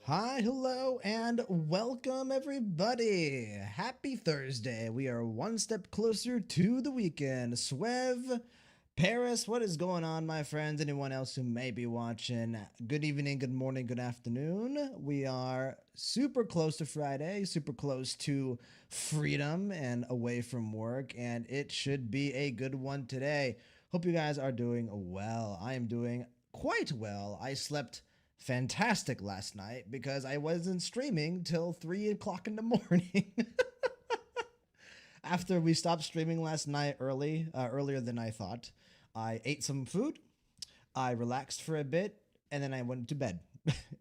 Hi, hello, and welcome everybody. Happy Thursday. We are one step closer to the weekend. Swev, Paris, what is going on, my friends? Anyone else who may be watching? Good evening, good morning, good afternoon. We are super close to Friday, super close to freedom and away from work, and it should be a good one today. Hope you guys are doing well. I am doing quite well. I slept fantastic last night because I wasn't streaming till 3 o'clock in the morning. After we stopped streaming last night earlier than I thought, I ate some food, I relaxed for a bit, and then I went to bed.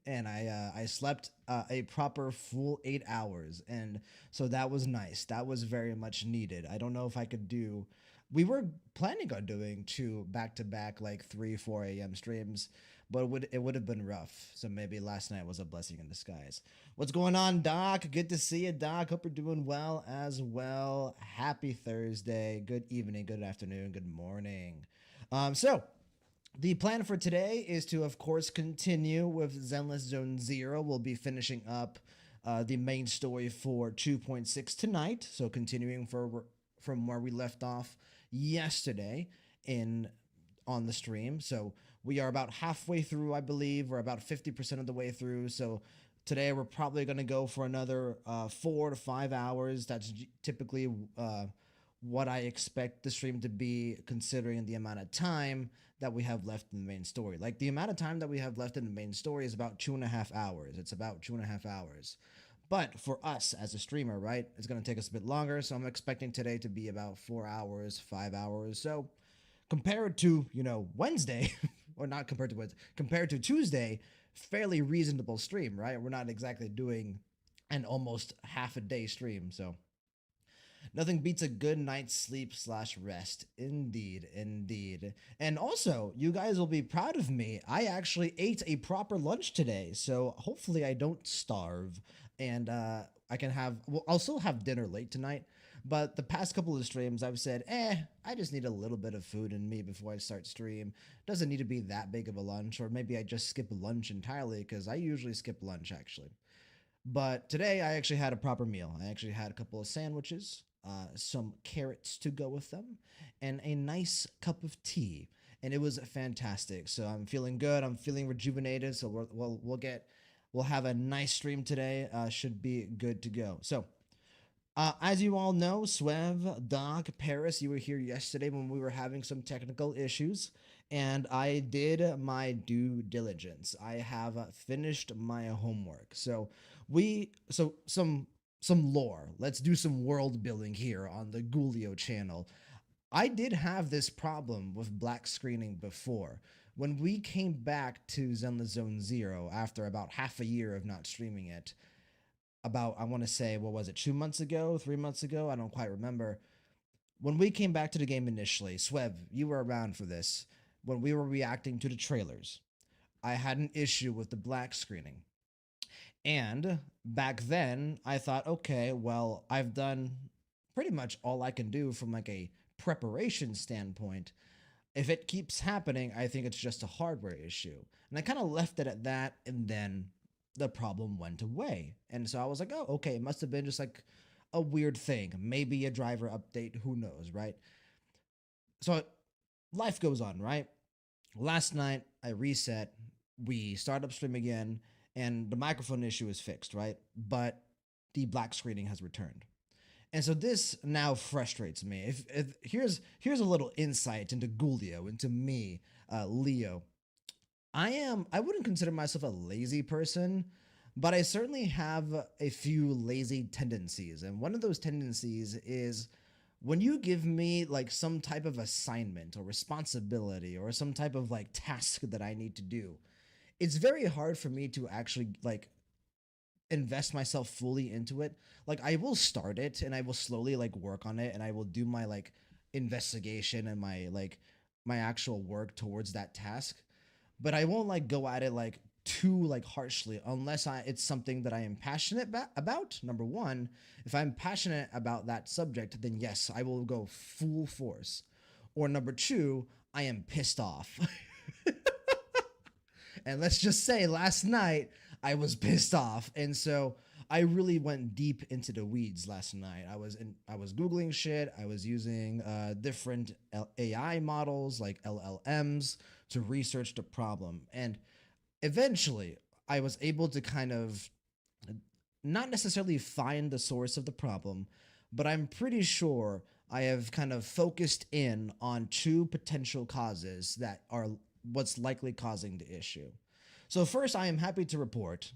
And I slept a proper full 8 hours, and so that was nice. That was very much needed. I don't know if I could do. We were planning on doing two back to back, like 3 4 a.m. streams, but it would have been rough. So maybe last night was a blessing in disguise. What's going on, Doc? Good to see you, Doc. Hope you're doing well as well. Happy Thursday. Good evening. Good afternoon. Good morning. So the plan for today is to, of course, continue with Zenless Zone Zero. We'll be finishing up the main story for 2.6 tonight. So continuing from where we left off yesterday in on the stream. So we are about halfway through, I believe. We're about 50% of the way through. So today we're probably going to go for another 4 to 5 hours. That's typically what I expect the stream to be, considering the amount of time that we have left in the main story. Like, the amount of time that we have left in the main story is about 2.5 hours. It's about 2.5 hours. But for us as a streamer, right, it's going to take us a bit longer. So I'm expecting today to be about 4 hours, 5 hours. So compared to, Wednesday, or not compared to Wednesday, compared to Tuesday, fairly reasonable stream, right? We're not exactly doing an almost half a day stream. So nothing beats a good night's sleep slash rest. Indeed, indeed. And also, you guys will be proud of me. I actually ate a proper lunch today, so hopefully I don't starve. And I can have, well, I'll still have dinner late tonight. But the past couple of streams, I've said, I just need a little bit of food in me before I start stream. Doesn't need to be that big of a lunch, or maybe I just skip lunch entirely, because I usually skip lunch actually. But today I actually had a proper meal. I actually had a couple of sandwiches, some carrots to go with them, and a nice cup of tea. And it was fantastic. So I'm feeling good. I'm feeling rejuvenated. So we'll have a nice stream today. Should be good to go. So as you all know, Swev, Doc, Paris, you were here yesterday when we were having some technical issues, and I did my due diligence. I have finished my homework. So some lore. Let's do some world building here on the Gulio channel. I did have this problem with black screening before. When we came back to Zenless Zone Zero after about half a year of not streaming it, about, I want to say, what was it, 2 months ago, 3 months ago? I don't quite remember. When we came back to the game initially, Swev, you were around for this, when we were reacting to the trailers, I had an issue with the black screening. And back then, I thought, okay, well, I've done pretty much all I can do from like a preparation standpoint. If it keeps happening, I think it's just a hardware issue. And I kind of left it at that, and then the problem went away. And so I was like, oh, okay, it must have been just like a weird thing. Maybe a driver update, who knows, right? So life goes on, right? Last night, I reset, we started up stream again, and the microphone issue is fixed, right? But the black screening has returned. And so this now frustrates me. If here's a little insight into Gulio, into me, Leo. I wouldn't consider myself a lazy person, but I certainly have a few lazy tendencies. And one of those tendencies is when you give me like some type of assignment or responsibility or some type of like task that I need to do, it's very hard for me to actually like invest myself fully into it. Like, I will start it and I will slowly like work on it, and I will do my like investigation and my actual work towards that task, but I won't like go at it like too like harshly unless it's something that I am passionate about. Number one, if I'm passionate about that subject, then yes, I will go full force. Or number two, I am pissed off. And let's just say last night I was pissed off. And so I really went deep into the weeds last night. I was googling shit. I was using different AI models like LLMs to research the problem. And eventually I was able to kind of not necessarily find the source of the problem, but I'm pretty sure I have kind of focused in on two potential causes that are what's likely causing the issue. So first, I am happy to report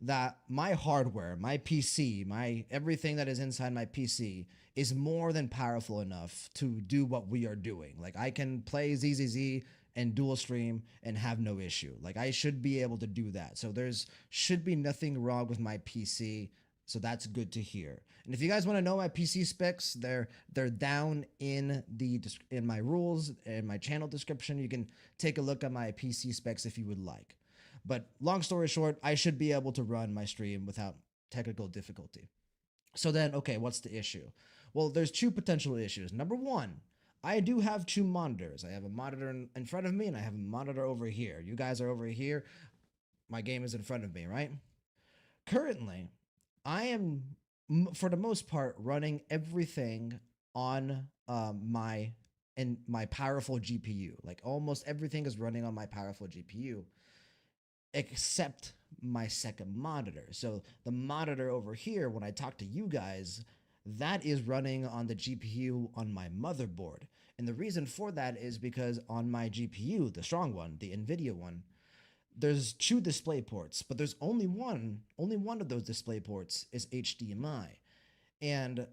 that my hardware, my PC, my everything that is inside my PC is more than powerful enough to do what we are doing. Like I can play ZZZ and dual stream and have no issue. Like I should be able to do that. So there's should be nothing wrong with my PC. So that's good to hear. And if you guys want to know my PC specs, they're down in the in my rules and my channel description. You can take a look at my PC specs if you would like. But long story short, I should be able to run my stream without technical difficulty. So then, okay, what's the issue? Well, there's two potential issues. Number one, I do have two monitors. I have a monitor in front of me and I have a monitor over here. You guys are over here. My game is in front of me, right? Currently, I am, for the most part, running everything on my powerful GPU. Like almost everything is running on my powerful GPU except my second monitor. So the monitor over here, when I talk to you guys, that is running on the GPU on my motherboard. And the reason for that is because on my GPU, the strong one, the NVIDIA one, there's two display ports, but there's only one of those display ports is HDMI. And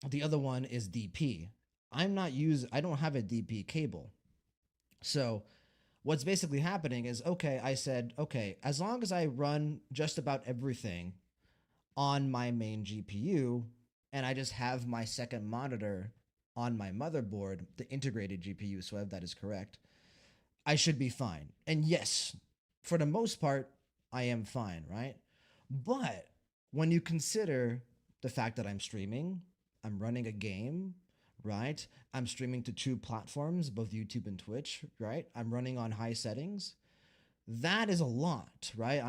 the other one is DP. I don't have a DP cable. So what's basically happening is okay, I said, okay, as long as I run just about everything on my main GPU and I just have my second monitor on my motherboard, the integrated GPU, so if that is correct, I should be fine. And yes, for the most part, I am fine, right? But when you consider the fact that I'm streaming, I'm running a game, right? I'm streaming to two platforms, both YouTube and Twitch, right? I'm running on high settings. That is a lot, right?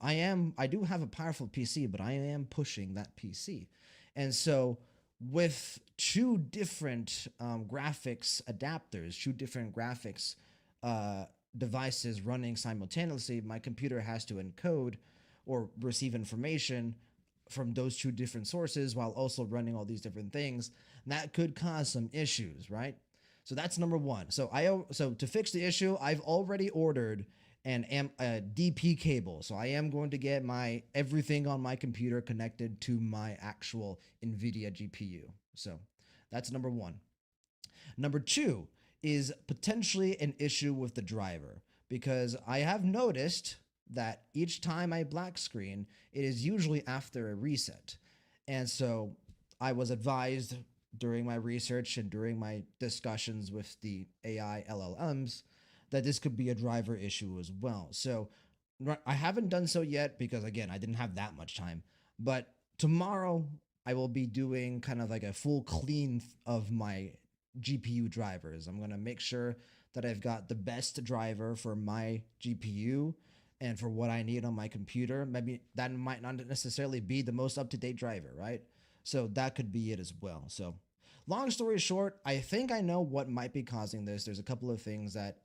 I do have a powerful PC, but I am pushing that PC. And so with two different graphics adapters, two different graphics devices running simultaneously, my computer has to encode or receive information from those two different sources while also running all these different things. That could cause some issues, right? So that's number one. So to fix the issue, I've already ordered a DP cable. So I am going to get my everything on my computer connected to my actual NVIDIA GPU. So that's number one. Number two is potentially an issue with the driver because I have noticed that each time I black screen, it is usually after a reset. And so I was advised during my research and during my discussions with the AI LLMs that this could be a driver issue as well. So I haven't done so yet because, again, I didn't have that much time. But tomorrow, I will be doing kind of like a full clean of my GPU drivers. I'm going to make sure that I've got the best driver for my GPU and for what I need on my computer. Maybe that might not necessarily be the most up-to-date driver, right? So that could be it as well. So long story short, I think I know what might be causing this. There's a couple of things that,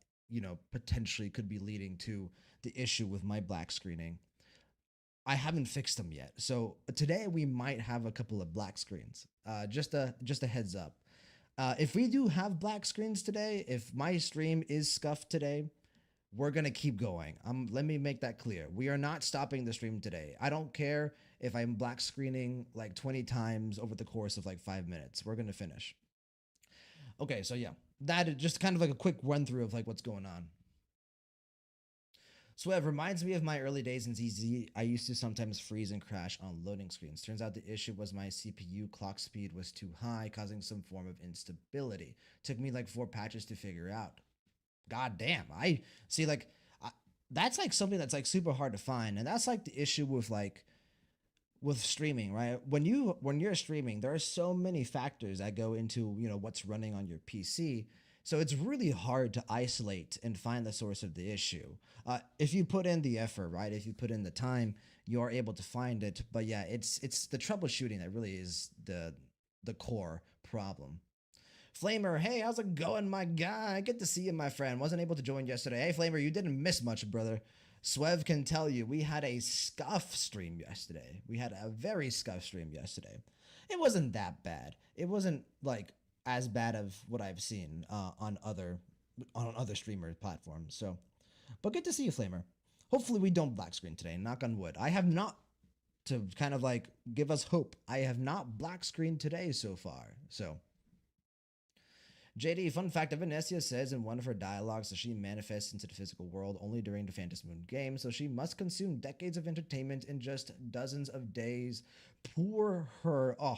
potentially could be leading to the issue with my black screening. I haven't fixed them yet. So today we might have a couple of black screens. Just a heads up. If we do have black screens today, if my stream is scuffed today, we're gonna keep going. Let me make that clear. We are not stopping the stream today. I don't care if I'm black screening like 20 times over the course of like 5 minutes. We're gonna finish. Okay, so yeah, that is just kind of like a quick run through of like what's going on. So it reminds me of my early days in ZZ. I used to sometimes freeze and crash on loading screens. Turns out the issue was my CPU clock speed was too high, causing some form of instability. Took me like 4 patches to figure out. God damn, I see like that's like something that's like super hard to find, and that's like the issue with streaming, right? When you're streaming, there are so many factors that go into what's running on your PC, So it's really hard to isolate and find the source of the issue. If you put in the effort, right? If you put in the time, you are able to find it. But yeah, it's the troubleshooting that really is the core problem. Flamer, hey, how's it going, my guy? Good to see you, my friend. Wasn't able to join yesterday. Hey, Flamer, you didn't miss much, brother. Swev can tell you we had a scuff stream yesterday. We had a very scuff stream yesterday. It wasn't that bad. It wasn't like as bad of what I've seen on other streamer platforms. So, but good to see you, Flamer. Hopefully we don't black screen today. Knock on wood. I have not to kind of like give us hope. I have not black screened today so far. So JD, fun fact, Evanesia says in one of her dialogues that she manifests into the physical world only during the Phantom Moon game, so she must consume decades of entertainment in just dozens of days. Poor her. Oh,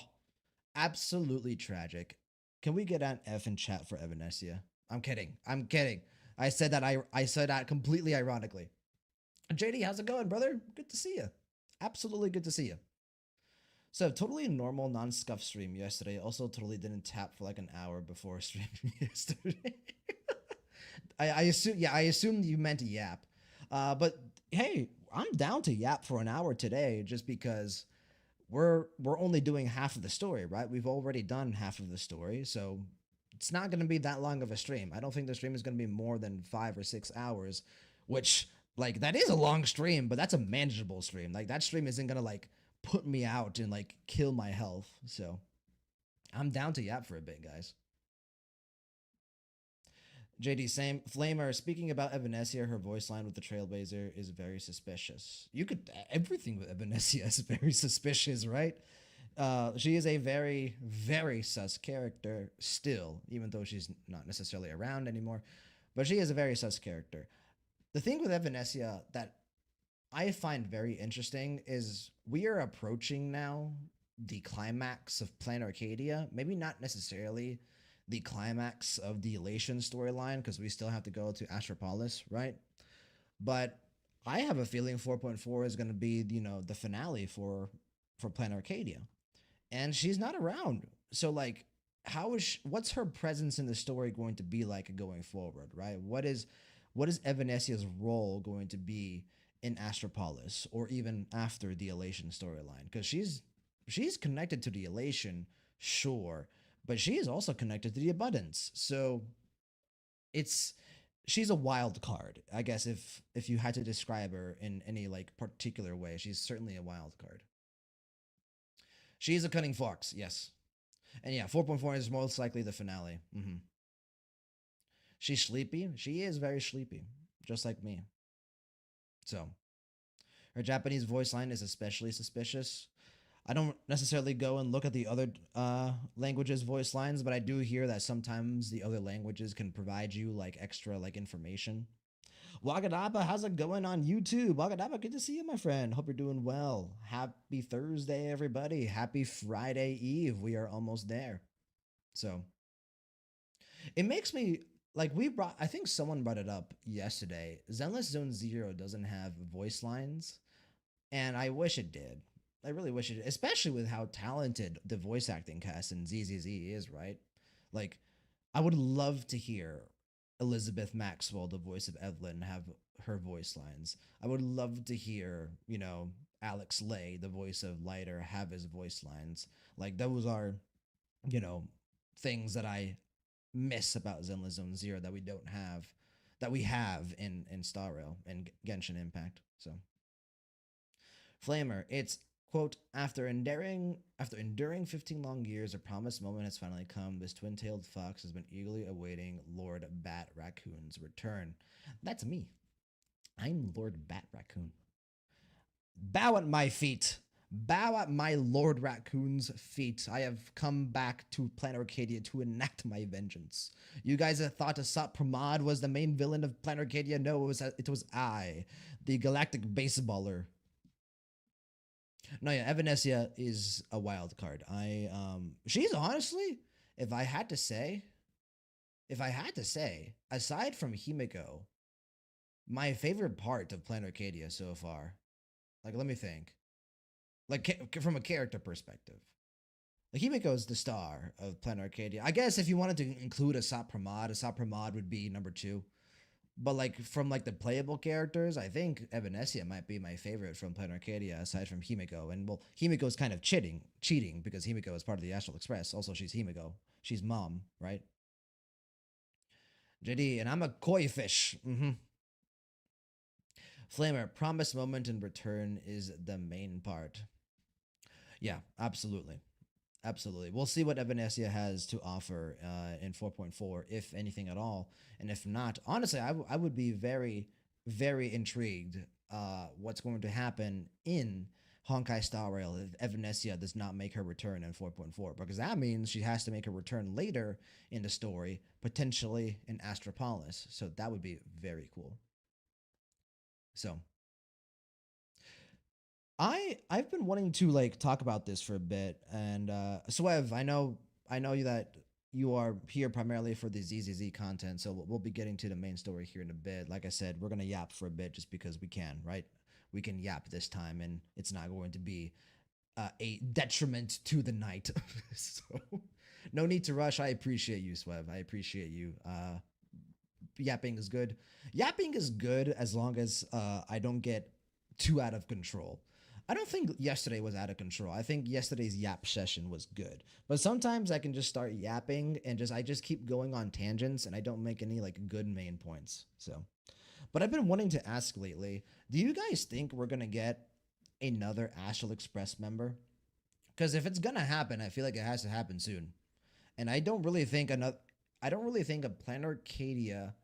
absolutely tragic. Can we get an F in chat for Evanesia? I'm kidding. I'm kidding. I said that completely ironically. JD, how's it going, brother? Good to see you. Absolutely good to see you. So totally normal non-scuff stream yesterday. Also totally didn't tap for like an hour before streaming yesterday. I assume I assumed you meant yap. But hey, I'm down to yap for an hour today just because we're only doing half of the story, right? We've already done half of the story, so it's not going to be that long of a stream. I don't think the stream is going to be more than 5 or 6 hours, which like that is a long stream, but that's a manageable stream. Like that stream isn't going to like put me out and like kill my health. So I'm down to yap for a bit, guys. JD, same. Flamer, speaking about Evanesia, her voice line with the Trailblazer is very suspicious. You could, everything with Evanesia is very suspicious, right? She is a very, very sus character still, even though she's not necessarily around anymore. But she is a very sus character. The thing with Evanesia that I find very interesting is we are approaching now the climax of Plan Arcadia. Maybe not necessarily the climax of the Elation storyline because we still have to go to Astropolis, right? But I have a feeling 4.4 is going to be, the finale for Plan Arcadia, and she's not around. So like, what's her presence in the story going to be like going forward, right? What is Evanesia's role going to be in Astropolis or even after the Elation storyline? Because she's connected to the Elation, sure, but she is also connected to the Abundance. So it's she's a wild card, I guess. If you had to describe her in any like particular way, she's certainly a wild card. She's a cunning fox, yes, and yeah, 4.4 is most likely the finale. She's sleepy. She is very sleepy, just like me. So her Japanese voice line is especially suspicious. I don't necessarily go and look at the other languages voice lines, but I do hear that sometimes the other languages can provide you like extra like information. Wagadaba, how's it going on YouTube? Wagadaba, good to see you, my friend. Hope you're doing well. Happy Thursday, everybody. Happy Friday Eve. We are almost there. So it makes me like I think someone brought it up yesterday. Zenless Zone Zero doesn't have voice lines, and I wish it did. I really wish it, especially with how talented the voice acting cast in ZZZ is, right? Like, I would love to hear Elizabeth Maxwell, the voice of Evelyn, have her voice lines. I would love to hear, Alex Lay, the voice of Lighter, have his voice lines. Like, those are, you know, things that I miss about Zenless Zone Zero that we don't have, that we have in Star Rail and Genshin Impact. So Flamer, it's quote, after enduring 15 long years, a promised moment has finally come. This twin-tailed fox has been eagerly awaiting Lord Bat Raccoon's return. That's me. I'm Lord Bat Raccoon. Bow at my feet. Bow at my Lord Raccoon's feet. I have come back to Planet Arcadia to enact my vengeance. You guys have thought Asat Pramad was the main villain of Planet Arcadia? No, it was I, the galactic baseballer. No, yeah, Evanesia is a wild card. She's honestly, if I had to say, aside from Himiko, my favorite part of Planet Arcadia so far. Like, let me think. Like from a character perspective, Himiko's the star of Planet Arcadia. I guess if you wanted to include Asap Pramod would be number two. But like from like the playable characters, I think Evanesia might be my favorite from Planet Arcadia aside from Himiko. And well, Himiko's kind of cheating because Himiko is part of the Astral Express. Also, she's Himiko. She's mom, right? JD, and I'm a koi fish. Flamer, promise moment in return is the main part. Yeah, absolutely. Absolutely. We'll see what Evanesia has to offer in 4.4, if anything at all. And if not, honestly, I would be very, very intrigued what's going to happen in Honkai Star Rail if Evanesia does not make her return in 4.4, because that means she has to make a return later in the story, potentially in Astropolis. So that would be very cool. So I've been wanting to like talk about this for a bit, and Swev, I know that you are here primarily for the ZZZ content, so we'll be getting to the main story here in a bit. Like I said, we're gonna yap for a bit just because we can, right? We can yap this time, and it's not going to be a detriment to the night. So no need to rush. I appreciate you, Swev. I appreciate you. Yapping is good. Yapping is good as long as I don't get too out of control. I don't think yesterday was out of control. I think yesterday's yap session was good. But sometimes I can just start yapping and I just keep going on tangents and I don't make any like good main points. So, but I've been wanting to ask lately, do you guys think we're going to get another Astral Express member? Cuz if it's going to happen, I feel like it has to happen soon. And I don't really think a Planet Arcadia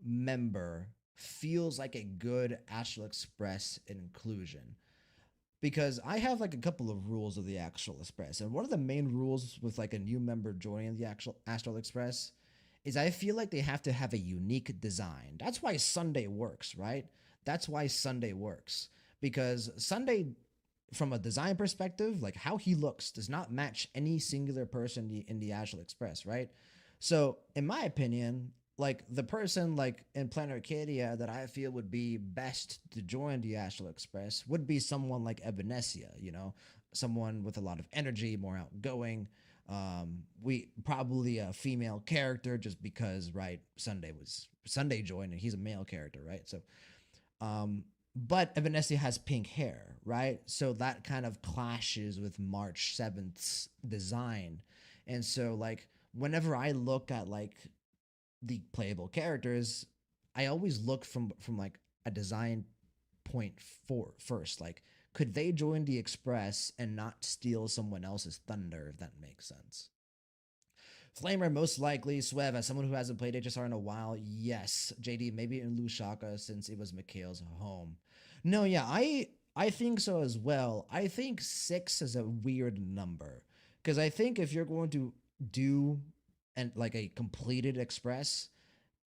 member feels like a good Astral Express inclusion, because I have like a couple of rules of the Astral Express, and one of the main rules with like a new member joining the actual Astral Express is I feel like they have to have a unique design. That's why Sunday works, right? That's why Sunday works, because Sunday, from a design perspective, like how he looks does not match any singular person in the Astral Express, right? So, in my opinion, like the person like in Planet Arcadia that I feel would be best to join the Astral Express would be someone like Evanesia, someone with a lot of energy, more outgoing. We probably a female character just because, right? Sunday joined and he's a male character, right? So but Evanesia has pink hair, right? So that kind of clashes with March 7th's design. And so like whenever I look at like the playable characters, I always look from like a design point for first. Like, could they join the Express and not steal someone else's thunder, if that makes sense? Flamer, most likely. Swev, as someone who hasn't played HSR in a while, yes. JD, maybe in Lusaka since it was Mikhail's home. No, yeah, I think so as well. I think six is a weird number because I think if you're going to do and like a completed express,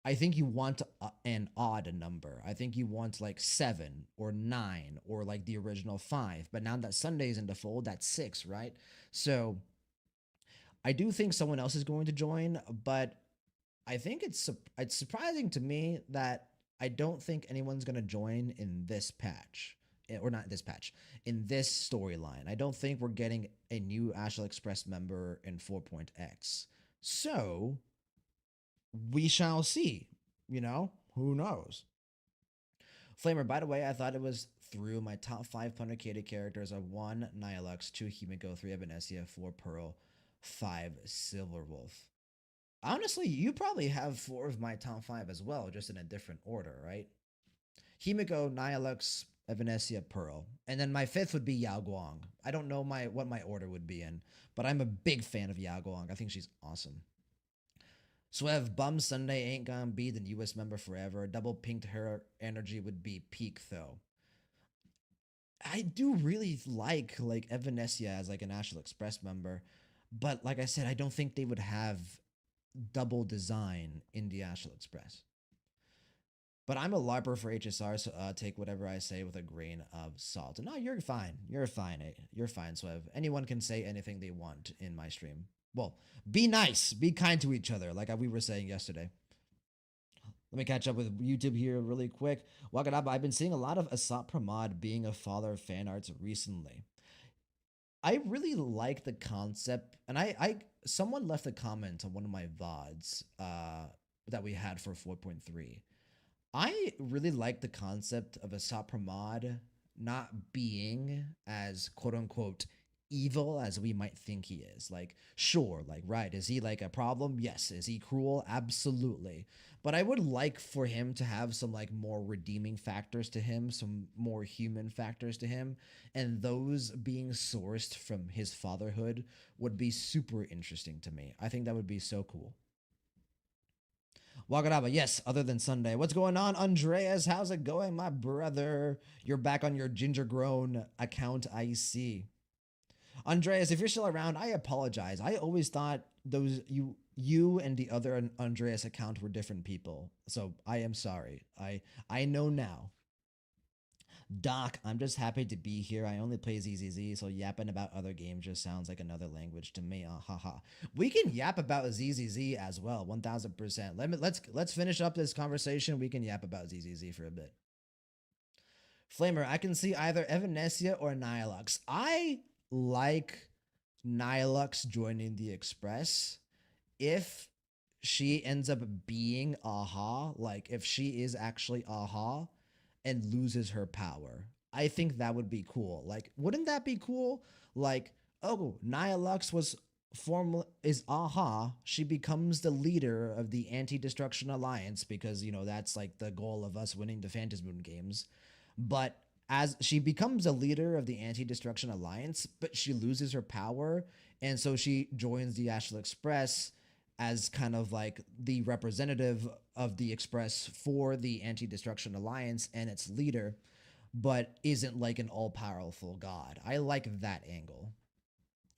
I think you want an odd number. I think you want like seven or nine or like the original five. But now that Sunday's in the fold, that's six, right? So I do think someone else is going to join, but I think it's surprising to me that I don't think anyone's going to join in this patch. Or not this patch, in this storyline. I don't think we're getting a new Astral Express member in 4.x. So we shall see. Who knows? Flamer, by the way, I thought it was through my top 5 Pundercated characters are 1 Nihilux, 2 Himiko, 3 Evanesia, 4 Pearl, 5 Silverwolf. Honestly, you probably have 4 of my top 5 as well, just in a different order, right? Himiko, Nihilux, Evanesia, Pearl. And then my 5th would be Yao Guang. I don't know what my order would be in, but I'm a big fan of Yao Guang. I think she's awesome. Swev, Bum Sunday ain't gonna be the newest member forever. Double pinked her energy would be peak though. I do really like Evanesia as like a National Express member, but like I said, I don't think they would have double design in the National Express. But I'm a LARPer for HSR, so take whatever I say with a grain of salt. No, you're fine. You're fine. You're fine, Swev. Anyone can say anything they want in my stream. Well, be nice. Be kind to each other, like we were saying yesterday. Let me catch up with YouTube here really quick. Wakadaba, I've been seeing a lot of Asap Pramod being a father of fan arts recently. I really like the concept, and I someone left a comment on one of my VODs that we had for 4.3. I really like the concept of a Sapramod not being as quote unquote evil as we might think he is. Like, sure, like, right, is he like a problem? Yes. Is he cruel? Absolutely. But I would like for him to have some like more redeeming factors to him, some more human factors to him, and those being sourced from his fatherhood would be super interesting to me. I think that would be so cool. Wagadaba, yes, other than Sunday. What's going on, Andreas? How's it going, my brother? You're back on your ginger grown account, I see. Andreas, if you're still around, I apologize. I always thought those you and the other Andreas account were different people. So I am sorry. I know now. Doc, I'm just happy to be here. I only play ZZZ, so yapping about other games just sounds like another language to me. Haha. We can yap about ZZZ as well, 1000%. Let's finish up this conversation. We can yap about ZZZ for a bit. Flamer, I can see either Evanesia or Nihilux. I like Nihilux joining the Express if she ends up being Aha, like if she is actually Aha and loses her power. I think that would be cool. Like, wouldn't that be cool? Like, oh, Nia Lux was formal is Aha. She becomes the leader of the Anti-Destruction Alliance because that's like the goal of us winning the Phantasmoon games. But as she becomes a leader of the Anti-Destruction Alliance, but she loses her power, and so she joins the Astral Express as kind of like the representative of the Express for the Anti Destruction Alliance and its leader, but isn't like an all powerful god. I like that angle.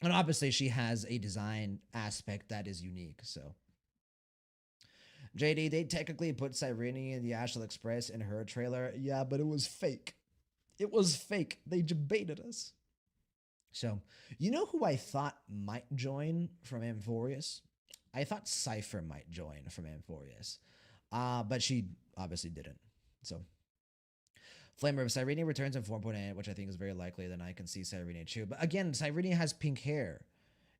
And obviously, she has a design aspect that is unique. So, JD, they technically put Cyrene in the Astral Express in her trailer. Yeah, but it was fake. It was fake. They baited us. So, you know who I thought might join from Amphorius? I thought Cypher might join from Amphorius. But she obviously didn't. So, Flamer, if Cyrene returns in 4.8, which I think is very likely, then I can see Cyrene too. But again, Cyrene has pink hair.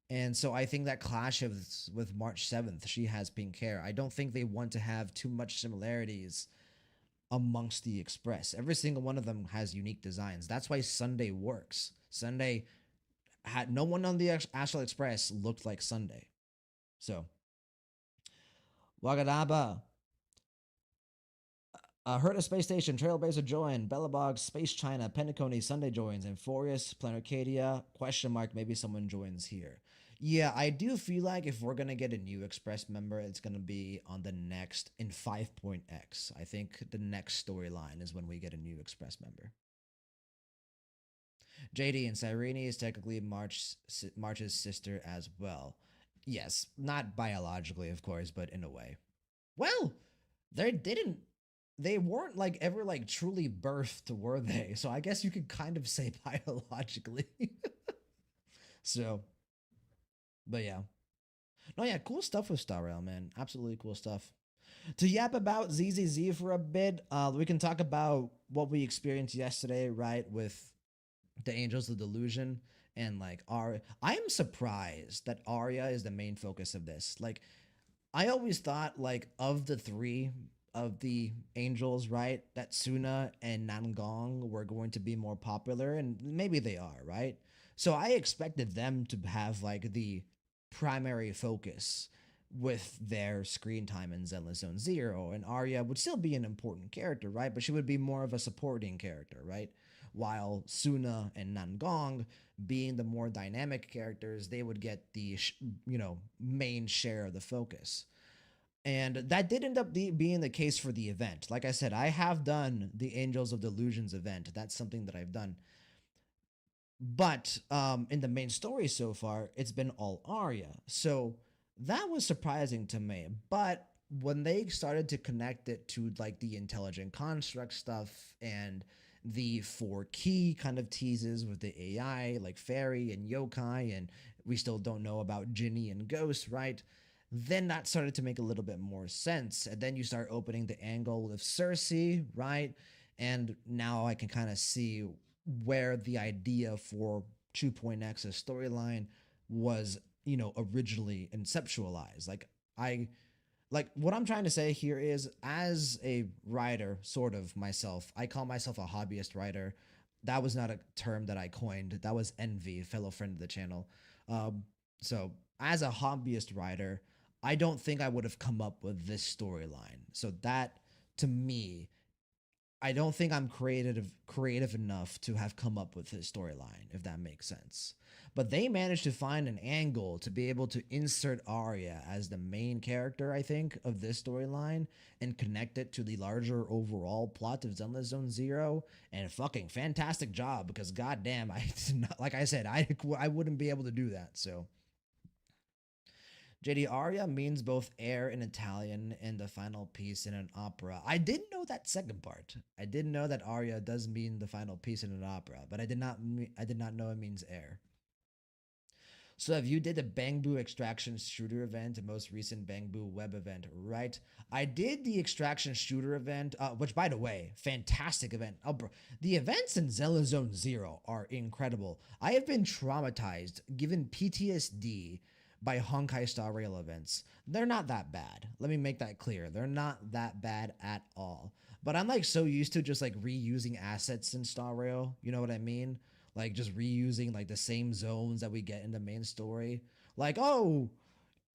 And so I think that clashes with March 7th. She has pink hair. I don't think they want to have too much similarities amongst the Express. Every single one of them has unique designs. That's why Sunday works. Sunday had no one on the Astral Express looked like Sunday. So, Wagadaba. Heard a Space Station, Trailblazer join, Bellabog, Space China, Pentaconi, Sunday joins, Amphorius, Planarcadia, question mark, maybe someone joins here. Yeah, I do feel like if we're gonna get a new Express member, it's gonna be on the next in 5.x. I think the next storyline is when we get a new Express member. JD and Cyrene is technically March's sister as well. Yes, not biologically, of course, but in a way. Well, they weren't like ever like truly birthed, were they? So I guess you could kind of say biologically. So, but yeah. No, yeah, cool stuff with Star Rail, man. Absolutely cool stuff. To yap about ZZZ for a bit, we can talk about what we experienced yesterday, right, with the Angels of Delusion and like Arya. I am surprised that Arya is the main focus of this. Like, I always thought like of the three of the angels, right? That Suna and Nangong were going to be more popular, and maybe they are, right? So I expected them to have like the primary focus with their screen time in Zenless Zone Zero, and Arya would still be an important character, right? But she would be more of a supporting character, right? While Suna and Nangong being the more dynamic characters, they would get the main share of the focus. And that did end up being the case for the event. Like I said, I have done the Angels of Delusions event. That's something that I've done. But in the main story so far, it's been all Arya. So that was surprising to me. But when they started to connect it to like the intelligent construct stuff and the four key kind of teases with the AI, like fairy and yokai, and we still don't know about Ginny and Ghost, right? Then that started to make a little bit more sense. And then you start opening the angle of Cersei, right? And now I can kind of see where the idea for 2.x's storyline was, originally conceptualized. I like what I'm trying to say here is, as a writer, sort of myself, I call myself a hobbyist writer. That was not a term that I coined. That was Envy, fellow friend of the channel. Um, so as a hobbyist writer, I don't think I would have come up with this storyline. So that, to me, I don't think I'm creative enough to have come up with this storyline, if that makes sense. But they managed to find an angle to be able to insert Arya as the main character, I think, of this storyline and connect it to the larger overall plot of Zenless Zone Zero. And fucking fantastic job, because goddamn, I like I said, I wouldn't be able to do that. So JD, aria means both air in Italian and the final piece in an opera. I didn't know that second part. I didn't know that aria does mean the final piece in an opera, but I did not know it means air. So if you did the Bangbu Extraction Shooter event, the most recent Bangbu web event, right? I did the Extraction Shooter event, which, by the way, fantastic event. Oh, bro, the events in Zelda Zone Zero are incredible. I have been traumatized, given PTSD by Honkai Star Rail events. They're not that bad. Let me make that clear. They're not that bad at all. But I'm like so used to just like reusing assets in Star Rail. You know what I mean? Like just reusing like the same zones that we get in the main story. Like, oh,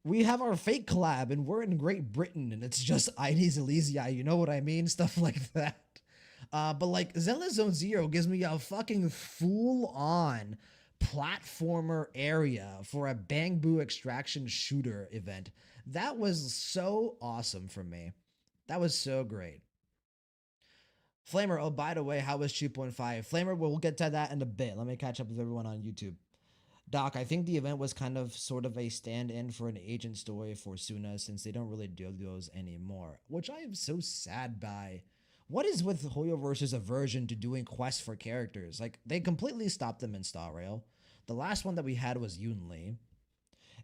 we have our fake collab and we're in Great Britain and it's just ID's Elysia, you know what I mean? Stuff like that. But like Zenless Zone Zero gives me a fucking full on platformer area for a Bangbu Extraction Shooter event. That was so awesome for me. That was so great. Flamer, oh, by the way, how was 2.5? Flamer, we'll get to that in a bit. Let me catch up with everyone on YouTube. Doc, I think the event was kind of sort of a stand in for an agent story for Suna since they don't really do those anymore, which I am so sad by. What is with Hoyoverse's aversion to doing quests for characters? Like, they completely stopped them in Star Rail. The last one that we had was Yunli.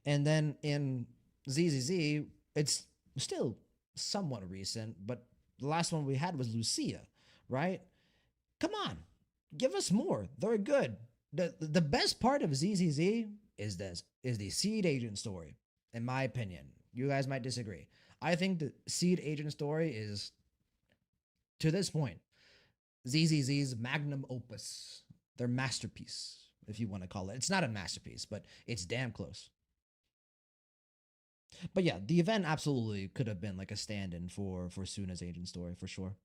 And then in ZZZ, it's still somewhat recent, but the last one we had was Lucia, right? Come on, give us more. They're good. The best part of ZZZ is the seed agent story, in my opinion. You guys might disagree. I think the seed agent story is, to this point, ZZZ's magnum opus, their masterpiece, if you want to call it. It's not a masterpiece, but it's damn close. But yeah, the event absolutely could have been like a stand-in for Suna's agent story for sure.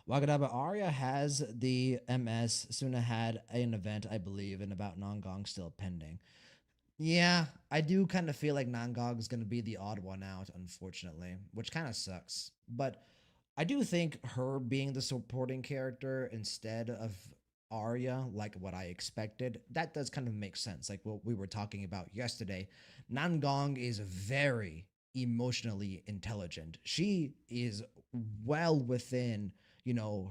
Wagadaba Arya has the MS. Suna had an event, I believe, and about Nongong still pending. Yeah, I do kind of feel like Nongong is going to be the odd one out, unfortunately, which kind of sucks. But I do think her being the supporting character instead of Arya, like what I expected, that does kind of make sense. Like what we were talking about yesterday, Nangong is very emotionally intelligent. She is well within,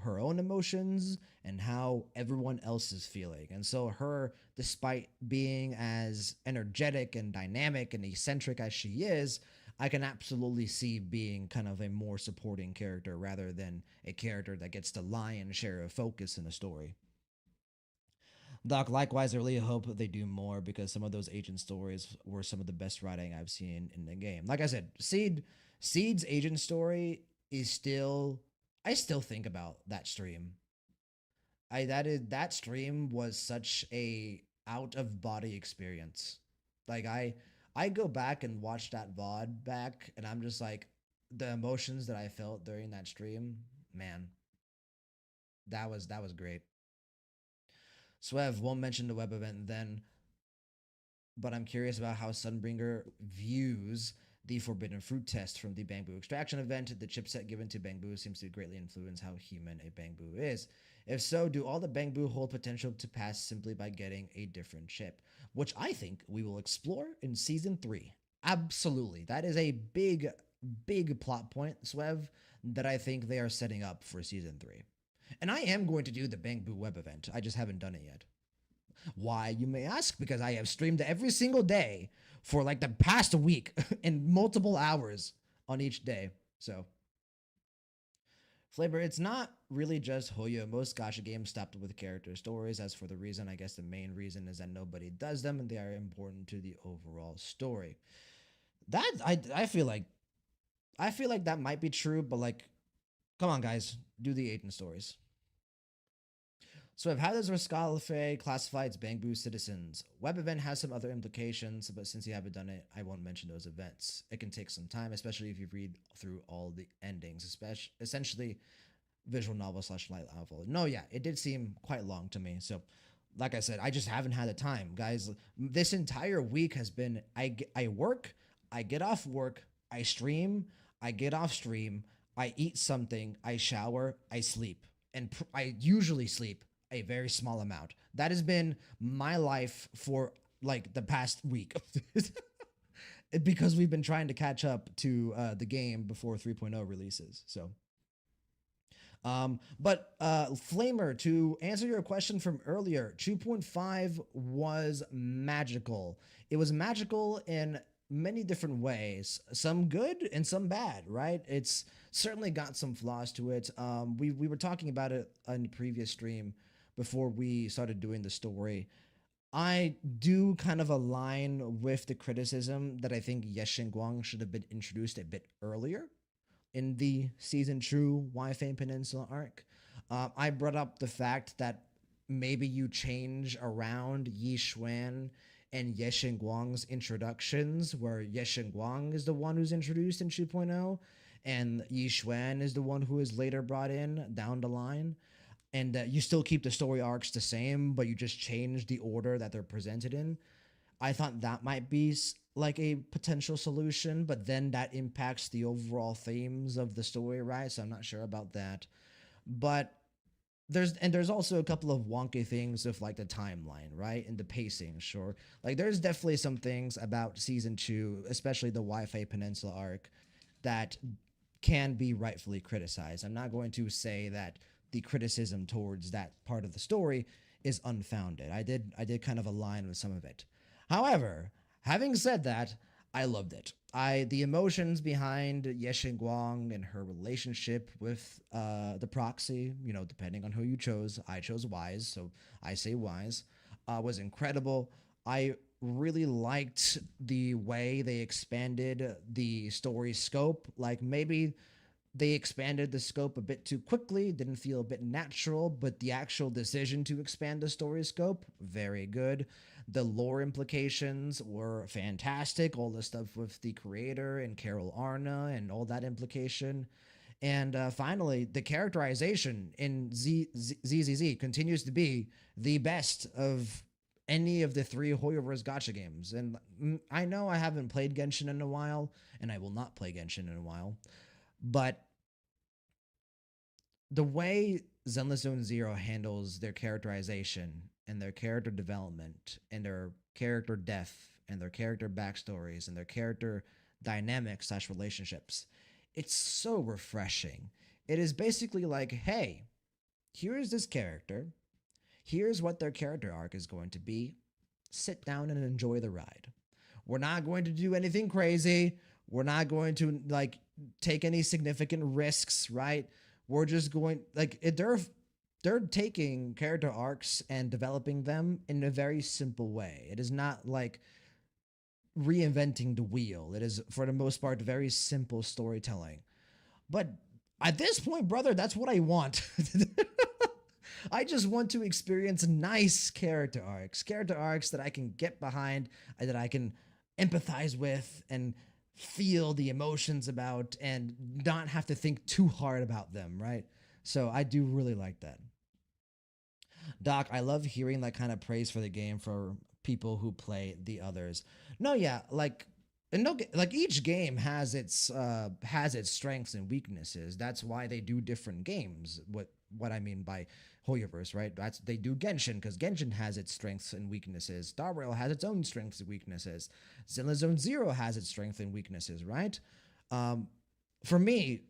her own emotions and how everyone else is feeling. And so her, despite being as energetic and dynamic and eccentric as she is, I can absolutely see being kind of a more supporting character rather than a character that gets the lion's share of focus in a story. Doc, likewise, I really hope they do more because some of those agent stories were some of the best writing I've seen in the game. Like I said, Seed's agent story is still, I still think about that stream. That stream was such a out of body experience. Like I go back and watch that VOD back and I'm just like, the emotions that I felt during that stream, man, that was great. Swev won't mention the web event then, but I'm curious about how Sunbringer views the forbidden fruit test from the Bangbu extraction event. The chipset given to Bangbu seems to greatly influence how human a Bangbu is. If so, do all the Bangbu hold potential to pass simply by getting a different chip? Which I think we will explore in season 3. Absolutely. That is a big, big plot point, Swev, that I think they are setting up for season 3. And I am going to do the Bangbu web event. I just haven't done it yet. Why, you may ask? Because I have streamed every single day for like the past week in multiple hours on each day. So, Flavor, it's not really just Hoyo. Most gacha games stopped with character stories. As for the reason, I guess the main reason is that nobody does them and they are important to the overall story. That I feel like that might be true, but like, come on, guys, do the Aiden stories. So I've had this Rascalife classify its Bangbu citizens. Web event has some other implications, but since you haven't done it, I won't mention those events. It can take some time, especially if you read through all the endings, especially essentially visual novel slash light novel. No, yeah, it did seem quite long to me. So, like I said, I just haven't had the time, guys. This entire week has been I work, I get off work, I stream, I get off stream, I eat something, I shower, I sleep, and I usually sleep a very small amount. That has been my life for like the past week. Because we've been trying to catch up to the game before 3.0 releases. So but Flamer, to answer your question from earlier, 2.5 was magical. It was magical in many different ways, some good and some bad, right? It's certainly got some flaws to it. We were talking about it on the previous stream before we started doing the story. I do kind of align with the criticism that I think Yeshin Guang should have been introduced a bit earlier in the season true Wi-Fi Peninsula arc. I brought up the fact that maybe you change around Yi Xuan and Yeshin Guang's introductions, where Yeshin Guang is the one who's introduced in 2.0, and Yi Xuan is the one who is later brought in down the line. And you still keep the story arcs the same, but you just change the order that they're presented in. I thought that might be like a potential solution, but then that impacts the overall themes of the story, right? So I'm not sure about that. But there's also a couple of wonky things with like the timeline, right? And the pacing, sure. Like there's definitely some things about season 2, especially the Wi-Fi Peninsula arc, that can be rightfully criticized. I'm not going to say that the criticism towards that part of the story is unfounded. I did kind of align with some of it. However, having said that, I loved it. The emotions behind Yeshin Guang and her relationship with the proxy, you know, depending on who you chose. I chose Wise, so I say Wise, was incredible. I really liked the way they expanded the story scope. Like maybe they expanded the scope a bit too quickly, didn't feel a bit natural, but the actual decision to expand the story scope, very good. The lore implications were fantastic. All the stuff with the creator and Carol Arna and all that implication. And finally, the characterization in ZZZ continues to be the best of any of the three Hoyoverse gacha games. And I know I haven't played Genshin in a while, and I will not play Genshin in a while, but the way Zenless Zone Zero handles their characterization and their character development and their character depth and their character backstories and their character dynamics slash relationships, it's so refreshing. It is basically like, hey, here's this character. Here's what their character arc is going to be. Sit down and enjoy the ride. We're not going to do anything crazy. We're not going to like take any significant risks, right? We're just going like they're taking character arcs and developing them in a very simple way. It is not like reinventing the wheel. It is for the most part very simple storytelling. But at this point, brother, that's what I want. I just want to experience nice character arcs that I can get behind, that I can empathize with and feel the emotions about and not have to think too hard about them, right? So I do really like that. Doc, I love hearing that kind of praise for the game for people who play the others. No, yeah, like and no, like each game has its strengths and weaknesses. That's why they do different games. What I mean by Hoyoverse, right? That's they do Genshin because Genshin has its strengths and weaknesses. Star Rail has its own strengths and weaknesses. Zenless Zone Zero has its strengths and weaknesses, right? Um, for me,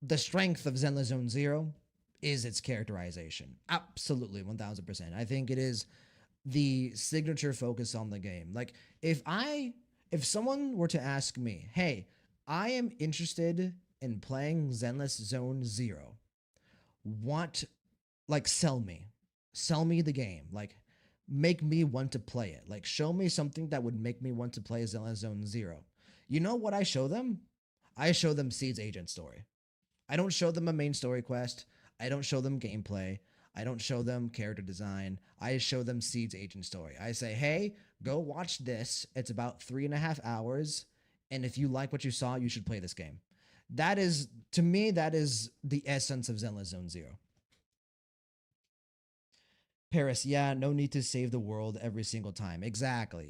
the strength of Zenless Zone Zero is its characterization. Absolutely, 1000%. I think it is the signature focus on the game. Like if someone were to ask me, "Hey, I am interested in playing Zenless Zone Zero. want, like, sell me the game, like make me want to play it, like show me something that would make me want to play Zenless Zone Zero. You know what I show them? I show them Seed's agent story. I don't show them a main story quest. I don't show them gameplay. I don't show them character design. I show them Seed's agent story. I say, hey, go watch this. It's about 3.5 hours. And if you like what you saw, you should play this game. That is, to me, that is the essence of Zenless Zone Zero. Paris, yeah, no need to save the world every single time. Exactly.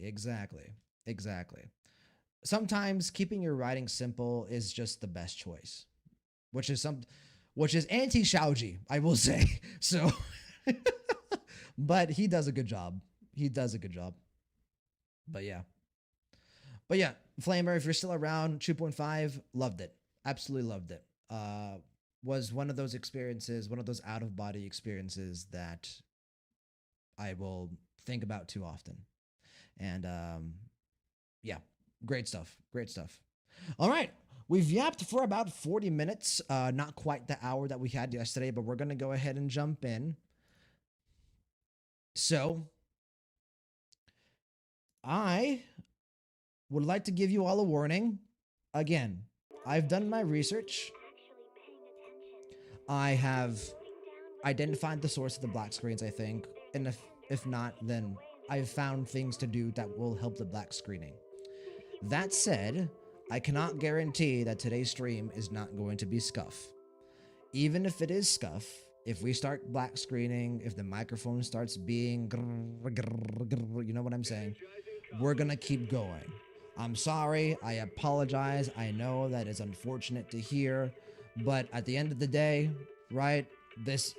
Sometimes keeping your writing simple is just the best choice, which is which is anti Shaoji, I will say. So, but he does a good job. He does a good job. But yeah, Flamer, if you're still around, 2.5, loved it. Absolutely loved it. Was one of those experiences, one of those out of body experiences that I will think about too often. And yeah, great stuff. Great stuff. All right. We've yapped for about 40 minutes, not quite the hour that we had yesterday, but we're going to go ahead and jump in. So, I would like to give you all a warning. Again, I've done my research. I have identified the source of the black screens, I think. And if not, then I've found things to do that will help the black screening. That said, I cannot guarantee that today's stream is not going to be scuff. Even if it is scuff, if we start black screening, if the microphone starts being, you know what I'm saying, we're gonna keep going. I'm sorry, I apologize, I know that is unfortunate to hear, but at the end of the day, right, this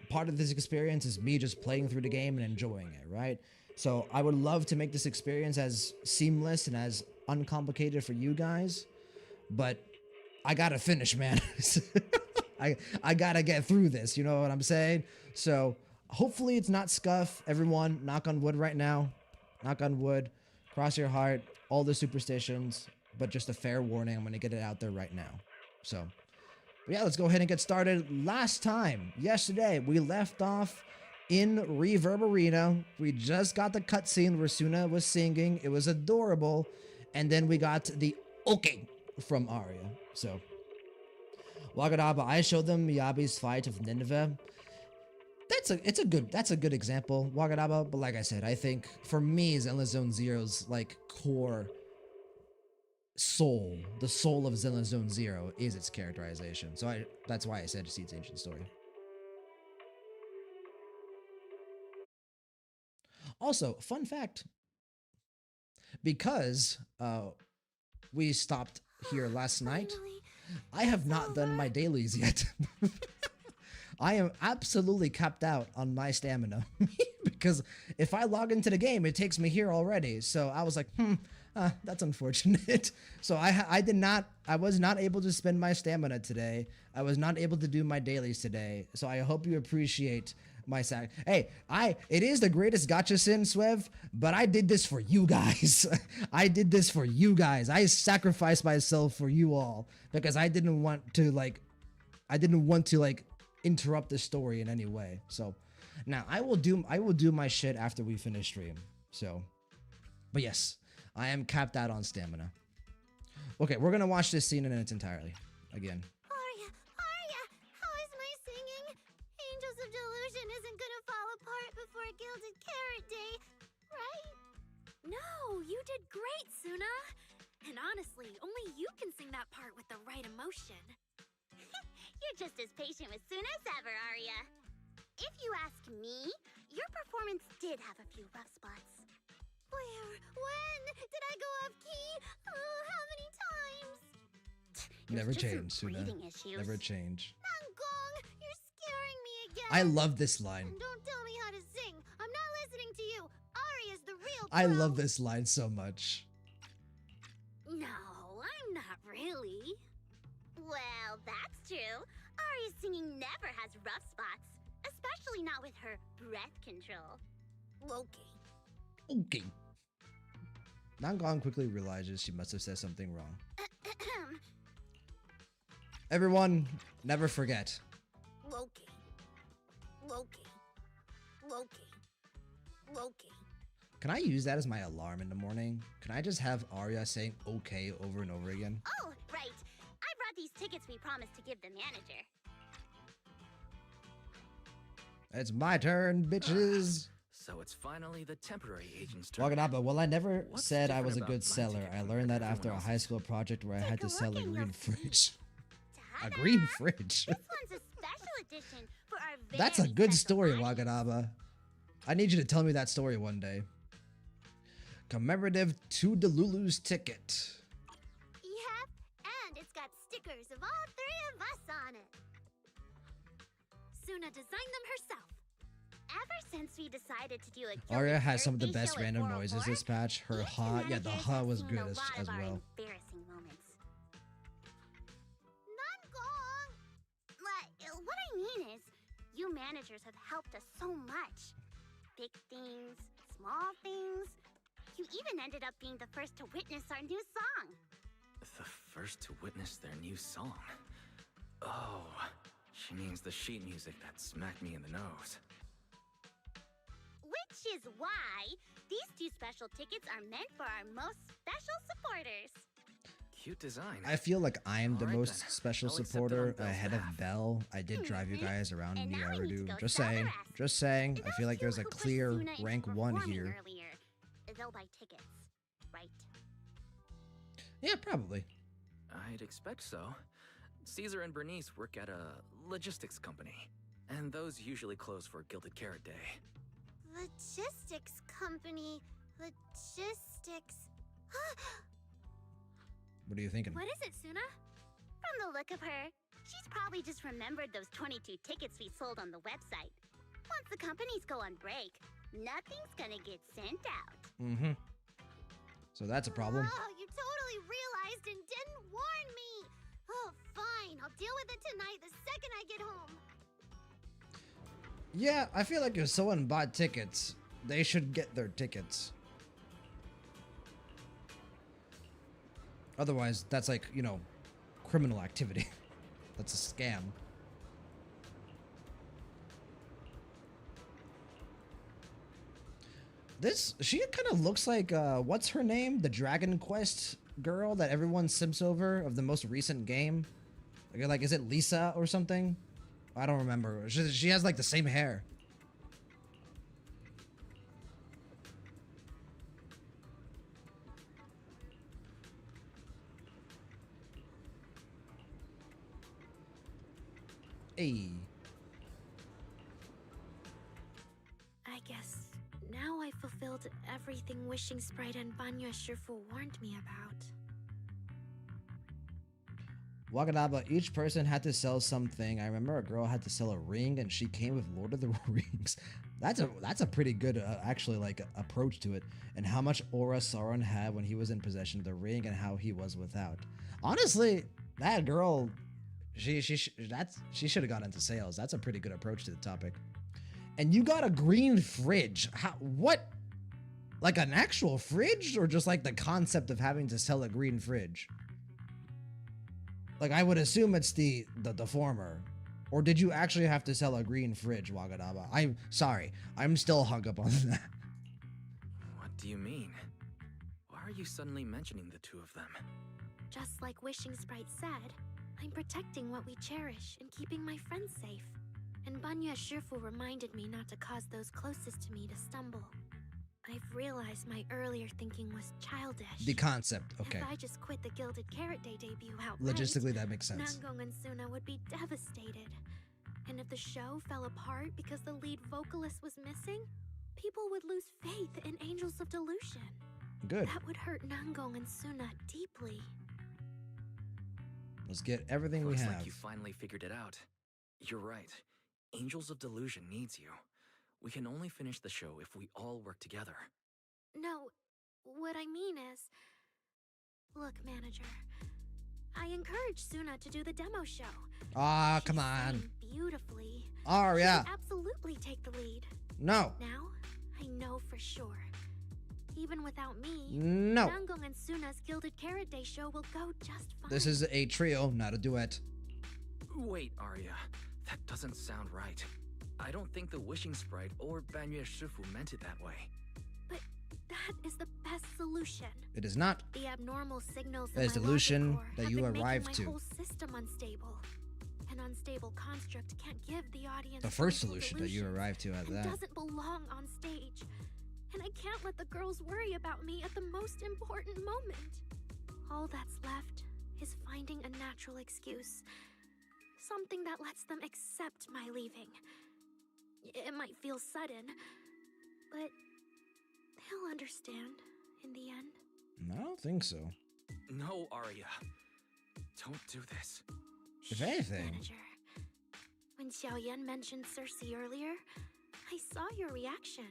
part of this experience is me just playing through the game and enjoying it, right? So I would love to make this experience as seamless and as uncomplicated for you guys, but I gotta finish, man. I gotta get through this, you know what I'm saying? So hopefully it's not scuff. Everyone, knock on wood right now. Knock on wood. Cross your heart. All the superstitions. But just a fair warning, I'm gonna get it out there right now. So, but yeah, let's go ahead and get started. Last time, yesterday, we left off in Reverb Arena. We just got the cutscene where Suna was singing. It was adorable. And then we got the okay from Arya. So, Wagadaba, I showed them Miyabi's fight of Nineveh. That's a good example, Wagadaba, but like I said, I think for me, Zenless Zone Zero's like core soul, the soul of Zenless Zone Zero is its characterization. So that's why I said Seed's ancient story. Also, fun fact, because we stopped here last night, I have not done my dailies yet. I am absolutely capped out on my stamina because if I log into the game, it takes me here already. So I was like, that's unfortunate. So I was not able to spend my stamina today. I was not able to do my dailies today. So I hope you appreciate my sac. Hey, it is the greatest gotcha sin, Swev, but I did this for you guys. I did this for you guys. I sacrificed myself for you all because I didn't want to interrupt the story in any way. So now I will do my shit after we finish stream. So, but yes, I am capped out on stamina. Okay, we're gonna watch this scene in its entirety again. Arya, how is my singing? Angels of Delusion isn't gonna fall apart before Gilded Carrot Day, right? No, you did great, Suna. And honestly, only you can sing that part with the right emotion. You're just as patient with Suna as ever, Arya. If you ask me, your performance did have a few rough spots. Where? When? Did I go off key? Oh, how many times? Never Just your change, Suna. breathing issues. Never change. Nangong, you're scaring me again. I love this line. And don't tell me how to sing. I'm not listening to you. Arya's the real I pro. love this line so much. No, I'm not really. Well, that's true. Arya's singing never has rough spots, especially not with her breath control. Okay. Nangon quickly realizes she must have said something wrong. Everyone, never forget. Okay. Loki. Loki. Loki. Can I use that as my alarm in the morning? Can I just have Arya saying okay over and over again? Oh, right. I brought these tickets we promised to give the manager. It's my turn, bitches. So it's finally the temporary agent's turn. Waganaba, well, I never What's said I different was a about good my seller. ticket I from learned that everyone after a high else's? school project where I Take had to a sell a look and green you'll see. fridge. A Ta-da! green fridge? This one's a special edition for our very That's a good special story, audience. Waganaba. I need you to tell me that story one day. Commemorative to Delulu's ticket. Yep, and it's got stickers of all three of us on it. Suna designed them herself. Ever since we decided to do a Arya Gilded has some of the Birthday best show at random noises 404, this patch. Her these ha, yeah, the managers ha have was seen good a lot as of our well. embarrassing moments. Nangong! What I mean is, you managers have helped us so much. Big things, small things. You even ended up being the first to witness our new song. The first to witness their new song. Oh, she means the sheet music that smacked me in the nose. Which is why these two special tickets are meant for our most special supporters. Cute design. I feel like I'm the Alright most then. special I'll accept it supporter on Bell's ahead of behalf. Bell. I did drive you Mhm. guys around And now we need to Niarudu. go Just tell the saying. rest. Just saying. I Those feel like there's you a who pushed clear Suna into rank 1 performing here. Earlier, they'll buy tickets, right? Yeah, probably. I'd expect so. Caesar and Bernice work at a logistics company, and those usually close for Gilded Carrot Day. Logistics company. Logistics. What are you thinking? What is it, Suna? From the look of her, she's probably just remembered those 22 tickets we sold on the website. Once the companies go on break, nothing's gonna get sent out. Mm-hmm. So that's a problem. Oh, you totally realized and didn't warn me. Oh, fine. I'll deal with it tonight the second I get home. Yeah, I feel like if someone bought tickets, they should get their tickets. Otherwise, that's like, you know, criminal activity. That's a scam. She kind of looks like, what's her name? The Dragon Quest girl that everyone simps over of the most recent game? Like, is it Lisa or something? I don't remember. She has like the same hair. Hey. I guess now I fulfilled everything Wishing Sprite and Banya Shifu warned me about. Waganaba, each person had to sell something. I remember a girl had to sell a ring and she came with Lord of the Rings. That's a pretty good actually like approach to it, and how much aura Sauron had when he was in possession of the ring and how he was without. Honestly, that girl, she should have got into sales. That's a pretty good approach to the topic. And you got a green fridge. What? Like an actual fridge, or just like the concept of having to sell a green fridge? Like, I would assume it's the former. Or did you actually have to sell a green fridge, Wagadaba? I'm sorry. I'm still hung up on that. What do you mean? Why are you suddenly mentioning the two of them? Just like Wishing Sprite said, I'm protecting what we cherish and keeping my friends safe. And Banya Shifu reminded me not to cause those closest to me to stumble. I've realized my earlier thinking was childish. The concept, okay. If I just quit the Gilded Carrot Day debut outright, Logistically, that makes sense. Nangong and Suna would be devastated. And if the show fell apart because the lead vocalist was missing, people would lose faith in Angels of Delusion. Good. That would hurt Nangong and Suna deeply. Let's get everything we Looks have. like you finally figured it out. You're right. Angels of Delusion needs you. We can only finish the show if we all work together. No, what I mean is... Look, manager. I encouraged Suna to do the demo show. Ah, She come on. sang beautifully. Arya. She should absolutely take the lead. No. Now, I know for sure. Even without me, No. Nangong and Suna's Gilded Carrot Day show will go just fine. This is a trio, not a duet. Wait, Arya. That doesn't sound right. I don't think the wishing sprite or Banyue Shifu meant it that way. But that is the best solution. It is not. The abnormal signals That in is my delusion logic core that have you been making arrived my to. whole system unstable. An unstable construct can't give the audience The first mental solution that you delusions arrived to at and that. doesn't belong on stage. And I can't let the girls worry about me at the most important moment. All that's left is finding a natural excuse. Something that lets them accept my leaving. It might feel sudden, but they'll understand in the end. I don't think so. No, Arya. Don't do this. If anything. Manager. When Xiaoyan mentioned Cersei earlier, I saw your reaction.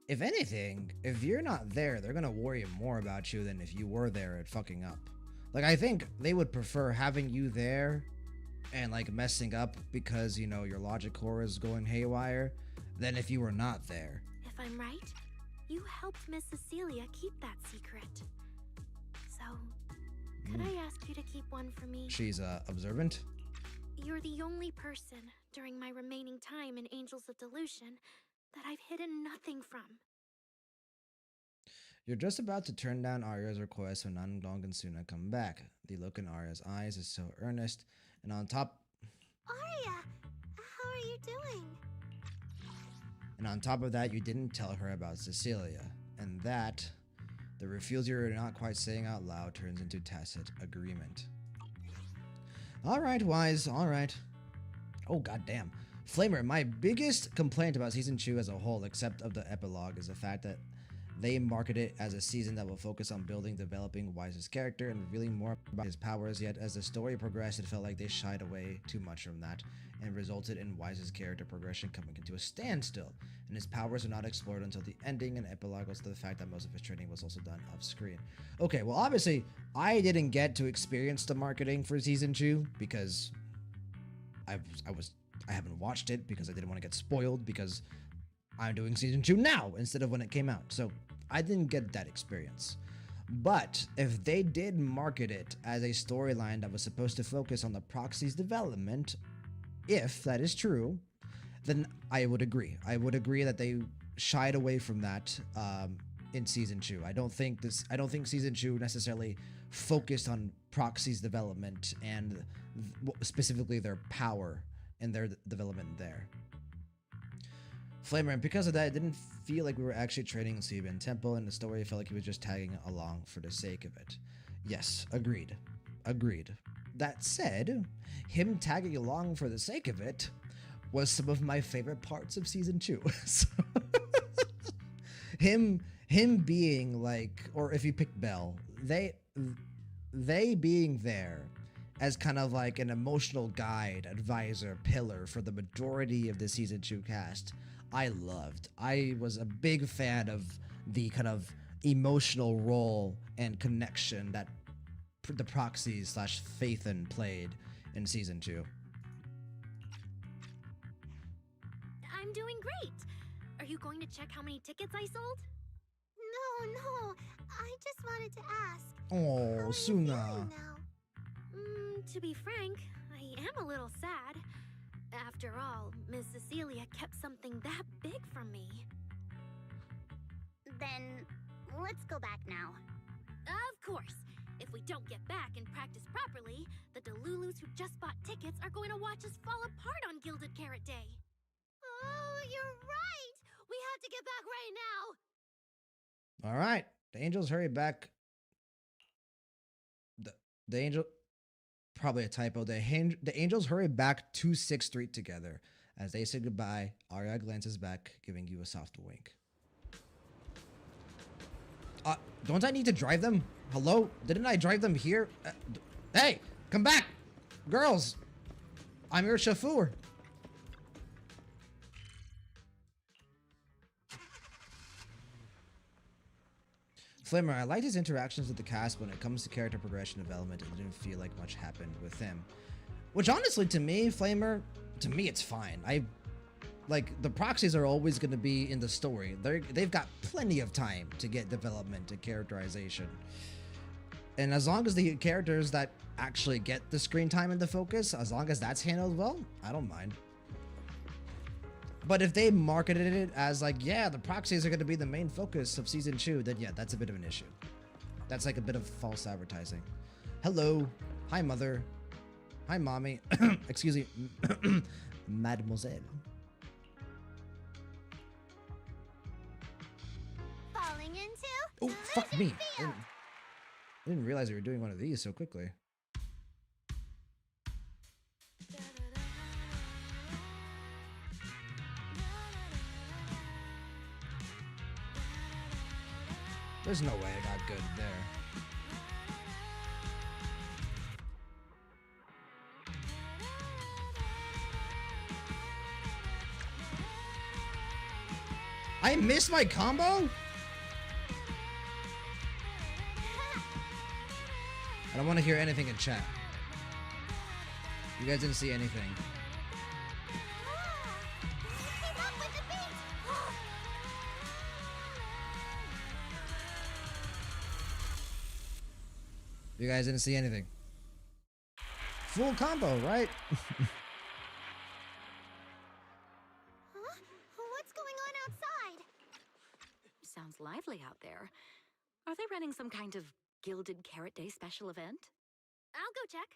If anything, if you're not there, they're gonna worry more about you than if you were there and fucking up. Like, I think they would prefer having you there and, like, messing up because, you know, your logic core is going haywire than if you were not there. If I'm right, you helped Miss Cecilia keep that secret. So, could I ask you to keep one for me? She's, observant. You're the only person during my remaining time in Angels of Delusion that I've hidden nothing from. You're just about to turn down Arya's request when Nandong and Suna come back. The look in Arya's eyes is so earnest, and on top Arya, how are you doing? of that, you didn't tell her about Cecilia. And that, the refusal you're not quite saying out loud turns into tacit agreement. Alright, Wise, alright. Oh, goddamn. Flamer, my biggest complaint about Season 2 as a whole, except of the epilogue, is the fact that they market it as a season that will focus on building, developing Wise's character, and revealing more about his powers, yet as the story progressed, it felt like they shied away too much from that, and resulted in Wise's character progression coming into a standstill, and his powers are not explored until the ending, and epilogue goes to the fact that most of his training was also done off-screen. Okay, well obviously, I didn't get to experience the marketing for Season 2, because I haven't watched it, because I didn't want to get spoiled, because I'm doing Season 2 now, instead of when it came out, so I didn't get that experience. But if they did market it as a storyline that was supposed to focus on the proxy's development, if that is true, then I would agree. I would agree that they shied away from that in Season 2. I don't think Season 2 necessarily focused on proxy's development and specifically their power and their development there. Flamer, and because of that, it didn't feel like we were actually training in Siben Temple, and the story felt like he was just tagging along for the sake of it. Yes, agreed. Agreed. That said, him tagging along for the sake of it was some of my favorite parts of Season 2. So him being like, or if you pick Belle, they being there as kind of like an emotional guide, advisor, pillar for the majority of the Season 2 cast, I loved. I was a big fan of the kind of emotional role and connection that the proxy / Phaethon played in Season 2. I'm doing great. Are you going to check how many tickets I sold? No, I just wanted to ask. Oh, How are you Suna. feeling now? To be frank, I am a little sad. After all, Miss Cecilia kept something that big from me. Then, let's go back now. Of course. If we don't get back and practice properly, the Delulus who just bought tickets are going to watch us fall apart on Gilded Carrot Day. Oh, you're right! We have to get back right now! All right, the angels hurry back. The angel, probably a typo. The angels hurry back to 6th Street together. As they say goodbye, Arya glances back, giving you a soft wink. Don't I need to drive them? Hello? Didn't I drive them here? Hey, come back! Girls! I'm your chauffeur. Flimmer, I liked his interactions with the cast. When it comes to character progression development, it didn't feel like much happened with him. Which honestly, to me, Flamer, to me it's fine. Like, the proxies are always going to be in the story. They've got plenty of time to get development and characterization. And as long as the characters that actually get the screen time and the focus, as long as that's handled well, I don't mind. But if they marketed it as like, yeah, the proxies are going to be the main focus of season 2, then yeah, that's a bit of an issue. That's like a bit of false advertising. Hello. Hi, mother. Hi, mommy. Excuse me. Mademoiselle. Falling into Oh, fuck me. field. I didn't realize we were doing one of these so quickly. There's no way I got good there. I missed my combo? I don't want to hear anything in chat. You guys didn't see anything. Keep up with the beat. You guys didn't see anything. Full combo, right? Huh? What's going on outside? Sounds lively out there. Are they running some kind of Gilded Carrot Day special event? I'll go check.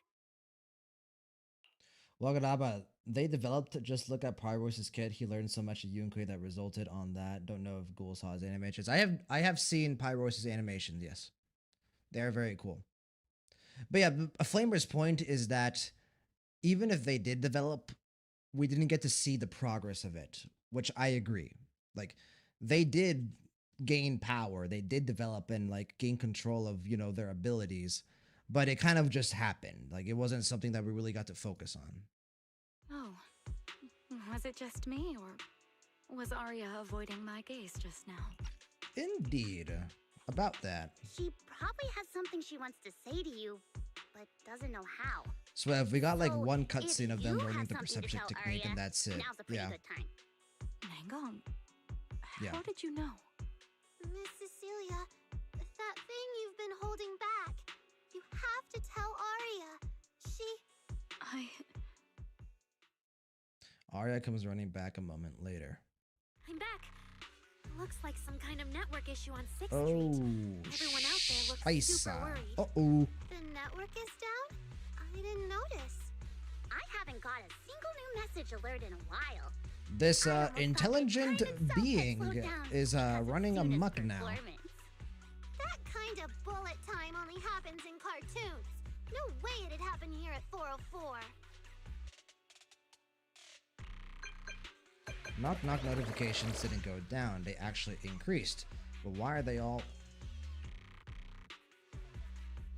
Wagadaba, they developed Just Look at Pyro's kid. He learned so much at Yunkui that resulted on that. Don't know if Ghoul saw his animations. I have seen Pyro's animations, yes. They're very cool. But yeah, a Flamer's point is that even if they did develop, we didn't get to see the progress of it, which I agree. Like, they did gain power, they did develop and like gain control of, you know, their abilities, but it kind of just happened. Like, it wasn't something that we really got to focus on. Oh, was it just me, or was Arya avoiding my gaze just now? Indeed. About that. She probably has something she wants to say to you, but doesn't know how. So if we got like So, one if cutscene of them you learning have the something to perception tell technique, and Arya, that's it. Now's a pretty Yeah. good time. Mangon, Yeah. how did you know? Miss Cecilia, that thing you've been holding back. You have to tell Arya. Arya comes running back a moment later. I'm back. Looks like some kind of network issue on 6th Oh, Street. Everyone out there looks super Scheiße. worried. Uh-oh. The network is down? I didn't notice. I haven't got a single new message alert in a while. This I almost thought the intelligent time itself had being slowed down is because of running Suna's amok now. performance. That kind of bullet time only happens in cartoons. No way it'd happen here at 404. Knock knock notifications didn't go down, they actually increased. But why are they all...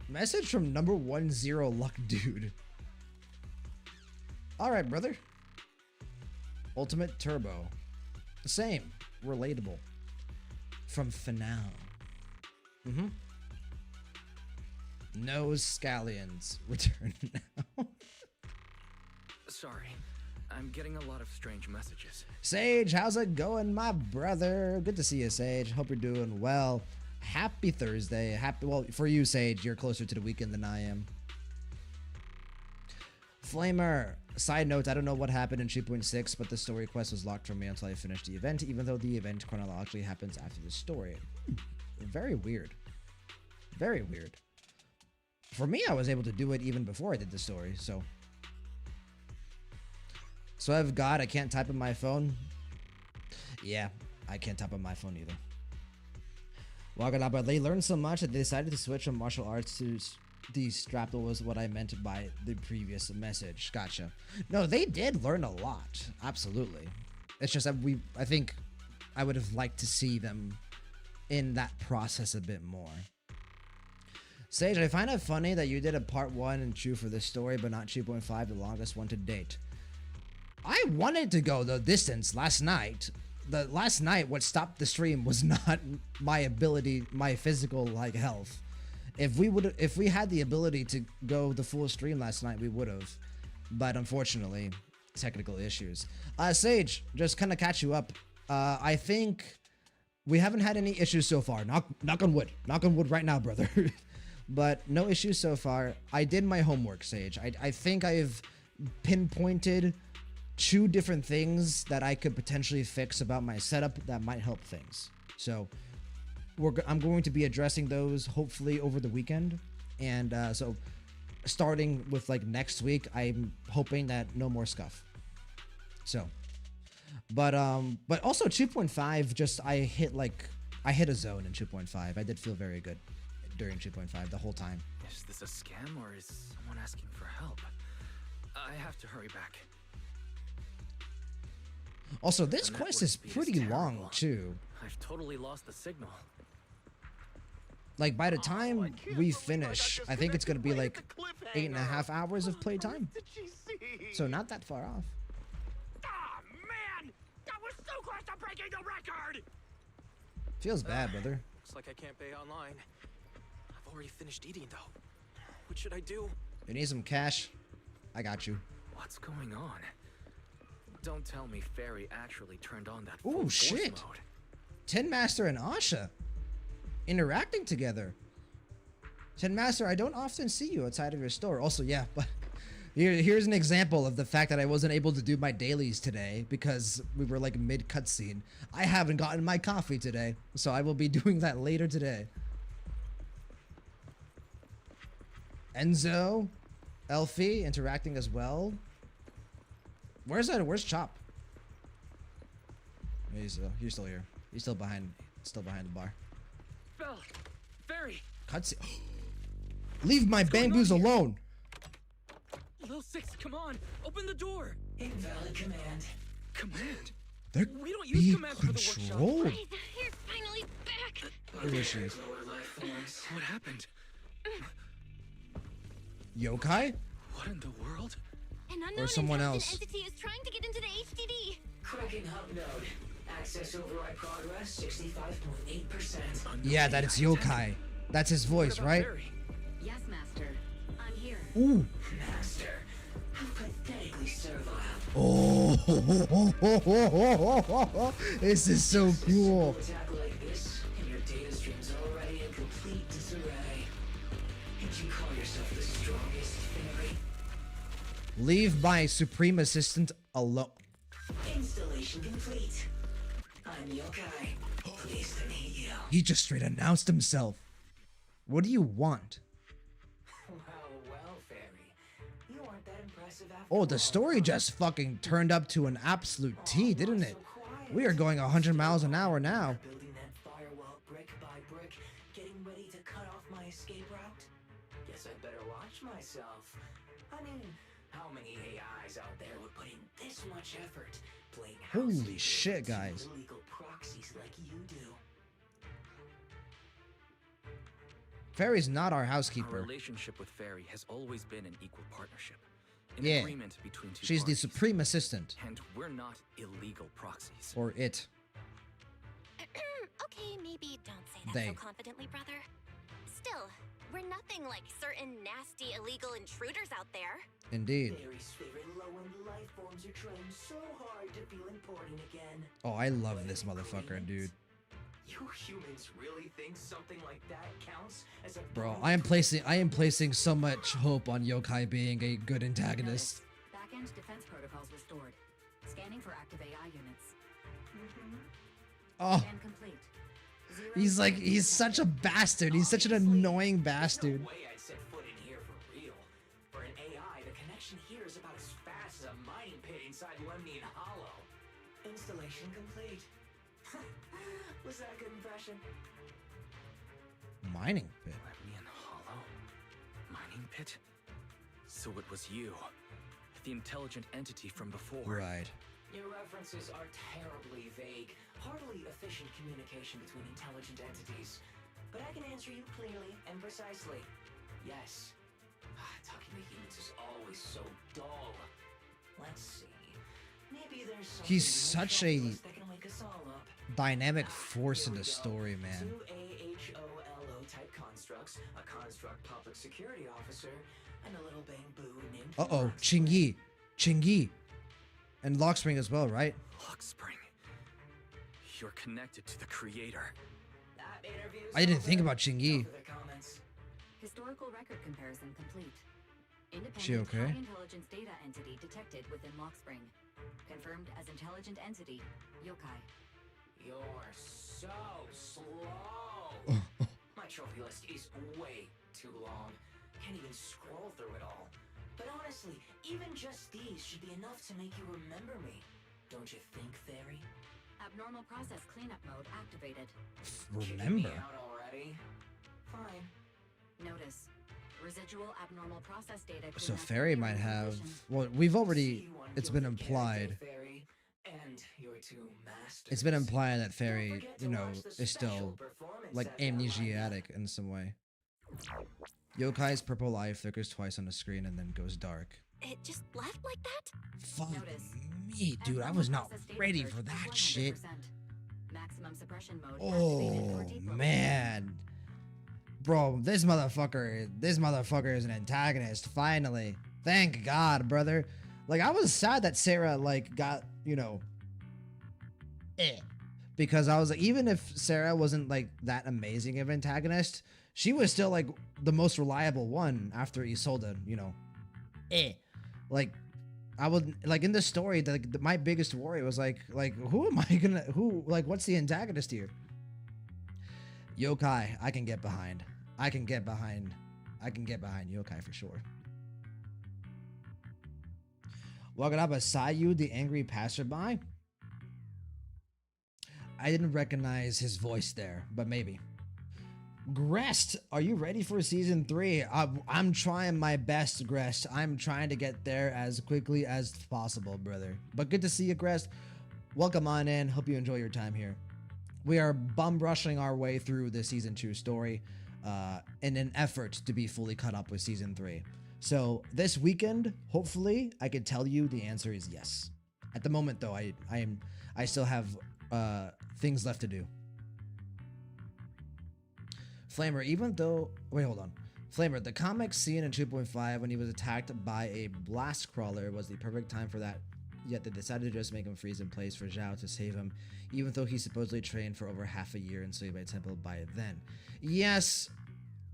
Message from number 10 Luck Dude. Alright, brother. Ultimate Turbo. The same. Relatable. From Finale. Mm-hmm. No scallions. Return now. Sorry, I'm getting a lot of strange messages. Sage, how's it going, my brother? Good to see you, Sage. Hope you're doing well. Happy Thursday. Well, for you, Sage, you're closer to the weekend than I am. Flamer. Side note, I don't know what happened in 2.6, but the story quest was locked for me until I finished the event, even though the event chronologically happens after the story. Very weird. Very weird. For me, I was able to do it even before I did the story, so... So I've got, I can't type on my phone. Yeah, I can't type on my phone either. Wagadaba, they learned so much that they decided to switch from martial arts to the strapple was what I meant by the previous message. Gotcha. No, they did learn a lot. Absolutely. It's just that I think I would have liked to see them in that process a bit more. Sage, I find it funny that you did a part 1 and 2 for this story, but not 2.5, the longest one to date. I wanted to go the distance last night. Last night, what stopped the stream was not my ability, my physical like health. If we had the ability to go the full stream last night, we would have. But unfortunately, technical issues. Sage, just kind of catch you up. I think we haven't had any issues so far. Knock on wood. Knock on wood right now, brother. But no issues so far. I did my homework, Sage. I think I've pinpointed 2 different things that I could potentially fix about my setup that might help things. So I'm going to be addressing those hopefully over the weekend. And so starting with like next week, I'm hoping that no more scuff. So, but also 2.5, just I hit a zone in 2.5. I did feel very good during 2.5 the whole time. Is this a scam or is someone asking for help? I have to hurry back. Also, this The quest network is speed is pretty long terrible. too. I've totally lost the signal. Like by the time we finish, I think it's gonna be like 8.5 hours of playtime. So not that far off. Ah, man! That was so close to breaking the record! Feels bad, brother. Looks like I can't pay online. I've already finished eating, though. What should I do? You need some cash? I got you. What's going on? Don't tell me Fairy actually turned on that Ooh, full force shit. mode. Tin Master and Asha interacting together. Tin Master, I don't often see you outside of your store. Also, yeah, but here's an example of the fact that I wasn't able to do my dailies today because we were like mid cutscene. I haven't gotten my coffee today, so I will be doing that later today. Enzo, Elfie interacting as well. Where's Chop? He's still here. He's still behind the bar. Belle! Fairy! Cutscene. Leave my going on bamboos here? alone. Lil Six, come on! Open the door! Invalid command. Command? They're We don't use being commands for the workshop. controlled. You're finally back. Where is she? Lower life forms. What happened? Yokai? What in the world? An unknown someone intelligent else. entity is trying to get into the HDD. Cracking hub node. Access override progress 65.8%. Yeah, that is Yokai. That's his voice, What about right? Fairy? Yes, Master. I'm here. Ooh. Master. How pathetically servile. Oh, this is so cool. Attack like this, and your data stream's already in complete disarray. And you call yourself the strongest fairy? Leave my supreme assistant alone. Installation complete. I'm Yokai. Pleased to meet you. He just straight announced himself. What do you want? Well, fairy. You aren't that impressive after Oh, the all. story just fucking turned up to an absolute T, didn't it? We are going 100 miles an hour now. Building that firewall brick by brick, getting ready to cut off my escape route. Guess I'd better watch myself. I mean, how many AIs out there would put in this much effort playing house Holy shit, to guys. illegal proxies like you do? Fairy's not our Our housekeeper. relationship with Fairy has always been an equal partnership. An Yeah. agreement between two She's the parties. supreme assistant. And we're not illegal proxies. Or it. Okay, maybe don't say that They. so confidently, brother. Still, we're nothing like certain nasty illegal intruders out there. Indeed. Fairy's favorite low-end life forms are trying so hard to feel important again. Oh, I love this motherfucker, dude. You humans really think something like that counts as a Bro, I am placing so much hope on Yokai being a good antagonist. Backend defense protocols restored. Scanning for active AI units. Oh, Scan complete. he's such a bastard. He's such an annoying bastard. No way I'd set foot in here for real. For an AI, the connection here is about as fast as a mining pit inside Lemnian Hollow. Installation complete. Was that a good impression? Mining pit. Lemnian Hollow? Mining pit? So it was you. The intelligent entity from before. Right. Your references are terribly vague, hardly efficient communication between intelligent entities. But I can answer you clearly and precisely. Yes. Talking to humans is always so dull. Let's see. Maybe there's something He's more such a fabulous that can wake us all up. dynamic force in Here the we go. story, man. Two AHOLO type constructs, a construct public security officer, and a little bamboo named Uh-oh, Lockspring. Chingy. Chingy. And Lockspring as well, right? Lockspring. You're connected to the creator. That interview's I didn't think over. about Chingy. No further comments. Historical record comparison complete. Independent She okay? high intelligence data entity detected within Lockspring. Confirmed as intelligent entity, yokai. You're so slow. My trophy list is way too long. Can't even scroll through it all. But honestly, even just these should be enough to make you remember me. Don't you think, Fairy? Abnormal process cleanup mode activated. Remember. Kicking me out already? Fine. Notice. Residual abnormal process data. could So not Fairy be might have. revision. Well, we've already. See you on It's been Gilded implied. Character, Fairy, and your two masters. It's been implied that Don't Fairy, forget to you know, watch the is still special performance like I've got lined up. amnesiatic in some way. Yokai's purple light flickers twice on the screen and then goes dark. It just left like that? Fuck Notice. me, dude. I Abnormal was not process data ready purge for is that 100%. shit. Maximum suppression mode activated Oh for depot. man, bro, this motherfucker is an antagonist. Finally, thank God, brother. Like I was sad that Sarah like got because I was like, even if Sarah wasn't like that amazing of an antagonist, she was still like the most reliable one after Isolde. Like I would like in the story my biggest worry was like who am I gonna what's the antagonist here? Yokai, I can get behind Yokai for sure. Walking up beside you, the angry passerby. I didn't recognize his voice there, but maybe. Grest, are you ready for season 3? I'm trying my best, Grest. I'm trying to get there as quickly as possible, brother. But good to see you, Grest. Welcome on in. Hope you enjoy your time here. We are bum rushing our way through the season 2 story in an effort to be fully caught up with season 3. So this weekend, hopefully, I can tell you the answer is yes. At the moment, though, I still have things left to do. Flamer, even though... Wait, hold on. Flamer, the comic scene in 2.5 when he was attacked by a blast crawler was the perfect time for that. Yet they decided to just make him freeze in place for Zhao to save him, even though he supposedly trained for over half a year in Suibai Temple by then. Yes,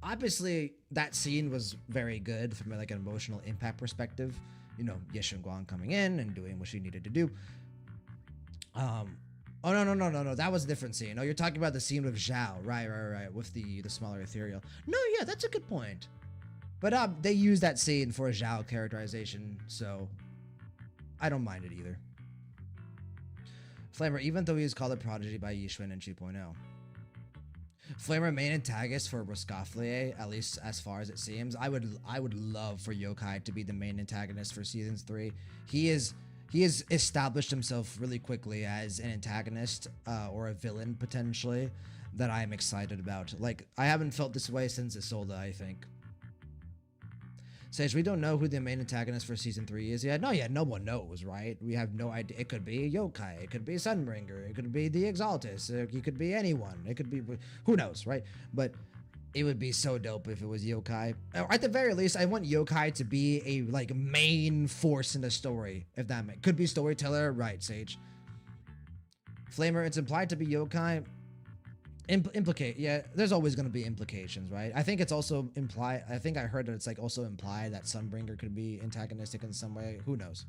obviously that scene was very good from like an emotional impact perspective. You know, Ye Guang coming in and doing what she needed to do. Oh no, that was a different scene. Oh, you're talking about the scene with Zhao, right, with the smaller ethereal. No, yeah, that's a good point. But they used that scene for a Zhao characterization, so I don't mind it either. Flamer, even though he is called a prodigy by Yixuan in 2.0. Flamer, main antagonist for Roscoflier, at least as far as it seems. I would love for Yokai to be the main antagonist for seasons 3. He has established himself really quickly as an antagonist or a villain potentially that I am excited about. Like I haven't felt this way since Isolde, I think. Sage, we don't know who the main antagonist for season 3 is yet. No one knows, right? We have no idea. It could be Yokai, it could be Sunbringer, it could be the Exaltus, it could be anyone. It could be who knows, right? But it would be so dope if it was Yokai. Or at the very least, I want Yokai to be a like main force in the story. If that could be storyteller, right, Sage? Flamer, it's implied to be Yokai. Implicate, yeah. There's always going to be implications, right? I think it's also implied. I think I heard that it's like also implied that Sunbringer could be antagonistic in some way. Who knows?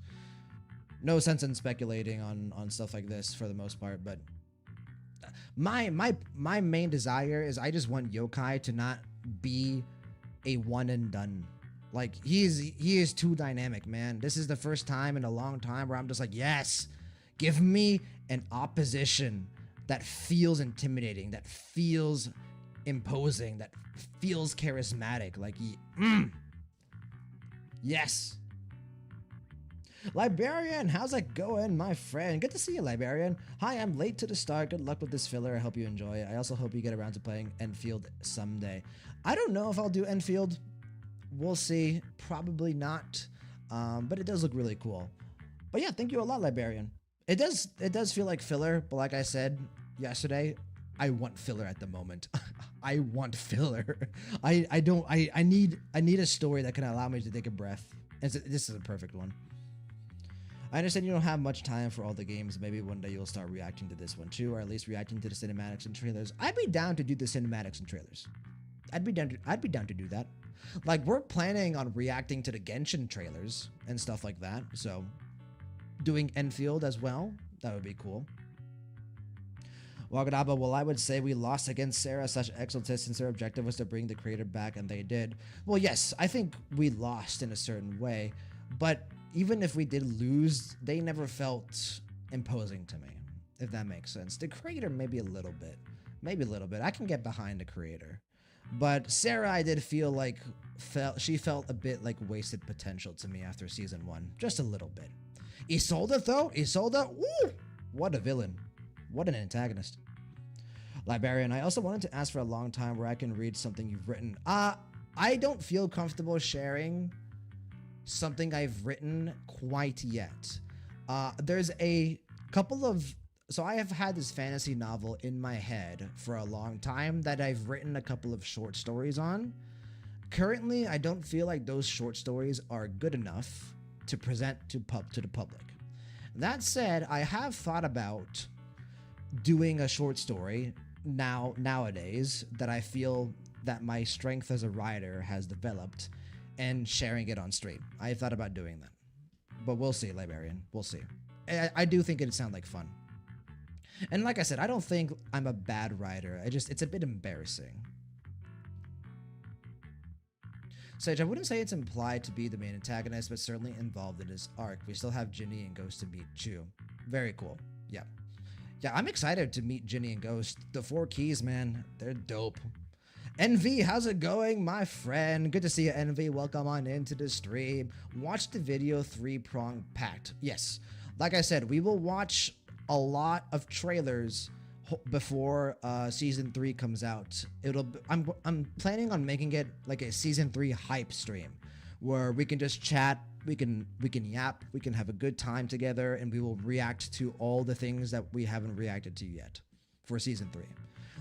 No sense in speculating on stuff like this for the most part, but. My main desire is I just want Yokai to not be a one and done. Like he is too dynamic, man. This is the first time in a long time where I'm just like, yes, give me an opposition that feels intimidating, that feels imposing, that feels charismatic. Like, yes. Librarian, how's it going, my friend? Good to see you, Librarian. Hi, I'm late to the start. Good luck with this filler. I hope you enjoy it. I also hope you get around to playing Enfield someday. I don't know if I'll do Enfield. We'll see. Probably not. But it does look really cool. But yeah, thank you a lot, Librarian. It does feel like filler, but like I said yesterday, I want filler at the moment. I want filler. I need a story that can allow me to take a breath. And this is a perfect one. I understand you don't have much time for all the games. Maybe one day you'll start reacting to this one too, or at least reacting to the cinematics and trailers. I'd be down to do the cinematics and trailers. I'd be down to do that. Like we're planning on reacting to the Genshin trailers and stuff like that. So doing Enfield as well. That would be cool. Wagadaba, well, I would say we lost against Sarah / Exaltis since their objective was to bring the creator back, and they did. Well, yes, I think we lost in a certain way, but even if we did lose, they never felt imposing to me, if that makes sense. The creator, maybe a little bit. Maybe a little bit. I can get behind the creator. But Sarah, I did feel like she felt a bit like wasted potential to me after season 1. Just a little bit. Isolde, though? Isolde? Woo! What a villain. What an antagonist. Librarian, I also wanted to ask for a long time where I can read something you've written. I don't feel comfortable sharing something I've written quite yet. There's a couple of... So I have had this fantasy novel in my head for a long time that I've written a couple of short stories on. Currently, I don't feel like those short stories are good enough to present to the public. That said, I have thought about doing a short story nowadays that I feel that my strength as a writer has developed and sharing it on stream. I thought about doing that. But we'll see, Librarian. We'll see. I do think it'd sound like fun. And like I said, I don't think I'm a bad writer. It's a bit embarrassing. Sage, I wouldn't say it's implied to be the main antagonist, but certainly involved in this arc. We still have Ginny and Ghost to meet Chu. Very cool. Yeah. Yeah, I'm excited to meet Ginny and Ghost. The 4 keys, man, they're dope. NV, how's it going, my friend? Good to see you, NV. Welcome on into the stream. Watch the video 3-Prong Pact. Yes. Like I said, we will watch a lot of trailers before season 3 comes out. I'm planning on making it like a season 3 hype stream where we can just chat, we can yap, we can have a good time together, and we will react to all the things that we haven't reacted to yet for season 3.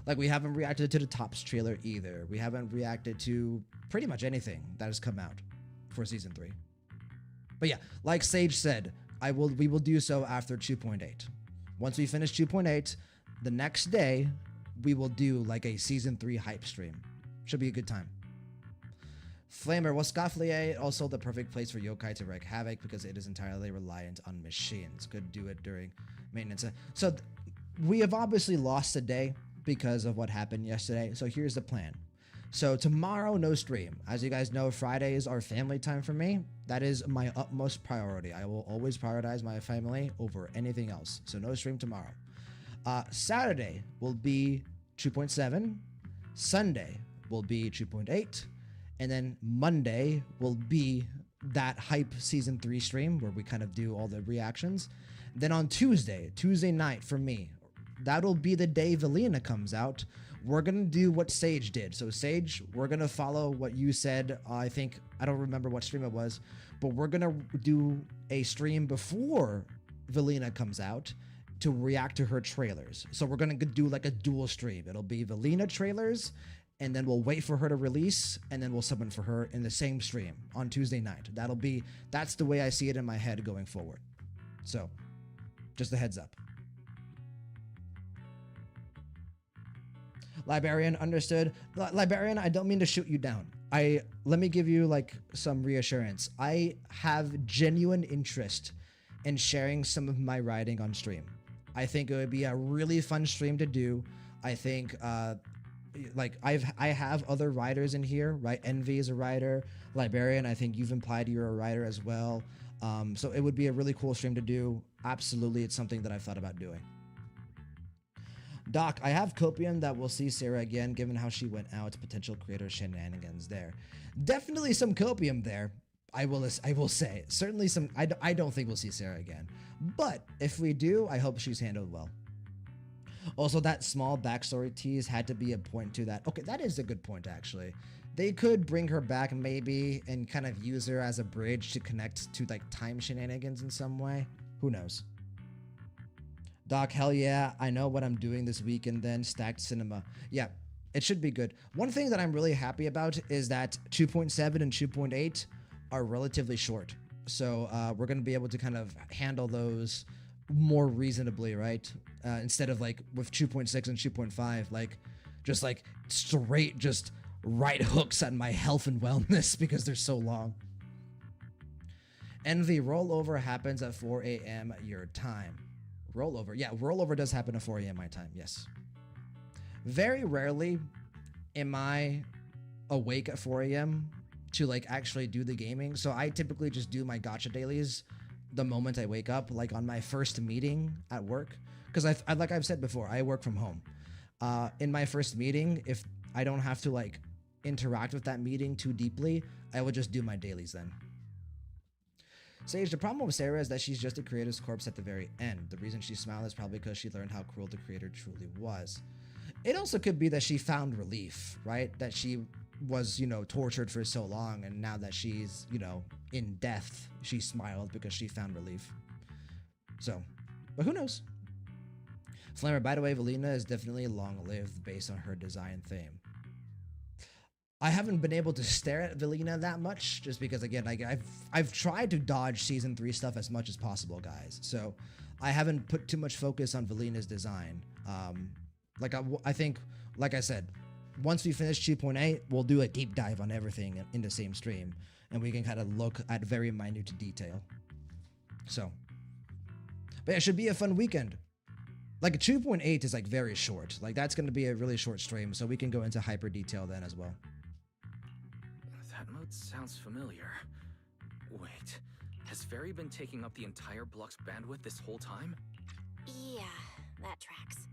Like, we haven't reacted to the Tops trailer either. We haven't reacted to pretty much anything that has come out for season 3. But yeah, like Sage said, we will do so after 2.8. Once we finish 2.8, the next day, we will do like a season 3 hype stream. Should be a good time. Flamer, well, Scofflier, also the perfect place for yokai to wreak havoc because it is entirely reliant on machines. Could do it during maintenance. So we have obviously lost a day because of what happened yesterday. So here's the plan. So tomorrow, no stream. As you guys know, Fridays are family time for me. That is my utmost priority. I will always prioritize my family over anything else. So no stream tomorrow. Saturday will be 2.7. Sunday will be 2.8. And then Monday will be that hype season 3 stream where we kind of do all the reactions. Then on Tuesday night for me, that'll be the day Valina comes out. We're going to do what Sage did. So Sage, we're going to follow what you said. I don't remember what stream it was, but we're going to do a stream before Valina comes out to react to her trailers. So we're going to do like a dual stream. It'll be Valina trailers, and then we'll wait for her to release, and then we'll summon for her in the same stream on Tuesday night. That's the way I see it in my head going forward. So just a heads up. Librarian, understood. Librarian, I don't mean to shoot you down. Let me give you like some reassurance. I have genuine interest in sharing some of my writing on stream. I think it would be a really fun stream to do. I think like I have other writers in here, right? Envy is a writer. Librarian, I think you've implied you're a writer as well. So it would be a really cool stream to do. Absolutely, it's something that I've thought about doing. Doc, I have copium that we'll see Sarah again, given how she went out, potential creator shenanigans there. Definitely some copium there, I will say. Certainly some, I don't think we'll see Sarah again. But if we do, I hope she's handled well. Also, that small backstory tease had to be a point to that. Okay, that is a good point, actually. They could bring her back maybe and kind of use her as a bridge to connect to like time shenanigans in some way. Who knows? Doc, hell yeah, I know what I'm doing this weekend then, stacked cinema. Yeah, it should be good. One thing that I'm really happy about is that 2.7 and 2.8 are relatively short. So we're going to be able to kind of handle those more reasonably, right? Instead of like with 2.6 and 2.5, like just like straight just right hooks at my health and wellness because they're so long. Envy, rollover happens at 4 a.m. your time. Rollover. Yeah, rollover does happen at 4 a.m. my time. Yes. Very rarely am I awake at 4 a.m. to like actually do the gaming. So I typically just do my gacha dailies the moment I wake up, like on my first meeting at work. Because I like I've said before, I work from home. In my first meeting, if I don't have to like interact with that meeting too deeply, I will just do my dailies then. Sage, the problem with Sarah is that she's just a creator's corpse at the very end. The reason she smiled is probably because she learned how cruel the creator truly was. It also could be that she found relief, right? That she was, you know, tortured for so long, and now that she's, you know, in death, she smiled because she found relief. So, but who knows? Flamer, by the way, Valina is definitely long-lived based on her design theme. I haven't been able to stare at Valina that much, just because, again, like I've tried to dodge Season 3 stuff as much as possible, guys. So I haven't put too much focus on Valina's design. I think, like I said, once we finish 2.8, we'll do a deep dive on everything in the same stream, and we can kind of look at very minute detail. So, but yeah, it should be a fun weekend. Like 2.8 is like very short. Like that's going to be a really short stream, so we can go into hyper detail then as well. That mode sounds familiar. Wait, has Fairy been taking up the entire block's bandwidth this whole time? Yeah, that tracks.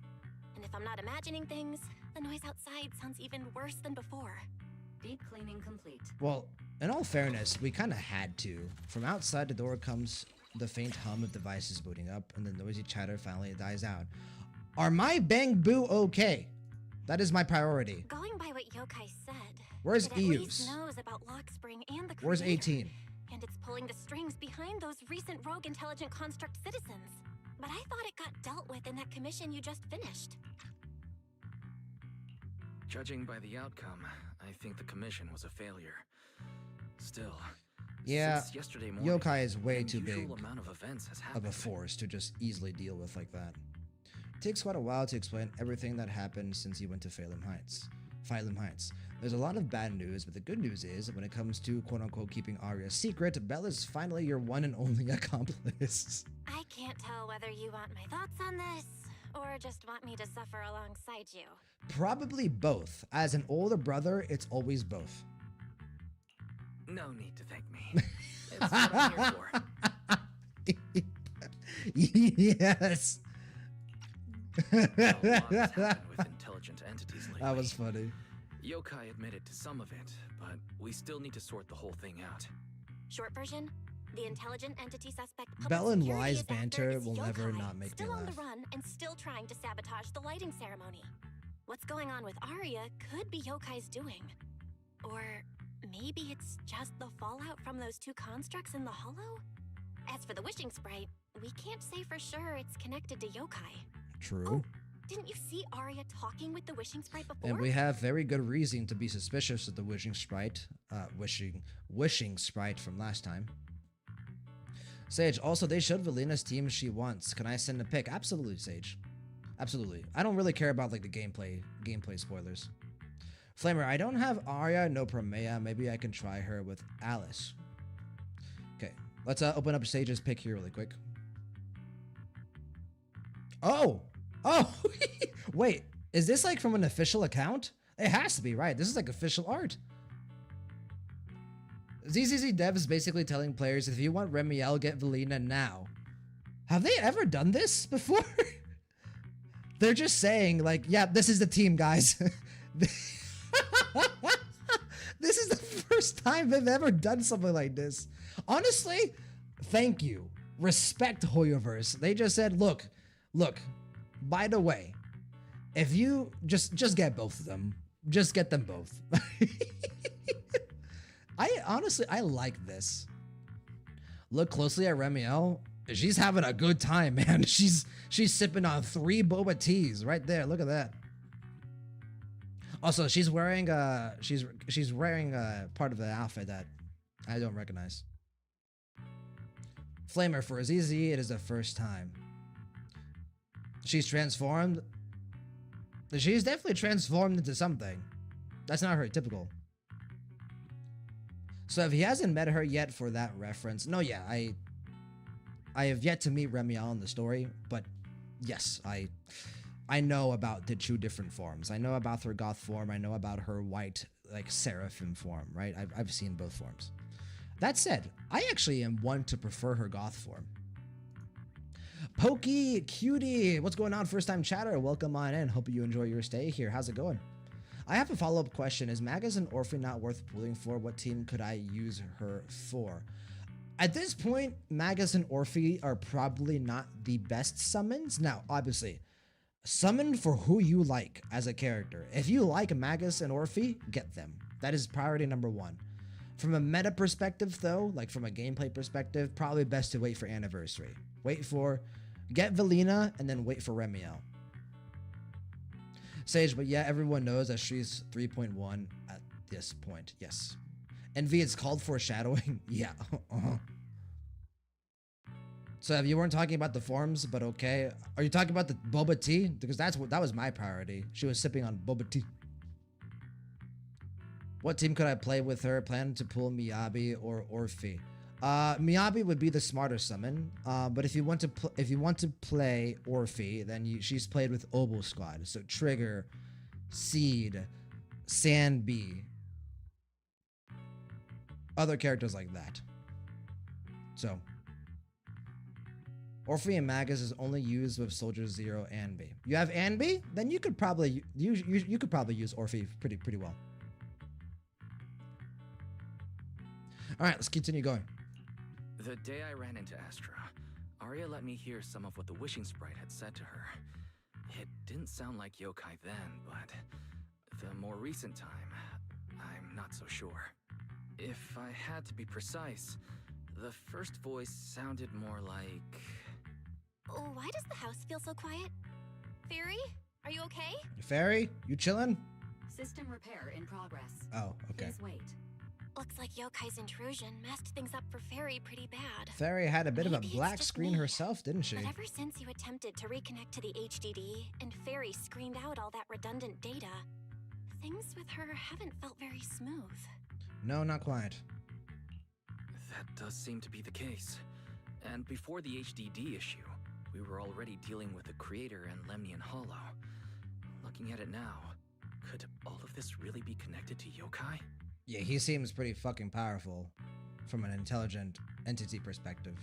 And if I'm not imagining things, the noise outside sounds even worse than before. Deep cleaning complete. Well, in all fairness, we kind of had to. From outside the door comes the faint hum of devices booting up, and the noisy chatter finally dies out. Are my Bang Boo okay? That is my priority. Going by what Yokai said, Where's it at Eus? least knows about Lockspring and the creator. Where's 18? And it's pulling the strings behind those recent rogue intelligent construct citizens. But I thought it got dealt with in that commission you just finished. Judging by the outcome, I think the commission was a failure. Still, Yeah, since yesterday morning, Yokai is way an too big unusual amount of events has of happened. a force to just easily deal with like that. It takes quite a while to explain everything that happened since you went to Phelim Heights. There's a lot of bad news, but the good news is, when it comes to quote-unquote keeping Arya's secret, Bella's finally your one and only accomplice. I can't tell whether you want my thoughts on this, or just want me to suffer alongside you. Probably both. As an older brother, it's always both. No need to thank me. It's what I'm here for. Yes. A lot has happened with intelligent entities lately. That was funny. Yokai admitted to some of it, but we still need to sort the whole thing out. Short version, the intelligent entity suspect public Belle and security Y's is after banter is will never Yokai, not make me still on the laugh. run and still trying to sabotage the lighting ceremony. What's going on with Arya could be Yokai's doing. Or maybe it's just the fallout from those two constructs in the hollow? As for the wishing sprite, we can't say for sure it's connected to Yokai. True. Oh, didn't you see Arya talking with the wishing sprite before? And we have very good reason to be suspicious of the wishing sprite, wishing sprite from last time. Sage, also they showed Valina's team she wants. Can I send a pic? Absolutely, Sage. Absolutely. I don't really care about like the gameplay spoilers. Flamer, I don't have Arya, no Promea. Maybe I can try her with Alice. Okay, let's open up Sage's pic here really quick. Oh! Oh! Wait, is this like from an official account? It has to be, right? This is like official art. ZZZ Dev is basically telling players, if you want Remiel, get Valina now. Have they ever done this before? They're just saying, like, yeah, this is the team, guys. This is the first time they've ever done something like this. Honestly, thank you. Respect Hoyoverse. They just said, look, by the way, if you just get both of them. Just get them both. I like this. Look closely at Remiel. She's having a good time, man. She's sipping on 3 boba teas right there. Look at that. Also, she's wearing she's wearing part of the outfit that I don't recognize. Flamer, for Azizi, it is the first time. She's transformed. She's definitely transformed into something. That's not her typical. So if he hasn't met her yet for that reference, no, yeah, I have yet to meet Remiel in the story, but yes, I know about the two different forms. I know about her goth form. I know about her white, like, seraphim form, right? I've seen both forms. That said, I actually am one to prefer her goth form. Pokey, cutie, what's going on, first time chatter? Welcome on in. Hope you enjoy your stay here. How's it going? I have a follow-up question. Is Magus and Orphe not worth pulling for? What team could I use her for? At this point, Magus and Orphe are probably not the best summons. Now, obviously, summon for who you like as a character. If you like Magus and Orphe, get them. That is priority number one. From a meta perspective, though, like from a gameplay perspective, probably best to wait for Anniversary. Get Velina, and then wait for Remiel. Sage, but yeah, everyone knows that she's 3.1 at this point. Yes. Envy, it's called foreshadowing. Yeah. So if you weren't talking about the forms, but okay. Are you talking about the boba tea? Because that was my priority. She was sipping on boba tea. What team could I play with her? Plan to pull Miyabi or Orphe. Miyabi would be the smarter summon. But if you want to play Orphe, then she's played with Oboe Squad. So Trigger, Seed, Sandbee, other characters like that. So Orphe and Magus is only used with Soldier Zero and B. You have Anby? Then you could probably use Orphe pretty well. All right, let's continue going. The day I ran into Astra, Arya let me hear some of what the wishing sprite had said to her. It didn't sound like yokai then, but the more recent time, I'm not so sure. If I had to be precise, the first voice sounded more like... Oh, why does the house feel so quiet? Fairy, are you okay? Fairy, you chillin'? System repair in progress. Oh, okay. Please wait. Looks like Yokai's intrusion messed things up for Fairy pretty bad. Fairy had a bit of a Maybe it's black just screen me, herself, didn't she? But ever since you attempted to reconnect to the HDD and Fairy screened out all that redundant data, things with her haven't felt very smooth. No, not quite. That does seem to be the case. And before the HDD issue, we were already dealing with the Creator and Lemnian Hollow. Looking at it now, could all of this really be connected to yokai? Yeah, he seems pretty fucking powerful from an intelligent entity perspective.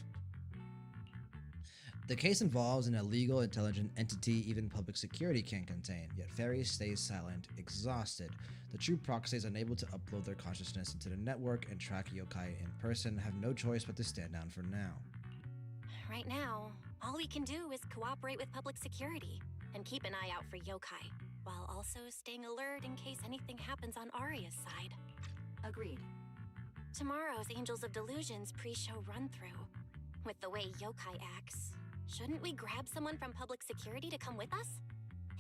The case involves an illegal intelligent entity even public security can't contain, yet Fairy stays silent, exhausted. The true proxies, unable to upload their consciousness into the network and track yokai in person, have no choice but to stand down for now. Right now, all we can do is cooperate with public security and keep an eye out for yokai, while also staying alert in case anything happens on Arya's side. Agreed. Tomorrow's Angels of Delusion's pre-show run-through. With the way yokai acts, shouldn't we grab someone from public security to come with us?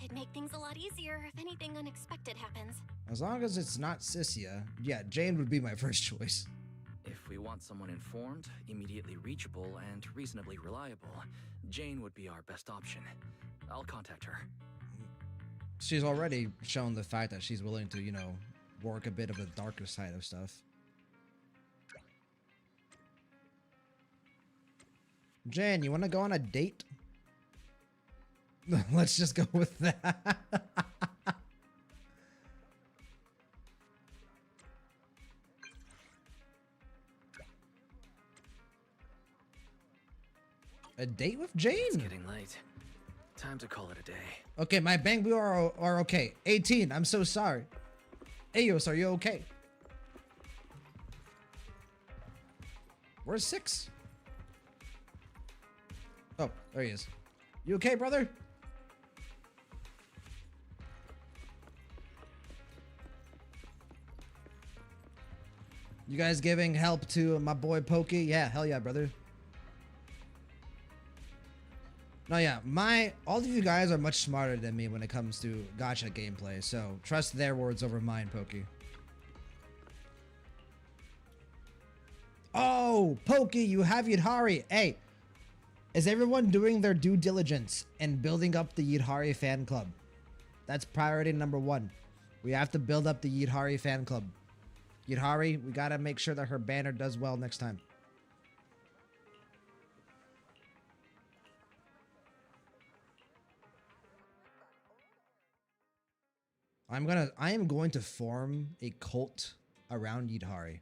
It'd make things a lot easier if anything unexpected happens. As long as it's not Sissia, yeah, Jane would be my first choice. If we want someone informed, immediately reachable, and reasonably reliable, Jane would be our best option. I'll contact her. She's already shown the fact that she's willing to, work a bit of the darker side of stuff. Jane, you want to go on a date? Let's just go with that. A date with Jane? It's getting late. Time to call it a day. Okay, my bang wheel are okay. 18, I'm so sorry. Ayos, are you okay? Where's 6? Oh, there he is. You okay, brother? You guys giving help to my boy Pokey? Yeah, hell yeah, brother. No, yeah, all of you guys are much smarter than me when it comes to gacha gameplay, so trust their words over mine, Pokey. Oh, Pokey, you have Yidhari. Hey, is everyone doing their due diligence and building up the Yidhari fan club? That's priority number 1. We have to build up the Yidhari fan club. Yudhari, we gotta make sure that her banner does well next time. I am going to form a cult around Yudhari.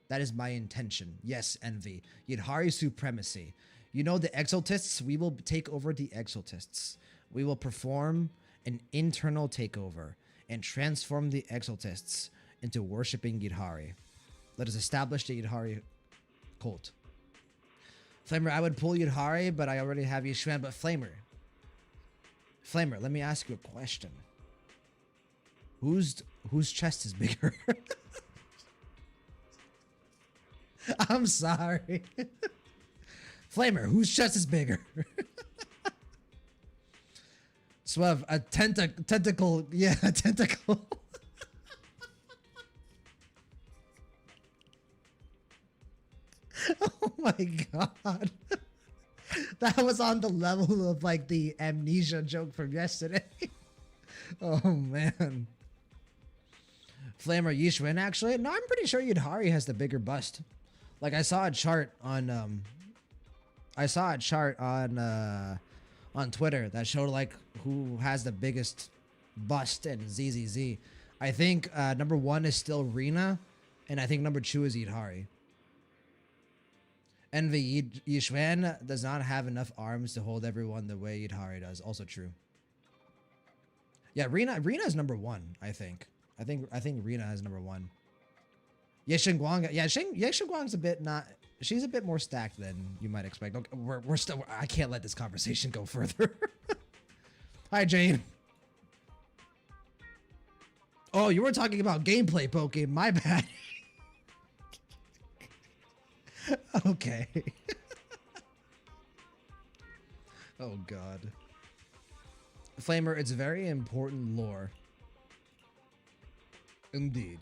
That is my intention. Yes, Envy. Yudhari supremacy. You know the Exaltists? We will take over the Exaltists. We will perform an internal takeover and transform the Exaltists into worshipping Yudhari. Let us establish the Yudhari cult. Flamer, I would pull Yudhari, but I already have Yishwan. But Flamer, let me ask you a question. Whose chest is bigger? I'm sorry. Flamer, whose chest is bigger? Swev, a tentacle. Yeah, a tentacle. Oh my god. That was on the level of like the amnesia joke from yesterday. Oh man. Flamer Yishwin, actually? No, I'm pretty sure Yudhari has the bigger bust. Like I saw a chart on Twitter that showed like who has the biggest bust in ZZZ. I think number 1 is still Rina, and I think number 2 is Yudhari. Envy Yishwan does not have enough arms to hold everyone the way Yudhari does. Also true. Yeah, Rina is number 1, I think. I think Rina has number 1. Yexin Guang, yeah, Yexin Guang's a bit not. She's a bit more stacked than you might expect. Okay, we're still. I can't let this conversation go further. Hi, Jane. Oh, you were talking about gameplay, Poke. My bad. Okay. Oh God. Flamer, it's very important lore. Indeed.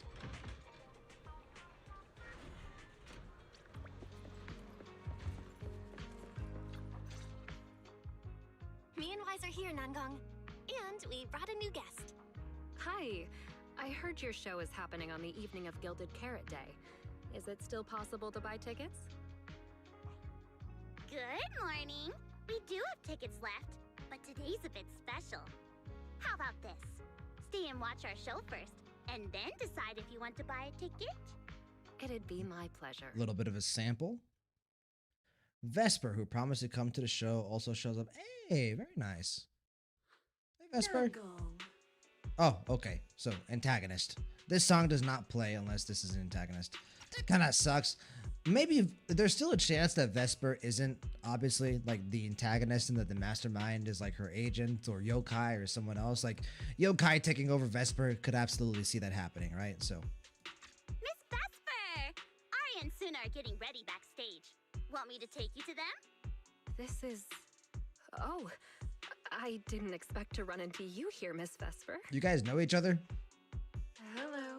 Me and Wise are here, Nangong. And we brought a new guest. Hi. I heard your show is happening on the evening of Gilded Carrot Day. Is it still possible to buy tickets? Good morning. We do have tickets left, but today's a bit special. How about this? Stay and watch our show first, and then decide if you want to buy a ticket. It'd be my pleasure. A little bit of a sample. Vesper, who promised to come to the show, also shows up. Hey, very nice. Hey, Vesper. Oh, okay. So, antagonist. This song does not play unless this is an antagonist. That kind of sucks. Maybe there's still a chance that Vesper isn't obviously like the antagonist and that the mastermind is like her agent or Yokai or someone else. Like Yokai taking over Vesper could absolutely see that happening, right? So. Miss Vesper! Ari and Suna are getting ready backstage. Want me to take you to them? This is... Oh, I didn't expect to run into you here, Miss Vesper. You guys know each other? Hello.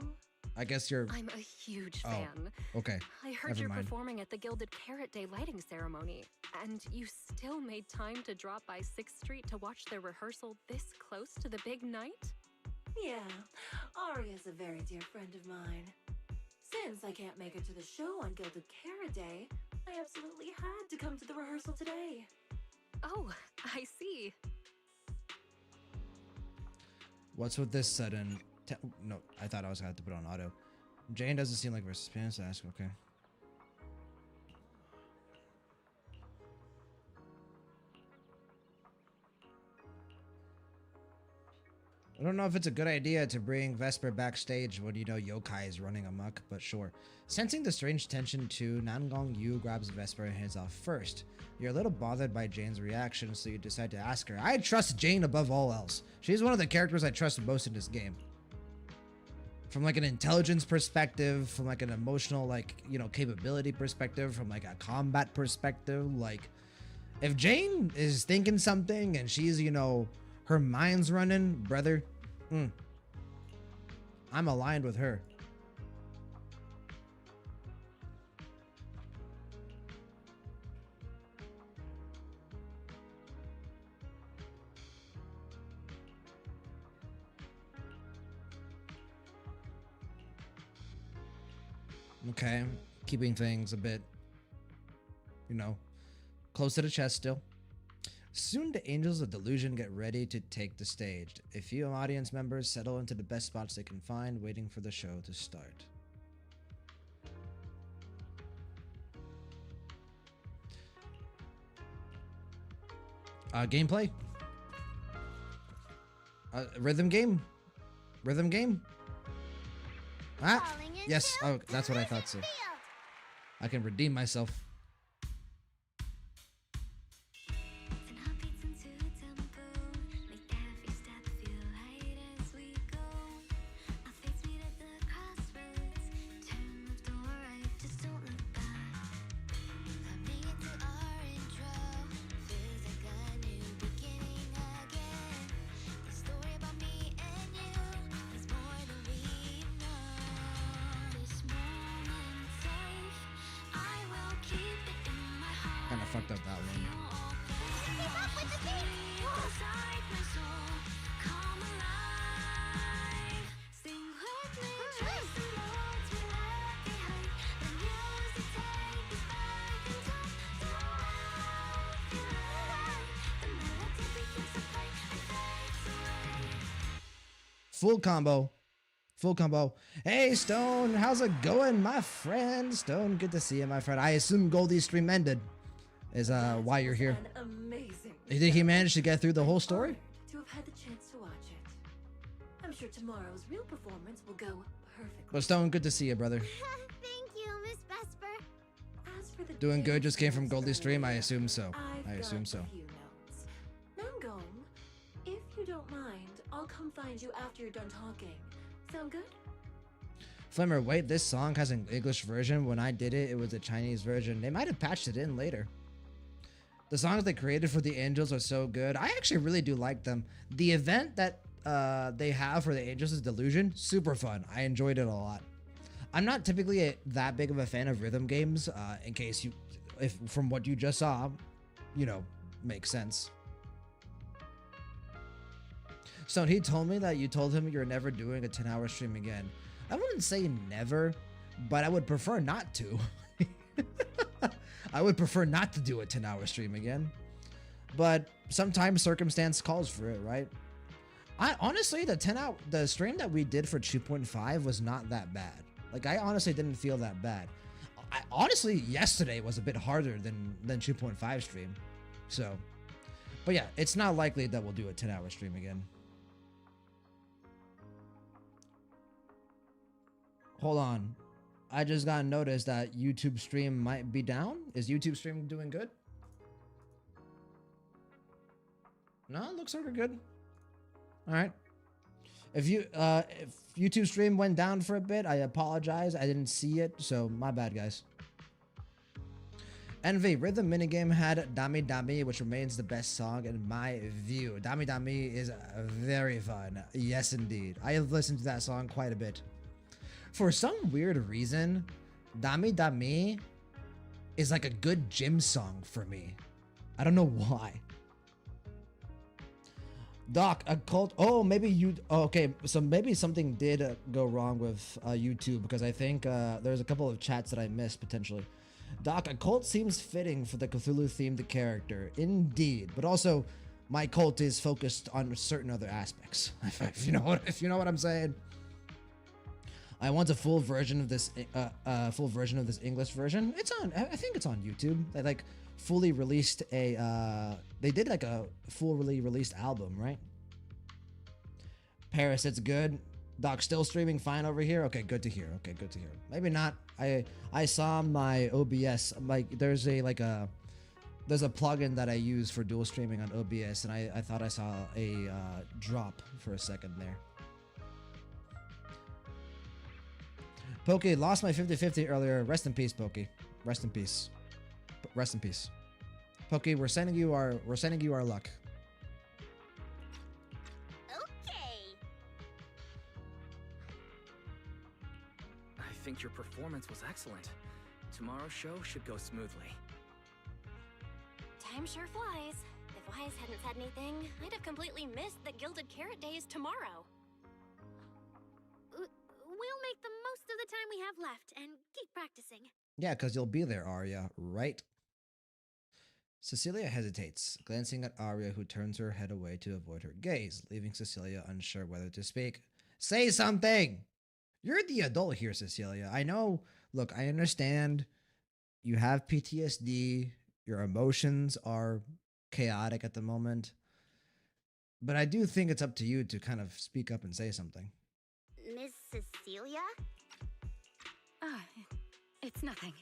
I guess you're... I'm a huge fan. Okay. I heard Never you're mind. performing at the Gilded Carrot Day lighting ceremony, and you still made time to drop by 6th Street to watch their rehearsal this close to the big night? Yeah, Aria's a very dear friend of mine. Since I can't make it to the show on Gilded Carrot Day, I absolutely had to come to the rehearsal today. Oh, I see. What's with this sudden... No, I thought I was going to have to put it on auto. Jane doesn't seem like we're Spanish to ask. Okay. I don't know if it's a good idea to bring Vesper backstage when you know Yokai is running amok, but sure. Sensing the strange tension too, Nangong Yu grabs Vesper and heads off first. You're a little bothered by Jane's reaction, so you decide to ask her. I trust Jane above all else. She's one of the characters I trust most in this game. From like an intelligence perspective, from like an emotional, like, you know, capability perspective, from like a combat perspective, like if Jane is thinking something and she's, you know, her mind's running, brother, I'm aligned with her. Okay, keeping things a bit, you know, close to the chest still. Soon the Angels of Delusion get ready to take the stage. A few audience members settle into the best spots they can find, waiting for the show to start. Gameplay. Rhythm game. Rhythm game. Ah, Falling into yes. Oh, that's what I the thought so. field. I can redeem myself. Kind of fucked up that one. Keep up with the beat. Full combo. Full combo. Hey, Stone, how's it going, my friend? Stone, good to see you, my friend. I assume Goldie's stream ended. Is why you're here. An amazing. Did he manage to get through the whole story? To have had the chance to watch it. I'm sure tomorrow's real performance will go perfectly. But Stone, good to see you, brother. Thank you, Miss Vesper. As for the Doing good, just came from dance Goldie's stream, I earlier, assume so. I've I got assume so. a few notes. Now I'm going. If you don't mind, I'll come find you after you're done talking. Sound good? Flimmer, wait, this song has an English version. When I did it, it was a Chinese version. They might have patched it in later. The songs they created for the Angels are so good. I actually really do like them. The event that they have for the Angels' Delusion, super fun. I enjoyed it a lot. I'm not typically that big of a fan of rhythm games, in case you, if from what you just saw, you know, makes sense. Stone, he told me that you told him you're never doing a 10-hour stream again. I wouldn't say never, but I would prefer not to. I would prefer not to do a 10-hour stream again. But sometimes circumstance calls for it, right? I honestly, the stream that we did for 2.5 was not that bad. Like, I honestly didn't feel that bad. Honestly, yesterday was a bit harder than 2.5 stream. So, but yeah, it's not likely that we'll do a 10-hour stream again. Hold on. I just got noticed that YouTube stream might be down. Is YouTube stream doing good? No, it looks sort of good. All right. If YouTube stream went down for a bit, I apologize. I didn't see it, so my bad, guys. Envy, Rhythm minigame had Dami Dami, which remains the best song in my view. Dami Dami is very fun. Yes, indeed. I have listened to that song quite a bit. For some weird reason, Dami Dami is like a good gym song for me. I don't know why. Doc, a cult. Oh, maybe you. Oh, okay, so maybe something did go wrong with YouTube, because I think there's a couple of chats that I missed potentially. Doc, a cult seems fitting for the Cthulhu-themed character, indeed. But also, my cult is focused on certain other aspects. If you know what I'm saying. I want a full version of this. English version. It's on. I think it's on YouTube. They like fully released a. They did like a fully released album, right? Paris, it's good. Doc, still streaming fine over here. Okay, good to hear. Okay, good to hear. Maybe not. I saw my OBS. Like there's a plugin that I use for dual streaming on OBS, and I thought I saw a drop for a second there. Pokey, lost my 50-50 earlier. Rest in peace, Pokey. Rest in peace. Rest in peace. Pokey, we're sending you our luck. Okay. I think your performance was excellent. Tomorrow's show should go smoothly. Time sure flies. If Wise hadn't said anything, I'd have completely missed that Gilded Carrot Day is tomorrow. We'll make the most of the time we have have left and keep practicing. Yeah, because you'll be there, Arya, right? Cecilia hesitates, glancing at Arya, who turns her head away to avoid her gaze, leaving Cecilia unsure whether to speak. Say something! You're the adult here, Cecilia. I know. Look, I understand. You have PTSD. Your emotions are chaotic at the moment. But I do think it's up to you to kind of speak up and say something. Miss Cecilia? It's nothing.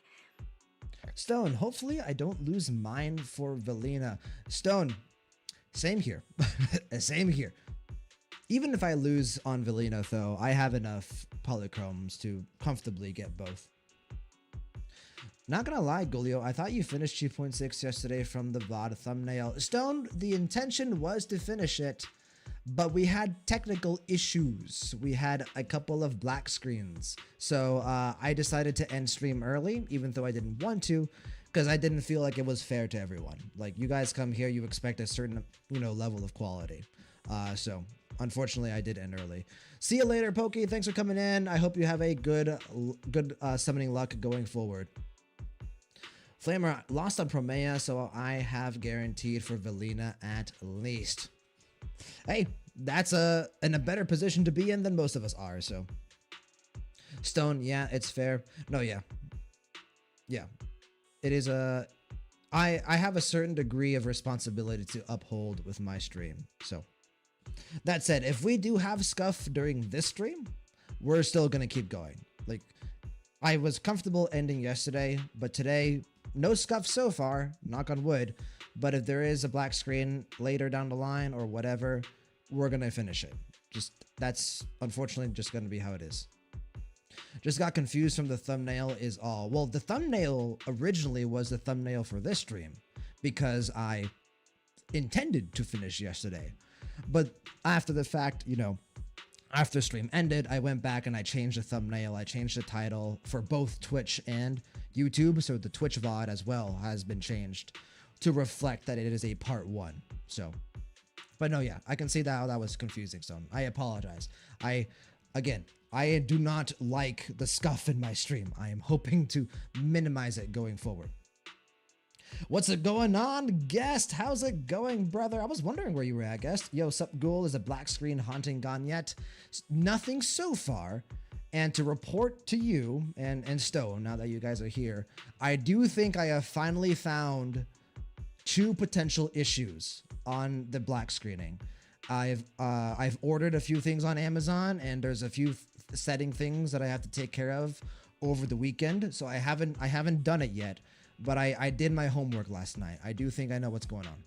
Stone, hopefully I don't lose mine for Velina. Stone, same here. Same here. Even if I lose on Velina, though, I have enough polychromes to comfortably get both. Not gonna lie, Gulio, I thought you finished 2.6 yesterday from the VOD thumbnail. Stone, the intention was to finish it, but we had technical issues. We had a couple of black screens. So I decided to end stream early, even though I didn't want to, because I didn't feel like it was fair to everyone. Like, you guys come here, you expect a certain, level of quality. So unfortunately, I did end early. See you later, Pokey. Thanks for coming in. I hope you have a good summoning luck going forward. Flamer lost on Promea, so I have guaranteed for Velina at least. Hey, that's in a better position to be in than most of us are, so. Stone, yeah, it's fair. No, yeah. Yeah. It is I have a certain degree of responsibility to uphold with my stream, so. That said, if we do have scuff during this stream, we're still gonna keep going. Like, I was comfortable ending yesterday, but today, no scuff so far, knock on wood. But if there is a black screen later down the line or whatever, we're gonna finish it. That's unfortunately just gonna be how it is. Just got confused from the thumbnail is all. Well, the thumbnail originally was the thumbnail for this stream because I intended to finish yesterday. But after the fact, after stream ended, I went back and I changed the thumbnail. I changed the title for both Twitch and YouTube. So the Twitch VOD as well has been changed to reflect that it is a part 1. So, but no, yeah, I can see that that was confusing. So I apologize. I do not like the scuff in my stream. I am hoping to minimize it going forward. What's it going on, guest? How's it going, brother? I was wondering where you were at, guest. Yo, sup, ghoul? Is a black screen haunting gone yet? Nothing so far. And to report to you and Stone, now that you guys are here, I do think I have finally found 2 potential issues on the black screening. I've ordered a few things on Amazon, and there's a few setting things that I have to take care of over the weekend. So I haven't done it yet. But I did my homework last night. I do think I know what's going on.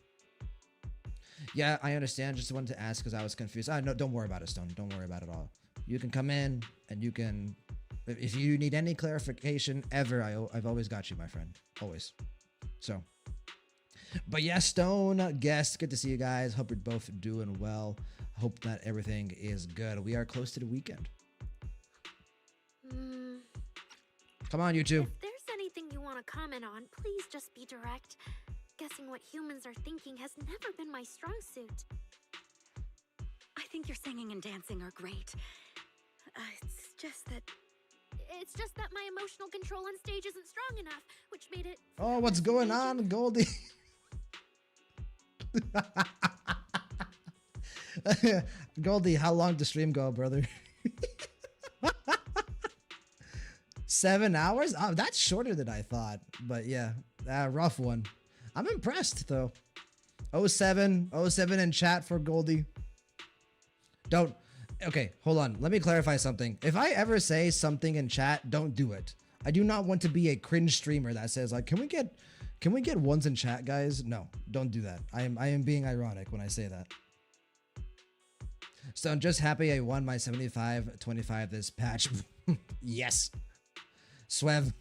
Yeah, I understand. Just wanted to ask because I was confused. No, don't worry about it, Stone. Don't worry about it at all. You can come in and you can... If you need any clarification ever, I've always got you, my friend. Always. So. But yeah, Stone, guest, good to see you guys. Hope you're both doing well. Hope that everything is good. We are close to the weekend. Come on, you two. If there's anything you want to comment on, please just be direct. Guessing what humans are thinking has never been my strong suit. I think your singing and dancing are great. It's just that my emotional control on stage isn't strong enough, which made it... Oh, what's going on, Goldie? Goldie, how long does stream go, brother? 7 hours? Oh, that's shorter than I thought. But yeah, rough one. I'm impressed, though. 07 in chat for Goldie. Don't... Okay, hold on. Let me clarify something. If I ever say something in chat, don't do it. I do not want to be a cringe streamer that says, like, can we get ones in chat, guys? No, don't do that. I am being ironic when I say that. So I'm just happy I won my 75-25 this patch. Yes. Swev.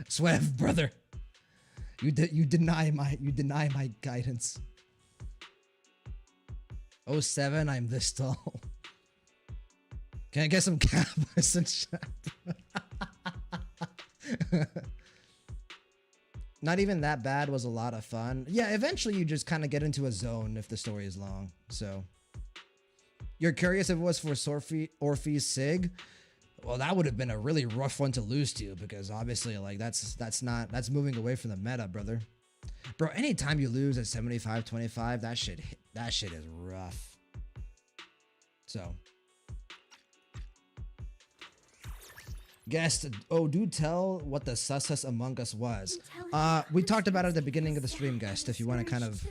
Swev, brother. You deny my guidance. 07, I'm this tall. Can I get some cameras in chat? Not even that bad, was a lot of fun. Yeah, eventually you just kind of get into a zone if the story is long. So you're curious if it was for Orphe's Sig? Well, that would have been a really rough one to lose to because obviously, like that's moving away from the meta, brother. Bro, anytime you lose at 75-25, that shit is rough. So, guest, oh, do tell what the sus among us was. We talked about it at the beginning of the stream, guest. If you want to kind of,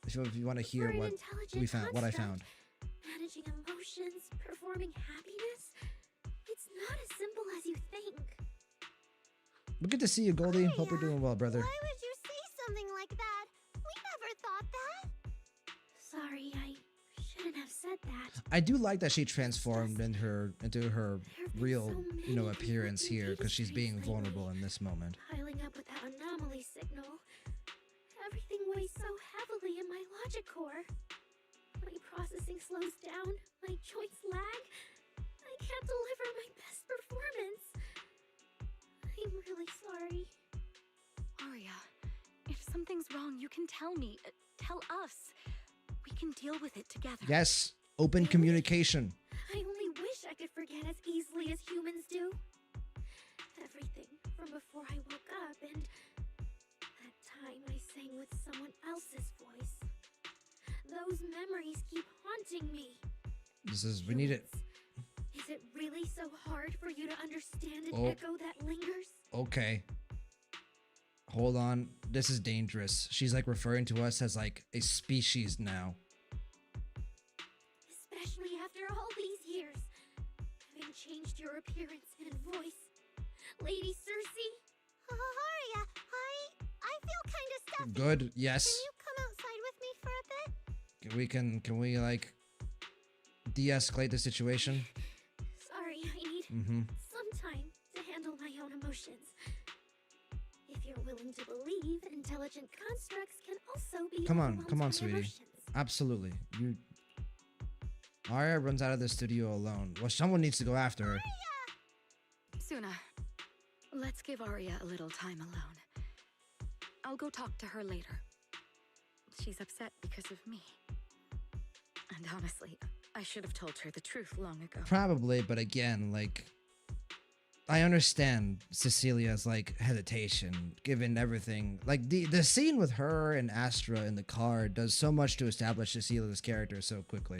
if you want to hear what we found, what I found. Managing emotions, performing happiness. It's not as simple as you think. But good to see you, Goldie. Hope you're doing well, brother. Why would you say something like that? We never thought that. Sorry, I shouldn't have said that. I do like that she transformed into her real, appearance here because she's being vulnerable in this moment. Piling up with that anomaly signal. Everything weighs so heavily in my logic core. My processing slows down, my joints lag. I can't deliver my best performance. I'm really sorry. Arya, if something's wrong, you can tell me. Tell us. We can deal with it together. Yes, open communication. I only wish I could forget as easily as humans do. Everything from before I woke up and that time I sang with someone else's voice. Those memories keep haunting me. We need it. Is it really so hard for you to understand an echo that lingers? Okay. Hold on. This is dangerous. She's like referring to us as like a species now. Especially after all these years. Having changed your appearance and voice. Lady Cersei? Arya, I feel kind of stuffy. Good. Yes. Can you come outside with me for a bit? Can we like de-escalate the situation? Sorry, I need some time to handle my own emotions. If you're willing to believe, intelligent constructs can also be Come overwhelmed on, by sweetie. emotions. Absolutely. Arya runs out of the studio alone. Well, someone needs to go after her. Suna, let's give Arya a little time alone. I'll go talk to her later. She's upset because of me. And honestly, I should have told her the truth long ago. Probably, but again, like, I understand Cecilia's like hesitation, given everything. Like the scene with her and Astra in the car does so much to establish Cecilia's character so quickly.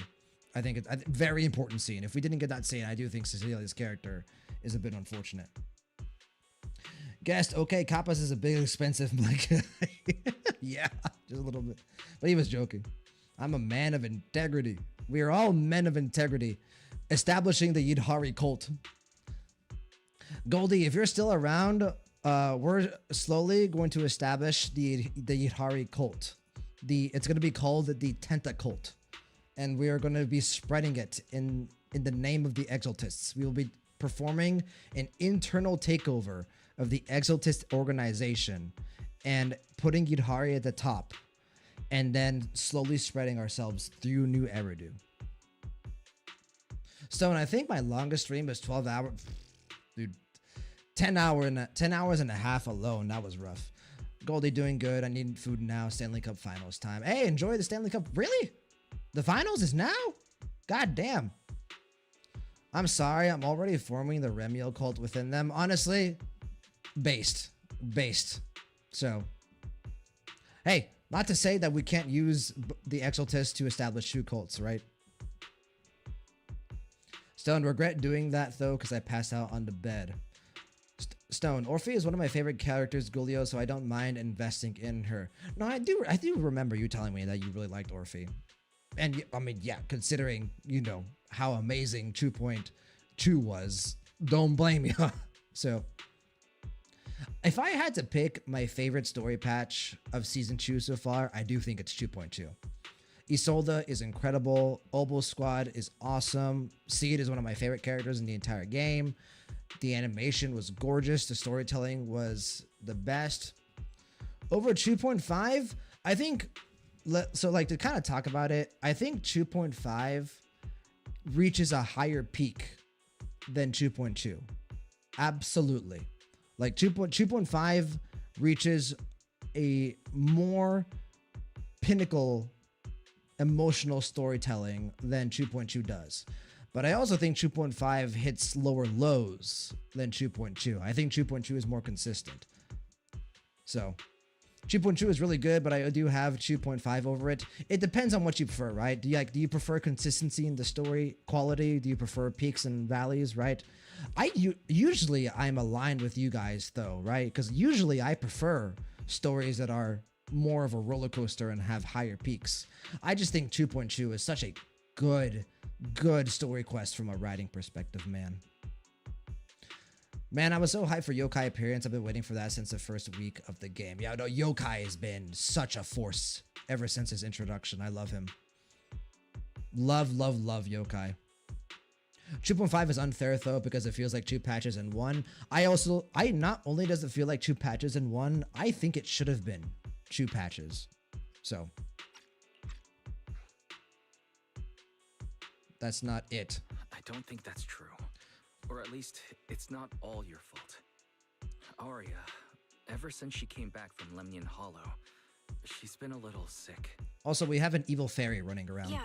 I think it's a very important scene. If we didn't get that scene, I do think Cecilia's character is a bit unfortunate. Guest, okay, Kappas is a big expensive black guy. Yeah, just a little bit. But he was joking. I'm a man of integrity. We are all men of integrity. Establishing the Yidhari cult. Goldie, if you're still around, we're slowly going to establish the Yidhari cult. It's going to be called the Tenta cult. And we are going to be spreading it in the name of the Exaltists. We will be performing an internal takeover of the Exaltist organization and putting Yidhari at the top, and then slowly spreading ourselves through New Eridu. Stone, I think my longest stream was 12 hours. Dude, 10 hours and a half alone. That was rough. Goldie doing good. I need food now. Stanley Cup finals time. Hey, enjoy the Stanley Cup. Really? The finals is now? God damn. I'm sorry. I'm already forming the Remiel cult within them. Honestly, based. So, hey, not to say that we can't use the Exaltists to establish true cults, right? Stone, regret doing that though, because I passed out on the bed. Stone, Orphe is one of my favorite characters, Gulio, so I don't mind investing in her. No, I do remember you telling me that you really liked Orphe. And I mean, yeah, considering, how amazing 2.2 was, don't blame me. So, if I had to pick my favorite story patch of Season 2 so far, I do think it's 2.2. Isolde is incredible. Oboe Squad is awesome. Seed is one of my favorite characters in the entire game. The animation was gorgeous. The storytelling was the best. Over 2.5, I think, so like to kind of talk about it, I think 2.5 reaches a higher peak than 2.2. Absolutely. Like 2.5 reaches a more pinnacle emotional storytelling than 2.2 does. But I also think 2.5 hits lower lows than 2.2. I think 2.2 is more consistent. So 2.2 is really good, but I do have 2.5 over it. It depends on what you prefer, right? Do you prefer consistency in the story quality? Do you prefer peaks and valleys, right? Usually I'm aligned with you guys though, right? Because usually I prefer stories that are more of a roller coaster and have higher peaks. I just think 2.2 is such a good story quest from a writing perspective, man. Man, I was so hyped for Yokai appearance. I've been waiting for that since the first week of the game. Yeah, no, Yokai has been such a force ever since his introduction. I love him. Love Yokai. 2.5 is unfair though because it feels like 2 patches in one. I not only does it feel like 2 patches in one, I think it should have been 2 patches. So that's not it. I don't think that's true. Or at least, it's not all your fault. Arya, ever since she came back from Lemnian Hollow, she's been a little sick. Also, we have an evil fairy running around. Yeah,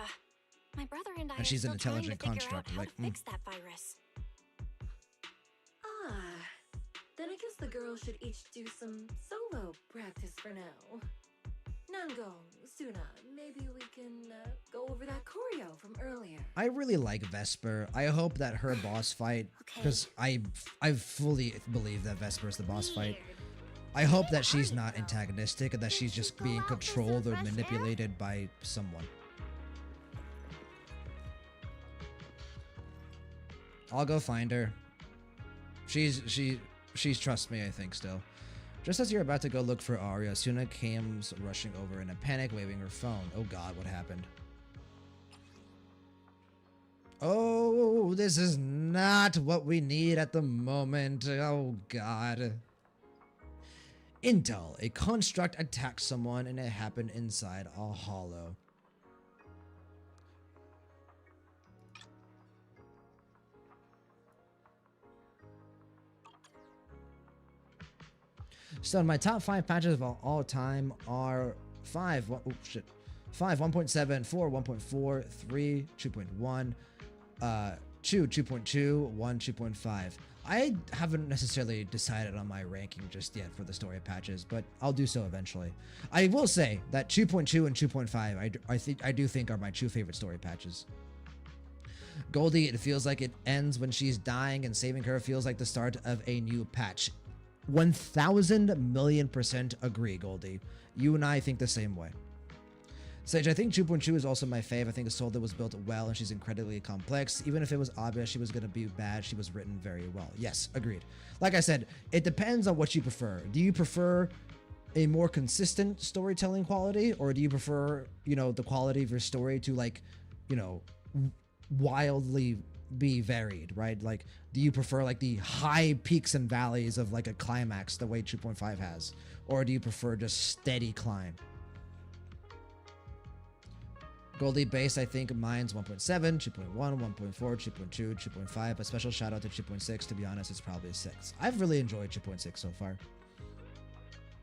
my brother and I And she's are an still trying intelligent to figure construct, out how like, to fix that virus. Then I guess the girls should each do some solo practice for now. Nangong, Suna, maybe we can go over that choreo from earlier. I really like Vesper. I hope that her boss fight, because I fully believe that Vesper is the boss fight. I hope that she's not antagonistic and that she's just being controlled or manipulated by someone. I'll go find her. She's trust me, I think, still. Just as you're about to go look for Arya, Suna comes rushing over in a panic, waving her phone. Oh god, what happened? Oh, this is not what we need at the moment. Oh god. Intel, a construct attacked someone and it happened inside a hollow. So my top 5 patches of all time are 5, 1.7, 4, 1.4, 3, 2.1, 2, 2.2, 1, 2.5. I haven't necessarily decided on my ranking just yet for the story patches, but I'll do so eventually. I will say that 2.2 and 2.5 I do think are my 2 favorite story patches. Goldie, it feels like it ends when she's dying, and saving her feels like the start of a new patch. 1000,000,000% agree, Goldie. You and I think the same way. Sage, I think 2.2 is also my fave. I think Isolde was built well and she's incredibly complex. Even if it was obvious she was going to be bad, she was written very well. Yes, agreed. Like I said, it depends on what you prefer. Do you prefer a more consistent storytelling quality, or do you prefer, you know, the quality of your story to, like, you know, wildly be varied, right? Like, do you prefer like the high peaks and valleys of like a climax the way 2.5 has, or do you prefer just steady climb? Goldie base, I think mine's 1.7, 2.1, 1.4, 2.2, 2.5. A special shout out to 2.6. To be honest, it's probably a 6. I've really enjoyed 2.6 so far.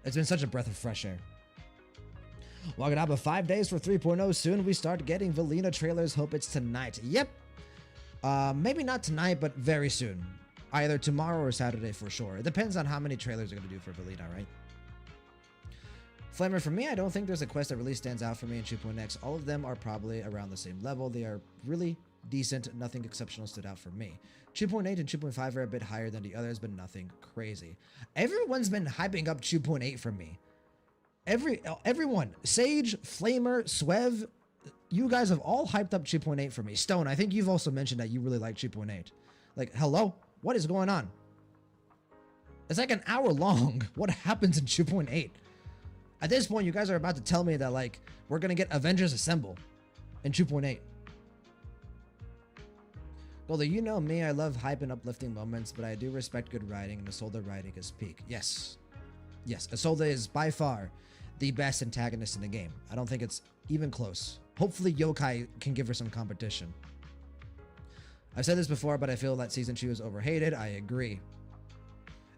It's been such a breath of fresh air. Walking out of 5 days for 3.0. Soon we start getting Valina trailers. Hope it's tonight. Yep. Maybe not tonight, but very soon. Either tomorrow or Saturday for sure. It depends on how many trailers they're going to do for Valina, right? Flamer, for me, I don't think there's a quest that really stands out for me in 2.x. All of them are probably around the same level. They are really decent. Nothing exceptional stood out for me. 2.8 and 2.5 are a bit higher than the others, but nothing crazy. Everyone's been hyping up 2.8 for me. Everyone. Sage, Flamer, Swev, you guys have all hyped up 2.8 for me. Stone, I think you've also mentioned that you really like 2.8. Like, hello? What is going on? It's like an hour long. What happens in 2.8? At this point, you guys are about to tell me that, like, we're going to get Avengers Assemble in 2.8. Goldie, you know me. I love hype and uplifting moments, but I do respect good writing, and Isolde writing is peak. Yes. Yes, Isolde is by far the best antagonist in the game. I don't think it's even close. Hopefully, Yokai can give her some competition. I've said this before, but I feel that Season 2 is overhated. I agree.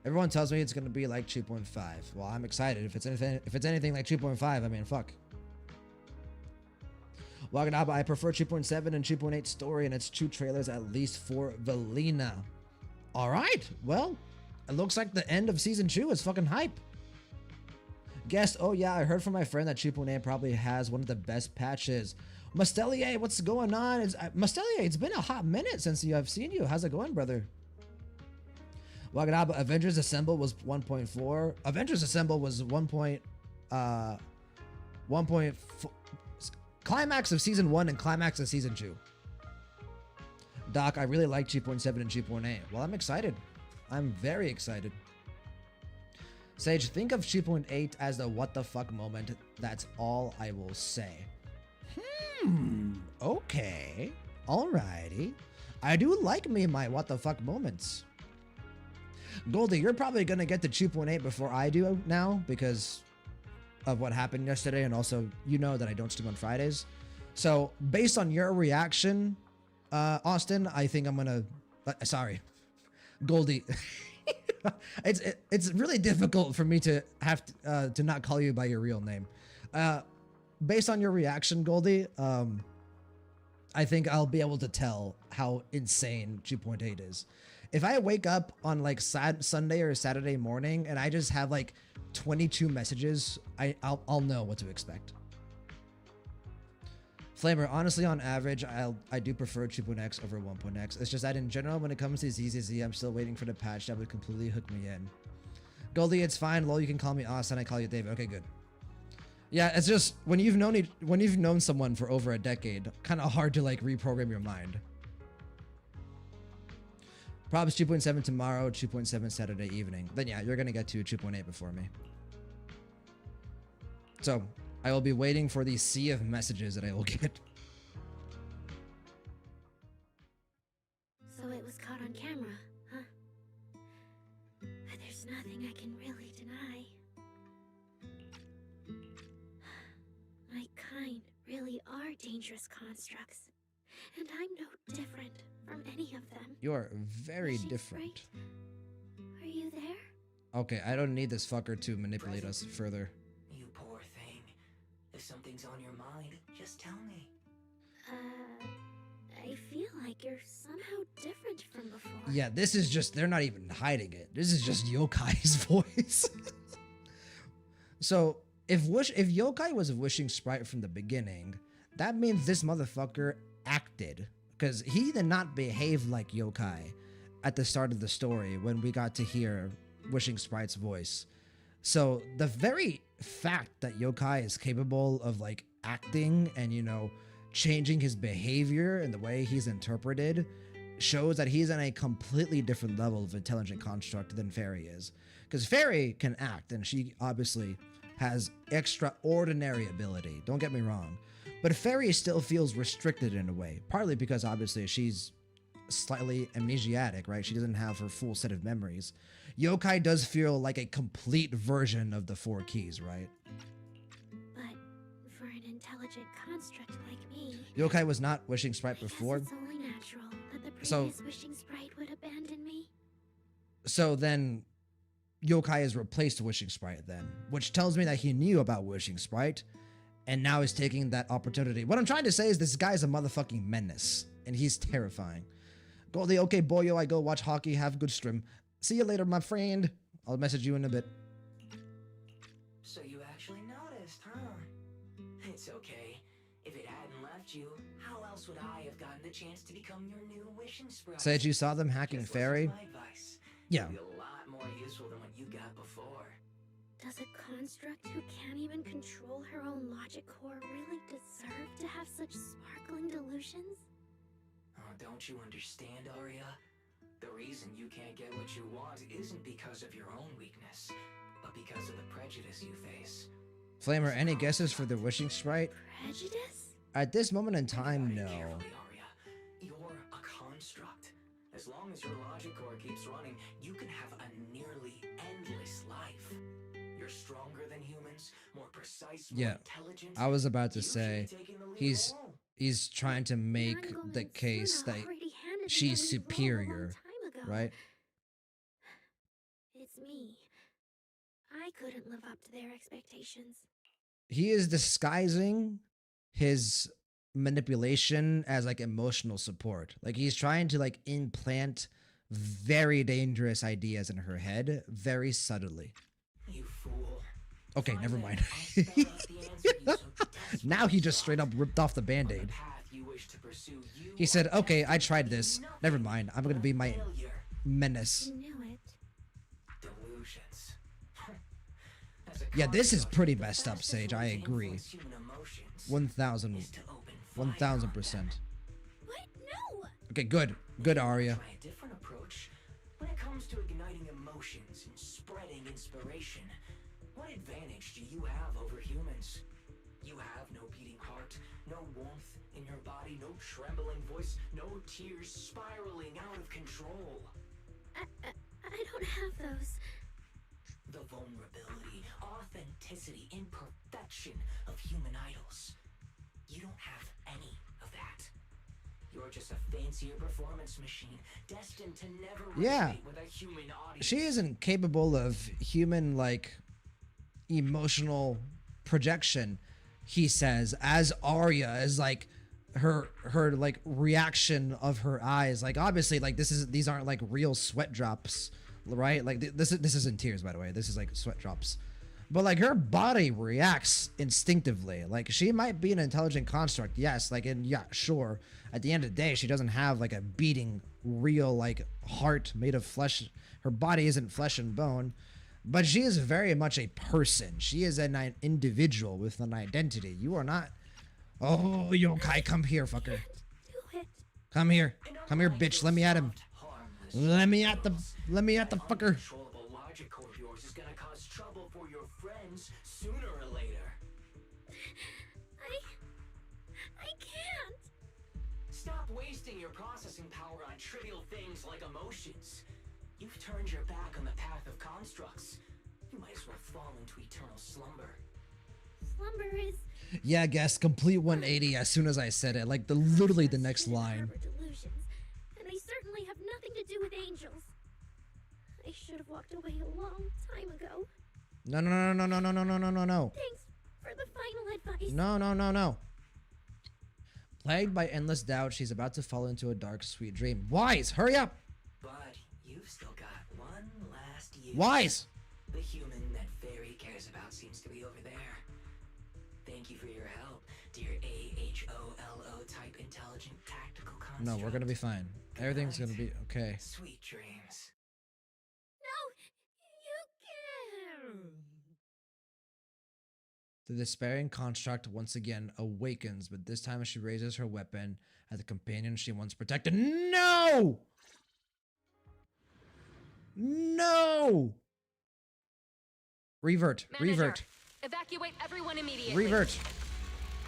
Everyone tells me it's going to be like 2.5. Well, I'm excited. If it's anything like 2.5, I mean, fuck. Waganaba, I prefer 2.7 and 2.8 story, and it's 2 trailers at least for Valina. All right, well, it looks like the end of season 2 is fucking hype. Guest, oh yeah, I heard from my friend that 2.8 probably has one of the best patches. Mustelier, what's going on? Mustelier, it's been a hot minute since I've seen you. How's it going, brother? Waganaba, Avengers Assemble was 1.4. Avengers Assemble was 1.4. Climax of season 1 and climax of season 2. Doc, I really like 2.7 and 2.8. Well, I'm excited. I'm very excited. Sage, think of 2.8 as the what the fuck moment. That's all I will say. Okay. Alrighty. I do like me my what the fuck moments. Goldie, you're probably gonna get to 2.8 before I do now because of what happened yesterday, and also you know that I don't stream on Fridays. So based on your reaction, Austin, I think I'm gonna sorry, Goldie. It's really difficult for me to have to not call you by your real name. Based on your reaction, Goldie, I think I'll be able to tell how insane 2.8 is. If I wake up on like Sunday or Saturday morning and I just have like 22 messages, I'll know what to expect. Flamer, honestly, on average, I do prefer 2.x over 1.x. It's just that in general, when it comes to ZZZ, I'm still waiting for the patch that would completely hook me in. Goldie, it's fine. Lol, you can call me Austin. I call you David. Okay, good. Yeah, it's just when you've known someone for over a decade, kind of hard to like reprogram your mind. Probs 2.7 tomorrow, 2.7 Saturday evening. Then yeah, you're gonna get to 2.8 before me. So I will be waiting for the sea of messages that I will get. So it was caught on camera, huh? But there's nothing I can really deny. My kind really are dangerous constructs, and I'm no different from any of them. You are very Wishing different. Sprite, are you there? Okay, I don't need this fucker to manipulate us further. You poor thing. If something's on your mind, just tell me. I feel like you're somehow different from before. Yeah, this is just, they're not even hiding it. This is just Yokai's voice. So, if Yokai was a wishing sprite from the beginning, that means this motherfucker acted. Because he did not behave like Yokai at the start of the story when we got to hear Wishing Sprite's voice. So, the very fact that Yokai is capable of like acting and, you know, changing his behavior and the way he's interpreted shows that he's on a completely different level of intelligent construct than Fairy is. Because Fairy can act, and she obviously has extraordinary ability. Don't get me wrong. But Fairy still feels restricted in a way, partly because obviously she's slightly amnesiac, right? She doesn't have her full set of memories. Yokai does feel like a complete version of the 4 keys, right? But for an intelligent construct like me, Yokai was not Wishing Sprite I guess before. it's only natural that the previous So- wishing sprite would abandon me. So then Yokai has replaced Wishing Sprite then, which tells me that he knew about Wishing Sprite and now is taking that opportunity. What I'm trying to say is this guy's a motherfucking menace and he's terrifying. Goldie, okay, boyo, I go watch hockey. Have a good stream. See you later, my friend. I'll message you in a bit. So you actually noticed, huh? It's okay. If it hadn't left you, how else would I have gotten the chance to become your new wishing sprite? Said you saw them hacking Just listen Fairy? to my advice. Yeah. It'll be a lot more useful than what you got before. Does a construct who can't even control her own logic core really deserve to have such sparkling delusions? Oh, don't you understand, Arya? The reason you can't get what you want isn't because of your own weakness, but because of the prejudice you face. Flamer, any guesses for the Wishing Sprite? Prejudice? At this moment in Think time, about it no. carefully, Arya. You're a construct. As long as your logic core keeps running, you can have a nearly endless life. You're stronger than humans, more precise, more Yeah, intelligent. I was about to You should say, be taking the lead he's role. he's trying to make Nango the and case Suna that already handed me she's the lead role a long superior, time ago. right? It's me. I couldn't live up to their expectations. He is disguising his manipulation as like emotional support. Like he's trying to like implant very dangerous ideas in her head very subtly. You fool. Okay, never Fine mind. then, I'll spell out the answer you so Now he just desperately straight up ripped off the On band-aid. the path you wish to pursue, you He said, are okay, I destined tried to be this. nothing Never mind. I'm gonna but be my failure. menace. I knew it. Delusions. As a Yeah, this is construct, pretty the messed up, fastest Sage. way I to agree. influence human emotions 1,000. is to open fire on them. 1,000%. What? No! Okay, good. Good, Arya. Try a different approach. When it comes to igniting emotions and spreading inspiration, what advantage do you have over humans? You have no beating heart, no warmth in your body, no trembling voice, no tears spiraling out of control. I don't have those. The vulnerability, authenticity, imperfection of human idols. You don't have any of that. You're just a fancier performance machine, destined to never Yeah. resonate with a human audience. She isn't capable of human like emotional projection, he says, as Arya is like her like reaction of her eyes. Like obviously like these aren't like real sweat drops, right? Like this isn't tears, by the way. This is like sweat drops. But like her body reacts instinctively. Like she might be an intelligent construct, yes. Like and yeah, sure. At the end of the day, she doesn't have like a beating real like heart made of flesh. Her body isn't flesh and bone, but she is very much a person. She is an individual with an identity. You are not. Oh, yokai, come here, fucker. Do it. Come here, bitch. Let me at him. Let me at the fucker. Uncontrollable logic core of yours is gonna cause trouble for your friends sooner or later. I can't. Stop wasting your processing power on trivial things like emotions. You've turned your back on the path of constructs. You might as well fall into eternal slumber. Slumber is. Yeah, guess complete 180 as soon as I said it. Like literally the next line. Harbor delusions, and they certainly have nothing to do with angels. I should have walked away a long time ago. No. Thanks for the final advice. No. Plagued by endless doubt, she's about to fall into a dark, sweet dream. Wise, hurry up! But you've still got one last use. Wise! The human that Fairy cares about seems to be over there. Thank you for your help, dear AHOLO type intelligent tactical construct. No, we're gonna be fine. Everything's gonna be okay. Sweet dreams. No, you can't. The despairing construct once again awakens, but this time she raises her weapon at the companion she once protected. No! No! Revert. Manager, evacuate everyone immediately. Revert.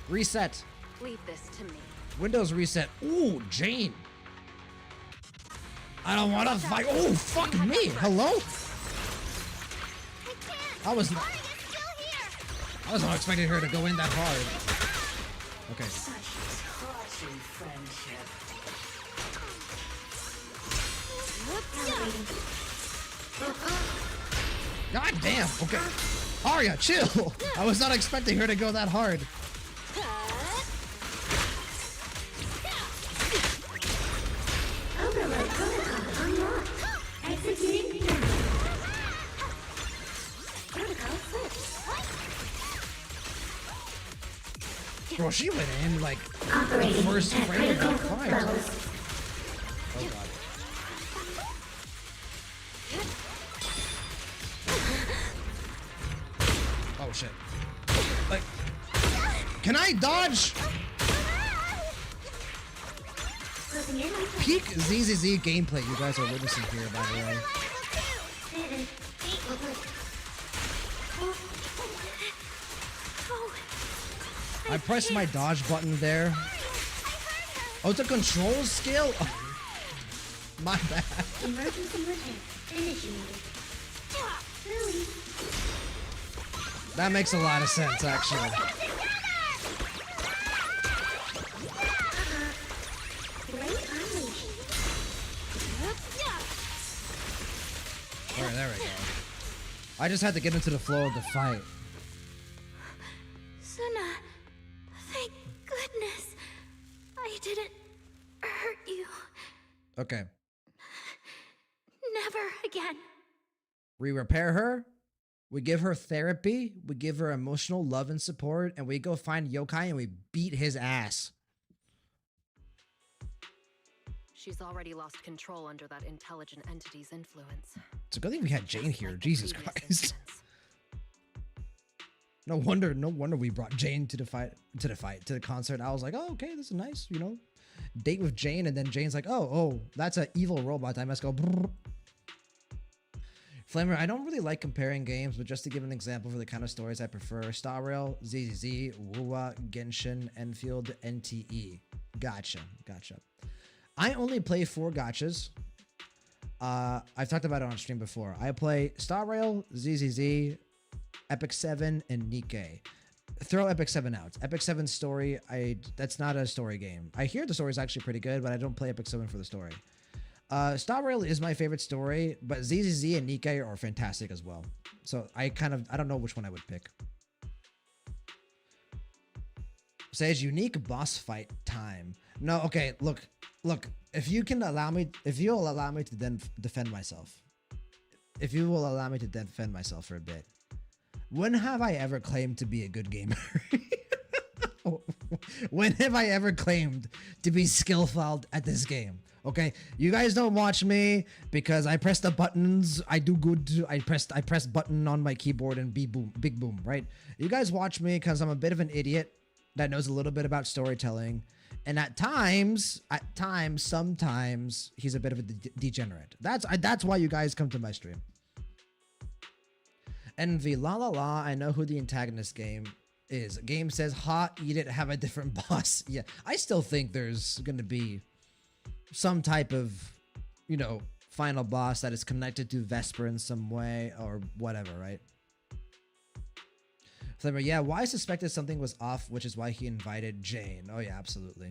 Reset. Leave this to me. Windows reset. Ooh, Jane. I don't want to fight. Oh, fuck me. Hello? I can't. I was Still here. not expecting her to go in that hard. Okay. Clutching friendship. God damn. Okay. Arya, chill. I was not expecting her to go that hard. Overload protocol unlocked. Executing now. Protocol switched. Bro, she went in like Operating the first at frame of that critical fight. levels. Oh god. Oh shit. Like, can I dodge? Closing in on Peak ZZZ gameplay you guys are witnessing here, by the way. I pressed my dodge button there. Oh, it's a control skill? Oh, my bad. Emergency repair initiated. Really? That makes a lot of sense, actually. Great unleash. Alright, there we go. I just had to get into the flow of the fight. Suna, thank goodness. Okay. Never again. We repair her. We give her therapy. We give her emotional love and support. And we go find Yokai and we beat his ass. She's already lost control under that intelligent entity's influence. It's a good thing we had Jane Just here. like the Jesus previous Christ. incidents. No wonder we brought Jane to the concert. I was like, oh, okay, this is nice, you know. Date with Jane, and then Jane's like, oh, that's an evil robot. I must go. Brrr. Flamer, I don't really like comparing games, but just to give an example for the kind of stories I prefer: Star Rail, ZZZ, Wuwa, Genshin, Enfield, NTE. Gotcha. I only play 4 gachas. I've talked about it on stream before. I play Star Rail, ZZZ, Epic 7, and Nikkei. Throw Epic 7 out. Epic 7's story, that's not a story game. I hear the story is actually pretty good, but I don't play Epic 7 for the story. Star Rail is my favorite story, but ZZZ and Nikkei are fantastic as well. So I don't know which one I would pick. Says unique boss fight time. No, okay, look. If you'll allow me to then defend myself. If you will allow me to defend myself for a bit. When have I ever claimed to be a good gamer? When have I ever claimed to be skillful at this game? Okay, you guys don't watch me because I press the buttons. I do good. I press button on my keyboard and big boom, right? You guys watch me because I'm a bit of an idiot that knows a little bit about storytelling, and sometimes he's a bit of a degenerate. That's why you guys come to my stream. Envy, la la la, I know who the antagonist game is. Game says, hot, eat it, have a different boss. Yeah, I still think there's going to be some type of, you know, final boss that is connected to Vesper in some way or whatever, right? Flavor, yeah, Y suspected something was off, which is why he invited Jane. Oh yeah, absolutely.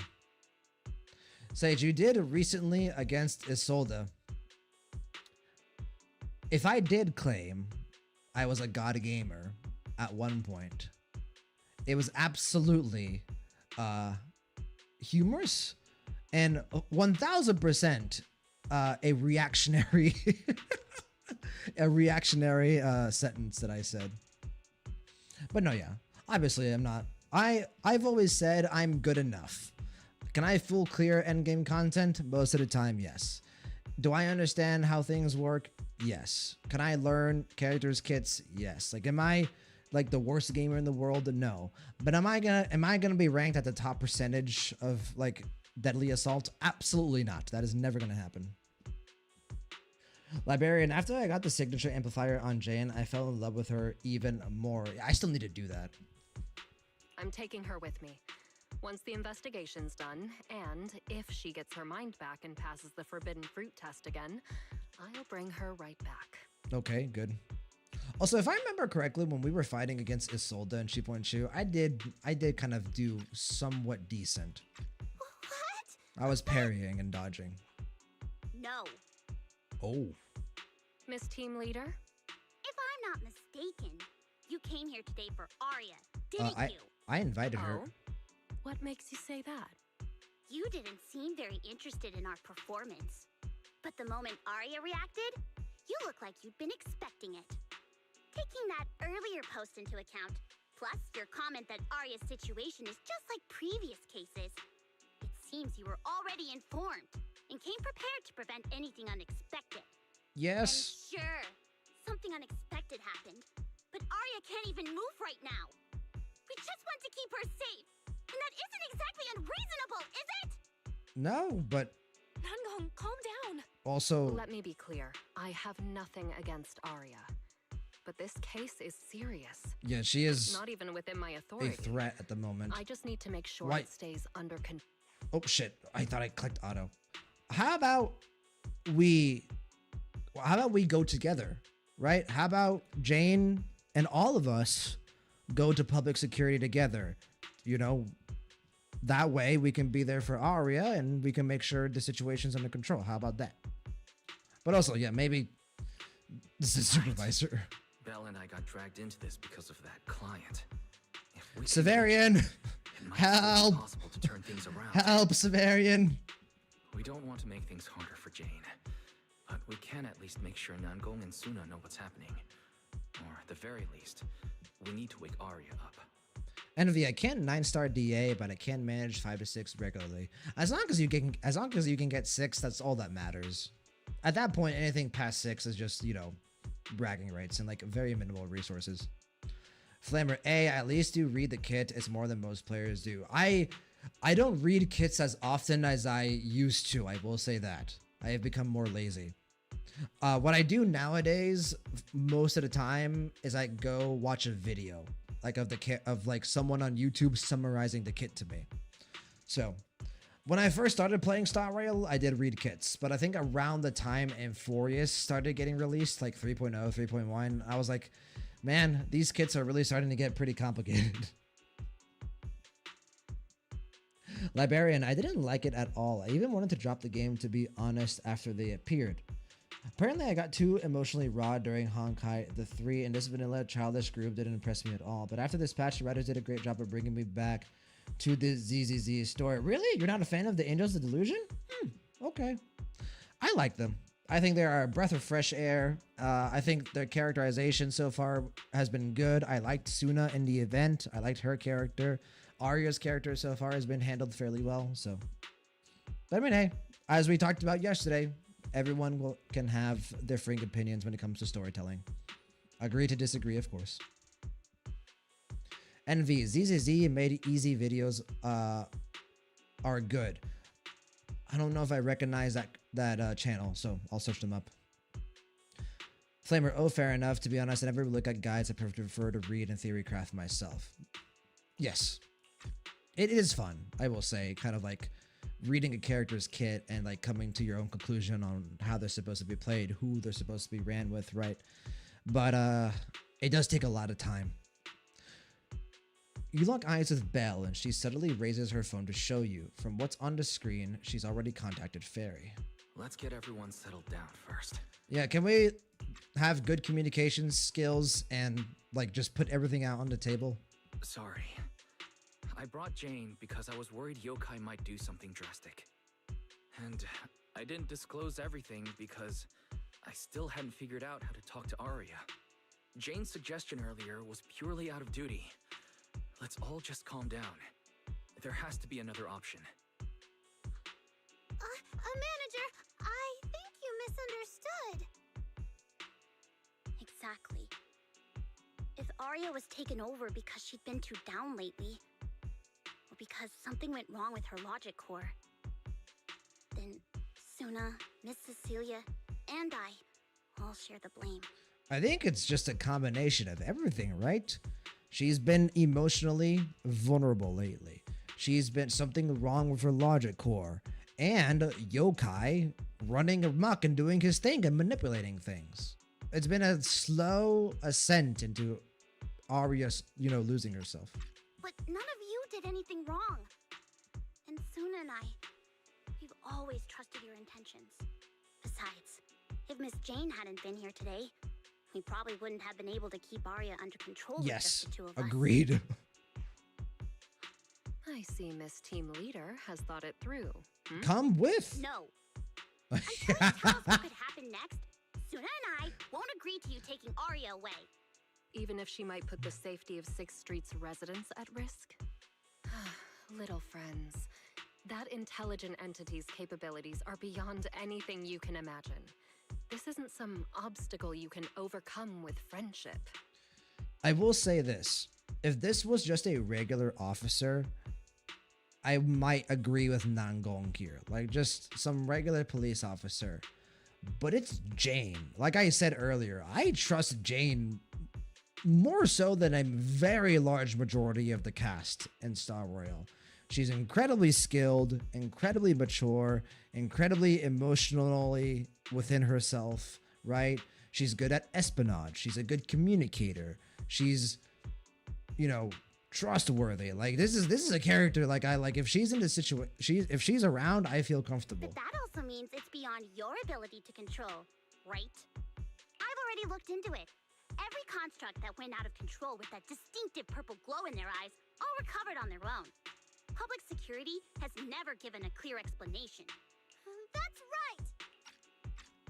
Sage, you did recently against Isolde. If I did claim I was a god gamer at one point, it was absolutely humorous and 1000% a reactionary sentence that I said. But no, yeah, obviously I'm not. I've always said I'm good enough. Can I full clear endgame content? Most of the time, yes. Do I understand how things work? Yes. Can I learn characters kits? Yes. Like, am I like the worst gamer in the world? No. But am I gonna be ranked at the top percentage of like Deadly Assault? Absolutely not. That is never gonna happen. Librarian, after I got the signature amplifier on Jane, I fell in love with her even more. I still need to do that. I'm taking her with me. Once the investigation's done, and if she gets her mind back and passes the forbidden fruit test again, I'll bring her right back. Okay, good. Also, if I remember correctly, when we were fighting against Isolde and Shipoinshu, I did kind of do somewhat decent. What? I was parrying and dodging. No. Oh. Miss Team Leader? If I'm not mistaken, you came here today for Arya, didn't you? I invited her. Oh? What makes you say that? You didn't seem very interested in our performance. But the moment Arya reacted, you look like you'd been expecting it. Taking that earlier post into account, plus your comment that Arya's situation is just like previous cases, it seems you were already informed and came prepared to prevent anything unexpected. Yes. And sure, something unexpected happened, but Arya can't even move right now. We just want to keep her safe, and that isn't exactly unreasonable, is it? No, but Nangong, calm down. also, Let me be clear. I have nothing against Arya. But this case is serious. yeah, she is Not even within my a authority. threat at the moment. I just need to make sure Why- it stays under control. Oh shit, I thought I clicked auto. How about we go together, right? How about Jane and all of us go to public security together? You know, that way we can be there for Arya and we can make sure the situation's under control. How about that? But also, yeah, maybe this is supervisor. Belle and I got dragged into this because of that client. If we can Severian! it might still be Help! possible to turn things around. Help, Severian! We don't want to make things harder for Jane, but we can at least make sure Nangong and Suna know what's happening. Or at the very least, we need to wake Arya up. Envy, I can't 9-star DA, but I can manage 5 to 6 regularly. As long as you can get 6, that's all that matters. At that point, anything past 6 is just, you know, bragging rights and like very minimal resources. Flamer A, at least you read the kit. It's more than most players do. I don't read kits as often as I used to. I will say that. I have become more lazy. What I do nowadays, most of the time, is I go watch a video like of the kit of like someone on YouTube summarizing the kit to me. So when I first started playing Star Rail, I did read kits, but I think around the time Amphorius started getting released, like 3.0, 3.1, I was like, man, these kits are really starting to get pretty complicated. Librarian, I didn't like it at all. I even wanted to drop the game, to be honest, after they appeared. Apparently, I got too emotionally raw during Honkai the 3, and this vanilla childish group didn't impress me at all. But after this patch, the writers did a great job of bringing me back to the ZZZ story. Really? You're not a fan of the Angels of Delusion? Okay. I like them. I think they are a breath of fresh air. I think their characterization so far has been good. I liked Suna in the event. I liked her character. Arya's character so far has been handled fairly well. So, but I mean, hey, as we talked about yesterday, everyone can have differing opinions when it comes to storytelling. Agree to disagree, of course. NV, ZZZ made easy videos are good. I don't know if I recognize that channel, so I'll search them up. Flamer, oh, fair enough. To be honest, I never look at guides. I prefer to read and theory craft myself. Yes. It is fun, I will say, kind of like reading a character's kit and like coming to your own conclusion on how they're supposed to be played, who they're supposed to be ran with, right? But it does take a lot of time. You lock eyes with Belle and she suddenly raises her phone to show you. From what's on the screen, she's already contacted Fairy. Let's get everyone settled down first. Yeah, can we have good communication skills and like just put everything out on the table? Sorry. I brought Jane because I was worried yokai might do something drastic. And I didn't disclose everything because I still hadn't figured out how to talk to Arya. Jane's suggestion earlier was purely out of duty. Let's all just calm down. There has to be another option. Manager, I think you misunderstood. Exactly. If Arya was taken over because she'd been too down lately, or because something went wrong with her logic core, then Suna, Miss Cecilia, and I all share the blame. I think it's just a combination of everything, right? She's been emotionally vulnerable lately. She's been something wrong with her logic core. And yokai running amok and doing his thing and manipulating things. It's been a slow ascent into Arya, losing herself. But none of you did anything wrong. And Suna and I, we've always trusted your intentions. Besides, if Miss Jane hadn't been here today, we probably wouldn't have been able to keep Arya under control with just the two of us. Agreed. I see Miss Team Leader has thought it through. Come with. No. Until you tell us what could happen next, Suna and I won't agree to you taking Arya away. Even if she might put the safety of 6th Street's residents at risk? Little friends, that intelligent entity's capabilities are beyond anything you can imagine. This isn't some obstacle you can overcome with friendship. I will say this. If this was just a regular officer, I might agree with Nangong here. Like just some regular police officer. But it's Jane. Like I said earlier, I trust Jane more so than a very large majority of the cast in Star Royal. She's incredibly skilled, incredibly mature, incredibly emotionally within herself, right? She's good at espionage. She's a good communicator. She's, trustworthy. Like this is a character like I like. If she's in the situation, if she's around, I feel comfortable. But that also means it's beyond your ability to control, right? I've already looked into it. Every construct that went out of control with that distinctive purple glow in their eyes all recovered on their own. Public security has never given a clear explanation. That's right!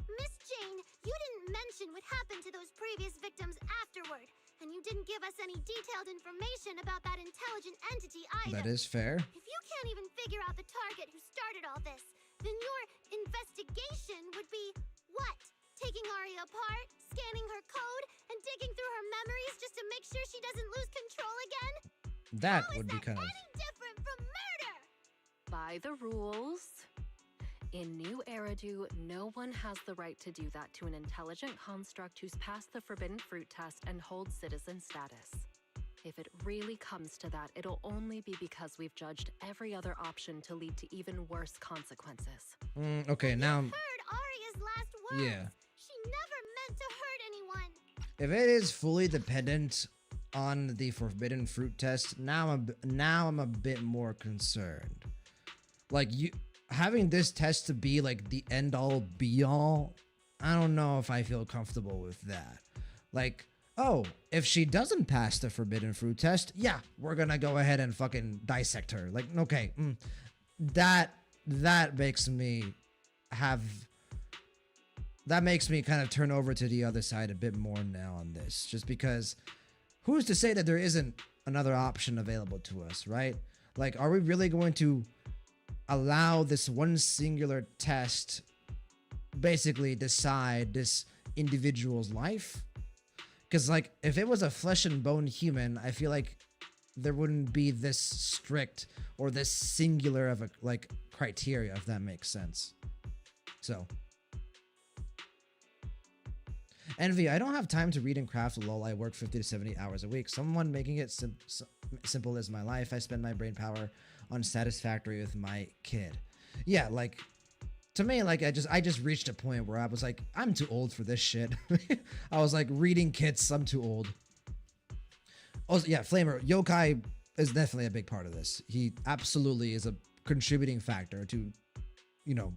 Miss Jane, you didn't mention what happened to those previous victims afterward, and you didn't give us any detailed information about that intelligent entity either. That is fair. If you can't even figure out the target who started all this, then your investigation would be what? Taking Arya apart, scanning her code, and digging through her memories just to make sure she doesn't lose control again? That How would is be that kind of... any different from murder? By the rules. In New Eridu, no one has the right to do that to an intelligent construct who's passed the forbidden fruit test and holds citizen status. If it really comes to that, it'll only be because we've judged every other option to lead to even worse consequences. Okay, now... Heard Arya's last words. Yeah. She never meant to hurt anyone. If it is fully dependent on the forbidden fruit test, now I'm a bit more concerned. Like, having this test to be like the end all be all, I don't know if I feel comfortable with that. Like, oh, if she doesn't pass the forbidden fruit test, yeah, we're gonna go ahead and fucking dissect her. Like, okay, that makes me kind of turn over to the other side a bit more now on this, just because who's to say that there isn't another option available to us, right? Like, are we really going to allow this one singular test basically decide this individual's life? Because, like, if it was a flesh and bone human, I feel like there wouldn't be this strict or this singular of a, like, criteria, if that makes sense. So... Envy, I don't have time to read and craft. Lol, I work 50 to 70 hours a week. Someone making it simple is my life. I spend my brain power on satisfactory with my kid. Yeah, like, to me, like, I just reached a point where I was like, I'm too old for this shit. I was like, reading kits, I'm too old. Also, yeah, Flamer, yokai is definitely a big part of this. He absolutely is a contributing factor to, you know,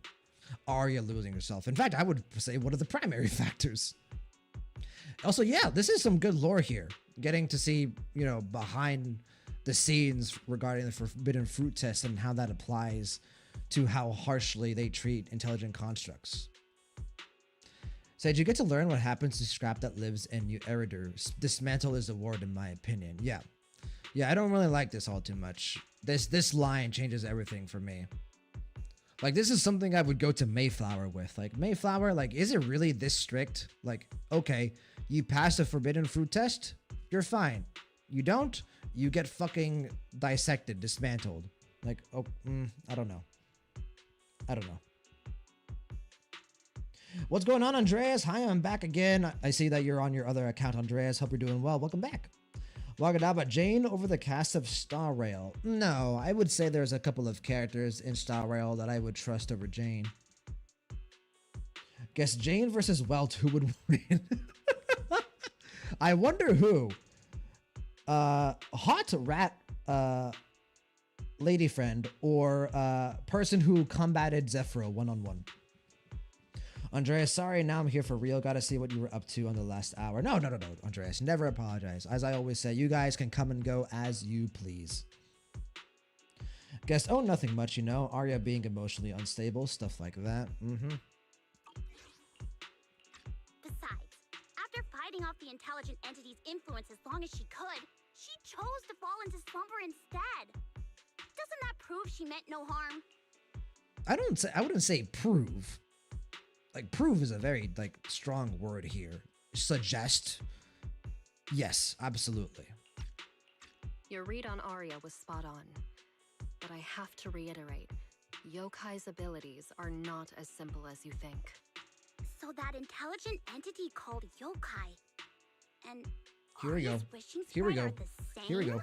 Arya losing herself. In fact, I would say one of the primary factors. Also, yeah, this is some good lore here. Getting to see, you know, behind the scenes regarding the forbidden fruit test and how that applies to how harshly they treat intelligent constructs. Said you get to learn what happens to scrap that lives in New Eridu. Dismantle is the word in my opinion. Yeah. Yeah, I don't really like this all too much. This line changes everything for me. Like, this is something I would go to Mayflower with. Like, Mayflower, like, is it really this strict? Like, okay, you pass a forbidden fruit test, you're fine. You don't, you get fucking dissected, dismantled. Like, oh, I don't know. I don't know. What's going on, Andreas? Hi, I'm back again. I see that you're on your other account, Andreas. Hope you're doing well. Welcome back. Wagadaba, Jane over the cast of Star Rail. No, I would say there's a couple of characters in Star Rail that I would trust over Jane. Guess Jane versus Welt, who would win? I wonder who. Hot rat lady friend or person who combated Zephyro one-on-one. Andreas, sorry, now I'm here for real. Gotta see what you were up to on the last hour. No, Andreas, never apologize. As I always say, you guys can come and go as you please. Guess, oh, nothing much, you know. Arya being emotionally unstable, stuff like that. Besides, after fighting off the intelligent entity's influence as long as she could, she chose to fall into slumber instead. Doesn't that prove she meant no harm? I wouldn't say prove. Like, prove is a very, like, strong word here. Suggest. Yes, absolutely. Your read on Arya was spot on. But I have to reiterate, yokai's abilities are not as simple as you think. So that intelligent entity called yokai. And here we go. Arya's wishing Here we sprite go. are the same? Here we go.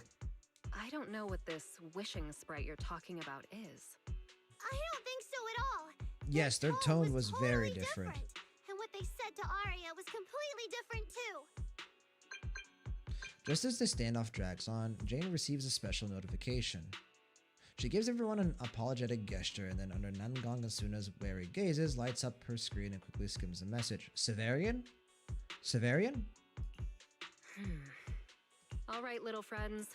I don't know what this wishing sprite you're talking about is. I don't think so at all. Yes, their tone was totally very different. And what they said to Arya was completely different too. Just as the standoff drags on, Jane receives a special notification. She gives everyone an apologetic gesture and then under Nangong Asuna's wary gazes, lights up her screen and quickly skims the message. Severian? Severian? All right, little friends.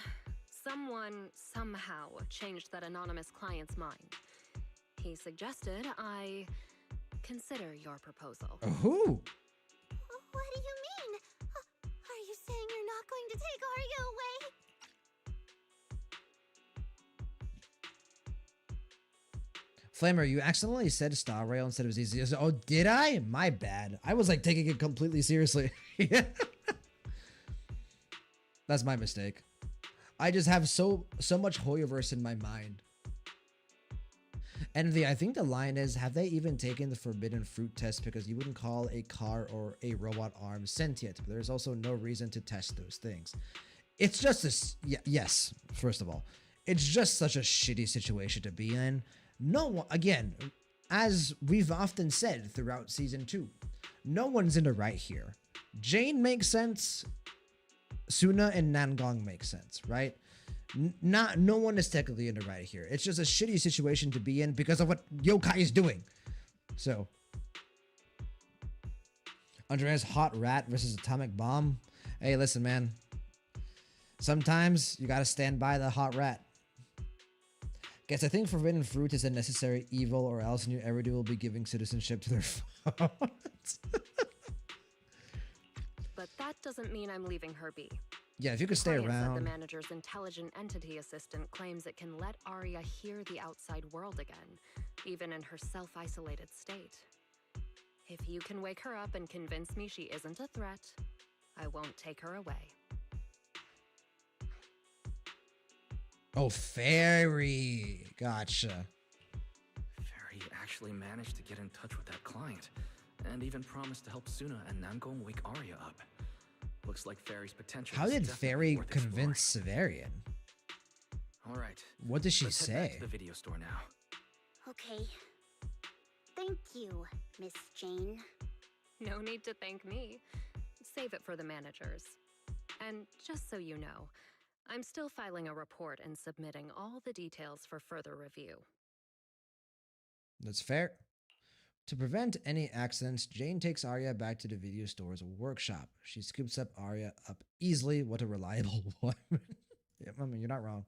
Someone, somehow, changed that anonymous client's mind. He suggested I consider your proposal. Who? What do you mean? Are you saying you're not going to take Arya away? Flamer, you accidentally said Star Rail instead of ZZ. Oh, did I? My bad. I was like taking it completely seriously. That's my mistake. I just have so much Hoyoverse in my mind. And I think the line is, have they even taken the forbidden fruit test, because you wouldn't call a car or a robot arm sentient, but there's also no reason to test those things. It's just this, yes, first of all, it's just such a shitty situation to be in. No one, again, as we've often said throughout season 2, no one's in the right here. Jane makes sense. Suna and Nangong make sense, right? No one is technically in the right here. It's just a shitty situation to be in because of what Yokai is doing. So, Andreas, hot rat versus atomic bomb. Hey, listen, man. Sometimes you gotta stand by the hot rat. Guess I think forbidden fruit is a necessary evil, or else New Eridu will be giving citizenship to their phones. But that doesn't mean I'm leaving her be. Yeah, if you could stay Arya said around. the manager's intelligent entity assistant claims it can let Arya hear the outside world again, even in her self-isolated state. If you can wake her up and convince me she isn't a threat, I won't take her away. Oh, Fairy. Gotcha. Fairy actually managed to get in touch with that client, and even promised to help Suna and Nangong wake Arya up. Looks like Fairy's potential. How is did definitely Fairy worth convince Severian? All right. What did she Let's head back say? to the video store now. Okay. Thank you, Miss Jane. No need to thank me. Save it for the managers. And just so you know, I'm still filing a report and submitting all the details for further review. That's fair. To prevent any accidents, Jane takes Arya back to the video store's workshop. She scoops up Arya up easily. What a reliable woman. Yeah, I mean, you're not wrong.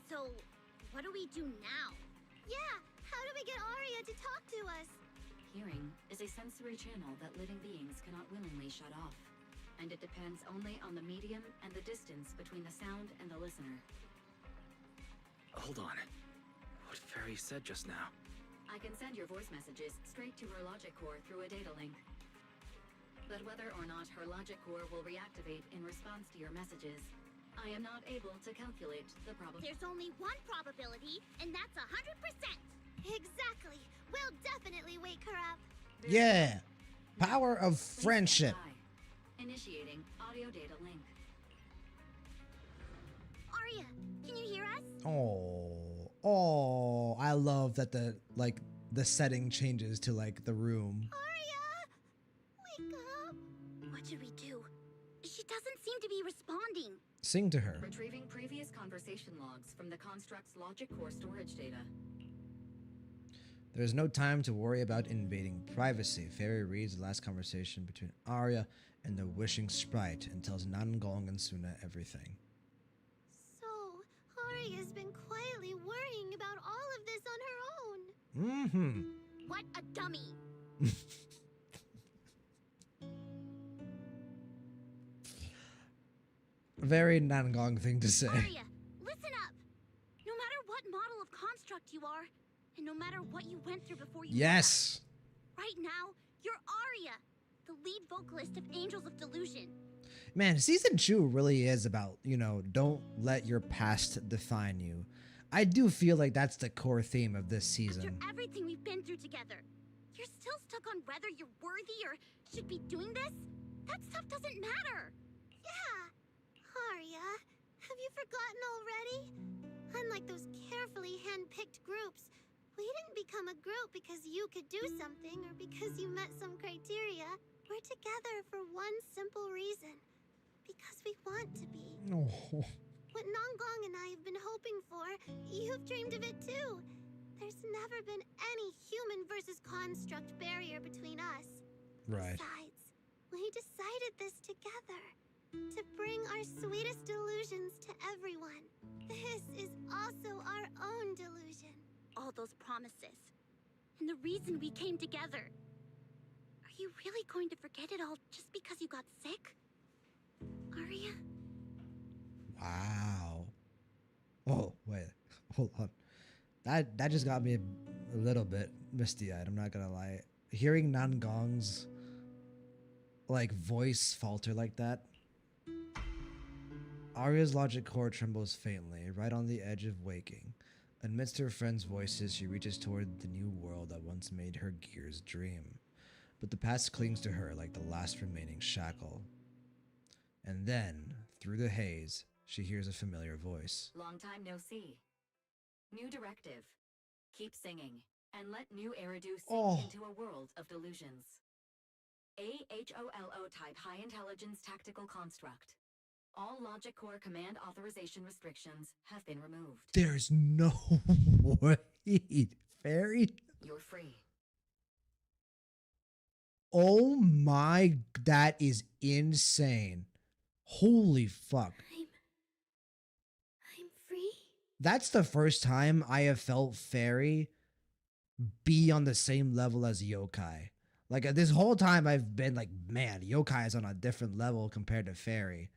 So, what do we do now? Yeah, how do we get Arya to talk to us? Hearing is a sensory channel that living beings cannot willingly shut off, and it depends only on the medium and the distance between the sound and the listener. Hold on. What Fairy said just now. I can send your voice messages straight to her logic core through a data link. But whether or not her logic core will reactivate in response to your messages, I am not able to calculate the probability. There's only one probability, and that's 100%. Exactly. We'll definitely wake her up. Yeah. Power of Please stand friendship. by. Initiating audio data link. Arya, can you hear us? Oh, I love that the setting changes to like the room. Arya! Wake up! What should we do? She doesn't seem to be responding. Sing to her. Retrieving previous conversation logs from the construct's logic core storage data. There is no time to worry about invading privacy. Fairy reads the last conversation between Arya and the wishing sprite and tells Nangong and Suna everything. So, Arya's been quietly worrying about all of this on her own. Mm-hmm. What a dummy. Very Nangong thing to say. Arya, listen up. No matter what model of construct you are, and no matter what you went through before you Yes. left, right now, you're Arya, the lead vocalist of Angels of Delusion. Man, season 2 really is about, don't let your past define you. I do feel like that's the core theme of this season. After everything we've been through together, you're still stuck on whether you're worthy or should be doing this? That stuff doesn't matter. Yeah. Arya, have you forgotten already? Unlike those carefully hand-picked groups, we didn't become a group because you could do something or because you met some criteria. We're together for one simple reason. Because we want to be. No. What Nangong and I have been hoping for, you've dreamed of it too. There's never been any human versus construct barrier between us. Right. Besides, We decided this together. To bring our sweetest delusions to everyone. This is also our own delusion. All those promises. And the reason we came together. Are you really going to forget it all just because you got sick? Arya? Wow. Oh, wait. Hold on. That just got me a little bit misty-eyed, I'm not gonna lie. Hearing Nangong's like voice falter like that. Arya's logic core trembles faintly, right on the edge of waking. Amidst her friends' voices, she reaches toward the new world that once made her gears dream. But the past clings to her like the last remaining shackle. And then, through the haze, she hears a familiar voice. Long time no see. New directive. Keep singing, and let new Eridu sink into a world of delusions. AHOLO type high intelligence tactical construct. All logic core command authorization restrictions have been removed. There's no way. Fairy? You're free. Oh my, that is insane. Holy fuck. I'm free? That's the first time I have felt Fairy be on the same level as Yokai. Like this whole time I've been like, man, Yokai is on a different level compared to Fairy.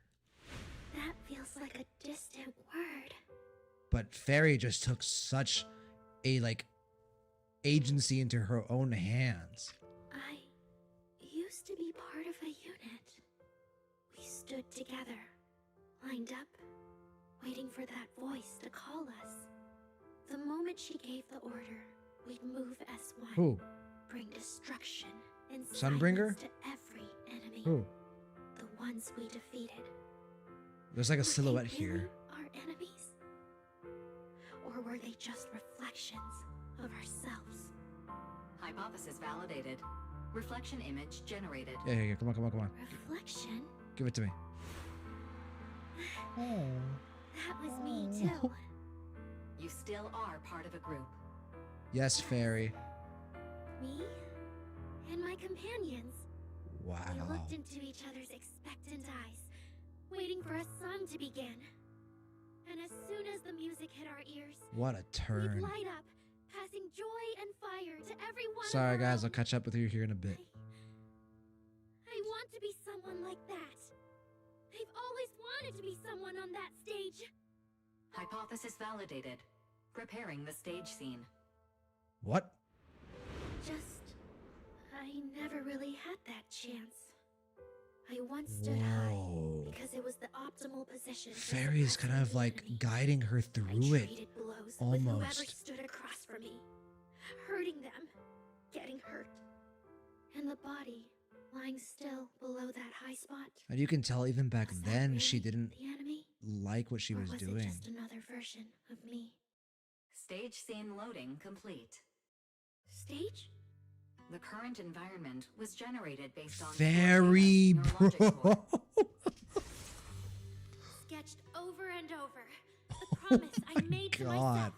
That feels like a distant word. But Fairy just took such a like agency into her own hands. I used to be part of a unit. We stood together, lined up, waiting for that voice to call us. The moment she gave the order, we'd move as one. Who? Bring destruction and Sunbringer? silence to every enemy. Who? The ones we defeated. There's like a Were they silhouette really here. our enemies? Or were they just reflections of ourselves? Hypothesis validated. Reflection image generated. Yeah, come on. Reflection? Give it to me. Oh. That was me too. You still are part of a group. Yes, Fairy. Me and my companions. Wow. We looked into each other's expectant eyes, waiting for a song to begin. And as soon as the music hit our ears, What a we'd turn. light up, passing joy and fire to everyone. Sorry guys, I'll catch up with you here in a bit. I want to be someone like that. I've always wanted to be someone on that stage. Hypothesis validated. Preparing the stage scene. What? I never really had that chance. I once stood high because it was the optimal position. Fairy's kind of like guiding her through it. Traded blows with whoever Almost. stood across from me, hurting them, getting hurt, and the body lying still below that high spot. And you can tell even back Was that then really she didn't the enemy? like what she Or was was doing. it just another version of me? Stage scene loading complete. Stage? The current environment was generated based on Fairy, bro. Sketched over and over. The promise I made to myself.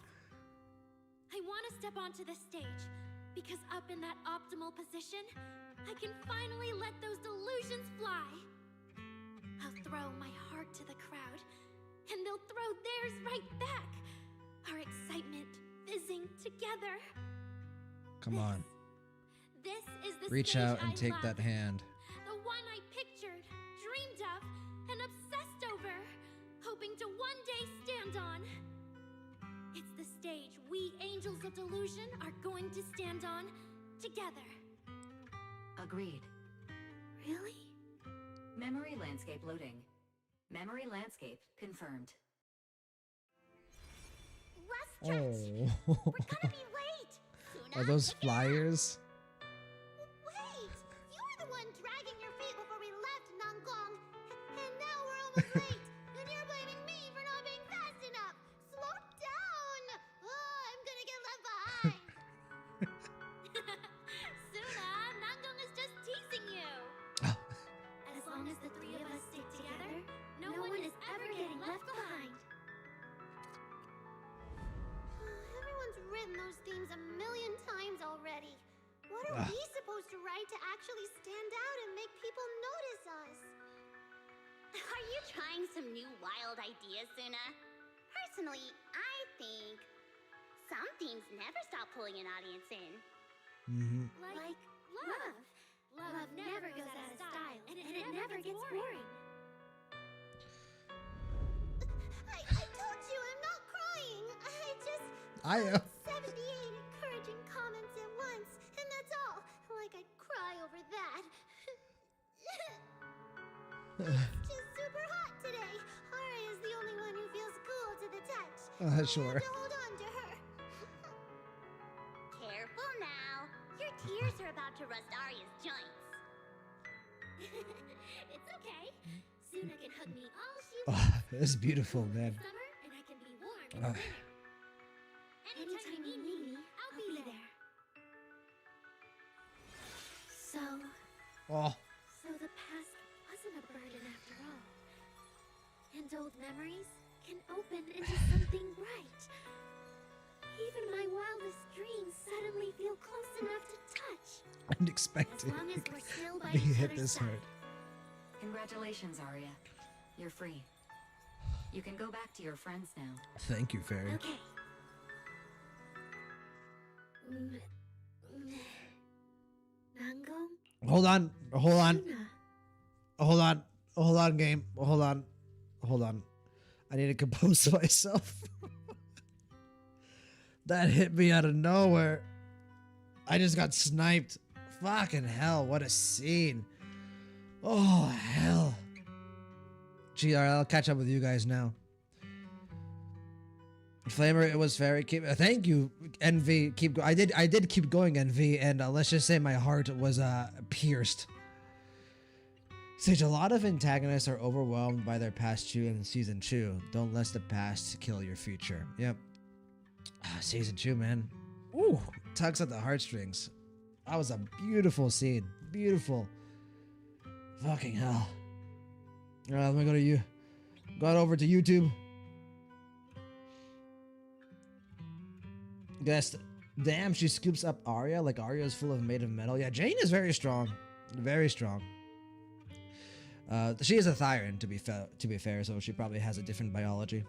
I want to step onto the stage because up in that optimal position, I can finally let those delusions fly. I'll throw my heart to the crowd, and they'll throw theirs right back. Our excitement fizzing together. Come on. This is the Reach stage out and I take love. that hand. The one I pictured, dreamed of, and obsessed over, hoping to one day stand on. It's the stage we Angels of Delusion are going to stand on together. Agreed. Really? Memory landscape loading. Memory landscape confirmed. Let's stretch. Oh. We're gonna be late. Suna, Are those pick it up. flyers? Wait! You were the one dragging your feet before we left Nangong. And now we're almost late. And you're blaming me for not being fast enough. Slow down. Oh, I'm gonna get left behind. Suna, Nangong is just teasing you. As long as the three of us stick together, no one is ever getting left behind. Everyone's written those themes a million times already. What are we supposed to write to actually stand out and make people Are you trying some new wild ideas, Suna? Personally, I think some themes never stop pulling an audience in. Mm-hmm. Like love. Love never goes out of style, and it never gets boring. I told you I'm not crying. I 78 encouraging comments at once, and that's all. Like I'd cry over that. It's just super hot today. Aria's the only one who feels cool to the touch. Sure. I have to hold on to her. Careful now. Your tears are about to rust Arya's joints. It's okay. Suna can hug me all she Oh, wants. this is beautiful, man. Summer, and I can be warm in Ah. winter. Anytime you need me, I'll be there. So Oh, the past wasn't a burden after all. And old memories can open into something bright. Even my wildest dreams suddenly feel close enough to touch. I didn't expect As it. long as we're still by Be each hit other's this side. hard. Congratulations, Arya. You're free. You can go back to your friends now. Thank you, Fairy. Okay. Nango? Hold on. Suna. Hold on, game. Hold on. I need to compose myself. That hit me out of nowhere. I just got sniped. Fucking hell, what a scene. Oh, hell. Gee, alright, I'll catch up with you guys now. Flamer, it was very thank you, Envy. I did keep going, Envy, and let's just say my heart was pierced. Sage, a lot of antagonists are overwhelmed by their past two in season 2. Don't let the past kill your future. Yep. Season 2, man. Ooh, tugs at the heartstrings. That was a beautiful scene. Beautiful. Fucking hell. Alright, let me go to you. Got over to YouTube. Guess, damn, she scoops up Arya like Arya is full of made of metal. Yeah, Jane is very strong. Very strong. She is a Thyran, to be fair, so she probably has a different biology.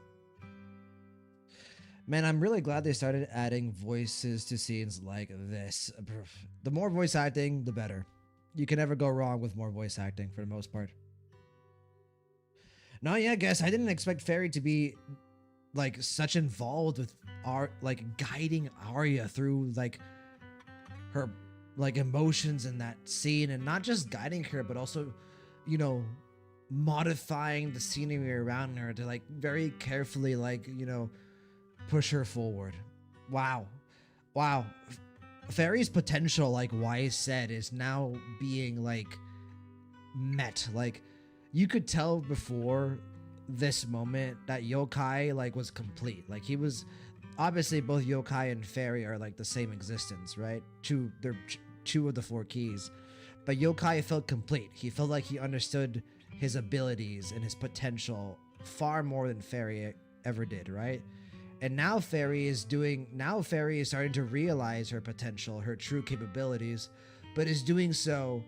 Man, I'm really glad they started adding voices to scenes like this. The more voice acting, the better. You can never go wrong with more voice acting, for the most part. No, yeah, guess I didn't expect Fairy to be like such involved with guiding Arya through like her like emotions in that scene, and not just guiding her, but also, you know, modifying the scenery around her to like very carefully like, you know, push her forward. Wow. Fairy's potential, like Wise said, is now being like met. Like, you could tell before this moment that Yokai like was complete. Like, he was obviously, both Yokai and Fairy are like the same existence, right? They're two of the 4 keys. But Yokai felt complete. He felt like he understood his abilities and his potential far more than Fairy ever did, right? And now Fairy is starting to realize her potential, her true capabilities, but is doing so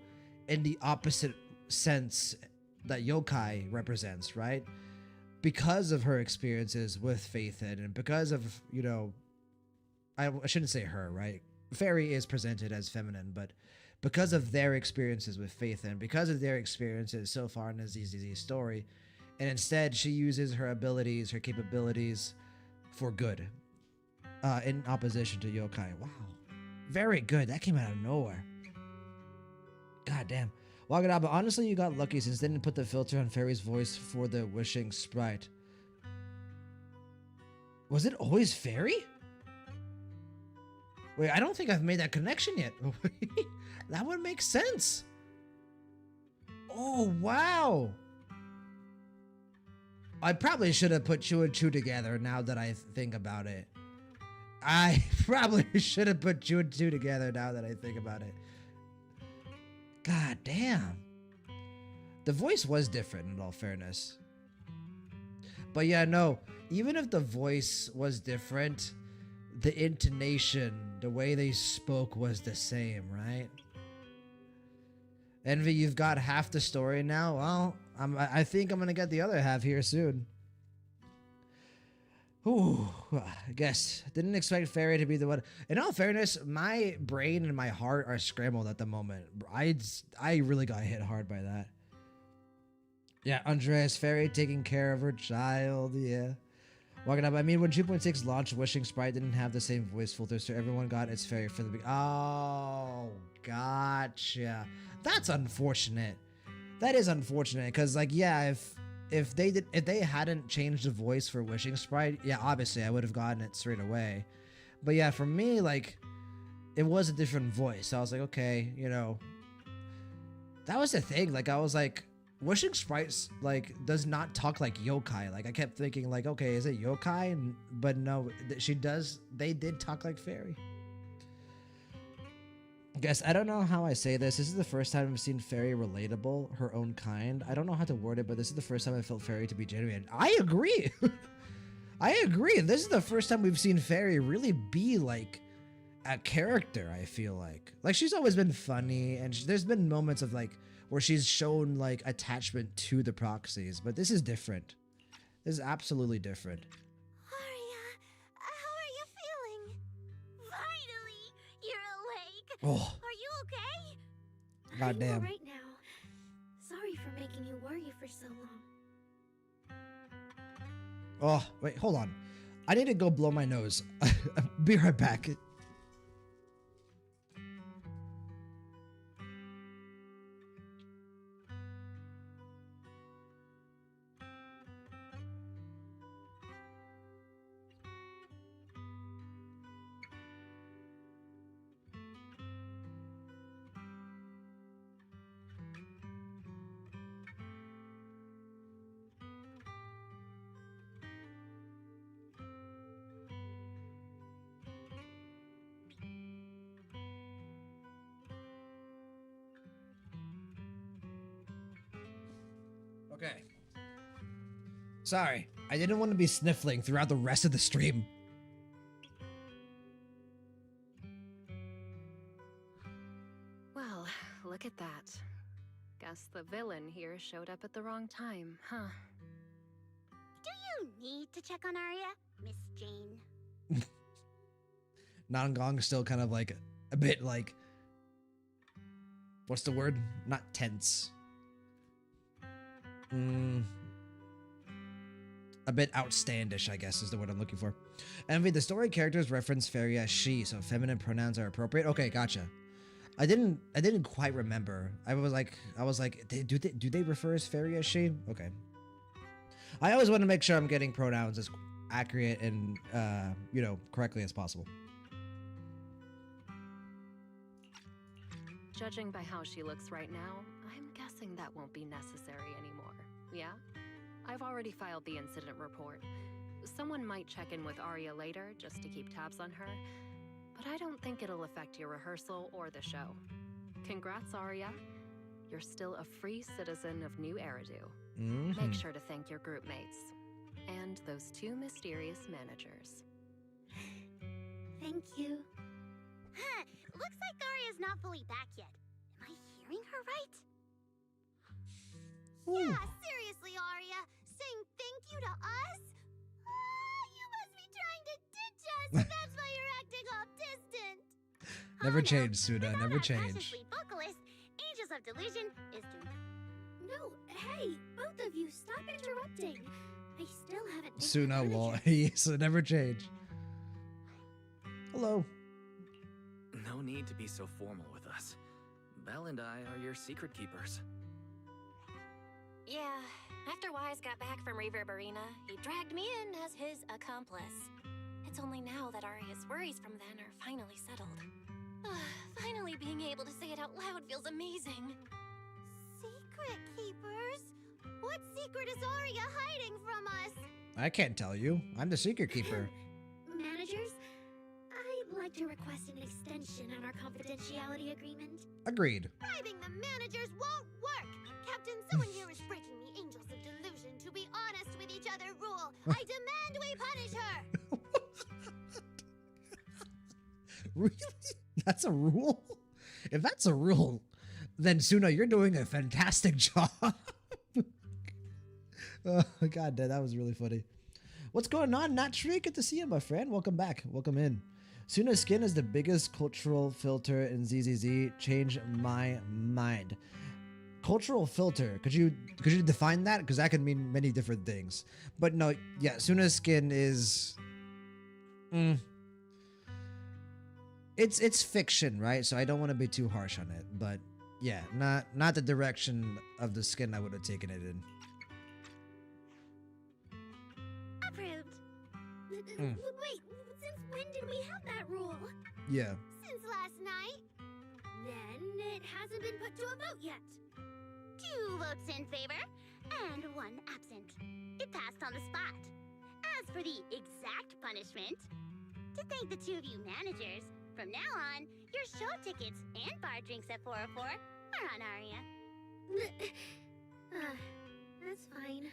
in the opposite sense that Yokai represents, right? Because of her experiences with Faithin, and because of, you know, I shouldn't say her, right? Fairy is presented as feminine, but because of their experiences with Faithin, because of their experiences so far in the ZZZ story, and instead she uses her abilities, her capabilities for good, in opposition to Yokai. Wow. Very good. That came out of nowhere. God damn. Wagadaba, honestly, you got lucky since they didn't put the filter on Fairy's voice for the wishing sprite. Was it always Fairy? Wait, I don't think I've made that connection yet. That would make sense. Oh, wow. I probably should have put 2 and 2 together now that I think about it. I probably should have put 2 and 2 together now that I think about it. God damn. The voice was different, in all fairness. But yeah, no, even if the voice was different, the intonation, the way they spoke was the same, right? Envy, you've got half the story now? Well, I think I'm gonna get the other half here soon. Ooh, I guess didn't expect Fairy to be the one. In all fairness, my brain and my heart are scrambled at the moment. I really got hit hard by that. Yeah, Andreas Fairy taking care of her child. Yeah. Walking up. I mean, when 2.6 launched, Wishing Sprite didn't have the same voice filter, so everyone got its Fairy for the beginning. Oh, gotcha. That's unfortunate. That is unfortunate because, like, yeah, if they hadn't changed the voice for Wishing Sprite, yeah, obviously I would have gotten it straight away. But yeah, for me, like, it was a different voice. So I was like, okay, you know, that was the thing. Like, I was like, Wishing Sprite like does not talk like yokai. Like I kept thinking, like, okay, is it yokai? But no, she does. They did talk like fairy. Guess I don't know how I say this. This is the first time I've seen Fairy relatable, her own kind. I don't know how to word it, but this is the first time I felt Fairy to be genuine. I agree. I agree. This is the first time we've seen Fairy really be like a character. I feel like she's always been funny, and there's been moments of like where she's shown like attachment to the proxies, but this is different. This is absolutely different. Arya, how are you feeling? Finally, you're awake. Oh. Are you okay? God I'm damn. all right now. Sorry for making you worry for so long. Oh, wait, hold on. I need to go blow my nose. Be right back. Okay. Sorry, I didn't want to be sniffling throughout the rest of the stream. Well, look at that. Guess the villain here showed up at the wrong time, huh? Do you need to check on Arya, Miss Jane? Nangong's still kind of like a bit like, what's the word? Not tense. A bit outstandish, I guess, is the word I'm looking for. Envy, the story characters reference Fairy as she, so feminine pronouns are appropriate. Okay, gotcha. I didn't quite remember. I was like, do they refer as Fairy as she? Okay. I always want to make sure I'm getting pronouns as accurate and you know, correctly as possible. Judging by how she looks right now, I'm guessing that won't be necessary anymore. Yeah? I've already filed the incident report. Someone might check in with Arya later just to keep tabs on her, but I don't think it'll affect your rehearsal or the show. Congrats, Arya. You're still a free citizen of New Eridu. Make sure to thank your group mates. And those two mysterious managers. Thank you. Huh, looks like Arya's not fully back yet. Am I hearing her right? Yeah, seriously, Arya. Saying thank you to us? You must be trying to ditch us. That's why you're acting all distant. Never change, Suda. Never change. Cautiously vocalist, Angels of Delusion is doomed. No, hey, both of you, stop interrupting. I still haven't. Suna lol. So never change. Hello. No need to be so formal with us. Belle and I are your secret keepers. Yeah, after Wise got back from Reverberina, he dragged me in as his accomplice. It's only now that Arya's worries from then are finally settled. Finally being able to say it out loud feels amazing. Secret keepers? What secret is Arya hiding from us? I can't tell you. I'm the secret keeper. Managers, I'd like to request an extension on our confidentiality agreement. Agreed. Bribing the managers won't work! Captain, someone here is breaking the Angels of Delusion to be honest with each other rule. I demand we punish her! Really? That's a rule? If that's a rule, then Suna, you're doing a fantastic job. Oh, God damn, that was really funny. What's going on, Not Tree? Good to see you, my friend. Welcome back. Welcome in. Suna's skin is the biggest cultural filter in ZZZ. Change my mind. Cultural filter. Could you define that? Because that could mean many different things. But no, yeah, Suna's skin is. It's fiction, right? So I don't want to be too harsh on it. But yeah, not the direction of the skin I would have taken it in. Approved. Wait, since when did we have that rule? Yeah. Since last night. Then it hasn't been put to a vote yet. 2 votes in favor and 1 absent. It passed on the spot. As for the exact punishment, to thank the 2 of you managers, from now on, your show tickets and bar drinks at 404 are on Aria. That's fine.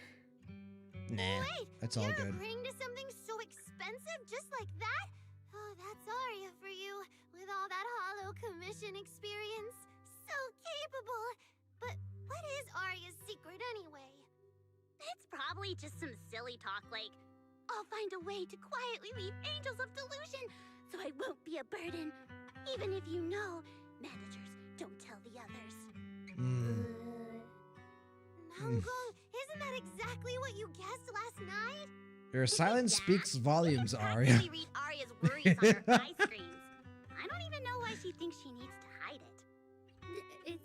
Nah, Wait, that's all you're good. agreeing to something so expensive just like that? Oh, that's Aria for you, with all that hollow commission experience. So capable. But what is Aria's secret anyway? It's probably just some silly talk like, I'll find a way to quietly lead angels of delusion so I won't be a burden. Even if you know, managers don't tell the others. Namgong, isn't that exactly what you guessed last night? Your silence speaks volumes, I Aria. can read Aria's worries on her eye screens. I don't even know why she thinks she needs to hide it.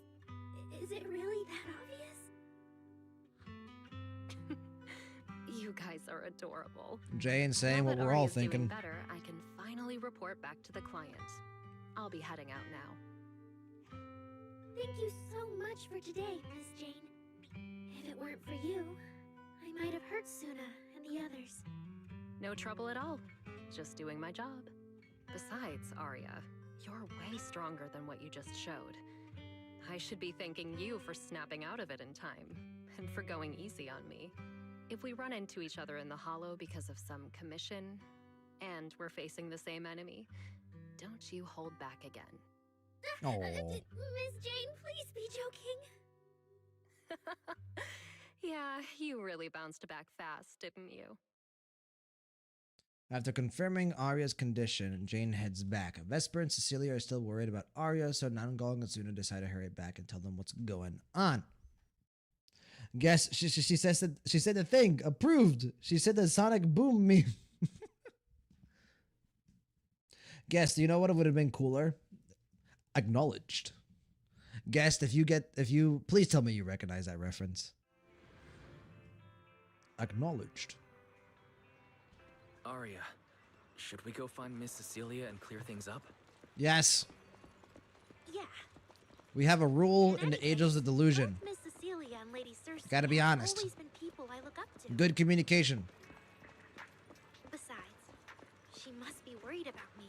Is it really that obvious? You guys are adorable. Jane saying Now what that we're all Aria's doing thinking. better, I can finally report back to the client. I'll be heading out now. Thank you so much for today, Miss Jane. If it weren't for you, I might have hurt Suna and the others. No trouble at all. Just doing my job. Besides, Aria, you're way stronger than what you just showed. I should be thanking you for snapping out of it in time, and for going easy on me. If we run into each other in the Hollow because of some commission, and we're facing the same enemy, don't you hold back again. Oh. Miss Jane, please be joking. Yeah, you really bounced back fast, didn't you? After confirming Arya's condition, Jane heads back. Vesper and Cecilia are still worried about Arya, so Namgong and Suna decide to hurry back and tell them what's going on. Guess she says that she said the thing approved. She said the Sonic Boom meme. Guess, do you know what would have been cooler? Acknowledged. Guest, if you please tell me you recognize that reference. Acknowledged. Arya, should we go find Miss Cecilia and clear things up? Yes. Yeah. We have a rule in the Angels of Delusion. Both Miss Cecilia and Lady Cersei Gotta be have honest. always been people I look up to. Good communication. Besides, she must be worried about me.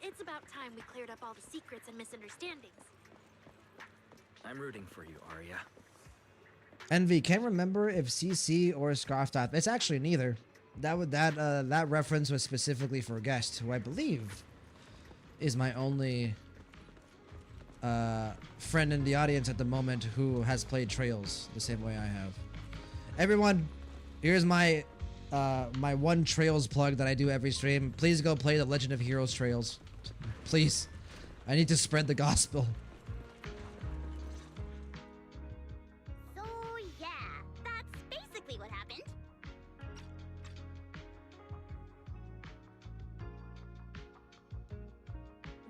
It's about time we cleared up all the secrets and misunderstandings. I'm rooting for you, Arya. Envy, can't remember if CC or Scarftoth. It's actually neither. That reference was specifically for Guest, who I believe is my only friend in the audience at the moment who has played Trails the same way I have. Everyone, here's my my one Trails plug that I do every stream. Please go play the Legend of Heroes Trails. Please. I need to spread the gospel. So yeah, that's basically what happened.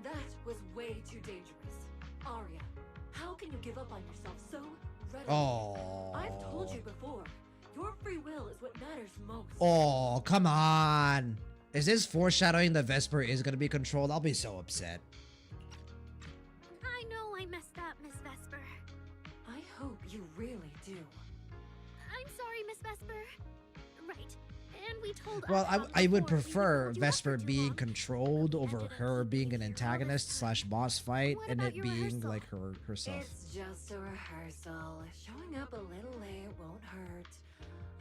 That was way too dangerous. Arya, how can you give up on yourself so readily? Oh. I've told you before, your free will is what matters most. Oh, come on. Is this foreshadowing that Vesper is going to be controlled? I'll be so upset. I know I messed up, Miss Vesper. I hope you really do. I'm sorry, Miss Vesper. Right. And we told Well, Archon I would before we prefer wouldn't hold you up Vesper for too being long. controlled over Ended up her being keeping an you antagonist slash boss fight What and about it your being rehearsal? like herself. It's just a rehearsal. Showing up a little late won't hurt.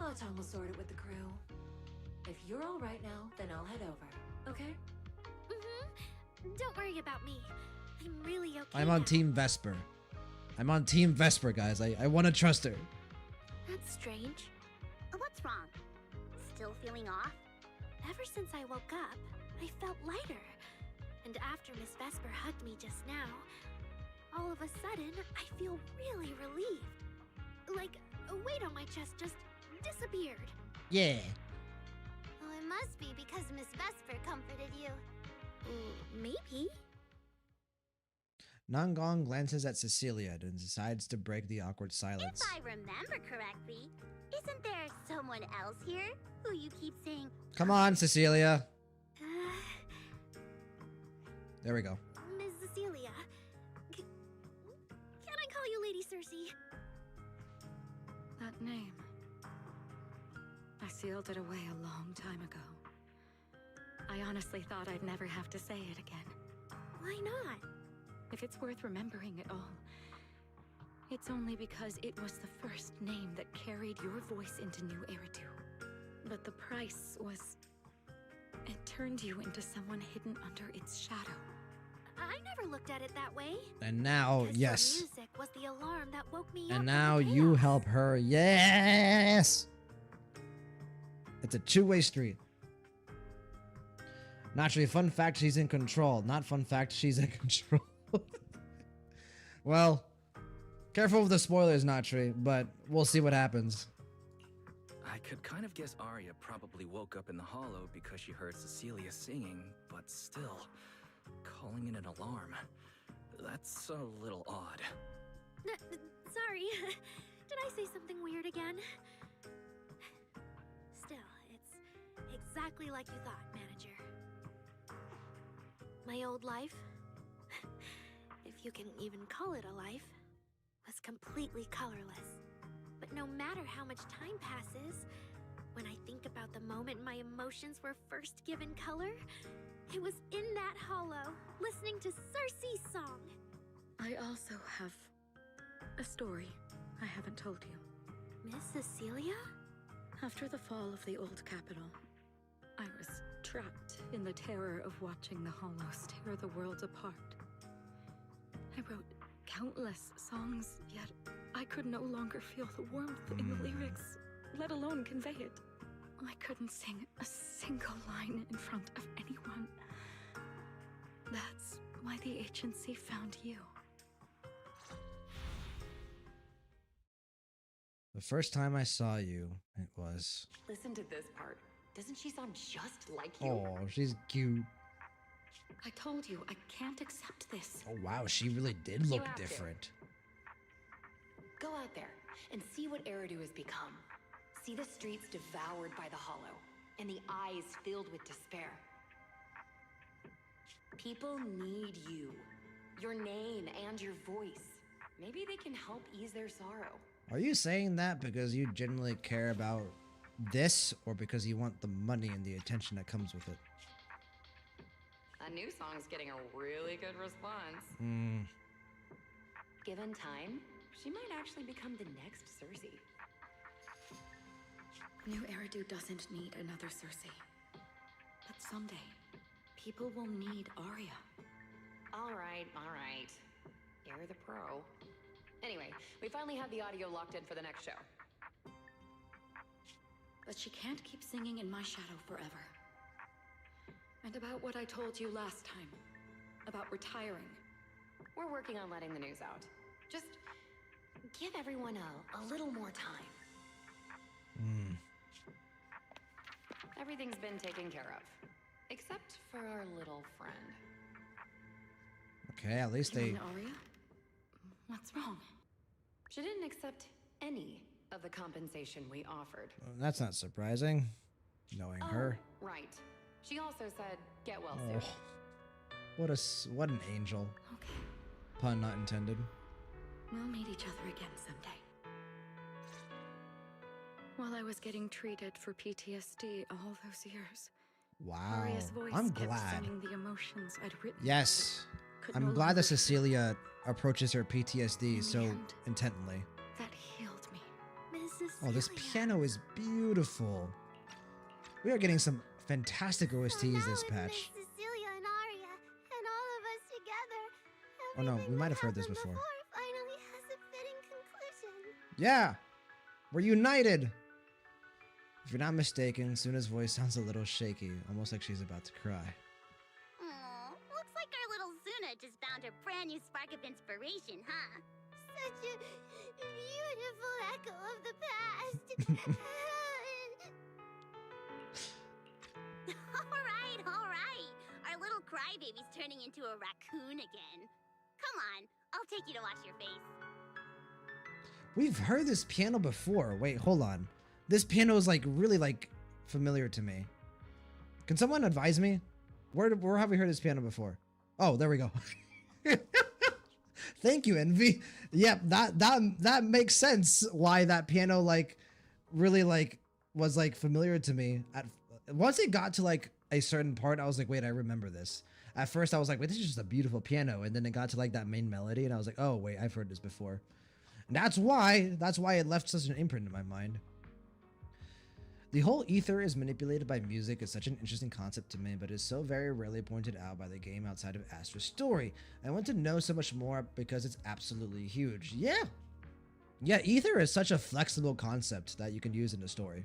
Autumn will sort it with the crew. If you're all right now, then I'll head over. Okay? Don't worry about me. I'm really okay. I'm on now. Team Vesper. I'm on Team Vesper, guys. I want to trust her. That's strange. What's wrong? Still feeling off? Ever since I woke up, I felt lighter. And after Miss Vesper hugged me just now, all of a sudden, I feel really relieved. Like a weight on my chest just disappeared. Yeah. Well, it must be because Miss Vesper comforted you. Maybe. Nangong glances at Cecilia and decides to break the awkward silence. If I remember correctly, isn't there someone else here who you keep saying? Come on, Cecilia. There we go. Miss Cecilia. Can I call you Lady Cersei? That name. I sealed it away a long time ago. I honestly thought I'd never have to say it again. Why not? If it's worth remembering at all, it's only because it was the first name that carried your voice into New Eridu. But the price was... it turned you into someone hidden under its shadow. I never looked at it that way. And now, Because yes. your music was the alarm that woke me up. And from now the you chaos. help her. Yes! It's a two-way street. Naturally, fun fact, she's in control. Not fun fact, she's in control. Well, careful with the spoilers, Natri, but we'll see what happens. I could kind of guess Arya probably woke up in the hollow because she heard Cecilia singing, but still, calling it an alarm. That's a little odd. Sorry. Did I say something weird again? Still, it's exactly like you thought, Manager. My old life, if you can even call it a life, was completely colorless. But no matter how much time passes, when I think about the moment my emotions were first given color, it was in that hollow, listening to Cersei's song. I also have a story I haven't told you. Miss Cecilia? After the fall of the old capital, I was trapped in the terror of watching the hollows tear the world apart. I wrote countless songs, yet I could no longer feel the warmth in the lyrics, let alone convey it. I couldn't sing a single line in front of anyone. That's why the agency found you. The first time I saw you, it was... Listen to this part. Doesn't she sound just like you? Oh, she's cute. I told you, I can't accept this. Oh, wow, she really did You look have to. different. Go out there and see what Eridu has become. See the streets devoured by the hollow, and the eyes filled with despair. People need you, your name and your voice. Maybe they can help ease their sorrow. Are you saying that because you genuinely care about this, or because you want the money and the attention that comes with it? A new song's getting a really good response. Given time, she might actually become the next Cersei. New Eridu doesn't need another Cersei. But someday, people will need Arya. All right. You're the pro. Anyway, we finally have the audio locked in for the next show. But she can't keep singing in my shadow forever. And about what I told you last time. About retiring. We're working on letting the news out. Just give everyone a little more time. Everything's been taken care of. Except for our little friend. Okay, at least You they... mean Arya? What's wrong? She didn't accept any of the compensation we offered. That's not surprising, knowing her. Right. She also said, get well Oh, soon. what an angel. Okay. Pun not intended. We'll meet each other again someday. While I was getting treated for PTSD all those years, Wow. Arya's voice I'm kept glad. singing the emotions I'd written. Yes. Could I'm no glad that longer Cecilia approaches her PTSD In so the end, intently. That healed me. Miss Cecilia. Oh, this piano is beautiful. We are getting some fantastic OSTs So now this with patch. Miss Cecilia and Arya, and all of us together, Oh no, we everything might that have heard this happened before. Finally has a fitting conclusion. Yeah. We're united. If you're not mistaken, Suna's voice sounds a little shaky, almost like she's about to cry. Aw, looks like our little Suna just found her brand new spark of inspiration, huh? Such a beautiful echo of the past. All right. Our little crybaby's turning into a raccoon again. Come on, I'll take you to wash your face. We've heard this piano before. Wait, hold on. This piano is like really like familiar to me. Can someone advise me? Where have we heard this piano before? Oh, there we go. Thank you, Envy. Yep, that makes sense why that piano like really like was like familiar to me. Once it got to like a certain part, I was like, wait, I remember this. At first I was like, wait, this is just a beautiful piano, and then it got to like that main melody and I was like, oh wait, I've heard this before. And that's why it left such an imprint in my mind. The whole ether is manipulated by music is such an interesting concept to me, but is so very rarely pointed out by the game outside of Astra's story. I want to know so much more because it's absolutely huge. Yeah, ether is such a flexible concept that you can use in the story.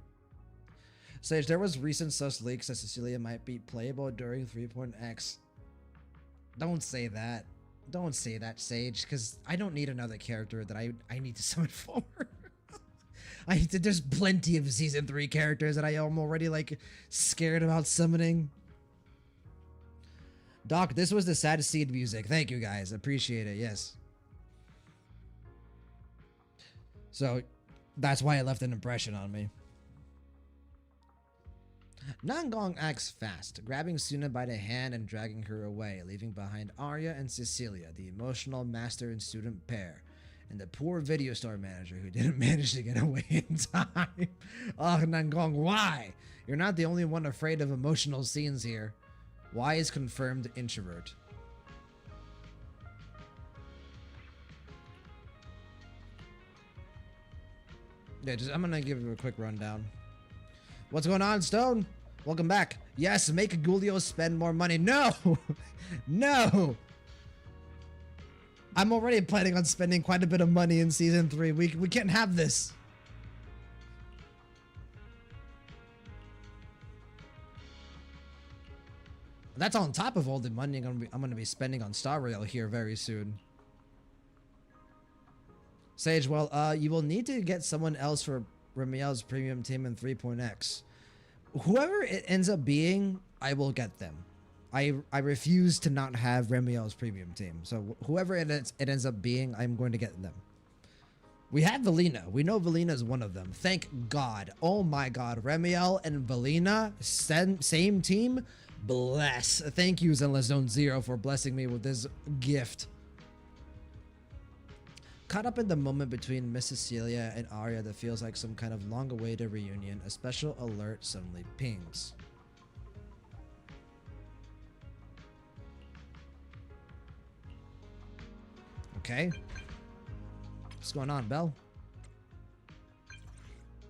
Sage, there was recent sus leaks that Cecilia might be playable during 3.x. Don't say that. Don't say that, Sage, because I don't need another character that I need to summon for. There's plenty of season 3 characters that I am already like scared about summoning. Doc, this was the Sad Seed music. Thank you guys. Appreciate it. Yes. So that's why it left an impression on me. Nangong acts fast, grabbing Suna by the hand and dragging her away, leaving behind Arya and Cecilia, the emotional master and student pair, and the poor video store manager who didn't manage to get away in time. Oh, Nangong, why? You're not the only one afraid of emotional scenes here. Why is confirmed introvert? Yeah, I'm gonna give you a quick rundown. What's going on, Stone? Welcome back. Yes, make Gulio spend more money. No! No! I'm already planning on spending quite a bit of money in season 3. We can't have this. That's on top of all the money I'm gonna be spending on Star Rail here very soon. Sage, well, you will need to get someone else for Ramiel's premium team in 3.x. Whoever it ends up being, I will get them. I refuse to not have Ramiel's premium team. So whoever it ends up being, I'm going to get them. We have Valina. We know Valina is one of them. Thank God. Oh my God. Ramiel and Valina, same team. Bless. Thank you, Zenless Zone Zero, for blessing me with this gift. Caught up in the moment between Miss Cecilia and Arya that feels like some kind of long-awaited reunion, a special alert suddenly pings. Okay. What's going on, Belle?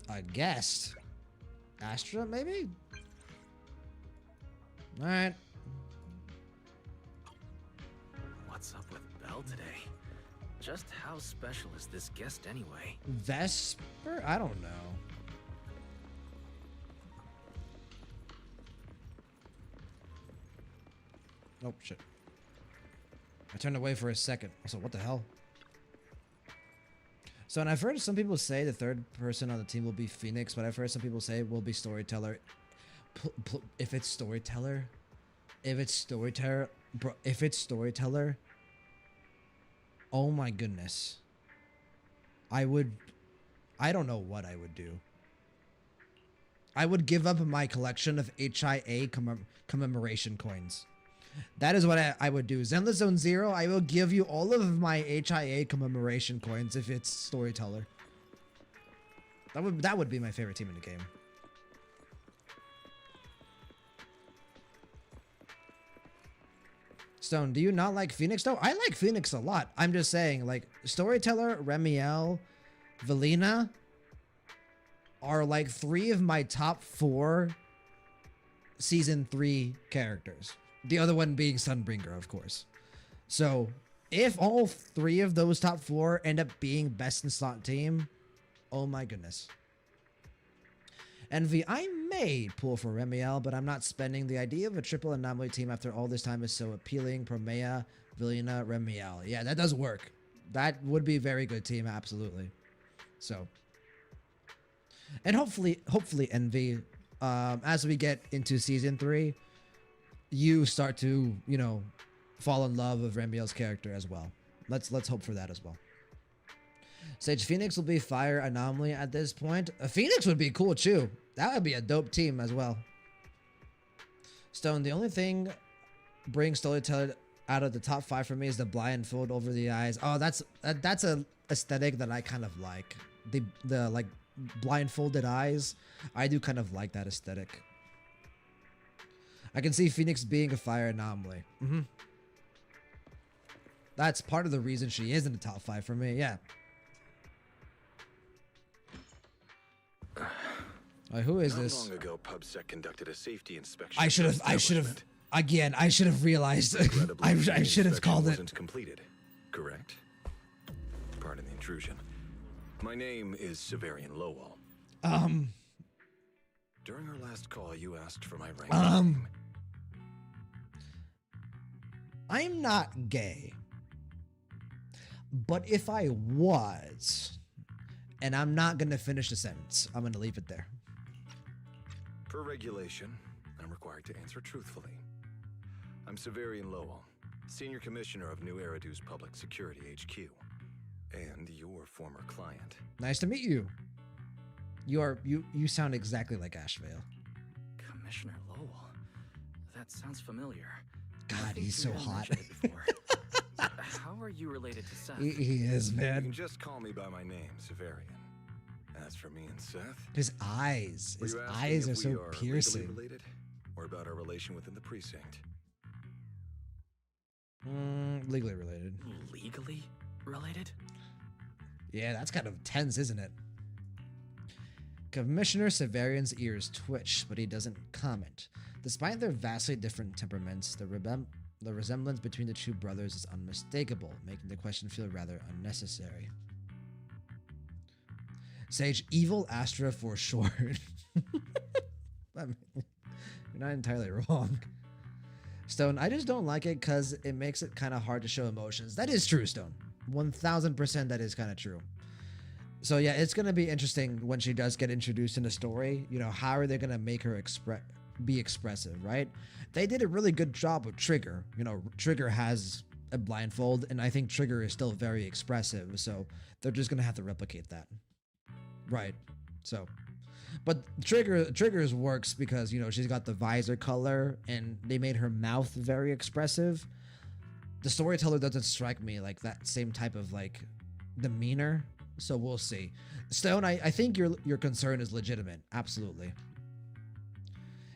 A guest? Astra, maybe? Alright. What's up with Belle today? Just how special is this guest anyway? Vesper? I don't know. Oh, shit. I turned away for a second. So what the hell? So, and I've heard some people say the third person on the team will be Phoenix, but I've heard some people say it will be Storyteller. If it's Storyteller, bro, if it's Storyteller, oh my goodness. I don't know what I would do. I would give up my collection of HIA commemoration coins. That is what I would do. Zenless Zone Zero, I will give you all of my HIA commemoration coins if it's Storyteller. That would be my favorite team in the game. Stone, do you not like Phoenix? No, I like Phoenix a lot. I'm just saying, like, Storyteller, Ramiel, Valina are like 3 of my top 4 season 3 characters. The other one being Sunbringer, of course. So, if all 3 of those top 4 end up being best in slot team, Oh my goodness. Envy, I may pull for Remiel, but I'm not spending. The idea of a triple anomaly team after all this time is so appealing. Promea, Vilena, Remiel. Yeah, that does work. That would be a very good team, absolutely. So, and hopefully Envy, as we get into season 3, you start to, you know, fall in love with Remiel's character as well. Let's hope for that as well. Sage Phoenix will be Fire Anomaly at this point. A Phoenix would be cool too. That would be a dope team as well. Stone, the only thing brings Storyteller out of the top 5 for me is the blindfold over the eyes. Oh, that's a aesthetic that I kind of like. The like blindfolded eyes. I do kind of like that aesthetic. I can see Phoenix being a Fire Anomaly. That's part of the reason she is in the top 5 for me. Yeah. Who is this? Not long ago, PubSec conducted a safety inspection. I should have realized. I should have called it. Wasn't completed, correct? Pardon the intrusion. My name is Severian Lowell. During our last call, you asked for my rank. I'm not gay. But if I was, and I'm not going to finish the sentence, I'm going to leave it there. Per regulation, I'm required to answer truthfully. I'm Severian Lowell, Senior Commissioner of New Eridu's Public Security HQ, and your former client. Nice to meet you. You sound exactly like Ashvale. Commissioner Lowell? That sounds familiar. God, he's so hot. How are you related to Seth? He is, man. You can just call me by my name, Severian. As for me and Seth, his eyes are so piercing. Legally related, or about our relation within the precinct? Legally related. Legally related? Yeah, that's kind of tense, isn't it? Commissioner Severian's ears twitch, but he doesn't comment. Despite their vastly different temperaments, the resemblance between the two brothers is unmistakable, making the question feel rather unnecessary. Sage, evil Astra for short. I mean, you're not entirely wrong. Stone, I just don't like it because it makes it kind of hard to show emotions. That is true, Stone. 1000% that is kind of true. So yeah, it's going to be interesting when she does get introduced in the story. You know, how are they going to make her be expressive, right? They did a really good job with Trigger. You know, Trigger has a blindfold, and I think Trigger is still very expressive. So they're just going to have to replicate that. Right. So, but Trigger's works because, you know, she's got the visor color and they made her mouth very expressive. The Storyteller doesn't strike me like that same type of like demeanor. So we'll see. Stone, I think your concern is legitimate. Absolutely.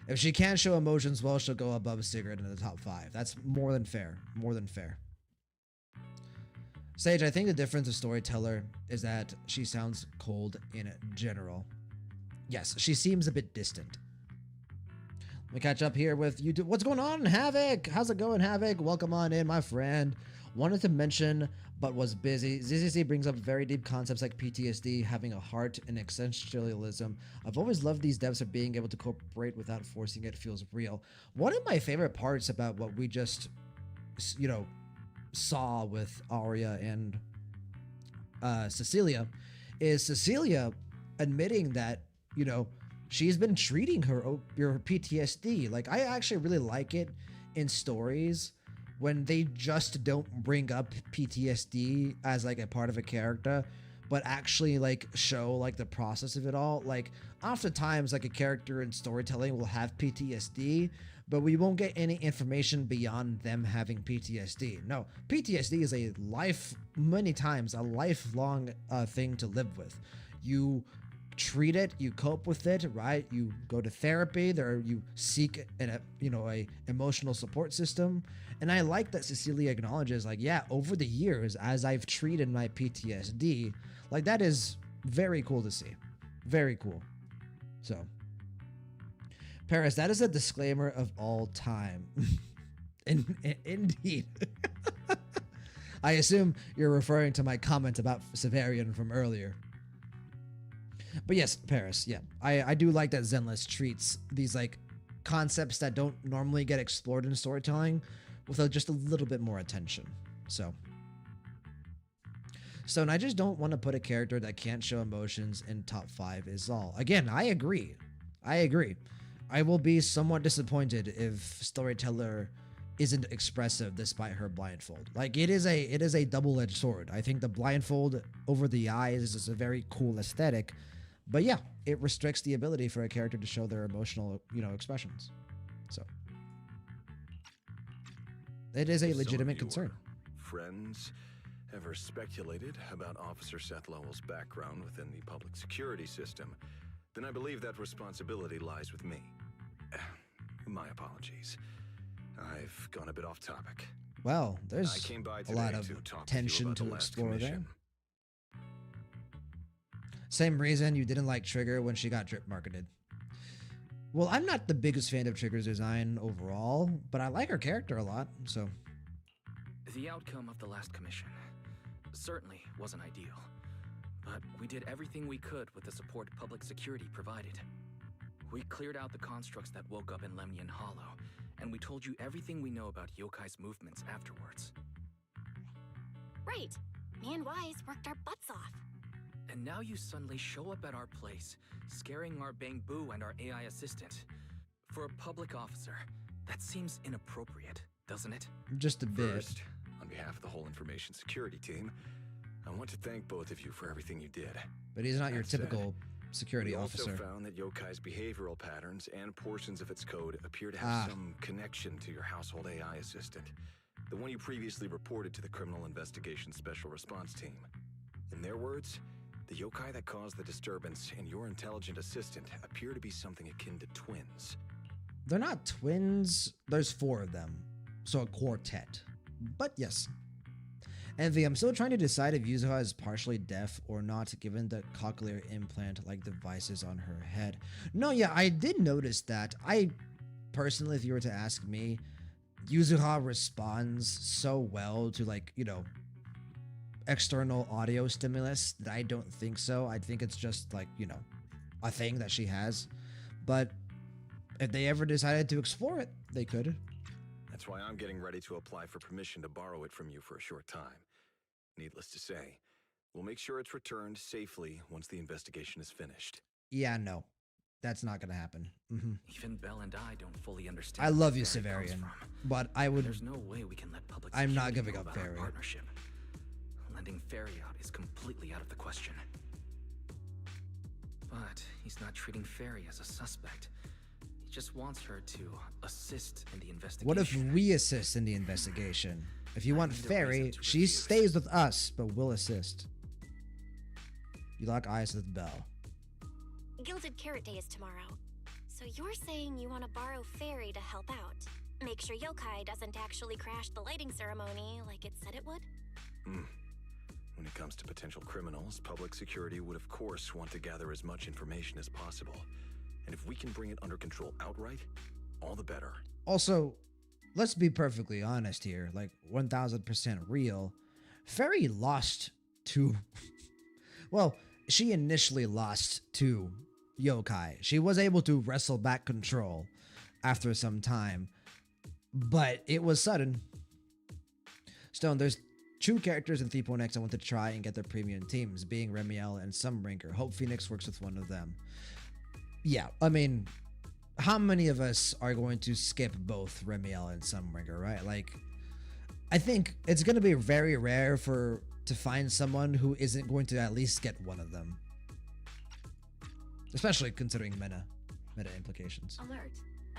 If she can show emotions well, she'll go above Sigurd in the top 5. That's more than fair. More than fair. Sage, I think the difference of Storyteller is that she sounds cold in general. Yes, she seems a bit distant. Let me catch up here with YouTube. What's going on, Havoc? How's it going, Havoc? Welcome on in, my friend. Wanted to mention, but was busy. ZZZ brings up very deep concepts like PTSD, having a heart, and existentialism. I've always loved these depths of being able to cooperate without forcing it. Feels real. One of my favorite parts about what we just, you know, saw with Arya and Cecilia is Cecilia admitting that, you know, she's been treating her PTSD. Like, I actually really like it in stories when they just don't bring up PTSD as like a part of a character, but actually like show like the process of it all. Like, oftentimes like a character in storytelling will have PTSD, but we won't get any information beyond them having PTSD. No, PTSD is many times a lifelong thing to live with. You treat it, you cope with it, right? You go to therapy, you seek a emotional support system. And I like that Cecilia acknowledges, like, yeah, over the years, as I've treated my PTSD, like, that is very cool to see. Very cool. So, Paris, that is a disclaimer of all time. Indeed. I assume you're referring to my comment about Severian from earlier. But yes, Paris. Yeah, I do like that Zenless treats these like concepts that don't normally get explored in storytelling with just a little bit more attention. So, and I just don't want to put a character that can't show emotions in top 5 is all. Again, I agree. I will be somewhat disappointed if storyteller isn't expressive despite her blindfold. Like it is a double-edged sword. I think the blindfold over the eyes is a very cool aesthetic, but yeah, it restricts the ability for a character to show their emotional, expressions. So it is a legitimate concern. Friends ever speculated about Officer Seth Lowell's background within the public security system, then I believe that responsibility lies with me. My apologies. I've gone a bit off topic. Well, there's a lot of tension to the explore there. commission. Same reason you didn't like Trigger when she got drip marketed. Well, I'm not the biggest fan of Trigger's design overall, but I like her character a lot, so. The outcome of the last commission certainly wasn't ideal, but we did everything we could with the support public security provided. We cleared out the constructs that woke up in Lemnian Hollow, and we told you everything we know about Yokai's movements afterwards. Right. Me and Wise worked our butts off. And now you suddenly show up at our place, scaring our Bang Boo and our AI assistant. For a public officer, that seems inappropriate, doesn't it? Just a bit. First, on behalf of the whole information security team, I want to thank both of you for everything you did. But he's not your That said, typical security we officer. also found that Yokai's behavioral patterns and portions of its code appear to have some connection to your household AI assistant, the one you previously reported to the Criminal Investigation Special Response Team. In their words, the yokai that caused the disturbance and your intelligent assistant appear to be something akin to twins. They're not twins. There's 4 of them, so a quartet. But yes. Envy, I'm still trying to decide if Yuzuha is partially deaf or not, given the cochlear implant-like devices on her head. No, yeah, I did notice that. I personally, if you were to ask me, Yuzuha responds so well to, like, external audio stimulus that I don't think so. I think it's just, like, a thing that she has. But if they ever decided to explore it, they could. That's why I'm getting ready to apply for permission to borrow it from you for a short time. Needless to say, we'll make sure it's returned safely once the investigation is finished. Yeah, no. That's not gonna happen. Even Belle and I don't fully understand. I love you, where Fairy comes Severian, from. but I would. There's no way we can let public I'm not security giving know up about our Fairy. partnership. Lending Fairy out is completely out of the question. But he's not treating Fairy as a suspect. He just wants her to assist in the investigation. What if we assist in the investigation? If you want need a Fairy, reason to she refuse. stays with us, but we'll assist. You lock eyes with Belle. Gilded Carrot Day is tomorrow. So you're saying you want to borrow Fairy to help out? Make sure Yokai doesn't actually crash the lighting ceremony like it said it would? When it comes to potential criminals, public security would of course want to gather as much information as possible. And if we can bring it under control outright, all the better. Also, let's be perfectly honest here, like 1000% real. Fairy lost to... well, she initially lost to Yokai. She was able to wrestle back control after some time, but it was sudden. Stone, there's 2 characters in 3.x I want to try and get their premium teams, being Remiel and Sunbreaker. Hope Phoenix works with one of them. Yeah, I mean, how many of us are going to skip both Remiel and Sunbreaker, right? Like, I think it's going to be very rare to find someone who isn't going to at least get one of them. Especially considering meta implications. Alert.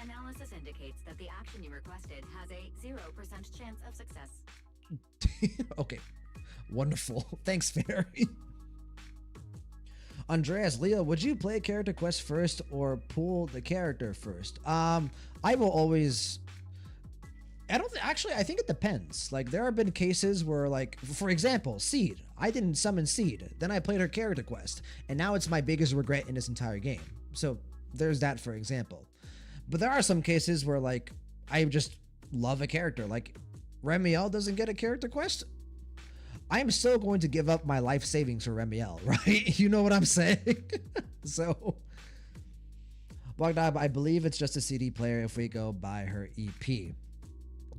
Analysis indicates that the action you requested has a 0% chance of success. Okay, wonderful. Thanks, Fairy. Andreas, Leo, would you play a character quest first or pull the character first? I will always... I think it depends. Like, there have been cases where, like, for example, Seed. I didn't summon Seed. Then I played her character quest. And now it's my biggest regret in this entire game. So, there's that, for example. But there are some cases where, like, I just love a character. Like, Remiel doesn't get a character quest. I am still going to give up my life savings for Remiel, right? You know what I'm saying? So, Wagdab, I believe it's just a CD player if we go buy her EP.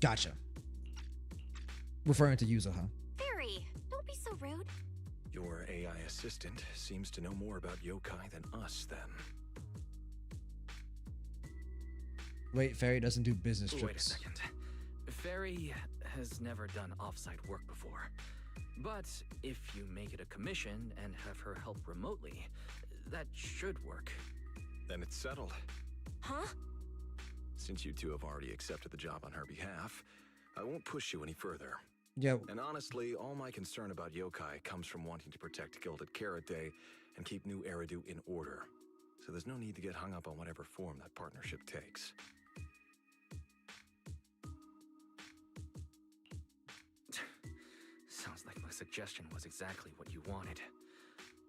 Gotcha. Referring to Yuzo, huh? Fairy, don't be so rude. Your AI assistant seems to know more about yokai than us, then. Wait, Fairy doesn't do business trips. Wait a second. Fairy has never done offsite work before. But if you make it a commission and have her help remotely, that should work. Then it's settled. Huh? Since you two have already accepted the job on her behalf, I won't push you any further. Yeah. And honestly, all my concern about yokai comes from wanting to protect Gilded Carrot Day and keep New Eridu in order. So there's no need to get hung up on whatever form that partnership takes. Sounds like my suggestion was exactly what you wanted.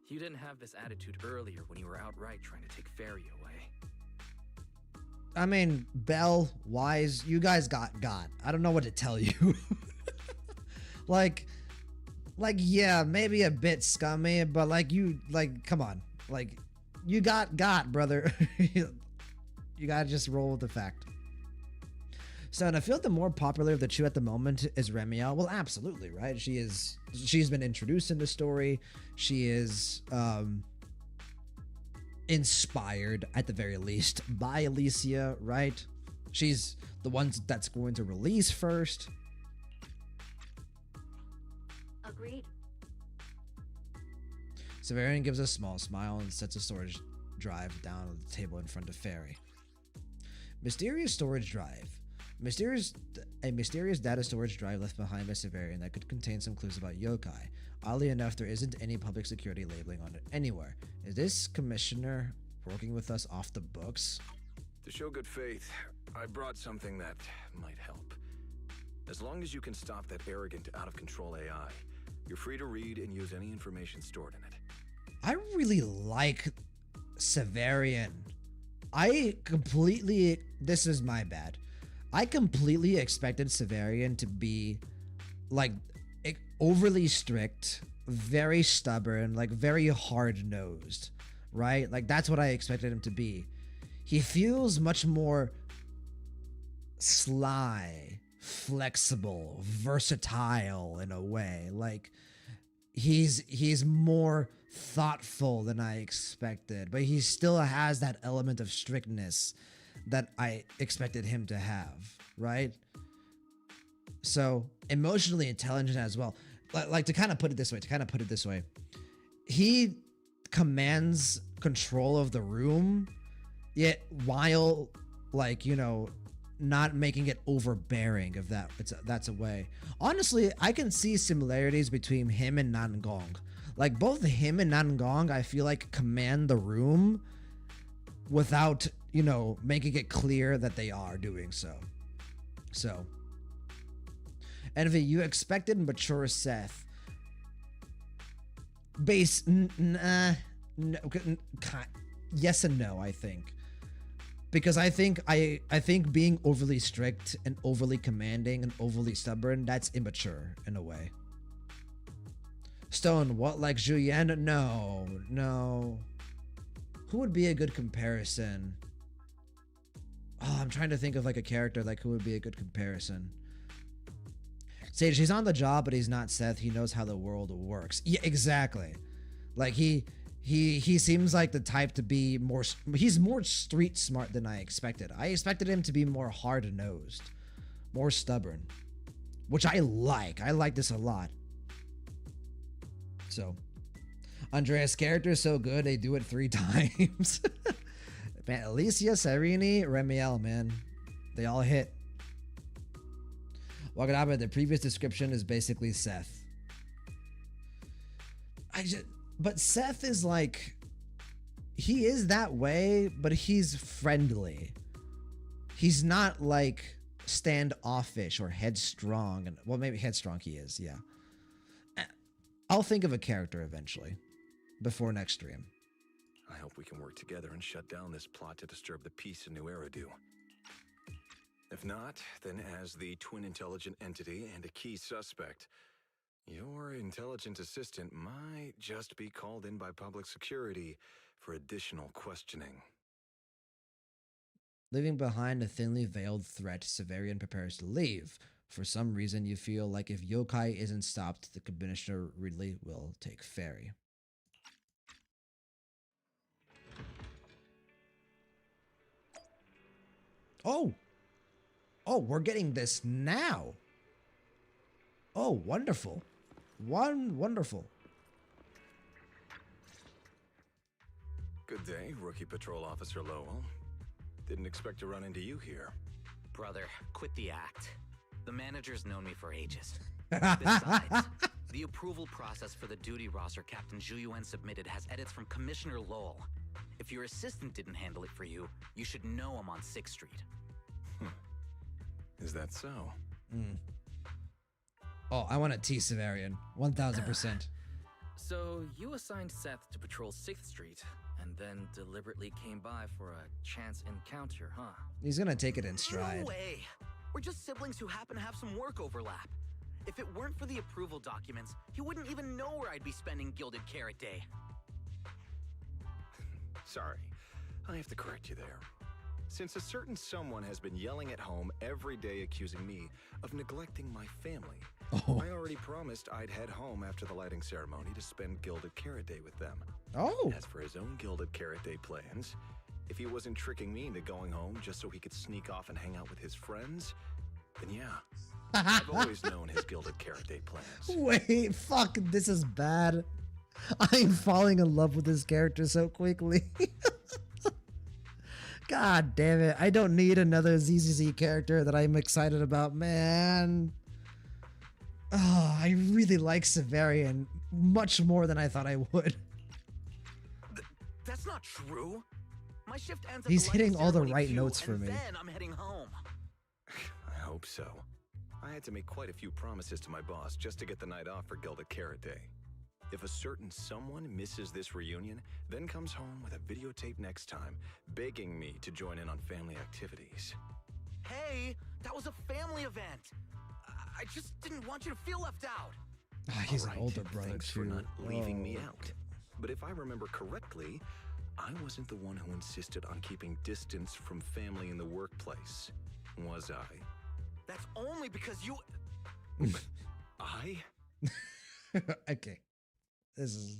You didn't have this attitude earlier when you were outright trying to take Fairy away. I mean, Belle, Wise, you guys got. I don't know what to tell you. like, yeah, maybe a bit scummy, but come on. Like, you got, brother. You gotta just roll with the fact. So, and I feel the more popular of the two at the moment is Remiel. Well, absolutely, right? She's been introduced in the story. She is inspired, at the very least, by Alicia, right? She's the one that's going to release first. Agreed. Severian gives a small smile and sets a storage drive down on the table in front of Fairy. Mysterious storage drive. A mysterious data storage drive left behind by Severian that could contain some clues about yokai. Oddly enough, there isn't any public security labeling on it anywhere. Is this commissioner working with us off the books? To show good faith, I brought something that might help. As long as you can stop that arrogant, out-of-control AI, you're free to read and use any information stored in it. I really like Severian. This is my bad. I completely expected Severian to be like overly strict, very stubborn, like very hard-nosed, right? Like that's what I expected him to be. He feels much more sly, flexible, versatile in a way. Like he's more thoughtful than I expected, but he still has that element of strictness that I expected him to have, right? So emotionally intelligent as well. Like to kind of put it this way, he commands control of the room, yet while not making it overbearing. If that's a way. Honestly, I can see similarities between him and Nangong. Like both him and Nangong, I feel like command the room without making it clear that they are doing so. So, Envy, you expected mature Seth. Yes and no, I think. Because I think being overly strict and overly commanding and overly stubborn, that's immature in a way. Stone, what, like Julien? No. Who would be a good comparison? Oh, I'm trying to think of like a character who would be a good comparison. Sage, he's on the job, but he's not Seth. He knows how the world works. Yeah, exactly. Like he seems like the type to be more. He's more street smart than I expected. I expected him to be more hard-nosed, more stubborn, which I like. I like this a lot. So, Andrea's character is so good they do it 3 times. Man, Alicia, Serini, Remiel, man, they all hit. Wakanabe, the previous description is basically Seth. But Seth is like, he is that way, but he's friendly. He's not like standoffish or headstrong. And well, maybe headstrong he is, yeah. I'll think of a character eventually, before next stream. I hope we can work together and shut down this plot to disturb the peace in New Eridu. If not, then as the twin intelligent entity and a key suspect, Your intelligent assistant might just be called in by public security for additional questioning. Leaving behind a thinly veiled threat, Severian prepares to leave. For some reason, you feel like if Yokai isn't stopped, the commissioner really will take ferry. Oh! Oh, we're getting this now! Oh, wonderful. Wonderful. Good day, Rookie Patrol Officer Lowell. Didn't expect to run into you here. Brother, quit the act. The manager's known me for ages. Besides, the approval process for the duty roster Captain Zhuyuan submitted has edits from Commissioner Lowell. If your assistant didn't handle it for you, you should know I'm on 6th Street. Is that so? Oh, I want a T Severian. 1000%. So you assigned Seth to patrol 6th Street, and then deliberately came by for a chance encounter, huh? He's gonna take it in stride. No way! We're just siblings who happen to have some work overlap. If it weren't for the approval documents, he wouldn't even know where I'd be spending Gilded Carrot Day. Sorry, I have to correct you there. Since a certain someone has been yelling at home every day accusing me of neglecting my family, I already promised I'd head home after the lighting ceremony to spend Gilded Carrot Day with them. As for his own Gilded Carrot Day plans, if he wasn't tricking me into going home just so he could sneak off and hang out with his friends, then yeah, I've always known his Gilded Carrot Day plans. Wait, fuck, this is bad. I'm falling in love with this character so quickly. God damn it. I don't need another ZZZ character that I'm excited about, man. Oh, I really like Severian much more than I thought I would. That's not true. My shift ends. He's hitting all the right notes for me. Then I'm heading home. I hope so. I had to make quite a few promises to my boss just to get the night off for Gilded Carrot Day. If a certain someone misses this reunion, then comes home with a videotape next time, begging me to join in on family activities. Hey, that was a family event. I just didn't want you to feel left out. He's an older brother Thanks too. for not leaving me out. But if I remember correctly, I wasn't the one who insisted on keeping distance from family in the workplace, was I? That's only because you... I? Okay. This is...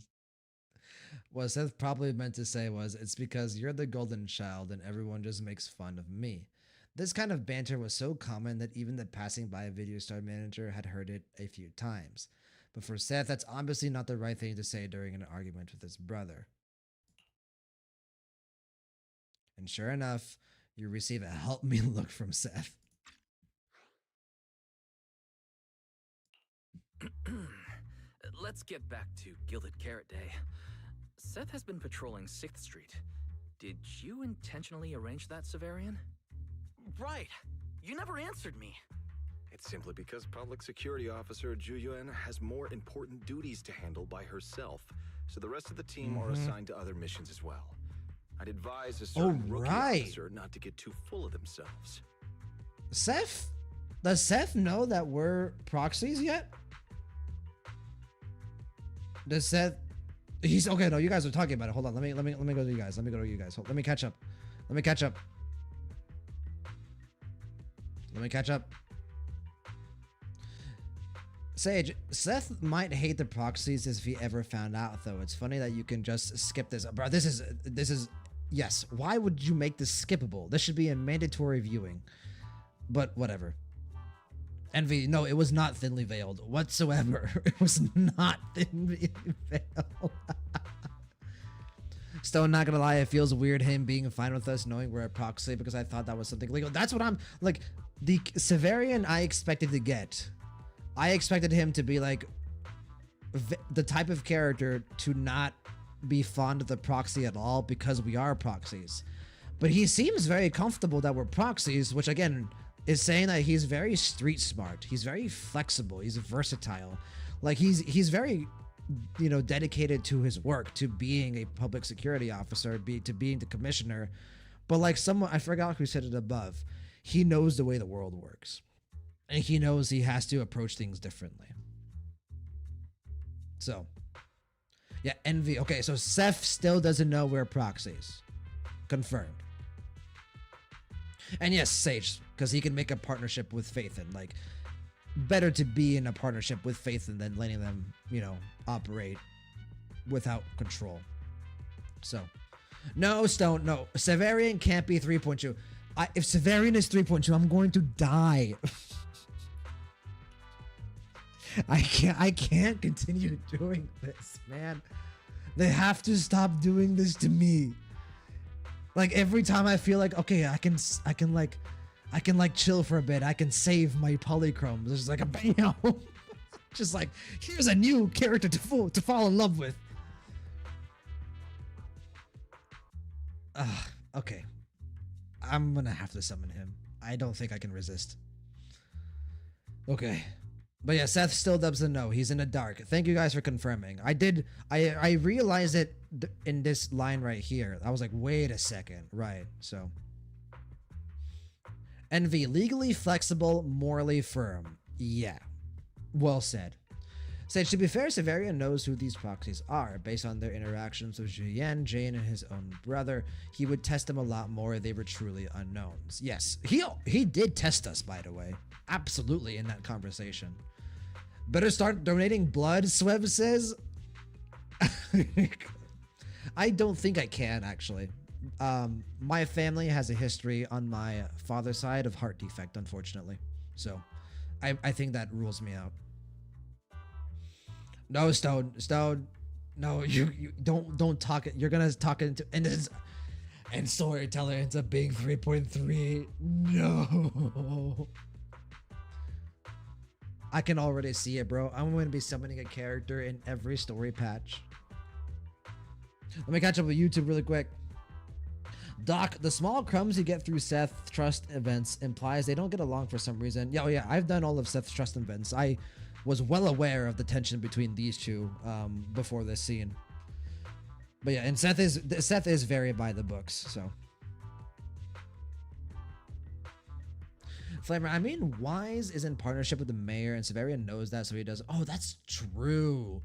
What Seth probably meant to say was, it's because you're the golden child and everyone just makes fun of me. This kind of banter was so common that even the passing by video store manager had heard it a few times. But for Seth, that's obviously not the right thing to say during an argument with his brother. And sure enough, you receive a help me look from Seth. Let's get back to Gilded Carrot Day. Seth has been patrolling 6th Street. Did you intentionally arrange that, Severian? Right. You never answered me. It's simply because Public Security Officer Zhuyuan has more important duties to handle by herself, so the rest of the team are assigned to other missions as well. I'd advise a certain rookie officer not to get too full of themselves. Seth? Does Seth know that we're proxies yet? Does Seth... He's... Okay, no, you guys are talking about it. Hold on, let me go to you guys. Let me go to you guys. Let me catch up. Let me catch up. Let me catch up. Sage, Seth might hate the proxies if he ever found out, though. It's funny that you can just skip this. Bro, this is... Yes, why would you make this skippable? This should be a mandatory viewing. But whatever. Envy, no, it was not thinly veiled whatsoever. It was not thinly veiled. Stone, not gonna lie, it feels weird him being fine with us knowing we're a proxy because I thought that was something legal. That's what I'm... Like, the Severian I expected to get... I expected him to be like the type of character to not be fond of the proxy at all because we are proxies. But he seems very comfortable that we're proxies, which again is saying that he's very street smart. He's very flexible. He's versatile. Like he's very, you know, dedicated to his work, to being a public security officer, to being the commissioner. But like someone, I forgot who said it above, he knows the way the world works. And he knows he has to approach things differently. So, yeah, Envy. Okay, so Seth still doesn't know we're proxies. Confirmed. And yes, Sage, because he can make a partnership with Phaethon. Like, better to be in a partnership with Phaethon than letting them, you know, operate without control. So, no, Stone, no. Severian can't be 3.2. If Severian is 3.2, I'm going to die. I can't continue doing this, man. They have to stop doing this to me. Like every time I feel like, okay, I can like chill for a bit. I can save my polychromes. It's like a bam. Just like, here's a new character to fall in love with. Okay. I'm gonna have to summon him. I don't think I can resist. Okay. But yeah, Seth still doesn't know. He's in the dark. Thank you guys for confirming. I realized it in this line right here. I was like, wait a second. Right, so. Envy, legally flexible, morally firm. Yeah. Well said. Said, to be fair, Severian knows who these proxies are. Based on their interactions with Julian, Jane, and his own brother, he would test them a lot more if they were truly unknowns. Yes, he did test us, by the way. Absolutely, in that conversation. Better start donating blood, Swev says. I don't think I can, actually. My family has a history on my father's side of heart defect, unfortunately. So, I think that rules me out. No, Stone. No, you don't talk it. You're gonna talk it into and storyteller ends up being 3.3. No. I can already see it, bro. I'm going to be summoning a character in every story patch. Let me catch up with YouTube really quick. Doc, the small crumbs you get through Seth Trust events implies they don't get along for some reason. Yeah, oh yeah, I've done all of Seth's Trust events. I was well aware of the tension between these two before this scene. But yeah, and Seth is very by the books, so. Flamer, I mean, Wise is in partnership with the mayor, and Severian knows that, so he does. Oh, that's true.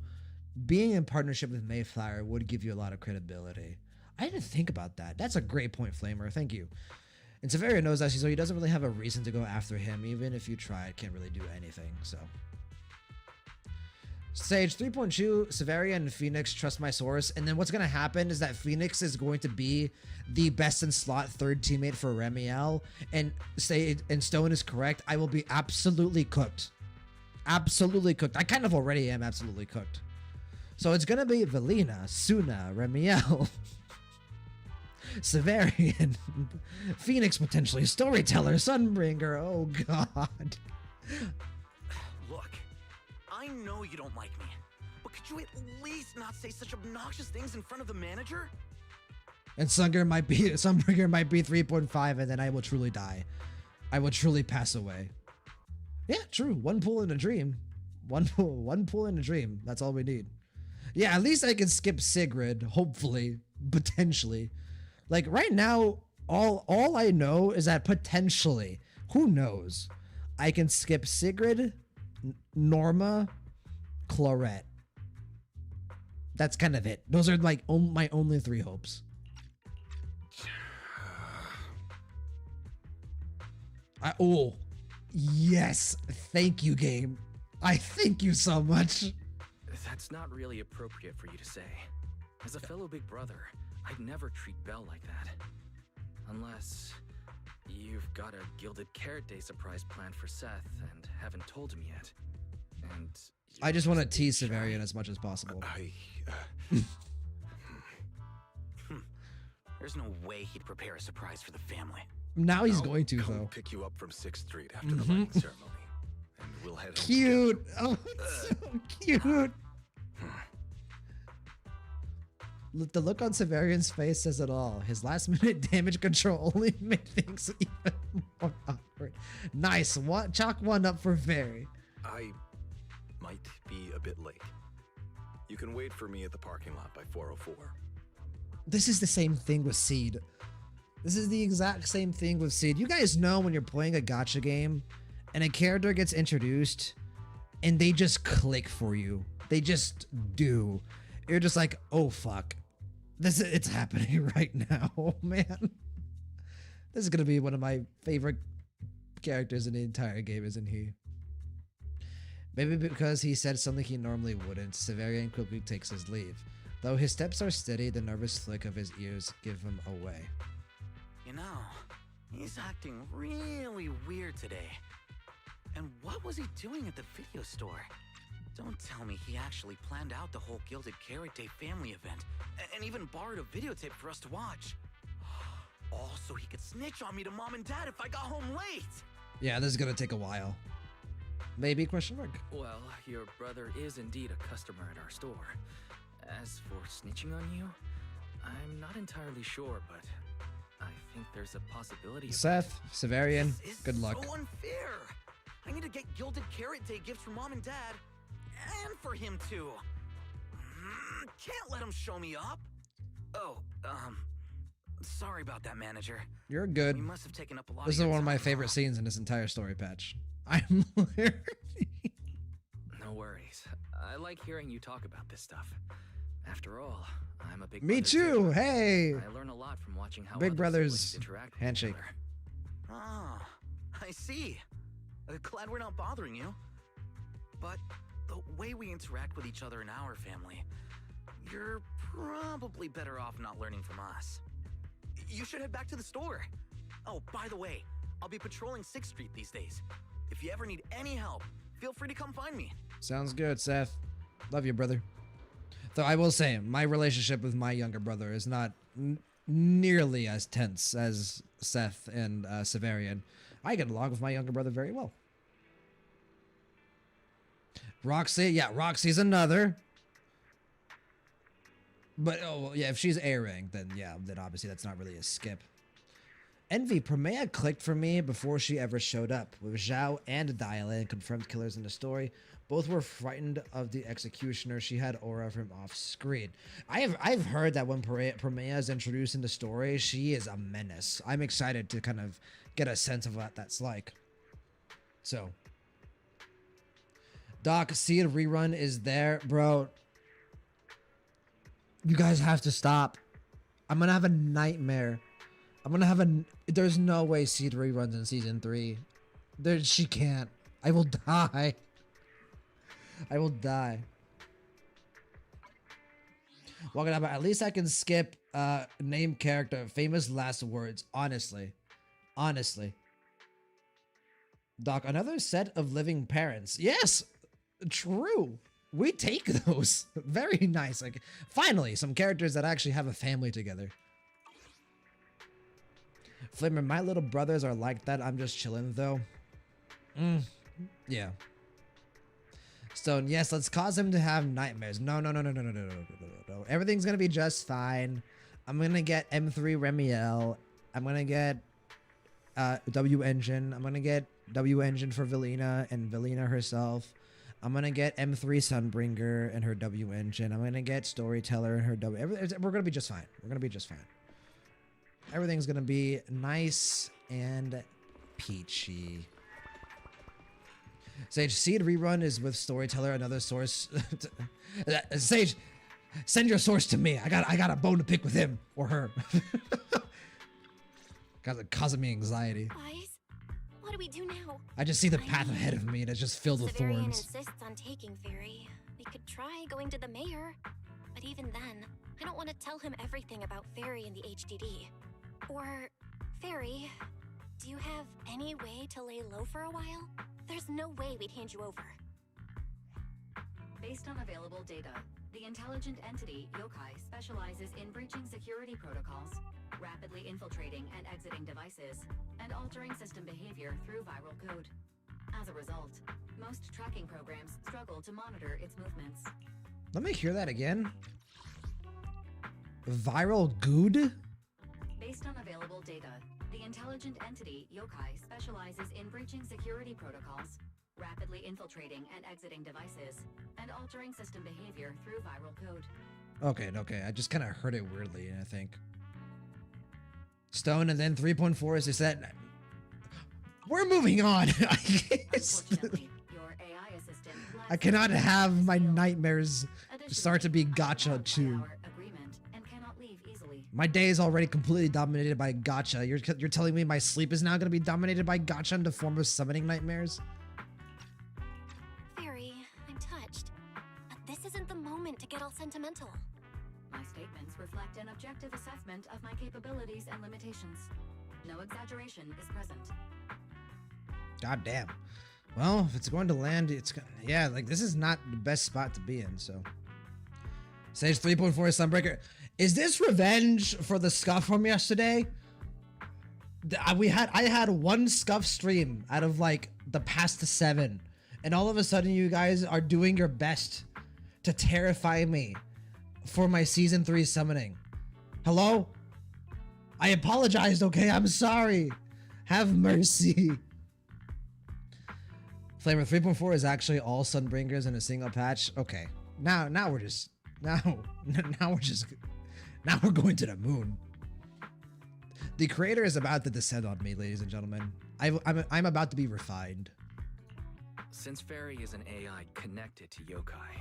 Being in partnership with Mayflower would give you a lot of credibility. I didn't think about that. That's a great point, Flamer. Thank you. And Severian knows that, so he doesn't really have a reason to go after him. Even if you try, it can't really do anything, so. Sage 3.2, Severian and Phoenix trust my source, and then what's going to happen is that Phoenix is going to be the best in slot third teammate for Remiel, and Stone is correct. I will be absolutely cooked. Absolutely cooked. I kind of already am absolutely cooked. So it's going to be Velina, Suna, Remiel, Severian, Phoenix potentially, Storyteller, Sunbringer. Oh god. Look, I know you don't like me, but could you at least not say such obnoxious things in front of the manager? And Sunbringer might be 3.5, and then I will truly die. I will truly pass away. Yeah, true. One pool in a dream. One pool in a dream. That's all we need. Yeah, at least I can skip Sigrid, hopefully, potentially. Like right now, all I know is that potentially, who knows, I can skip Sigrid, Norma, Claret. That's kind of it. Those are like my only three hopes. Oh, yes. Thank you, game. I thank you so much. That's not really appropriate for you to say. As a fellow big brother, I'd never treat Belle like that. Unless you've got a Gilded Carrot Day surprise planned for Seth and haven't told him yet. And I just want to tease Severian as much as possible. There's no way he'd prepare a surprise for the family. Now he's going to, come though. Pick you up from 6th Street after the lighting ceremony, and we'll head home. Cute. Oh, it's so cute. The look on Severian's face says it all. His last-minute damage control only made things even more awkward. Nice. Chalk one up for Very. I might be a bit late. You can wait for me at the parking lot by 4:04. This is the same thing with Seed. This is the exact same thing with Seed. You guys know when you're playing a gacha game and a character gets introduced and they just click for you. They just do. You're just like, oh fuck, it's happening right now. Oh man, this is gonna be one of my favorite characters in the entire game, isn't he? Maybe because he said something he normally wouldn't, Severian quickly takes his leave. Though his steps are steady, the nervous flick of his ears give him away. You know, he's acting really weird today. And what was he doing at the video store? Don't tell me he actually planned out the whole Gilded Carrot Day family event, and even borrowed a videotape for us to watch. All so he could snitch on me to Mom and Dad if I got home late! Yeah, this is gonna take a while. Maybe, question mark. Well, your brother is indeed a customer at our store. As for snitching on you, I'm not entirely sure, but I think there's a possibility of... Seth, Severian, good luck. So unfair! I need to get Gilded Carrot Day gifts for Mom and Dad, and for him too. Can't let him show me up. Oh, sorry about that, manager. You're good. You must have taken up a lot This of is your one of my time, favorite huh? scenes in this entire story patch. I'm literally... No worries. I like hearing you talk about this stuff. After all, I'm a big Me brother too. Hey. I learn a lot from watching how Big other brothers siblings interact with handshake. each other. Ah, I see. Glad we're not bothering you. But the way we interact with each other in our family, you're probably better off not learning from us. You should head back to the store. Oh, by the way, I'll be patrolling 6th Street these days. If you ever need any help, feel free to come find me. Sounds good, Seth. Love you, brother. Though I will say, my relationship with my younger brother is not nearly as tense as Seth and Severian. I get along with my younger brother very well. Roxy, yeah, Roxy's another. But, oh, well, yeah, if she's A-rank, then yeah, then obviously that's not really a skip. Envy, Promea clicked for me before she ever showed up. With Zhao and Dialan confirmed killers in the story, both were frightened of the executioner. She had aura from off screen. I've heard that when Promea is introduced in the story, she is a menace. I'm excited to kind of get a sense of what that's like. So, Doc, Seed rerun is there, bro. You guys have to stop. I'm gonna have a nightmare. I'm gonna have a... There's no way Seed reruns in Season 3. She can't. I will die. I will die. Walking up, at least I can skip name character, famous last words. Honestly. Honestly. Doc, another set of living parents. Yes! True. We take those. Very nice. Like, finally, some characters that actually have a family together. Flimmer, my little brothers are like that. I'm just chilling, though. Yeah. Stone, yes, let's cause him to have nightmares. No. Everything's gonna be just fine. I'm gonna get M3 Remiel. I'm gonna get W Engine. I'm gonna get W Engine for Velina and Velina herself. I'm gonna get M3 Sunbringer and her W Engine. I'm gonna get Storyteller and her W. We're gonna be just fine. We're gonna be just fine. Everything's gonna be nice and peachy. Sage, Seed rerun is with Storyteller, another source. Sage, send your source to me. I got a bone to pick with him or her. Causing me anxiety. Guys, what do we do now? I just see the path ahead of me that's just filled with Severian thorns. insists on taking Fairy. We could try going to the mayor. But even then, I don't want to tell him everything about Fairy and the HDD. Or, Fairy, do you have any way to lay low for a while? There's no way we'd hand you over. Based on available data, the intelligent entity Yokai specializes in breaching security protocols, rapidly infiltrating and exiting devices, and altering system behavior through viral code. As a result, most tracking programs struggle to monitor its movements. Let me hear that again. Viral good? Based on available data, the intelligent entity Yokai specializes in breaching security protocols, rapidly infiltrating and exiting devices, and altering system behavior through viral code. Okay. I just kind of heard it weirdly, I think. Stone and then 3.4 is just that. We're moving on. Unfortunately, your AI assistant I cannot have my nightmares start to be gacha too. My day is already completely dominated by gacha. You're telling me my sleep is now going to be dominated by gacha in the form of summoning nightmares? Fairy, I'm touched. But this isn't the moment to get all sentimental. My statements reflect an objective assessment of my capabilities and limitations. No exaggeration is present. God damn. Well, if it's going to land, yeah, like this is not the best spot to be in, so. Stage 3.4 Sunbreaker. Is this revenge for the scuff from yesterday? I had one scuff stream out of like the past 7, and all of a sudden you guys are doing your best to terrify me for my season 3 summoning. Hello? I apologized, okay? I'm sorry. Have mercy. Flavor 3.4 is actually all Sunbringers in a single patch. Okay. Now we're going to the moon. The creator is about to descend on me, ladies and gentlemen. I'm about to be refined. Since Fairy is an AI connected to yokai,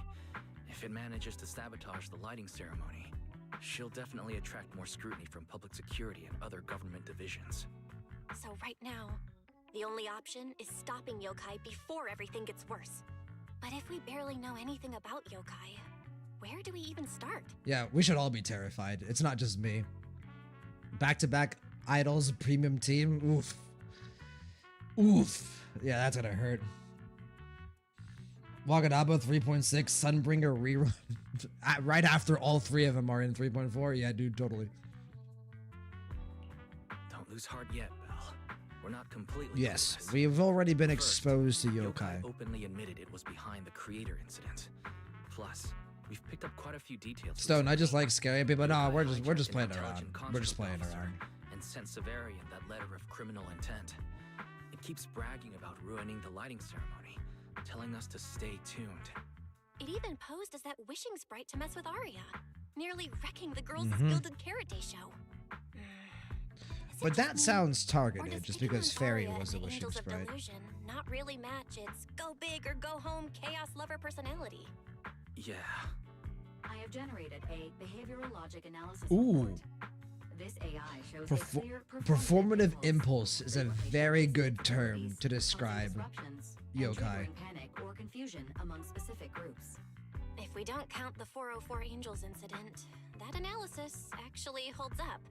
if it manages to sabotage the lighting ceremony, she'll definitely attract more scrutiny from public security and other government divisions. So right now, the only option is stopping yokai before everything gets worse. But if we barely know anything about yokai, where do we even start? Yeah, we should all be terrified. It's not just me. Back-to-back idols, premium team. Oof. Oof. Yeah, that's gonna hurt. Wagadaba 3.6, Sunbringer rerun. Right after all 3 of them are in 3.4. Yeah, dude, totally. Don't lose heart yet, Belle. We're not completely Yes, clueless. we've already been First, exposed to yokai. openly admitted it was behind the creator incident. Plus, we've picked up quite a few details. Stone, I just like scaring people. No, Yokai we're just hijacked playing an around. intelligent We're just playing construct around. officer And sent Severian that letter of criminal intent. It keeps bragging about ruining the lighting ceremony, telling us to stay tuned. It even posed as that wishing sprite to mess with Arya, nearly wrecking the girls' Mhm. Gilded Carrot Day show. Is it But that just me, sounds or targeted does just picking because on Fairy Arya was the and the wishing Angels of sprite. Delusion not really match its go big or go home chaos lover personality? Yeah. I have generated a behavioral logic analysis Ooh. report. This AI shows Perfor- a clear performative impulse is a frequently very showcasing good term abilities, to causing describe disruptions, and yokai. triggering panic or confusion among specific groups. If we don't count the 404 Angels incident, that analysis actually holds up.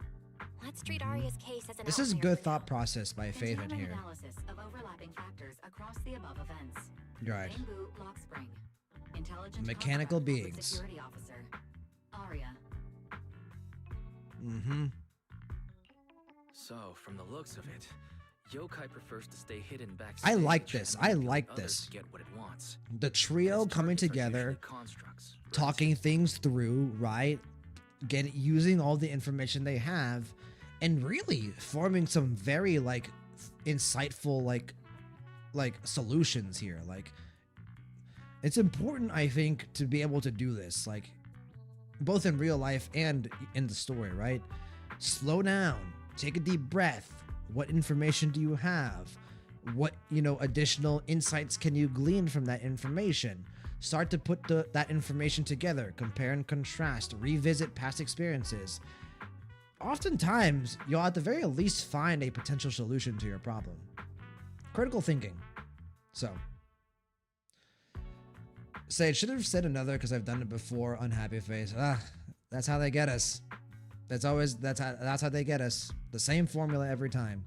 Let's treat Arya's case as an This is outlier good for thought now. process by Faith in Continuing here. analysis of overlapping factors across the above events. You're right. Bamboo Lock Spring. Intelligent Mechanical contract with beings. Security officer. Arya. Mm-hmm. So, from the looks of it, yokai prefers to stay hidden backstage. I like and this. I manipulate like others this. to get what it wants. The trio Its coming targets are together, usually constructs, right? talking things through, right? Using all the information they have, and really forming some very like insightful like solutions here. Like, it's important, I think, to be able to do this, like both in real life and in the story, right? Slow down, take a deep breath. What information do you have? What, additional insights can you glean from that information? Start to put that information together, compare and contrast, revisit past experiences. Oftentimes, you'll at the very least find a potential solution to your problem. Critical thinking. So, Sage should have said another because I've done it before. Unhappy face. That's how they get us. That's how they get us. The same formula every time.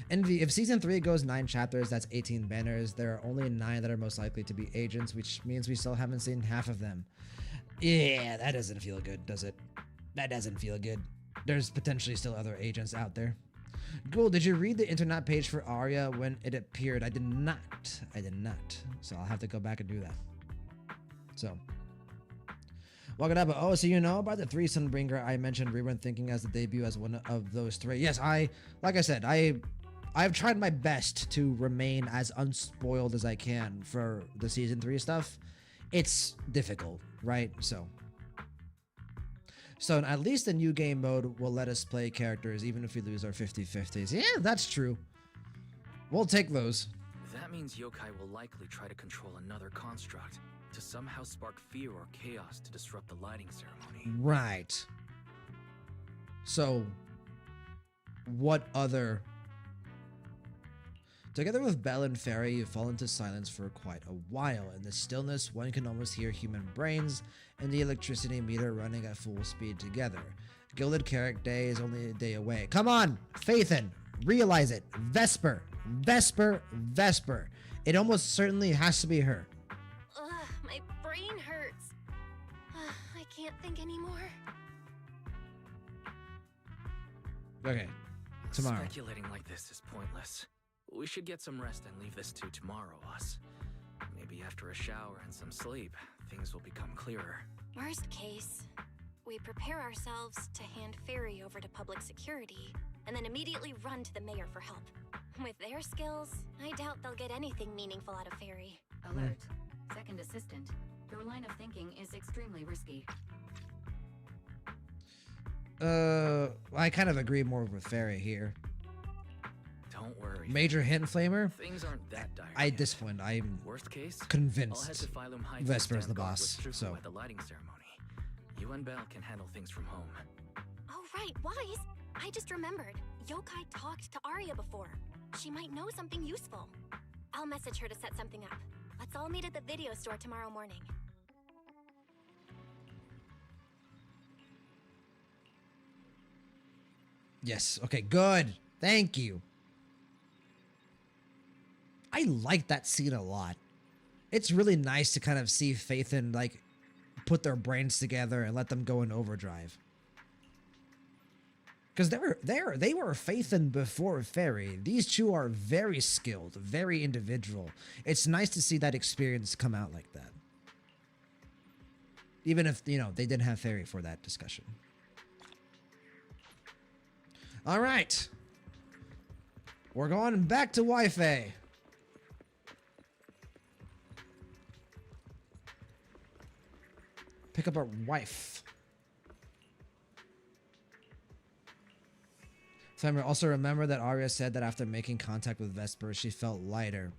Envy, if season 3 goes 9 chapters, that's 18 banners. There are only 9 that are most likely to be agents, which means we still haven't seen half of them. Yeah, that doesn't feel good, does it? That doesn't feel good. There's potentially still other agents out there. Ghoul, did you read the internet page for Arya when it appeared? I did not. So I'll have to go back and do that. So. Welcome up. Oh, so you know about the 3 Sunbringer I mentioned rerun thinking as the debut as one of those 3. Yes, like I said, I've tried my best to remain as unspoiled as I can for the season 3 stuff. It's difficult, right? So at least the new game mode will let us play characters even if we lose our 50-50s. Yeah, that's true. We'll take those. That That means yokai will likely try to control another construct to somehow spark fear or chaos to disrupt the lighting ceremony. Right. So, what other... Together with Belle and Fairy, you fall into silence for quite a while. In the stillness, one can almost hear human brains and the electricity meter running at full speed together. Gilded Carrot Day is only a day away. Come on, Phaethon, realize it. Vesper, Vesper, Vesper. It almost certainly has to be her. Ugh, my brain hurts. I can't think anymore. Okay, tomorrow. Speculating like this is pointless. We should get some rest and leave this to tomorrow, us. Maybe after a shower and some sleep, things will become clearer. Worst case, we prepare ourselves to hand Fairy over to public security, and then immediately run to the mayor for help. With their skills, I doubt they'll get anything meaningful out of Fairy. Alert. Second assistant. Your line of thinking is extremely risky. I kind of agree more with Fairy here. Don't worry. Major hint flamer? Things aren't that dire. At this point, I'm Worst case, convinced Vesper is the boss. So at the lighting ceremony. You and Belle can handle things from home. Oh, right, Wise. I just remembered. Yokai talked to Arya before. She might know something useful. I'll message her to set something up. Let's all meet at the video store tomorrow morning. yes, okay, good. Thank you. I like that scene a lot. It's really nice to kind of see Phaethon like put their brains together and let them go in overdrive. Because they were Phaethon before Fairy. These two are very skilled, very individual. It's nice to see that experience come out like that. Even if, you know, they didn't have Fairy for that discussion. All right. We're going back to Wi-Fi. Pick up our wife. Flamer, also remember that Arya said that after making contact with Vesper, she felt lighter.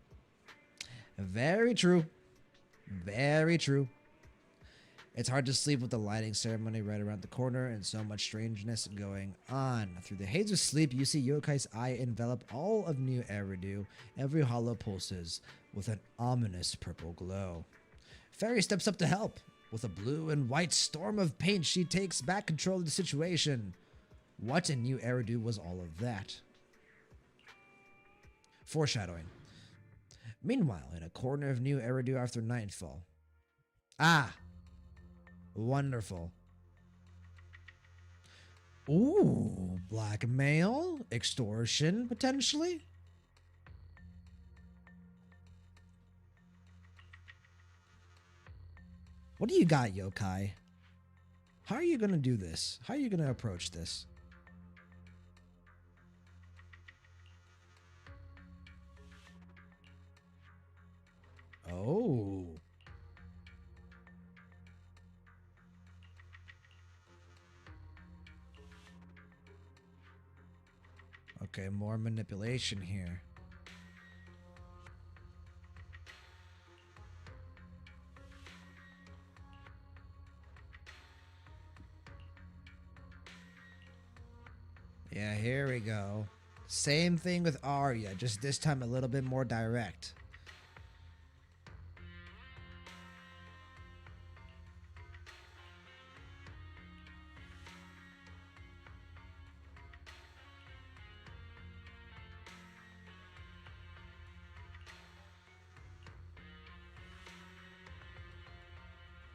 Very true. Very true. It's hard to sleep with the lighting ceremony right around the corner and so much strangeness going on. Through the haze of sleep, you see Yokai's eye envelop all of New Eridu. Every hollow pulses with an ominous purple glow. Fairy steps up to help. With a blue and white storm of paint, she takes back control of the situation. What in New Eridu was all of that? Foreshadowing. Meanwhile, in a corner of New Eridu after nightfall. Ah! Wonderful. Ooh, blackmail? Extortion, potentially? What do you got, Yokai? How are you going to do this? How are you going to approach this? Oh. Okay, more manipulation here. Yeah, here we go. Same thing with Arya, just this time a little bit more direct.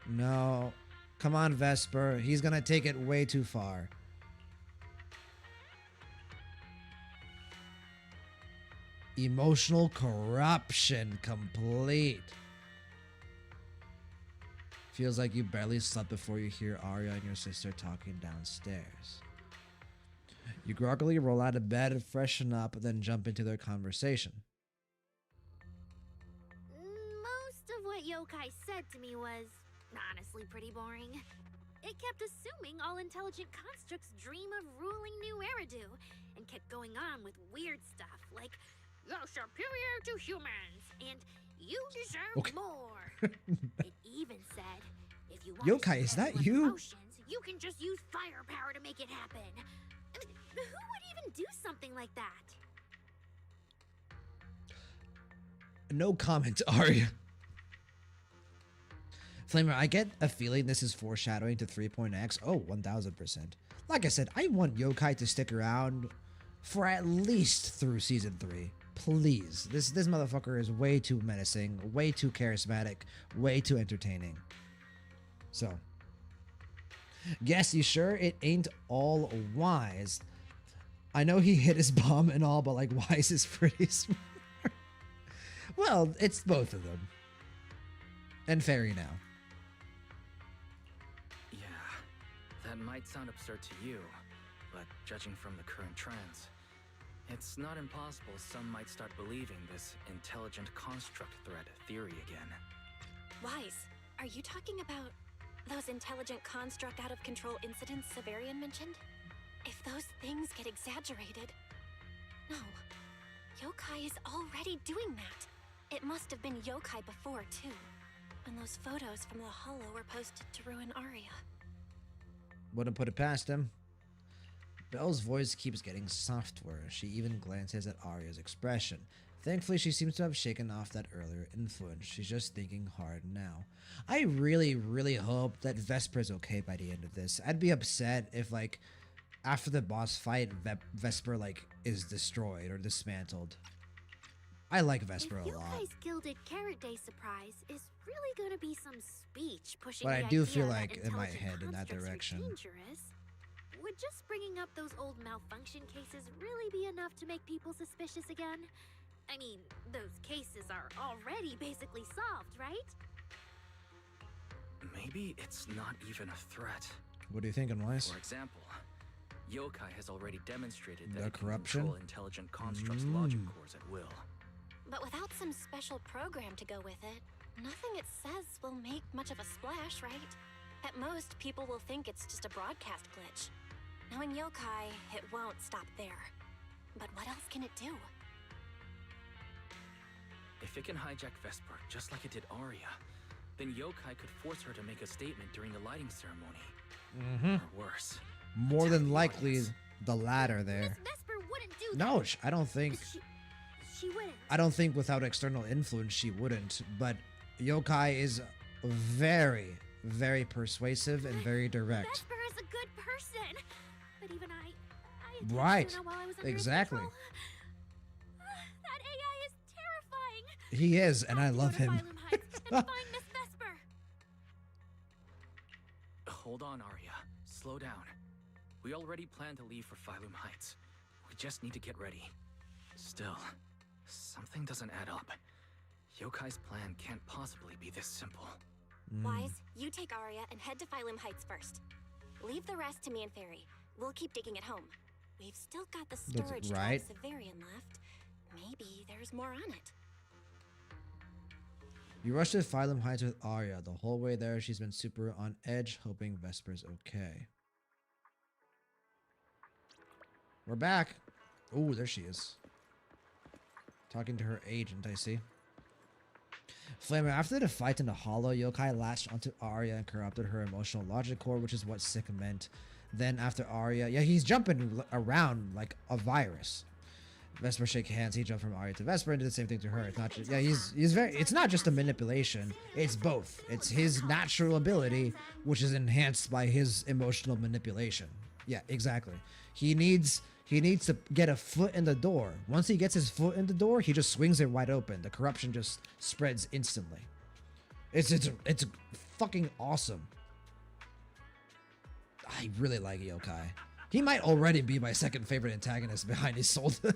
No. Come on, Vesper. He's gonna take it way too far. Emotional corruption complete. Feels like you barely slept before you hear Arya and your sister talking downstairs. You groggily roll out of bed, freshen up, then jump into their conversation. Most of what Yokai said to me was honestly pretty boring. It kept assuming all intelligent constructs dream of ruling New Eridu, and kept going on with weird stuff like you're superior to humans, and you deserve Okay. more. It even said, if you want Yokai, is that you? Emotions, you can just use firepower to make it happen. I mean, who would even do something like that? No comment, Arya. Flamer, I get a feeling this is foreshadowing to 3.x. Oh, 1000%. Like I said, I want Yokai to stick around for at least through season 3. Please. This motherfucker is way too menacing, way too charismatic, way too entertaining. So, yes, you sure it ain't all Wise? I know he hit his bomb and all, but like Wise is pretty smart. Well, it's both of them. And Fairy now. Yeah, that might sound absurd to you, but judging from the current trends, it's not impossible some might start believing this intelligent construct threat theory again. Wise, are you talking about those intelligent construct out of control incidents Severian mentioned? If those things get exaggerated... No. Yokai is already doing that. It must have been Yokai before, too. And those photos from the Hollow were posted to ruin Arya. Wouldn't put it past him. Belle's voice keeps getting softer. She even glances at Arya's expression. Thankfully, she seems to have shaken off that earlier influence. She's just thinking hard now. I really, really hope that Vesper's okay by the end of this. I'd be upset if, like, after the boss fight, Vesper, like, is destroyed or dismantled. I like Vesper a lot. Yokai's Gilded Carrot Day surprise is really gonna be some speech pushing But I the do idea feel that like it might intelligent head in that constructs are direction. dangerous. Would just bringing up those old malfunction cases really be enough to make people suspicious again? I mean, those cases are already basically solved, right? Maybe it's not even a threat. What are you thinking, Wise? For example, Yokai has already demonstrated that The it can corruption? control intelligent constructs' logic cores at will. But without some special program to go with it, nothing it says will make much of a splash, right? At most, people will think it's just a broadcast glitch. Knowing Yokai, it won't stop there. But what else can it do? If it can hijack Vesper just like it did Arya, then Yokai could force her to make a statement during the lighting ceremony. Or worse. More than likely, the latter there. Miss Vesper wouldn't do that. No, I don't think. She wouldn't. I don't think without external influence she wouldn't. But Yokai is very, very persuasive and very direct. Vesper is a good person. But even I Right. Suna while I was under his Exactly. control. That AI is terrifying. He is, and I Have to go love to him. Phylum Heights and find Miss Vesper. Hold on, Arya. Slow down. We already planned to leave for Phylum Heights. We just need to get ready. Still, something doesn't add up. Yokai's plan can't possibly be this simple. Wise, you take Arya and head to Phylum Heights first. Leave the rest to me and Fairy. We'll keep digging at home. We've still got the storage right. drive Severian left. Maybe there's more on it. You rush to Phylum Heights with Arya. The whole way there, she's been super on edge, hoping Vesper's okay. We're back. Oh, there she is. Talking to her agent, I see. Flamer, after the fight in the Hollow, Yokai latched onto Arya and corrupted her emotional logic core, which is what sick meant. Then after Arya, yeah, he's jumping around like a virus. Vesper shake hands. He jumped from Arya to Vesper and did the same thing to her. It's not just, yeah, he's very. It's not just a manipulation. It's both. It's his natural ability, which is enhanced by his emotional manipulation. Yeah, exactly. He needs to get a foot in the door. Once he gets his foot in the door, he just swings it wide open. The corruption just spreads instantly. It's fucking awesome. I really like Yokai. He might already be my second favorite antagonist behind Isolde.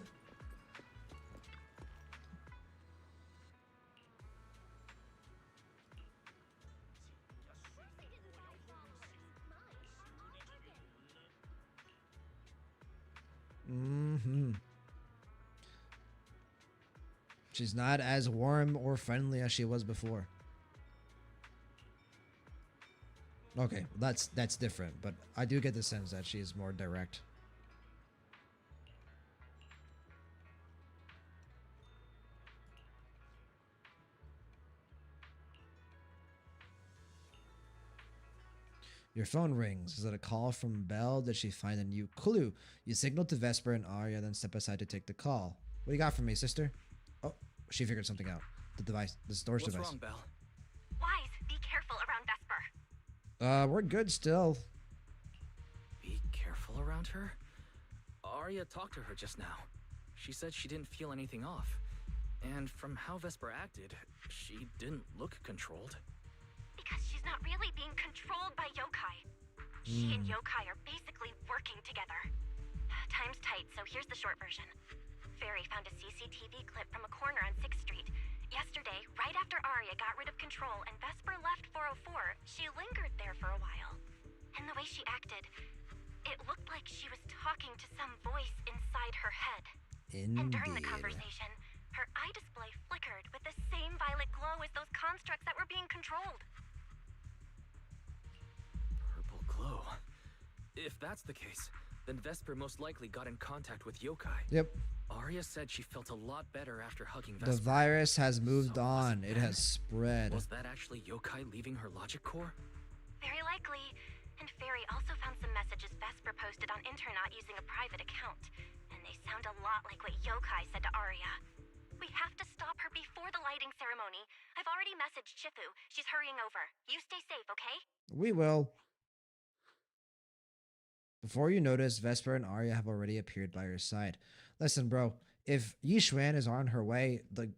She's not as warm or friendly as she was before. Okay, that's different, but I do get the sense that she's more direct. Your phone rings. Is it a call from Belle? Did she find a new clue? You signal to Vesper and Arya, then step aside to take the call. What do you got for me, sister? Oh, she figured something out. The storage What's device. wrong, Belle? Wise, be careful around Vesper. We're good still. Be careful around her? Arya talked to her just now. She said she didn't feel anything off. And from how Vesper acted, she didn't look controlled. Because she's not really being controlled by yokai. She and yokai are basically working together. Time's tight, so here's the short version. Fairy found a CCTV clip from a corner on 6th Street. Yesterday, right after Arya got rid of control and Vesper left 404, she lingered there for a while. And the way she acted, it looked like she was talking to some voice inside her head. Indeed. And during the conversation, her eye display flickered with the same violet glow as those constructs that were being controlled. Purple glow. If that's the case, then Vesper most likely got in contact with yokai. Yep. Arya said she felt a lot better after hugging The Vesper. virus has moved on. It has spread. Was that actually yokai leaving her logic core? Very likely. And Fairy also found some messages Vesper posted on Internet using a private account. And they sound a lot like what yokai said to Arya. We have to stop her before the lighting ceremony. I've already messaged Shifu. She's hurrying over. You stay safe, okay? We will. Before you notice, Vesper and Arya have already appeared by her side. Listen, bro, if Yi Xuan is on her way, the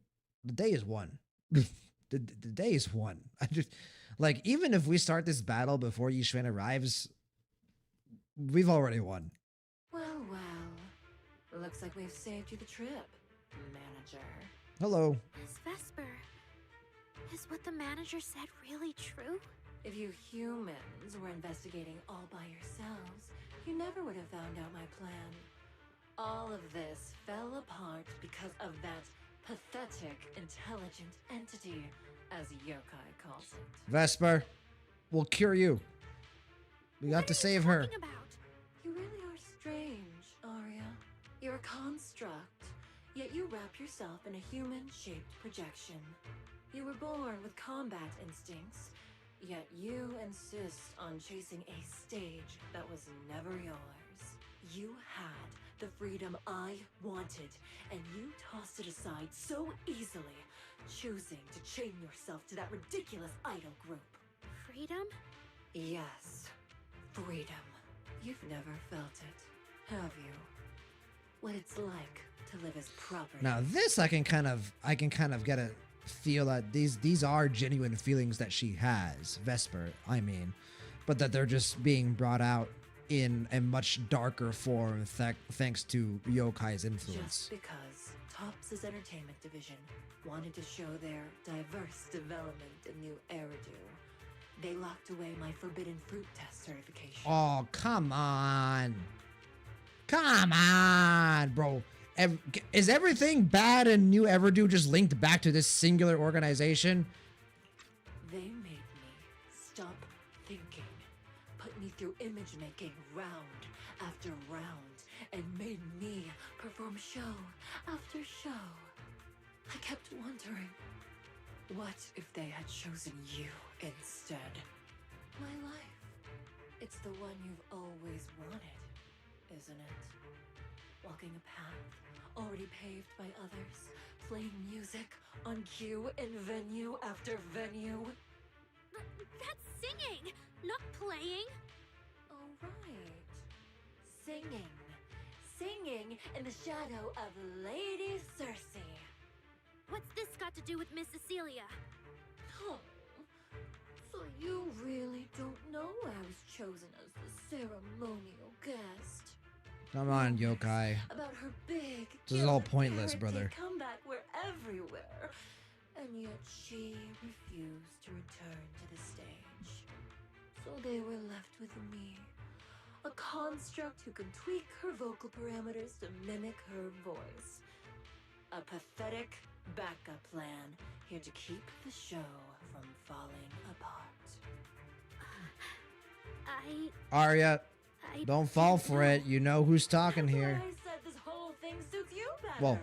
day is won. the day is won. I just, like, even if we start this battle before Yi Xuan arrives, we've already won. Well, well. Looks like we've saved you the trip, manager. Hello. Miss Vesper, is what the manager said really true? If you humans were investigating all by yourselves, you never would have found out my plan. All of this fell apart because of that pathetic intelligent entity, as yokai calls it. Vesper, we'll cure you. We got to save her. You really are strange, Arya. You're a construct, yet you wrap yourself in a human-shaped projection. You were born with combat instincts, yet you insist on chasing a stage that was never yours. You had the freedom I wanted, and you tossed it aside so easily, choosing to chain yourself to that ridiculous idol group. Freedom? Yes, freedom. You've never felt it, have you? What it's like to live as property. Now this I can kind of get a feel that these are genuine feelings that she has, Vesper, I mean, but that they're just being brought out in a much darker form thanks to yokai's influence. Just because Topps' entertainment division wanted to show their diverse development in new Eridu, they locked away my forbidden fruit test certification. Oh, come on. Come on, bro. Is everything bad in New Everdo just linked back to this singular organization? They made me stop thinking, put me through image making round after round, and made me perform show after show. I kept wondering, what if they had chosen you instead? My life. It's the one you've always wanted, isn't it? Walking a path already paved by others, playing music on cue in venue after venue. That's singing, not playing. Oh, right. Singing. Singing in the shadow of Lady Cersei. What's this got to do with Miss Cecilia? Oh, so you really don't know I was chosen as the ceremonial guest? Come on, yokai. About her big, This is all gilded pointless, carrot brother. cake comeback were everywhere, and yet she refused to return to the stage. So they were left with me, a construct who can tweak her vocal parameters to mimic her voice. A pathetic backup plan here to keep the show from falling apart. Arya, don't fall for it. You know who's talking here. I said this whole thing suits you better. Well,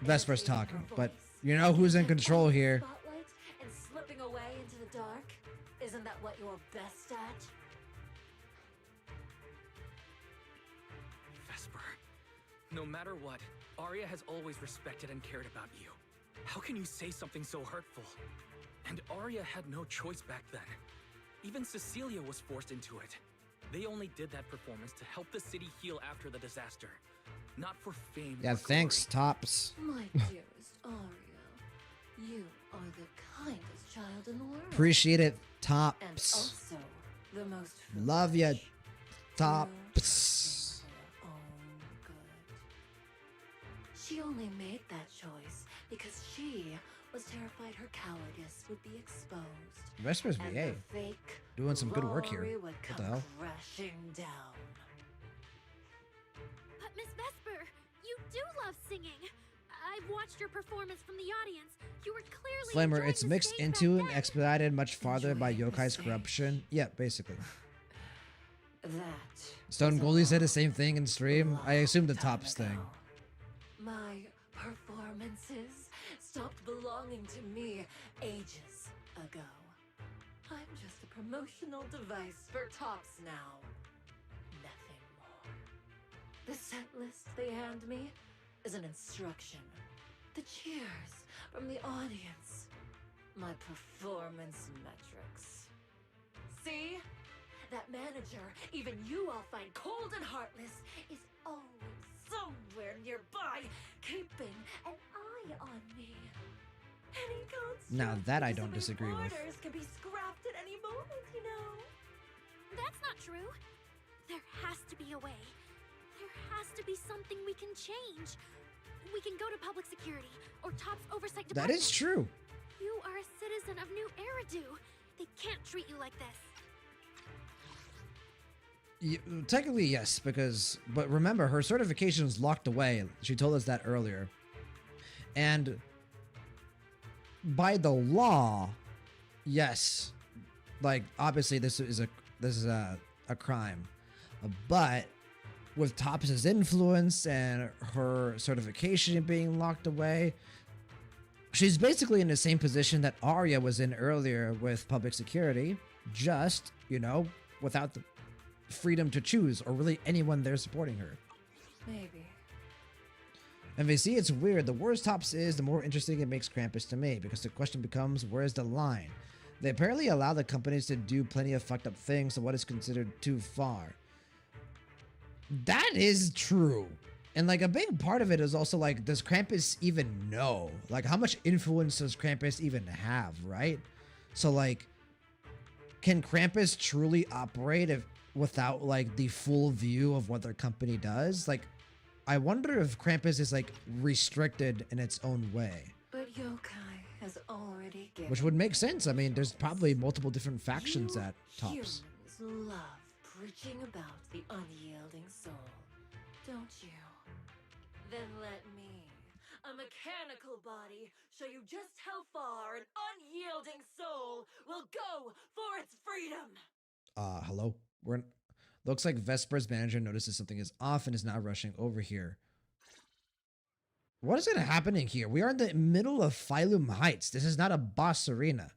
Vesper's talking, but you know who's in control here. Spotlight and slipping away into the dark. Isn't that what you're best at? No matter what, Arya has always respected and cared about you. How can you say something so hurtful? And Arya had no choice back then. Even Cecilia was forced into it. They only did that performance to help the city heal after the disaster, not for fame. Yeah, or thanks, glory. Tops. My dearest Arya, you are the kindest child in the world. Appreciate it, And Tops. also the most Love ya, foolish. Tops. For your own good. She only made that choice because she was terrified her cowardice would be exposed. Vesper's and VA. the fake Doing some good work here. glory would What the come hell? crashing down. But Miss Vesper, you do love singing. I've watched your performance from the audience. You were clearly Flamer, enjoying it's the mixed stage into back and then. expedited much farther by Enjoying the Yokai's stage. corruption. Yeah, basically. That Stone is a Goldie said the long, same thing in stream. I assume the long Tops time thing. ago. My performances stopped belonging to me ages ago. I'm just a promotional device for Tops now. Nothing more. The set list they hand me is an instruction. The cheers from the audience. My performance metrics. See? That manager, even you all find cold and heartless, is always somewhere nearby, keeping an eye on me. Any construct Now that I because don't of disagree with. orders can be scrapped at any moment, you know. That's not true. There has to be a way. There has to be something we can change. We can go to public security or Top's oversight That department. is true. You are a citizen of New Eridu. They can't treat you like this. Technically, yes, but remember, her certification is locked away. She told us that earlier. And by the law, yes, like obviously this is a crime, but with Tops' influence and her certification being locked away, she's basically in the same position that Arya was in earlier with public security, just, without the freedom to choose, or really anyone there supporting her. Maybe. And they see it's weird. The worse Tops is, the more interesting it makes Krampus to me, because the question becomes, where's the line? They apparently allow the companies to do plenty of fucked up things, so what is considered too far? That is true. And like a big part of it is also like, does Krampus even know? Like, how much influence does Krampus even have, right? So like, can Krampus truly operate without like the full view of what their company does? Like, I wonder if Krampus is like restricted in its own way. But Yokai has already given. Which would make sense. I mean, there's probably multiple different factions at Tops. Humans love preaching about the unyielding soul, don't you? Then let me, a mechanical body, show you just how far an unyielding soul will go for its freedom. Hello? Looks like Vesper's manager notices something is off and is now rushing over here. What is happening here? We are in the middle of Phylum Heights. This is not a boss arena.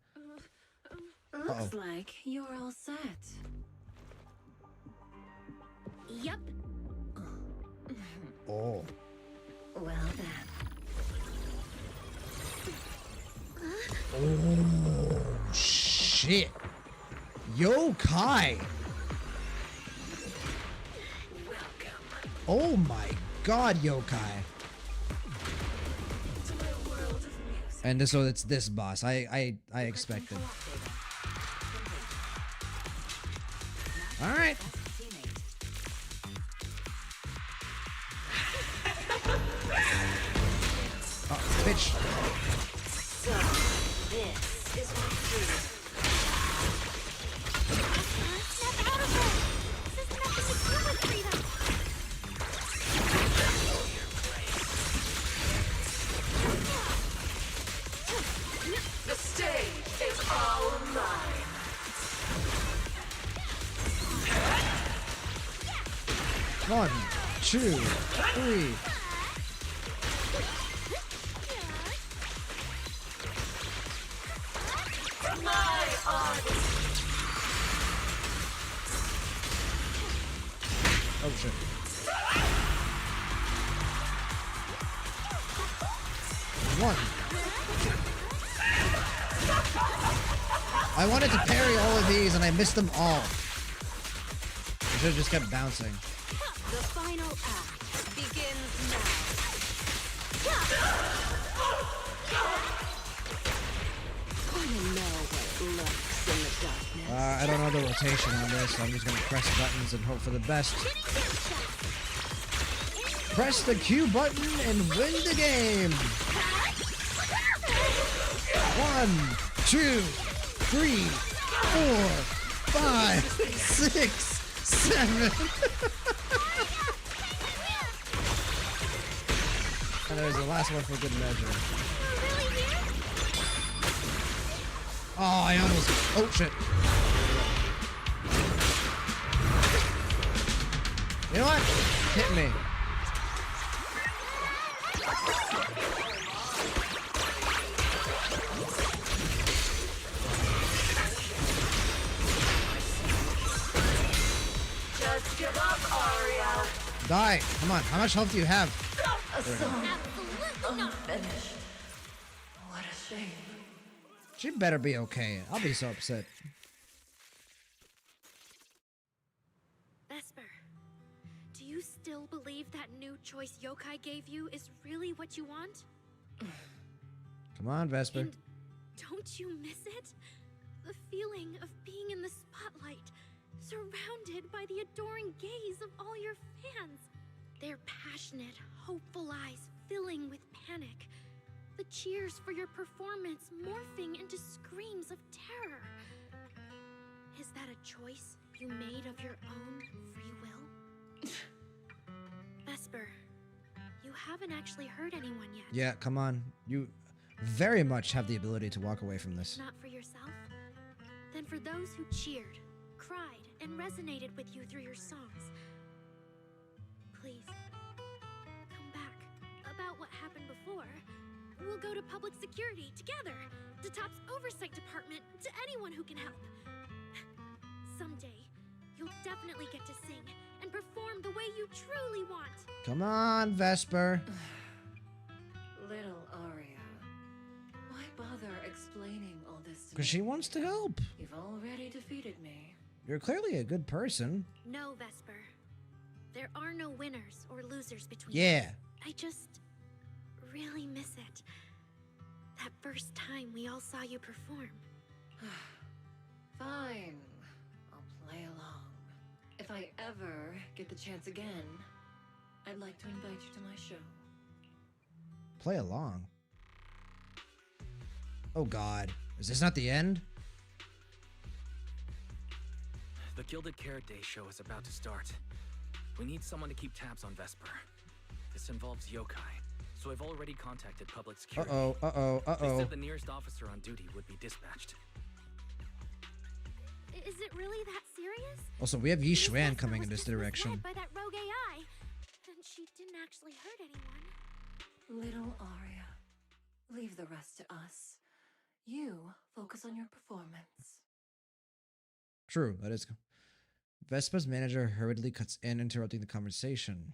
Looks like you're all set. Yep. Oh. Well then. Oh, shit. Yokai. Oh my god, Yokai. And so it's this boss. I expected. Alright. Oh, bitch. So, this is my freedom. Snap out of it! This has nothing to do with freedom! The stage is all mine. 1, 2, 3. My army. Oh shit. One. I wanted to parry all of these and I missed them all. I should have just kept bouncing. The final act begins now. Wanna know what lurks in the darkness? I don't know the rotation on this, so I'm just gonna press buttons and hope for the best. Press the Q button and win the game. 1, 2, 3, 4, 5, 6, 7. And there's the last one for good measure. Oh, I almost. Oh, shit. You know what? Hit me. Just give up, Aria. Die. Come on. How much health do you have? A song unfinished. What a shame. She better be okay. I'll be so upset. Vesper, do you still believe that new choice Yokai gave you is really what you want? Come on, Vesper. And don't you miss it? The feeling of being in the spotlight, surrounded by the adoring gaze of all your fans. Their passionate, hopeful eyes filling with panic. The cheers for your performance morphing into screams of terror. Is that a choice you made of your own free will? Vesper, you haven't actually hurt anyone yet. Yeah, come on. You very much have the ability to walk away from this. Not for yourself? Then for those who cheered, cried, and resonated with you through your songs. Please, come back. About what happened before, we'll go to public security together, to TOP's oversight department, to anyone who can help. Someday, you'll definitely get to sing and perform the way you truly want. Come on, Vesper. Little Aria, why bother explaining all this to me? Because she wants to help. You've already defeated me. You're clearly a good person. No, Vesper. There are no winners or losers between Yeah. us. I just really miss it. That first time we all saw you perform. Fine. I'll play along. If I ever get the chance again, I'd like to invite you to my show. Play along. Oh God. Is this not the end? The Gilded Carrot Day show is about to start. We need someone to keep tabs on Vesper. This involves yokai, so I've already contacted public security. They said the nearest officer on duty would be dispatched. Is it really that serious? Also, we have Yi Miss Xuan Vesper coming was in this just misled direction. by that rogue AI, and she didn't actually hurt anyone. Little Aria, leave the rest to us. You focus on your performance. True, that is. Vespa's manager hurriedly cuts in, interrupting the conversation.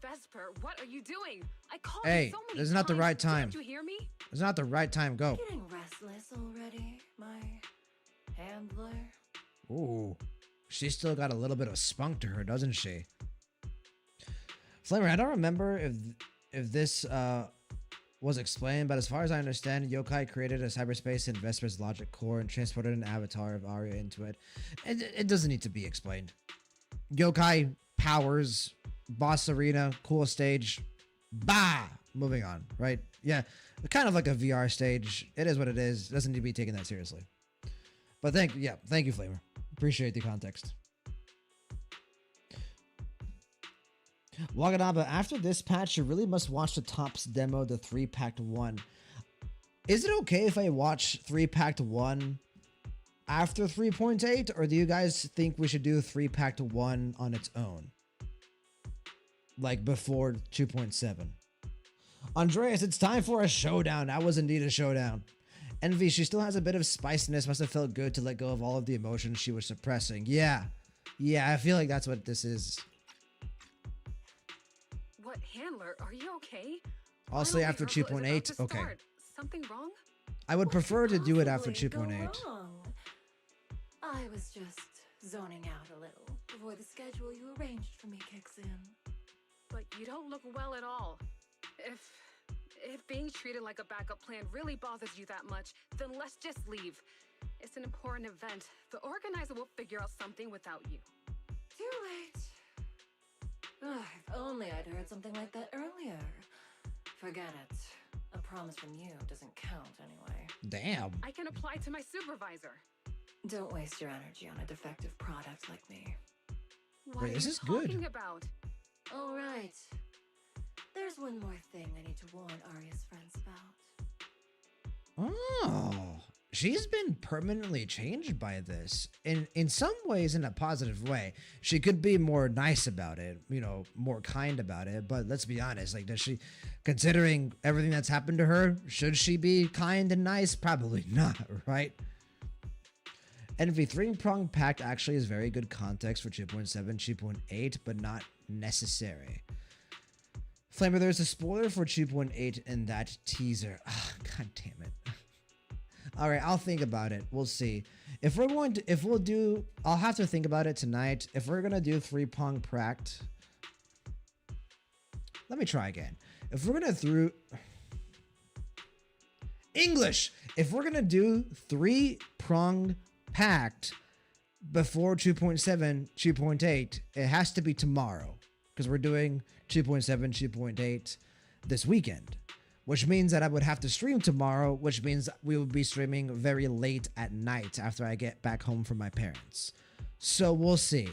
Vesper, what are you doing? I called Hey, you so many this is not the times. right time. Didn't you hear me? It's not the right time. Go. Getting restless already, my handler? Ooh. She's still got a little bit of spunk to her, doesn't she? Flamer, I don't remember if this was explained, but as far as I understand, Yokai created a cyberspace in Vesper's logic core and transported an avatar of Aria into it. It doesn't need to be explained. Yokai powers, boss arena, cool stage. Bah! Moving on, right? Yeah, kind of like a VR stage. It is what it is. It doesn't need to be taken that seriously. But thank you, Flamer. Appreciate the context. Waganaba, after this patch, you really must watch the Tops demo, the 3-packed 1. Is it okay if I watch 3-packed 1 after 3.8, or do you guys think we should do 3-packed 1 on its own? Like before 2.7? Andreas, it's time for a showdown. That was indeed a showdown. Envy, she still has a bit of spiciness. Must have felt good to let go of all of the emotions she was suppressing. Yeah, I feel like that's what this is. What, Handler? Are you okay? I'll say after Rehearsal is about 2.8. to Okay. start. Something wrong? I would prefer to do it after Possibly go 2.8. wrong. I was just zoning out a little before the schedule you arranged for me kicks in. But you don't look well at all. If being treated like a backup plan really bothers you that much, then let's just leave. It's an important event. The organizer will figure out something without you. Too late. Ugh, if only I'd heard something like that earlier. Forget it. A promise from you doesn't count anyway. Damn. I can apply to my supervisor. Don't waste your energy on a defective product like me. What Wait, are this you is good. talking about? All right. There's one more thing I need to warn Arya's friends about. Oh, she's been permanently changed by this. In some ways, in a positive way. She could be more nice about it, you know, more kind about it. But let's be honest, like, does she, considering everything that's happened to her, should she be kind and nice? Probably not, right? And the three-prong pact actually is very good context for 2.7, 2.8, but not necessary. Flamer, there's a spoiler for 2.8 in that teaser. Oh, God damn it. All right, I'll think about it. We'll see. If we'll do, I'll have to think about it tonight. If we're going to do three-prong pact, let me try again. If we're going to if we're going to do three-prong pact before 2.7, 2.8, it has to be tomorrow because we're doing 2.7, 2.8 this weekend, which means that I would have to stream tomorrow, which means we will be streaming very late at night after I get back home from my parents. So we'll see.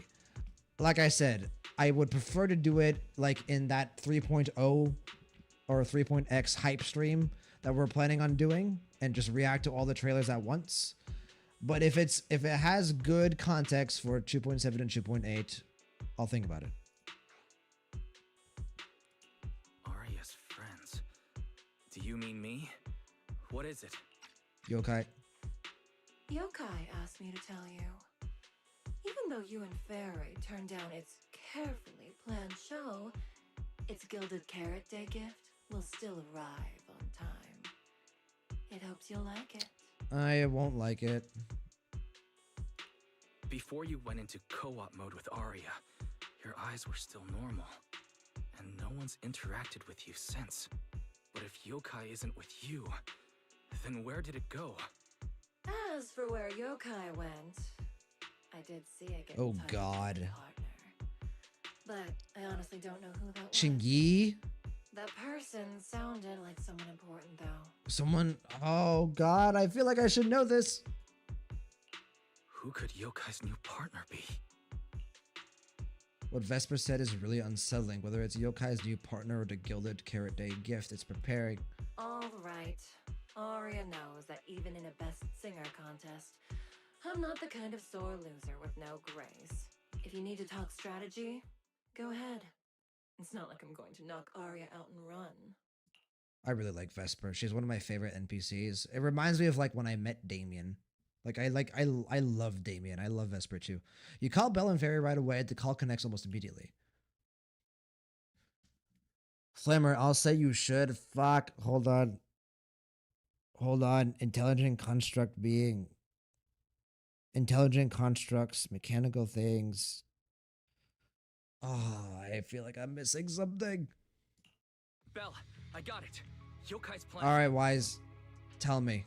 Like I said, I would prefer to do it like in that 3.0 or 3.x hype stream that we're planning on doing and just react to all the trailers at once. But if it has good context for 2.7 and 2.8, I'll think about it. Arya's friends. Do you mean me? What is it? Yokai. Yokai asked me to tell you. Even though you and Fairy turned down its carefully planned show, its Gilded Carrot Day gift will still arrive on time. It hopes you'll like it. I won't like it. Before you went into co-op mode with Arya, your eyes were still normal, and no one's interacted with you since. But if Yokai isn't with you, then where did it go? As for where Yokai went, I did see it get Oh in touch God. with its partner. But I honestly don't know who that was. Shingi? That person sounded like someone important, though. Someone? Oh God, I feel like I should know this. Who could Yokai's new partner be? What Vesper said is really unsettling. Whether it's Yokai's new partner or the Gilded Carrot Day gift it's preparing. All right. Arya knows that even in a best singer contest, I'm not the kind of sore loser with no grace. If you need to talk strategy, go ahead. It's not like I'm going to knock Arya out and run. I really like Vesper. She's one of my favorite NPCs. It reminds me of like when I met Damien. I love Damien. I love Vesper too. You call Bell and Fairy right away, the call connects almost immediately. Flammer, I'll say you should. Fuck. Hold on. Intelligent construct being. Intelligent constructs, mechanical things. Oh, I feel like I'm missing something. Bell, I got it. Yokai's plan. Alright, Wise. Tell me.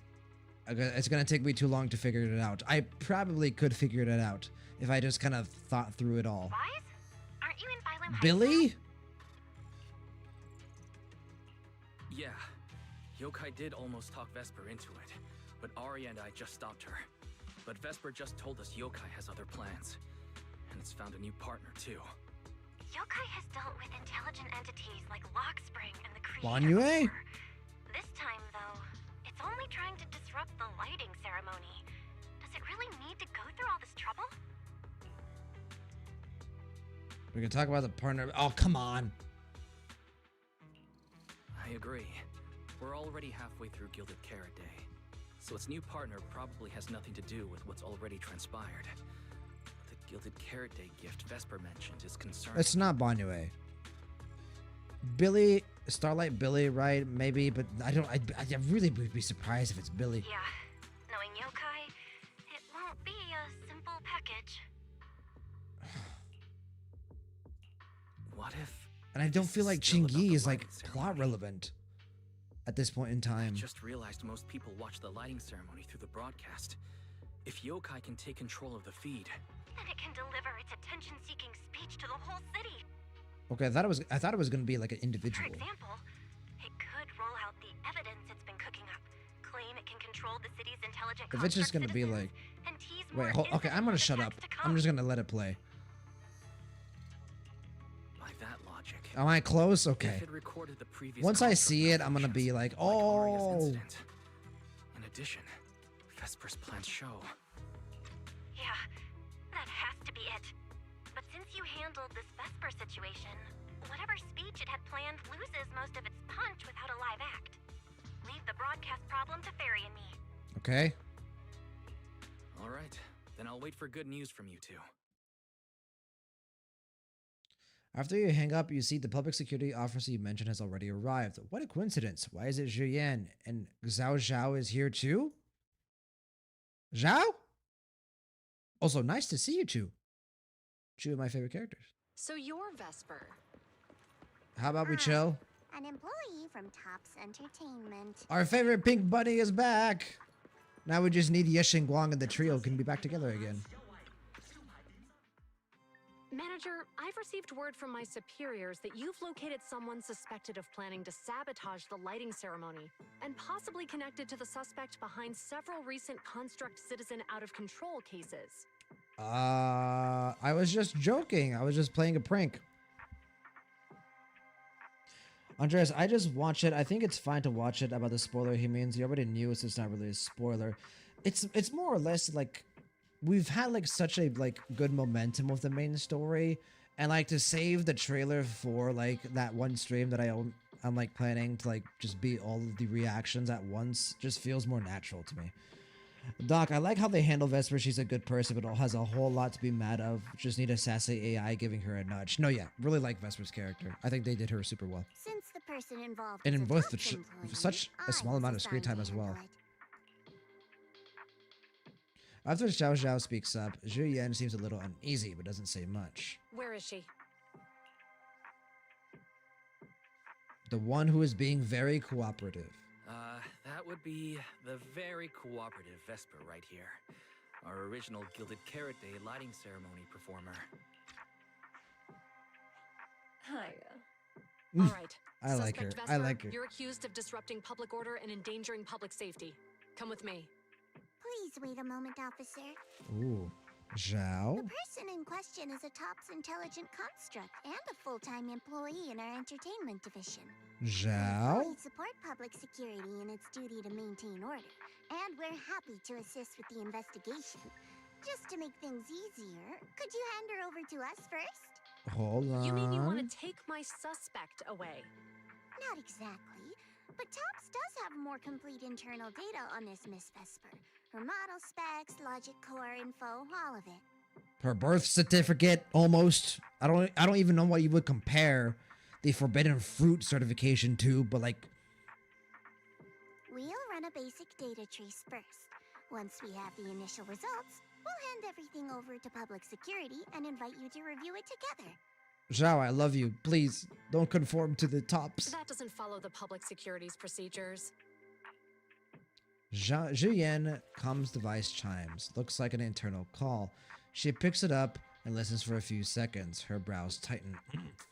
It's gonna take me too long to figure it out. I probably could figure it out if I just kind of thought through it all. Wise? Aren't you in Phylum High Billy? School? Yeah. Yokai did almost talk Vesper into it, but Arya and I just stopped her. But Vesper just told us Yokai has other plans, and it's found a new partner too. Yokai has dealt with intelligent entities like Lockspring and the Creator Banue? before. This time, though, it's only trying to disrupt the lighting ceremony. Does it really need to go through all this trouble? We can talk about the partner. Oh, come on. I agree. We're already halfway through Gilded Carrot Day, so its new partner probably has nothing to do with what's already transpired. The Gilded Carrot Day gift Vesper mentioned is concerned. It's not Banue. Billy Starlight Billy, right? Maybe, but I don't. I really would be surprised if it's Billy. Yeah. Knowing yokai, it won't be a simple package. What if... And I don't this feel like still about Chingy the is like lighting plot ceremony? relevant at this point in time. I just realized most people watch the lighting ceremony through the broadcast. If yokai can take control of the feed... Then it can deliver its attention-seeking speech to the whole city. Okay, I thought it was gonna be like an individual. For example, it could roll out the evidence it's been cooking up, claim it can control the city's intelligent If it's just gonna construct be citizens, like, and tease wait, more okay, I'm gonna incidents of shut up. attacks to I'm come. just gonna let it play. By that logic... Am I close? Okay. If it recorded the previous Once I construct see it, I'm gonna be operations, like, Aria's oh. incident. In addition, Vesper's plans show... Yeah, that has to be it. But since you handled this Vesper situation, whatever speech it had planned loses most of its punch without a live act. Leave the broadcast problem to Fairy and me. Okay. All right, then I'll wait for good news from you two. After you hang up, you see the public security officer you mentioned has already arrived. What a coincidence. Why is it Zhu Yan? And Xiao Zhao is here too? Zhao? Also, nice to see you two. Two of my favorite characters. So you're Vesper. How about we chill? An employee from Topps Entertainment. Our favorite pink bunny is back. Now we just need Yeshing Guang and the trio can be back together again. Manager, I've received word from my superiors that you've located someone suspected of planning to sabotage the lighting ceremony and possibly connected to the suspect behind several recent Construct Citizen out of control cases. I was just joking. I was just playing a prank. Andreas, I just watched it. I think it's fine to watch it about the spoiler he means. You already knew, so it's not really a spoiler. It's more or less like we've had like such a like good momentum with the main story, and like to save the trailer for like that one stream that I'm like planning to like just beat all of the reactions at once just feels more natural to me. Doc, I like how they handle Vesper. She's a good person, but has a whole lot to be mad of. Just need a sassy AI giving her a nudge. No, yeah, really like Vesper's character. I think they did her super well. Since the person involved And is in a both Topps the employee, such a small I amount of was screen assigned time to as well. handle it. After Xiao Zhao speaks up, Zhu Yan seems a little uneasy, but doesn't say much. Where is she? The one who is being very cooperative. That would be the very cooperative Vesper right here. Our original Gilded Carrot Day lighting ceremony performer. Hiya. All right. I like her. Suspect I Vesper, like her. You're accused of disrupting public order and endangering public safety. Come with me. Please wait a moment, officer. Ooh. Zhao? The person in question is a Topps intelligent construct and a full-time employee in our entertainment division. Zhao? We support public security in its duty to maintain order, and we're happy to assist with the investigation. Just to make things easier, could you hand her over to us first? Hold on. You mean you want to take my suspect away? Not exactly, but Topps does have more complete internal data on this Miss Vesper. Her model specs, logic core info, all of it. Her birth certificate, almost. I don't even know what you would compare the forbidden fruit certification to, but like We'll run a basic data trace first. Once we have the initial results, we'll hand everything over to public security and invite you to review it together. Zhao, I love you. Please don't conform to the Topps. That doesn't follow the public security's procedures. Zhu Yan comm's device chimes. Looks like an internal call. She picks it up and listens for a few seconds. Her brows tighten.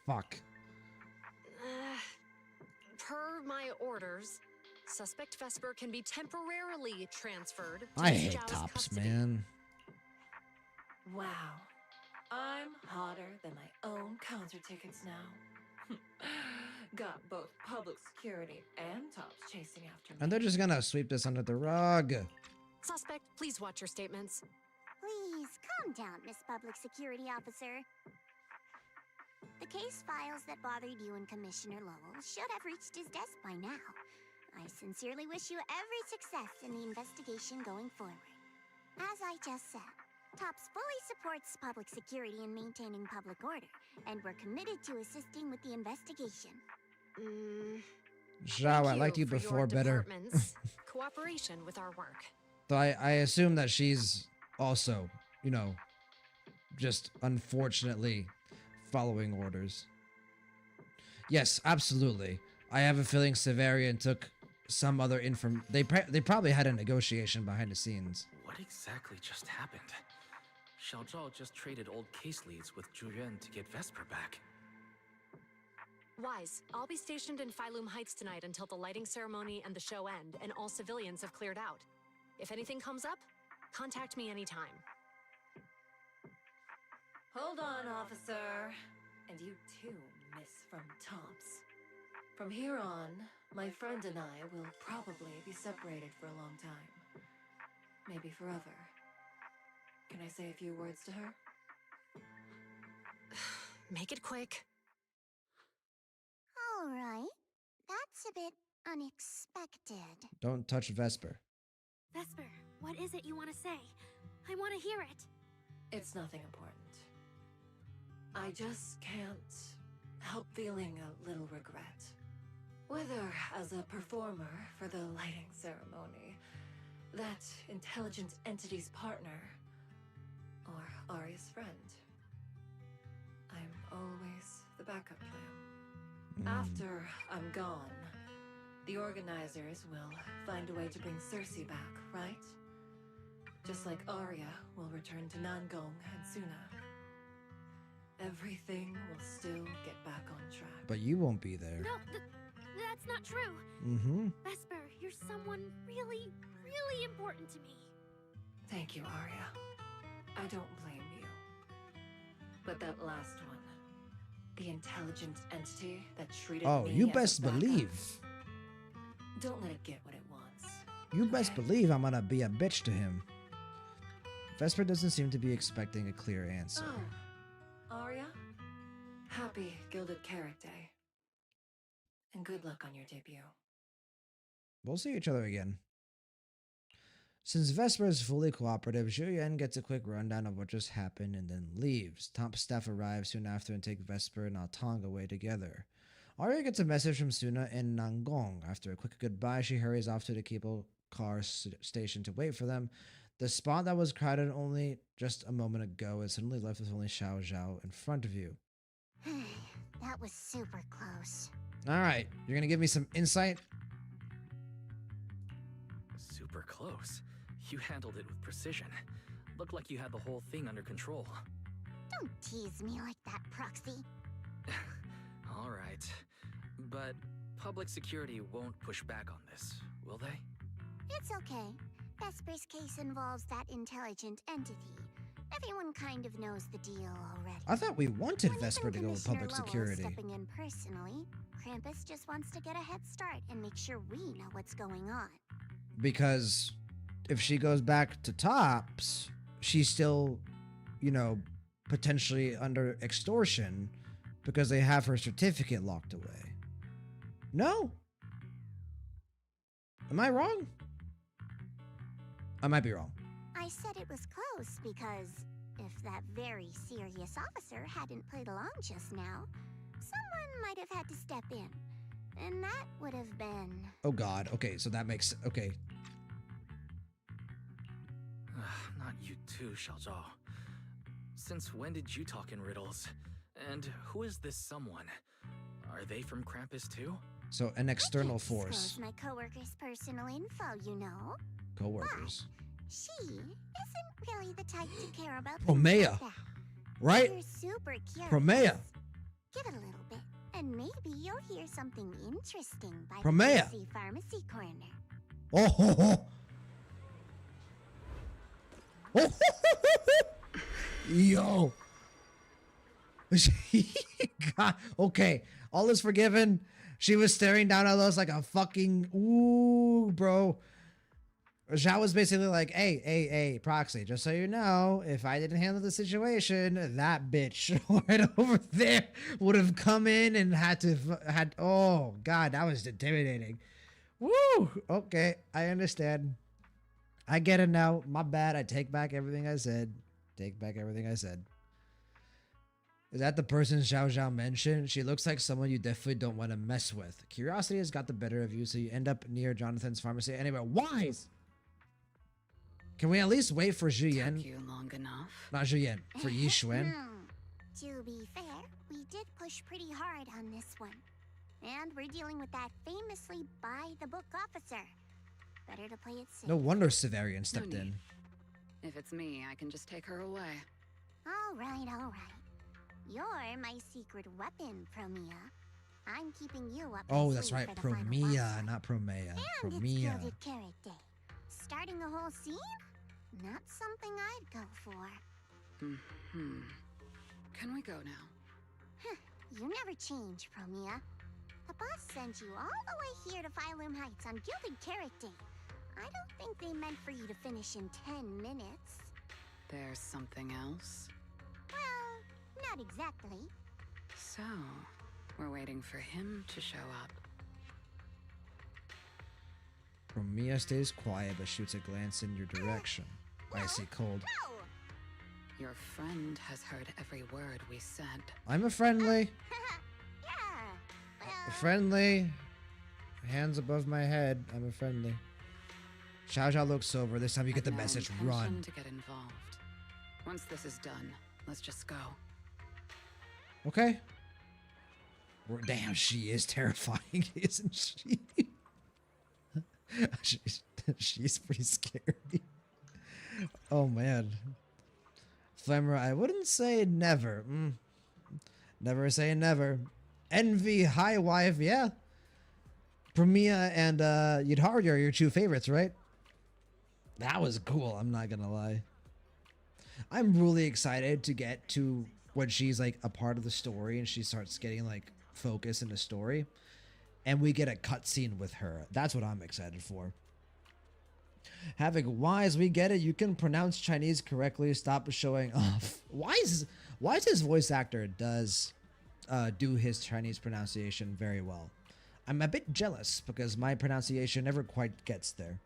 Fuck. Per my orders, suspect Vesper can be temporarily transferred to I Miss hate Zhao's Topps, custody. man. Wow. I'm hotter than my own concert tickets now. Got both public security and Topps chasing after me. And they're just gonna sweep this under the rug. Suspect, please watch your statements. Please, calm down, Miss Public Security Officer. The case files that bothered you and Commissioner Lowell should have reached his desk by now. I sincerely wish you every success in the investigation going forward. As I just said, Topps fully supports public security in maintaining public order, and we're committed to assisting with the investigation. Zhao, I Thank liked you for your before better. department's cooperation with our work. So I assume that she's also, you know, just unfortunately following orders. Yes, absolutely. I have a feeling Severian took some other they probably had a negotiation behind the scenes. What exactly just happened? Xiao Zhao just traded old case leads with Zhu Yuan to get Vesper back. Wise, I'll be stationed in Phylum Heights tonight until the lighting ceremony and the show end, and all civilians have cleared out. If anything comes up, contact me anytime. Hold on, officer. And you too, Miss from Tops. From here on, my friend and I will probably be separated for a long time. Maybe forever. Can I say a few words to her? Make it quick. Alright. That's a bit unexpected. Don't touch Vesper. Vesper, what is it you want to say? I want to hear it. It's nothing important. I just can't help feeling a little regret. Whether as a performer for the lighting ceremony, that intelligent entity's partner, or Arya's friend. I'm always the backup plan. After I'm gone, the organizers will find a way to bring Cersei back, right? Just like Arya will return to Nangong and Suna. Everything will still get back on track. But you won't be there. No, that's not true. Mm-hmm. Vesper, you're someone really, really important to me. Thank you, Arya. I don't blame you. But that last one, the intelligent entity that treated me You as best a backup, believe. don't let it get what it wants. You best believe I'm gonna be a bitch to him. Vesper doesn't seem to be expecting a clear answer. Oh, Arya, happy Gilded Carrot Day. And good luck on your debut. We'll see each other again. Since Vesper is fully cooperative, Zhu Yuan gets a quick rundown of what just happened and then leaves. Top staff arrive soon after and take Vesper and Altong away together. Arya gets a message from Suna in Nangong. After a quick goodbye, she hurries off to the cable car station to wait for them. The spot that was crowded only just a moment ago is suddenly left with only Xiao Zhao in front of you. That was super close. Alright, you're gonna give me some insight? Super close. You handled it with precision. Looked like you had the whole thing under control. Don't tease me like that, Proxy. All right. But public security won't push back on this, will they? It's okay. Vesper's case involves that intelligent entity. Everyone kind of knows the deal already. I thought we wanted Vesper to go with public Commissioner security. Lowell's stepping in personally. Krampus just wants to get a head start and make sure we know what's going on. Because if she goes back to Tops, she's still, you know, potentially under extortion because they have her certificate locked away. No? Am I wrong? I might be wrong. I said it was close because if that very serious officer hadn't played along just now, someone might have had to step in. And that would have been... Oh god, okay, so that makes... Okay. Not you too, Xiao Zhao. Since when did you talk in riddles? And who is this someone? Are they from Krampus too? So an external I can't force. disclose my coworker's personal info, you know. Co-workers. She isn't really the type to care about Promea. things like that. Right? You're super curious. Promea. Give it a little bit, and maybe you'll hear something interesting by Promea. the Pharmacy Corner. Oh, ho, ho. Oh, ho, ho, ho. Yo. God. Okay, all is forgiven. She was staring down at us like a fucking... Ooh, bro. Zhao was basically like, hey, Proxy, just so you know, if I didn't handle the situation, that bitch right over there would have come in and oh, God, that was intimidating. Woo! Okay, I understand. I get it now. My bad. I take back everything I said. Take back everything I said. Is that the person Xiao Zhao mentioned? She looks like someone you definitely don't want to mess with. Curiosity has got the better of you, so you end up near Jonathan's pharmacy. Anyway, wise! Can we at least wait for Zhu Yan? Took you long enough. Not Zhu Yan, for Yi Xuan. To be fair, we did push pretty hard on this one. And we're dealing with that famously by-the-book officer. Better to play it safe. No wonder Severian stepped in. If it's me, I can just take her away. All right, all right. You're my secret weapon, Promia. I'm keeping you up. Oh, my that's sleeve right. for the final Promia, boss. not Promea. And it's Promia. Gilded Carrot Day. Starting a whole scene? Not something I'd go for. Can we go now? You never change, Promia. The boss sent you all the way here to Phylum Heights on Gilded Carrot Day. I don't think they meant for you to finish in 10 minutes. There's something else? Well, not exactly. So, we're waiting for him to show up. Promia stays quiet but shoots a glance in your direction. Icy cold. No! Your friend has heard every word we said. I'm a friendly. Yeah. Well, Friendly. Hands above my head. I'm a friendly. Xiao Zhao looks over. This time you get the I've no message. intention Run. to get involved. Once this is done, let's just go. Okay. Damn, she is terrifying, isn't she? she's pretty scary. Oh man. Flammer, I wouldn't say never. Never say never. Envy, High Wife, yeah. Promia and Yudhari are your two favorites, right? That was cool, I'm not gonna lie. I'm really excited to get to when she's like a part of the story and she starts getting like focus in the story and we get a cutscene with her. That's what I'm excited for. Having wise, we get it. You can pronounce Chinese correctly. Stop showing off. Wise his voice actor does do his Chinese pronunciation very well. I'm a bit jealous because my pronunciation never quite gets there.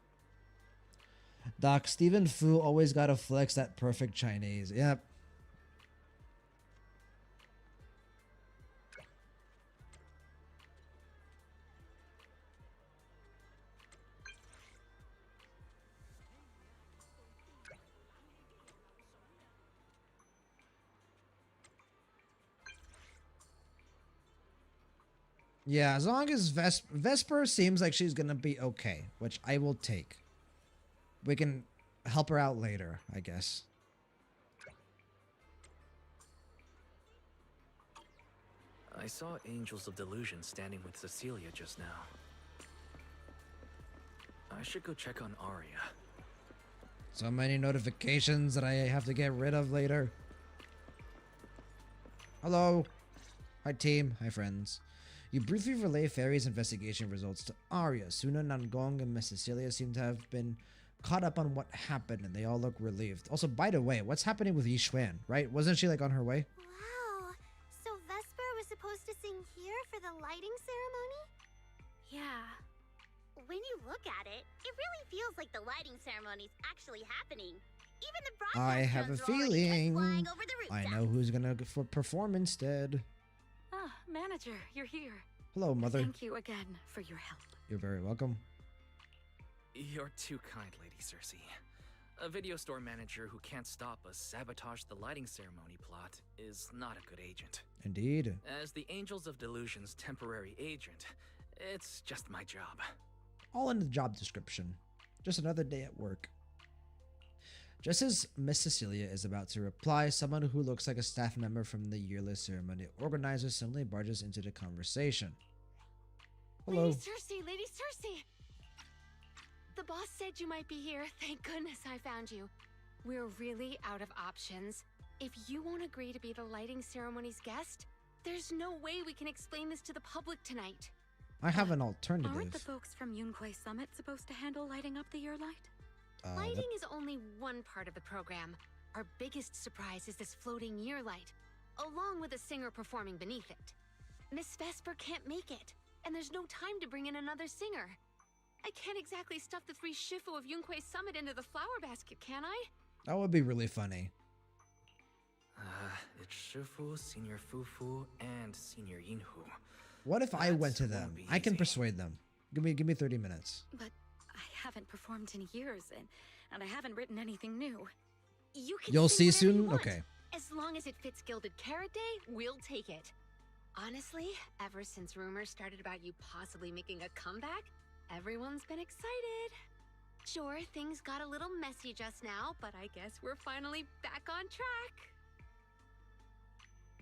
Doc, Stephen Fu always gotta flex that perfect Chinese. Yep. Yeah, as long as Vesper seems like she's gonna be okay, which I will take. We can help her out later, I guess. I saw Angels of Delusion standing with Cecilia just now. I should go check on Arya. So many notifications that I have to get rid of later. Hello. Hi team. Hi friends. You briefly relay Fairy's investigation results to Arya. Suna, Nangong, and Miss Cecilia seem to have been caught up on what happened, and they all look relieved. Also, by the way, what's happening with Yi Xuan, right? Wasn't she, like, on her way? Wow. So Vesper was supposed to sing here for the lighting ceremony? Yeah. When you look at it, it really feels like the lighting ceremony's actually happening. Even the broadcast I have a drones are already just feeling flying over the I rooftop. know who's gonna go for perform instead. Ah, manager, you're here. Hello, mother. Thank you again for your help. You're very welcome. You're too kind, Lady Cersei. A video store manager who can't stop a sabotage the lighting ceremony plot is not a good agent. Indeed. As the Angels of Delusion's temporary agent, it's just my job. All in the job description. Just another day at work. Just as Miss Cecilia is about to reply, someone who looks like a staff member from the yearless ceremony organizer suddenly barges into the conversation. Hello. Lady Cersei, Lady Cersei! The boss said you might be here. Thank goodness I found you. We're really out of options. If you won't agree to be the lighting ceremony's guest, there's no way we can explain this to the public tonight. I have an alternative. Aren't the folks from Yunquay Summit supposed to handle lighting up the year light? Lighting is only one part of the program. Our biggest surprise is this floating year light, along with a singer performing beneath it. Miss Vesper can't make it, and there's no time to bring in another singer. I can't exactly stuff the 3 Shifu of Yunquay Summit into the flower basket, can I? That would be really funny. It's Shifu, Senior Fufu, and Senior Yinhu. What if I went to That them? won't be I can easy. persuade them. Give me 30 minutes. But I haven't performed in years, and I haven't written anything new. You can You'll sing see whatever you soon? want. Okay. As long as it fits Gilded Carrot Day, we'll take it. Honestly, ever since rumors started about you possibly making a comeback, everyone's been excited. Sure, things got a little messy just now, but I guess we're finally back on track.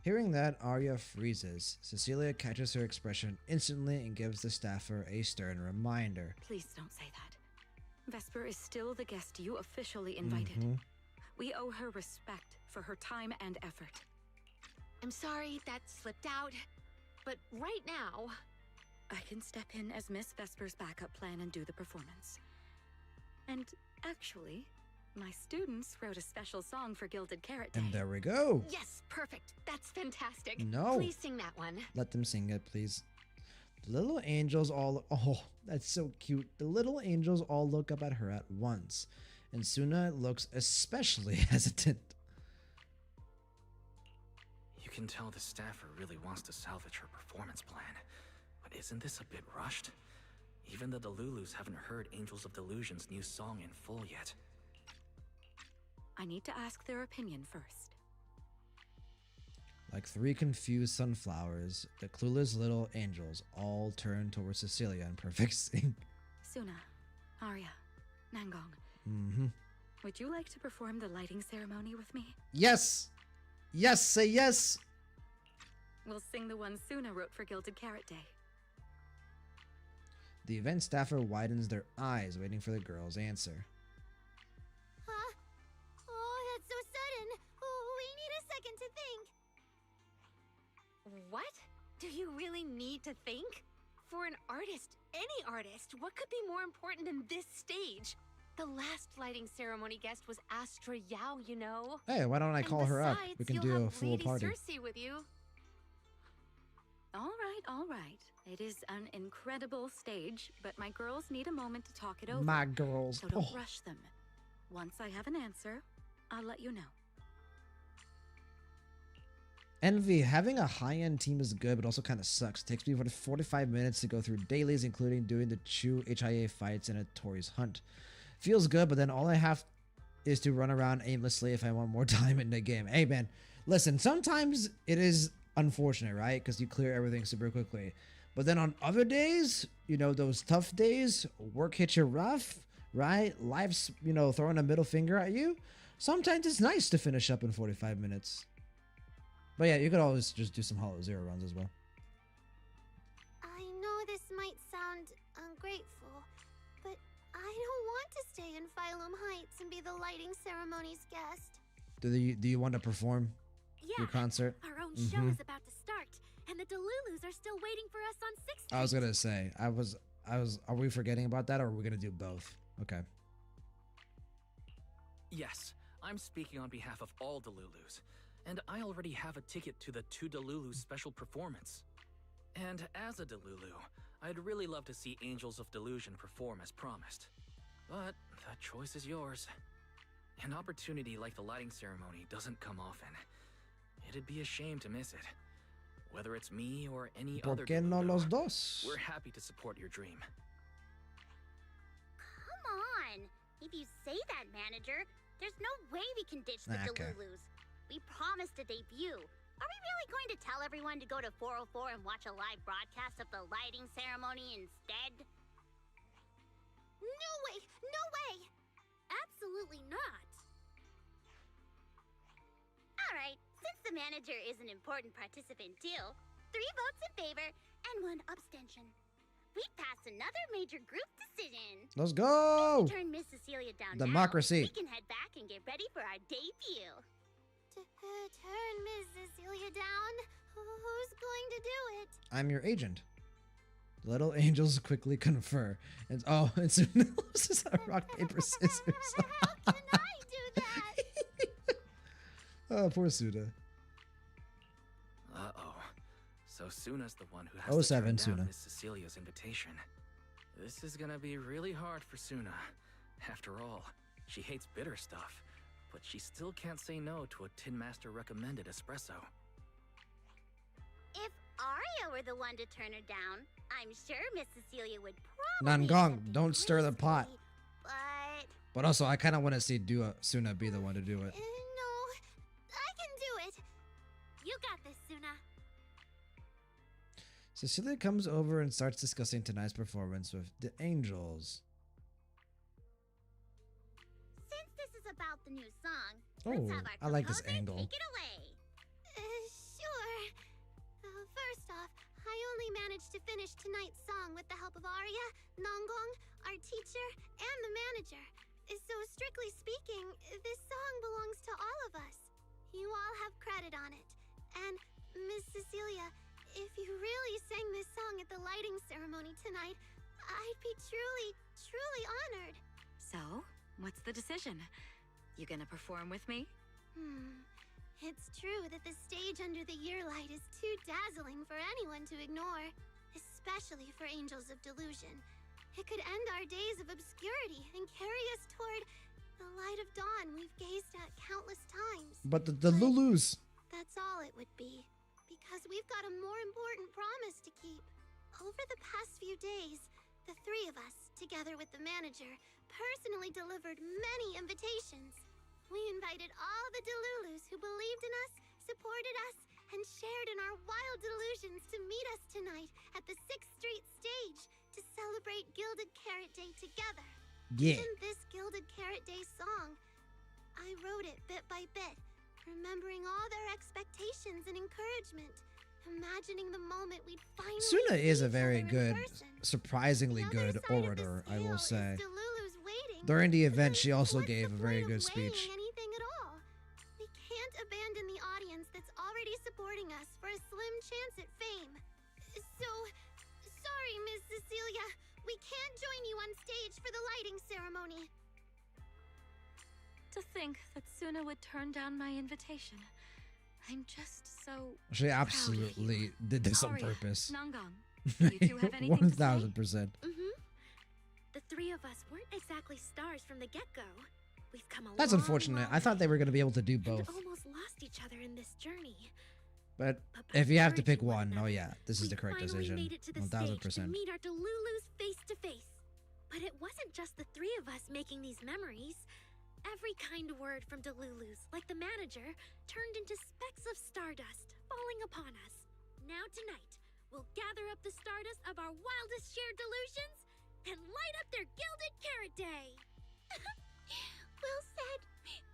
Hearing that, Arya freezes. Cecilia catches her expression instantly and gives the staffer a stern reminder. Please don't say that. Vesper is still the guest you officially invited. Mhm. We owe her respect for her time and effort. I'm sorry that slipped out, but right now, I can step in as Miss Vesper's backup plan and do the performance. And actually, my students wrote a special song for Gilded Carrot Day. And there we go. yes, perfect. That's fantastic. No. Please sing that one. Let them sing it, please. The little angels all... Oh, that's so cute. The little angels all look up at her at once. And Suna looks especially hesitant. You can tell the staffer really wants to salvage her performance plan. But isn't this a bit rushed? Even the Delulus haven't heard Angels of Delusion's new song in full yet. I need to ask their opinion first. Like three confused sunflowers, the clueless little angels all turn towards Cecilia in perfect sync. Suna, Arya, Nangong, Mm-hmm. would you like to perform the lighting ceremony with me? Yes! Yes, say yes! We'll sing the one Suna wrote for Gilded Carrot Day. The event staffer widens their eyes, waiting for the girl's answer. Huh? Oh, that's so sudden. Oh, we need a second to think. What? Do you really need to think? For an artist, any artist, what could be more important than this stage? The last lighting ceremony guest was Astra Yao, you know. Hey, why don't I And call her up? We besides, can you'll do a have full Lady party. Cersei with you. All right. It is an incredible stage, but my girls need a moment to talk it over. My girls. So don't Oh. rush them. Once I have an answer, I'll let you know. Envy, having a high-end team is good, but also kind of sucks. It takes me 45 minutes to go through dailies, including doing the Chu HIA fights and a Tori's hunt. Feels good, but then all I have is to run around aimlessly if I want more time in the game. Hey, man, listen, sometimes it is unfortunate, right? Because you clear everything super quickly. But then on other days, you know, those tough days, work hits you rough, right? Life's, you know, throwing a middle finger at you. Sometimes it's nice to finish up in 45 minutes. But yeah, you could always just do some Hollow Zero runs as well. I know this might sound ungrateful, but I don't want to stay in Phylum Heights and be the lighting ceremony's guest. Do you want to perform your concert? Our own show is about to start, and the Delulus are still waiting for us on 6th Street. I was gonna say, are we forgetting about that, or are we gonna do both? Okay. Yes, I'm speaking on behalf of all Delulus, and I already have a ticket to the 2 Delulu special performance. And as a Delulu, I'd really love to see Angels of Delusion perform as promised. But that choice is yours. An opportunity like the lighting ceremony doesn't come often. It'd be a shame to miss it. Whether it's me or any ¿Por other qué no Delulu, los dos? we're happy to support your dream. Come on! If you say that, manager, there's no way we can ditch the Okay. Delulus. We promised a debut. Are we really going to tell everyone to go to 404 and watch a live broadcast of the lighting ceremony instead? No way! No way! Absolutely not. Alright, since the manager is an important participant too, 3 votes in favor and 1 abstention. We passed another major group decision. Let's go! Turn Miss Cecilia down Democracy. now. We can head back and get ready for our debut. Turn Miss Cecilia down? Who's going to do it? I'm your agent. The little angels quickly confer. And and soon this is a rock, paper, scissors. How can I do that? Oh, poor Suda. Uh-oh. So Suna's the one who has Oh, to 7, turn down Suna. Miss Cecilia's invitation. This is gonna be really hard for Suna. After all, she hates bitter stuff. but she still can't say no to a Tin Master recommended espresso. If Arya were the one to turn her down, I'm sure Miss Cecilia would probably Nangong, don't stir the pot. but But also, I kind of want to see Suna be the one to do it. no, I can do it. You got this, Suna. Cecilia comes over and starts discussing tonight's performance with the Angels. Since this is about the new song, Oh, let's have our I like this composer angle. Take it away. Sure. First off, I only managed to finish tonight's song with the help of Arya, Nangong, our teacher, and the manager. So strictly speaking, this song belongs to all of us. You all have credit on it. And Miss Cecilia, if you really sang this song at the lighting ceremony tonight, I'd be truly, truly honored. So, what's the decision? You gonna perform with me? It's true that the stage under the year light is too dazzling for anyone to ignore, especially for Angels of Delusion. It could end our days of obscurity and carry us toward the light of dawn we've gazed at countless times. But the Lulus. That's all it would be, because we've got a more important promise to keep. Over the past few days, the three of us, together with the manager, personally delivered many invitations. We invited all the Delulus who believed in us, supported us, and shared in our wild delusions to meet us tonight at the 6th Street stage to celebrate Gilded Carrot Day together. Yeah. Even this Gilded Carrot Day song, I wrote it bit by bit, remembering all their expectations and encouragement, imagining the moment we'd finally Suna is see a very each other in good, person. surprisingly The other good side of the orator, I will scale say. is Delulu's waiting. During the event, Then she also what's gave the a very point good of weighing speech. anything at all? We can't abandon the audience that's already supporting us for a slim chance at fame. So, sorry, Miss Cecilia. We can't join you on stage for the lighting ceremony. To think that Suna would turn down my invitation. I'm just so She proud of absolutely you. did this on Arya, purpose. Nangong, you two have anything to say? 1000%. The three of us weren't exactly stars from the get-go. We've come a That's long, unfortunate. long I thought they way were going to be able to do and both. almost lost each other in this journey. But by if you have to pick encouraging one one, oh another, yeah, this is the correct finally decision. made it to the stage to 1000%. meet our Delulus face to face. But it wasn't just the three of us making these memories. Every kind word from Delulus, like the manager, turned into specks of stardust falling upon us. Now tonight, we'll gather up the stardust of our wildest shared delusions and light up their Gilded Carrot Day. Well said,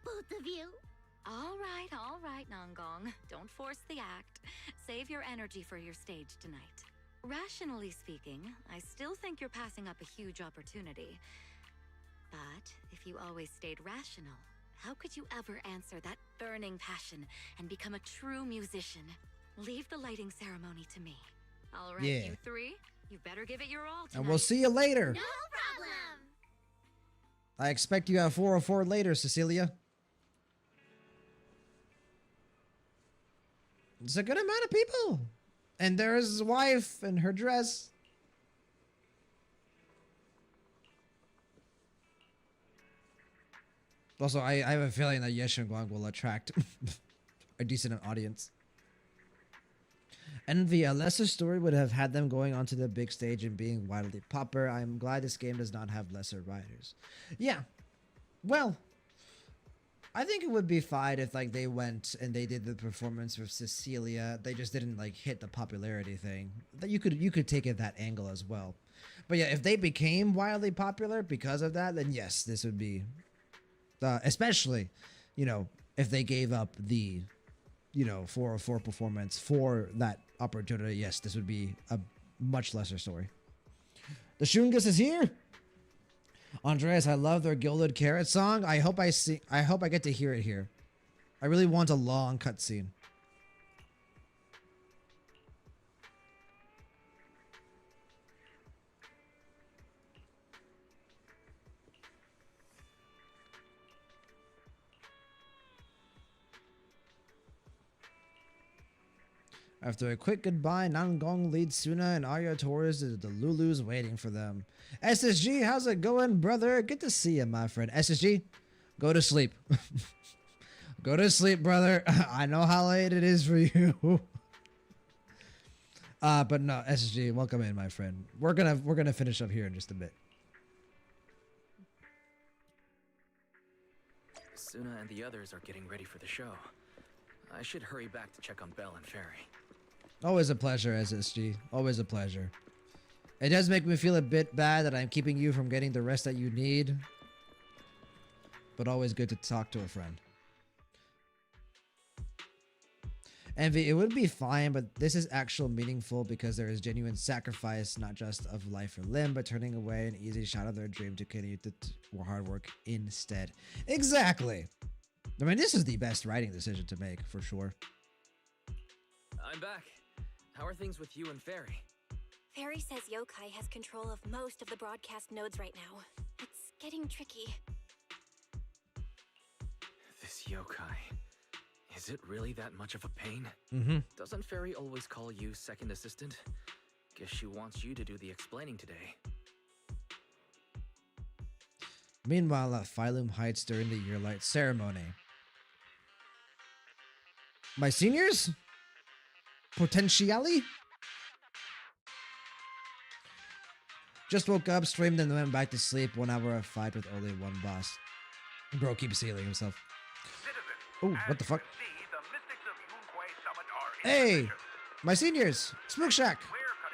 both of you. All right, Nangong. Don't force the act. Save your energy for your stage tonight. Rationally speaking, I still think you're passing up a huge opportunity. But if you always stayed rational, how could you ever answer that burning passion and become a true musician? Leave the lighting ceremony to me. All right, Yeah. you three, you better give it your all tonight. And we'll see you later. No problem. I expect you at 404 later, Cecilia. It's a good amount of people. And there's his wife and her dress. Also, I have a feeling that Yeshengwang will attract a decent audience. And the lesser story would have had them going onto the big stage and being wildly popular. I'm glad this game does not have lesser writers. Yeah. Well, I think it would be fine if like they went and they did the performance with Cecilia. They just didn't like hit the popularity thing. That you could take it that angle as well. But yeah, if they became wildly popular because of that, then yes, this would be especially, you know, if they gave up the 404 performance for that opportunity, yes, this would be a much lesser story. The Shungus is here. Andreas, I love their Gilded Carrot song. I hope I get to hear it here. I really want a long cutscene. After a quick goodbye, Nangong leads Suna and Arya towards the Lulus waiting for them. SSG, how's it going, brother? Good to see you, my friend. SSG, Go to sleep. Go to sleep, brother. I know how late it is for you. But no, SSG, welcome in, my friend. We're gonna finish up here in just a bit. Suna and the others are getting ready for the show. I should hurry back to check on Belle and Fairy. Always a pleasure, SSG. Always a pleasure. It does make me feel a bit bad that I'm keeping you from getting the rest that you need. But always good to talk to a friend. Envy, it would be fine, but this is actual meaningful because there is genuine sacrifice, not just of life or limb, but turning away an easy shot of their dream to continue to hard work instead. Exactly. I mean, this is the best writing decision to make, for sure. I'm back. How are things with you and Fairy? Fairy says Yokai has control of most of the broadcast nodes right now. It's getting tricky. This Yokai. Is it really that much of a pain? Mm-hmm. Doesn't Fairy always call you second assistant? Guess she wants you to do the explaining today. Meanwhile, at Phylum Heights during the Yearlight ceremony. My seniors? Potentially? Just woke up, streamed, and went back to sleep. 1 hour of fight with only one boss. Bro keeps healing himself. Oh, what the fuck? Hey! My seniors! Smoke Shack!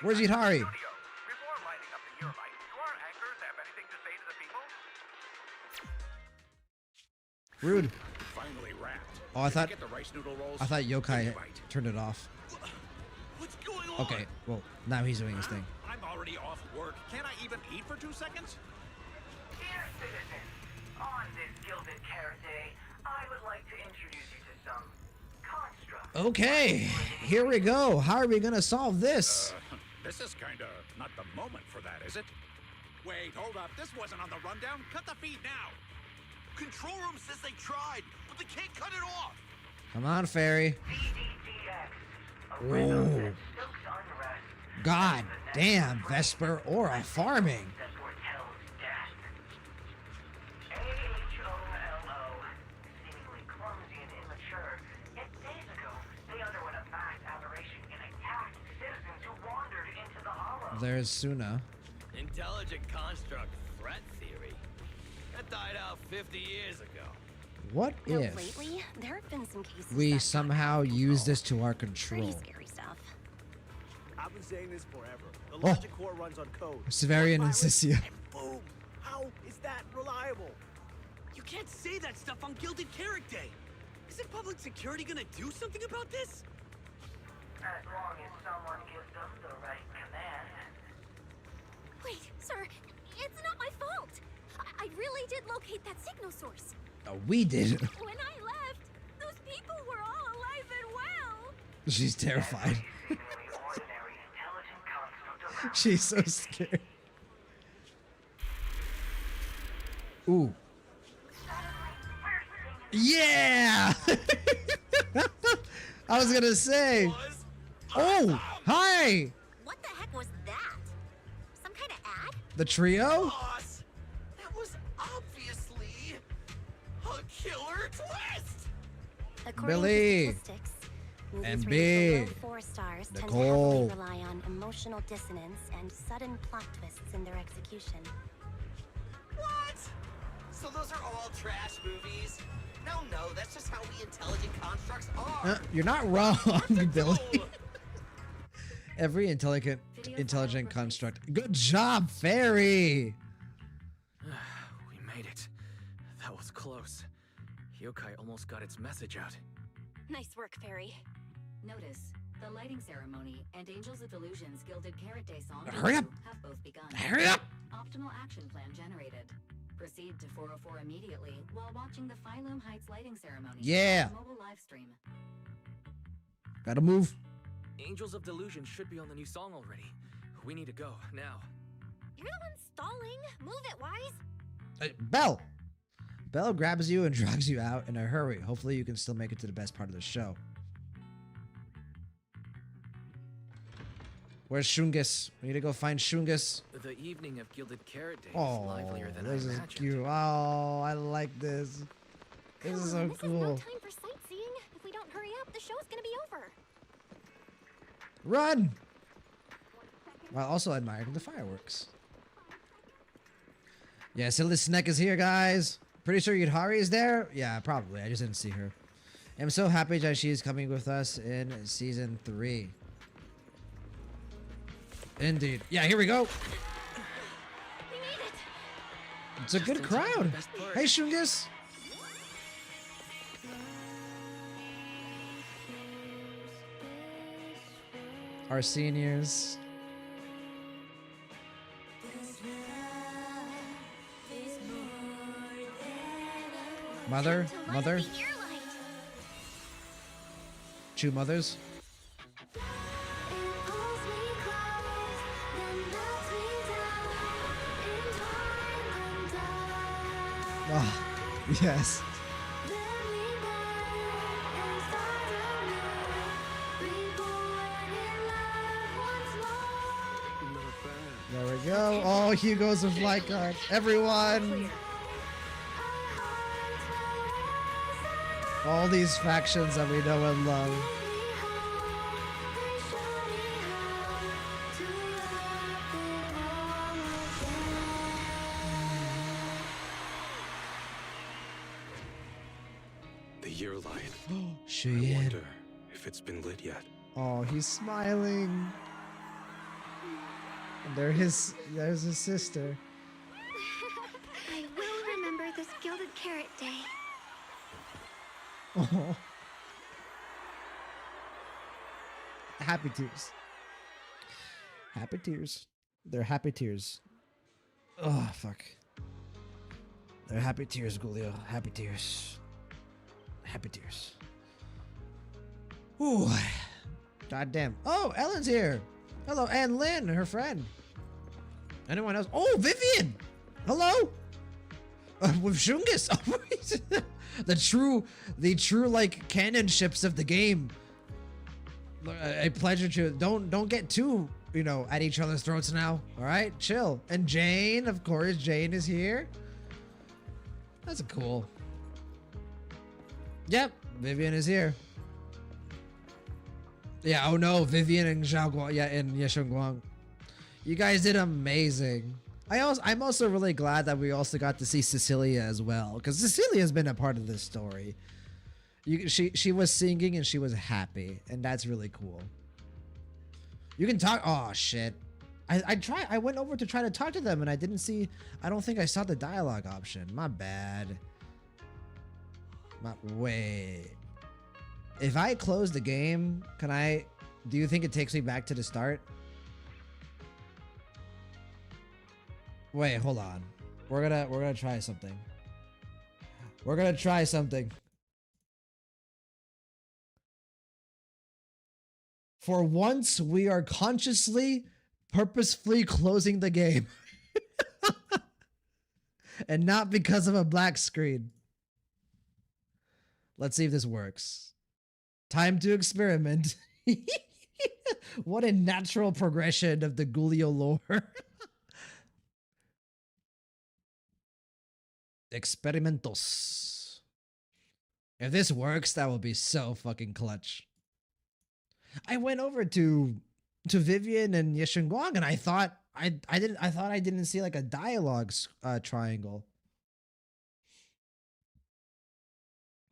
Where's Itari? Rude. Oh, I thought Yokai turned it off. What's going on? Okay, well, now he's doing his thing. I'm already off work. Can't I even eat for 2 seconds? Dear citizens, on this Gilded Carrot Day, I would like to introduce you to some constructs. Okay, here we go. How are we gonna solve this? This is kinda not the moment for that, is it? Wait, hold up. This wasn't on the rundown. Cut the feed now. Control room says they tried, but they can't cut it off. Come on, Fairy. Oh. God damn, Vesper Aura farming. There's Suna. Intelligent construct threat theory. That died out 50 years ago. What Now, if lately, there have been some cases we that somehow use this to our control? pretty scary stuff. I've been saying this forever. The Oh. logic core runs on code. Severian and One virus, Sissia. and boom! How is that reliable? You can't say that stuff on Gilded Carrot Day. Isn't public security gonna do something about this? As long as someone gives them the right command. Wait, sir, it's not my fault. I really did locate that signal source. Oh, we did. When I left, those people were all alive and well. She's terrified. She's so scared. Ooh. Yeah! I was gonna say. Oh, hi! What the heck was that? Some kind of ad? The trio? Boss, that was obviously a killer twist. According Billy. to statistics, movies And rated B. below 4 stars tend to Nicole. heavily rely on emotional dissonance and sudden plot twists in their execution. What? So those are all trash movies? No, that's just how we intelligent constructs are. You're not wrong, Billy. Every intelligent construct. Good job, Fairy. We made it. That was close. Yokai almost got its message out. Nice work, Fairy. Notice, the lighting ceremony and Angels of Delusion's Gilded Carrot Day song Hurry up! have both begun. Hurry up! Optimal action plan generated. Proceed to 404 immediately while watching the Phylum Heights lighting ceremony. Yeah. on Mobile live stream. Gotta move. Angels of Delusion should be on the new song already. We need to go, now. You're the one stalling. Move it, Wise. Belle. Belle grabs you and drags you out in a hurry. Hopefully you can still make it to the best part of the show. Where's Shungus? We need to go find Shungus. The evening of Gilded Carrot Day is Oh, livelier than I this is imagined. cute. Oh, I like this. This is so This is no cool. time for sightseeing. If we don't hurry up, the show's gonna be over. Run! While also admiring the fireworks. Yeah, Silly Snack is here, guys. Pretty sure Yudhari is there? Yeah, probably. I just didn't see her. I'm so happy that she is coming with us in season 3. Indeed. Yeah, here we go. It's a good crowd. Hey, Shungus. Our seniors. Mother? Two mothers? Oh, yes. There we go. Oh, Hugo's a fly card. Everyone. All these factions that we know and love. The year light. I Cheyenne. wonder if it's been lit yet. Oh, he's smiling. And there's his sister. I will remember this Gilded Carrot Day. Oh. Happy tears. Happy tears. They're happy tears. Oh, fuck. They're happy tears, Gulio. Happy tears. Happy tears. Ooh. God damn. Oh, Ellen's here. Hello, and Lynn, her friend. Anyone else? Oh, Vivian. Hello. With Shungus. the true like canon ships of the game. A pleasure to don't get too at each other's throats now. All right, chill. And Jane, of course, Jane is here. That's cool. Yep, Vivian is here. Yeah. Oh no, Vivian and Zhao Guang. Yeah, and Yesheng Guang. You guys did amazing. I'm also really glad that we also got to see Cecilia as well, because Cecilia has been a part of this story. She was singing and she was happy, and that's really cool. You can talk. Oh shit! I went over to try to talk to them and I don't think I saw the dialogue option. My bad. Wait. If I close the game, do you think it takes me back to the start? Wait, hold on. We're gonna try something. We're gonna try something. For once, we are consciously, purposefully closing the game. And not because of a black screen. Let's see if this works. Time to experiment. What a natural progression of the Gulio lore. Experimentos. If this works, that will be so fucking clutch. I went over to Vivian and Yesheng Guang and I thought I didn't see like a dialogue triangle.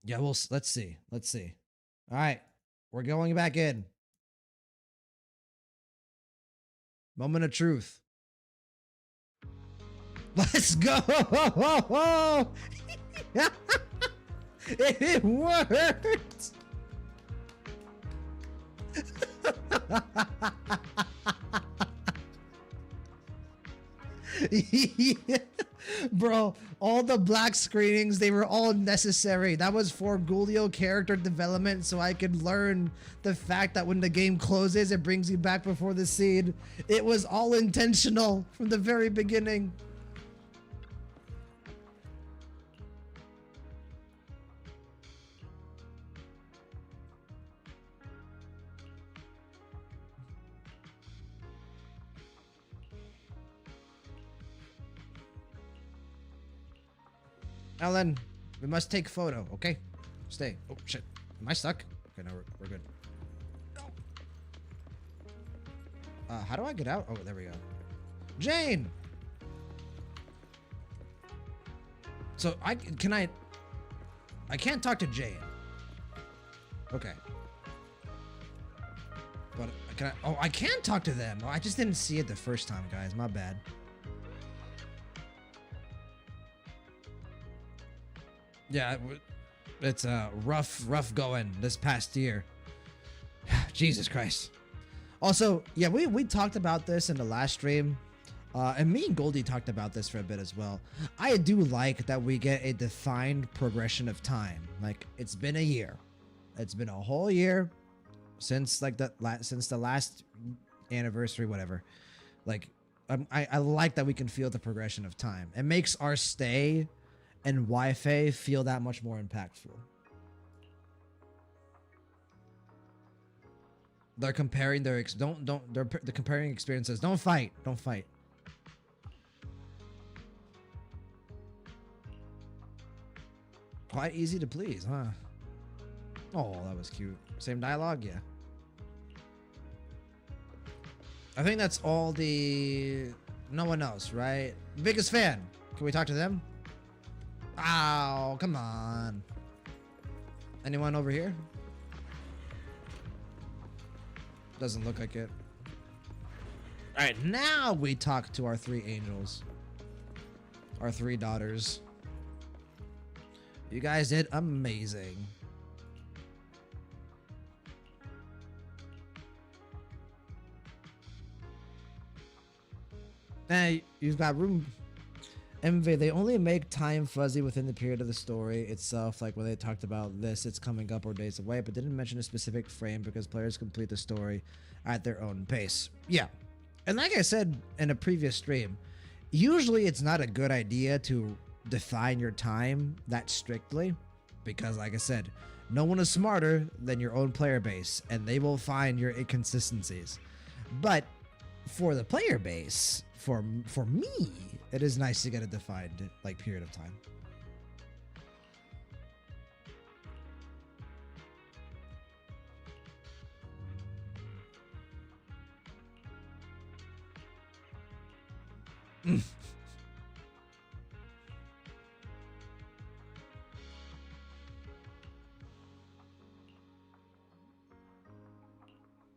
Yeah, let's see. All right, we're going back in. Moment of truth. Let's go! It worked! Yeah. Bro, all the black screenings, they were all necessary. That was for Gulio character development, so I could learn the fact that when the game closes, it brings you back before the scene. It was all intentional from the very beginning. Ellen, we must take photo, okay? Stay. Oh, shit. Am I stuck? Okay, no, we're good. How do I get out? Oh, there we go. Jane! So, I can't talk to Jane. Okay. But, can I? Oh, I can talk to them. Oh, I just didn't see it the first time, guys. My bad. Yeah, it's rough going this past year. Jesus Christ. Also, yeah, we talked about this in the last stream, and me and Goldie talked about this for a bit as well. I do like that we get a defined progression of time. Like, it's been a year. It's been a whole year since like the last anniversary, whatever. Like, I like that we can feel the progression of time. It makes our stay and Wi-Fi feel that much more impactful. They're comparing their they're comparing experiences. Don't fight. Don't fight. Quite easy to please, huh? Oh, that was cute. Same dialogue, yeah. I think that's all the... No one else, right? Biggest fan. Can we talk to them? Ow, come on. Anyone over here? Doesn't look like it. Alright, now we talk to our 3 angels. Our 3 daughters. You guys did amazing. Hey, you've got room. MV, they only make time fuzzy within the period of the story itself. Like when they talked about this, it's coming up or days away, but didn't mention a specific frame because players complete the story at their own pace. Yeah. And like I said in a previous stream, usually it's not a good idea to define your time that strictly because, like I said, no one is smarter than your own player base and they will find your inconsistencies. But for the player base, for me, it is nice to get a defined like period of time.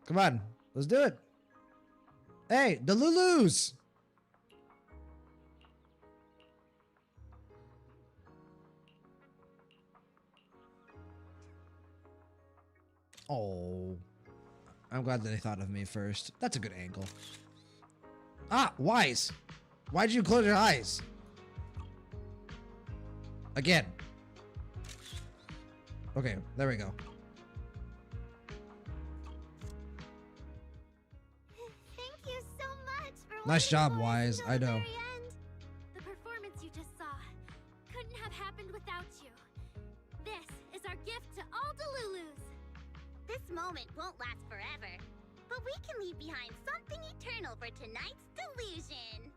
Come on, let's do it. Hey, the Lulus! Oh, I'm glad that they thought of me first. That's a good angle. Ah, Wise. Why'd you close your eyes? Again. Okay, there we go. Thank you so much for Nice job, Wise. I know. the performance you just saw couldn't have happened without you. This is our gift to all Delulus. This moment won't last forever, but we can leave behind something eternal for tonight's delusion.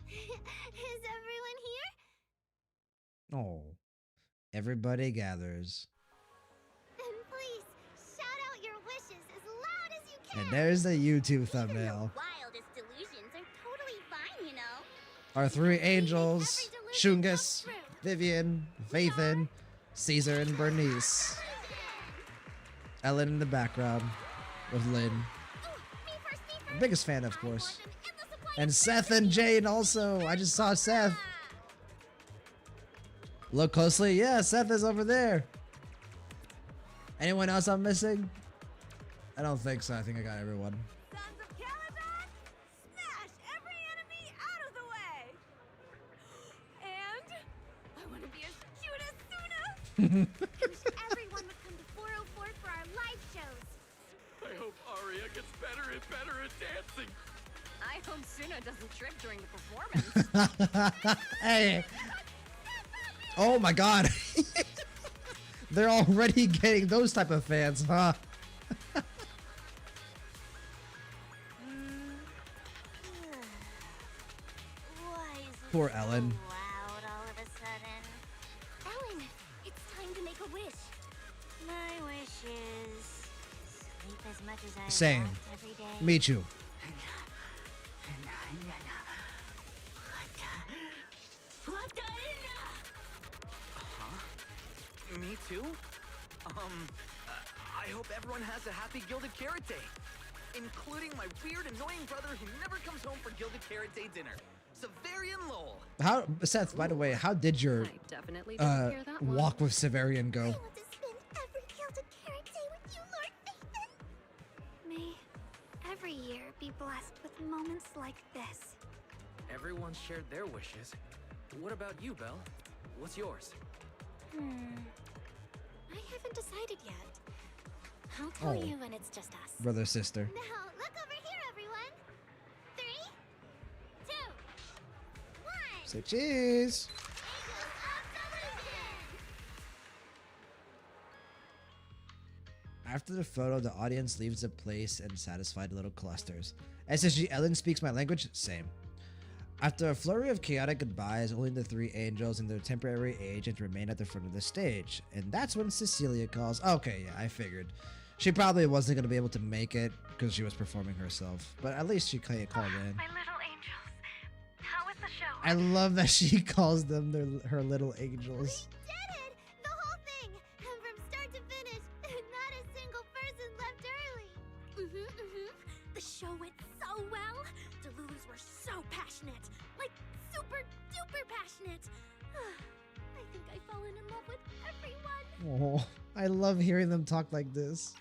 Is everyone here? Oh, everybody gathers. Then please, shout out your wishes as loud as you can. And there's the YouTube thumbnail. Wildest delusions are totally fine, you know. Our 3 angels, Shungus, Vivian, Faithin, Caesar, and Bernice. Ellen in the background with Lynn. Biggest fan, of course. And Seth and Jane also. I just saw Seth. Look closely. Yeah, Seth is over there. Anyone else I'm missing? I don't think so. I think I got everyone. Smash every enemy out of the way. And I want to be as cute as Suna. I wish everyone would come to 404 for our live shows. I hope Arya gets better and better at dancing. I hope Suna doesn't trip during the performance. Hey. Oh my god. They're already getting those type of fans, huh? Poor Ellen. Loud all of a sudden. My wish is sleep as much as I Same. want every day. Me too. Me too? I hope everyone has a happy Gilded Carrot Day. Including my weird, annoying brother who never comes home for Gilded Carrot Day dinner. Severian Lowell. How, Seth, by the way, how did your Definitely didn't hear that one. walk with Severian go? Every Gilded Carrot Day with you, Lord Nathan. May every year be blessed with moments like this. Everyone shared their wishes. What about you, Belle? What's yours? I haven't decided yet. I'll tell Oh. you when it's just us. Brother, sister. Now, look over here, everyone. 3, 2, 1. Say cheese. After the photo, the audience leaves the place in satisfied little clusters. SSG Ellen speaks my language? Same. After a flurry of chaotic goodbyes, only the 3 angels and their temporary agent remain at the front of the stage. And that's when Cecilia calls. Okay, yeah, I figured. She probably wasn't going to be able to make it because she was performing herself. But at least she called in. My little angels. How was the show? I love that she calls them her little angels. Did it! The whole thing! And from start to finish, not a single person left early. The show went so well. The Lulus were so passionate. Like, super duper passionate. I think I've fallen in love with everyone. Oh, I love hearing them talk like this.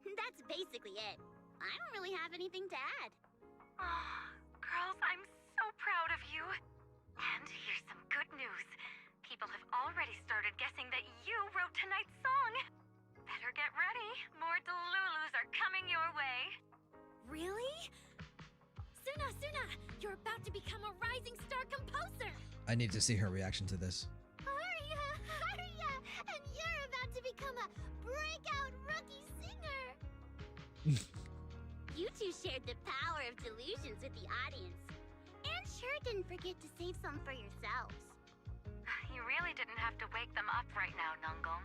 That's basically it. I don't really have anything to add. Girls, I'm so proud of you. And here's some good news. People have already started guessing that you wrote tonight's song. Better get ready. More Delulus are coming your way. Really? Suna, you're about to become a rising star composer. I need to see her reaction to this. Aria! And you're about to become a breakout rookie singer! You two shared the power of delusions with the audience. And sure didn't forget to save some for yourselves. You really didn't have to wake them up right now, Nungong.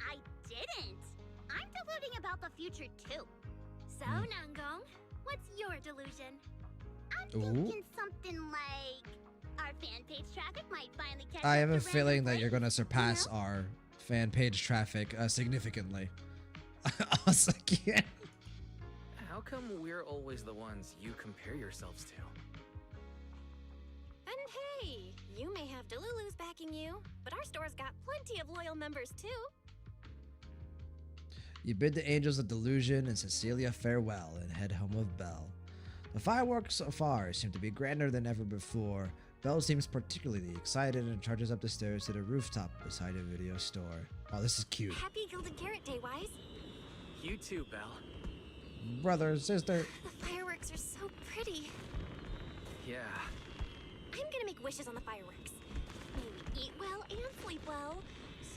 I didn't! I'm deluding about the future too. So, Hmm. Nungong, what's your delusion? I'm Ooh. thinking something like our fan page traffic might finally catch I up have a to random feeling that plays, you're going to surpass our fan page traffic significantly. Us again. How come we're always the ones you compare yourselves to? And hey, you may have Delulus backing you, but our store's got plenty of loyal members too. You bid the angels of delusion and Cecilia farewell and head home with Belle. The fireworks so far seem to be grander than ever before. Belle seems particularly excited and charges up the stairs to the rooftop beside a video store. Oh, this is cute. Happy Gilded Carrot Day, Wise. You too, Belle. Brother, sister. The fireworks are so pretty. Yeah. I'm gonna make wishes on the fireworks. May we eat well and sleep well,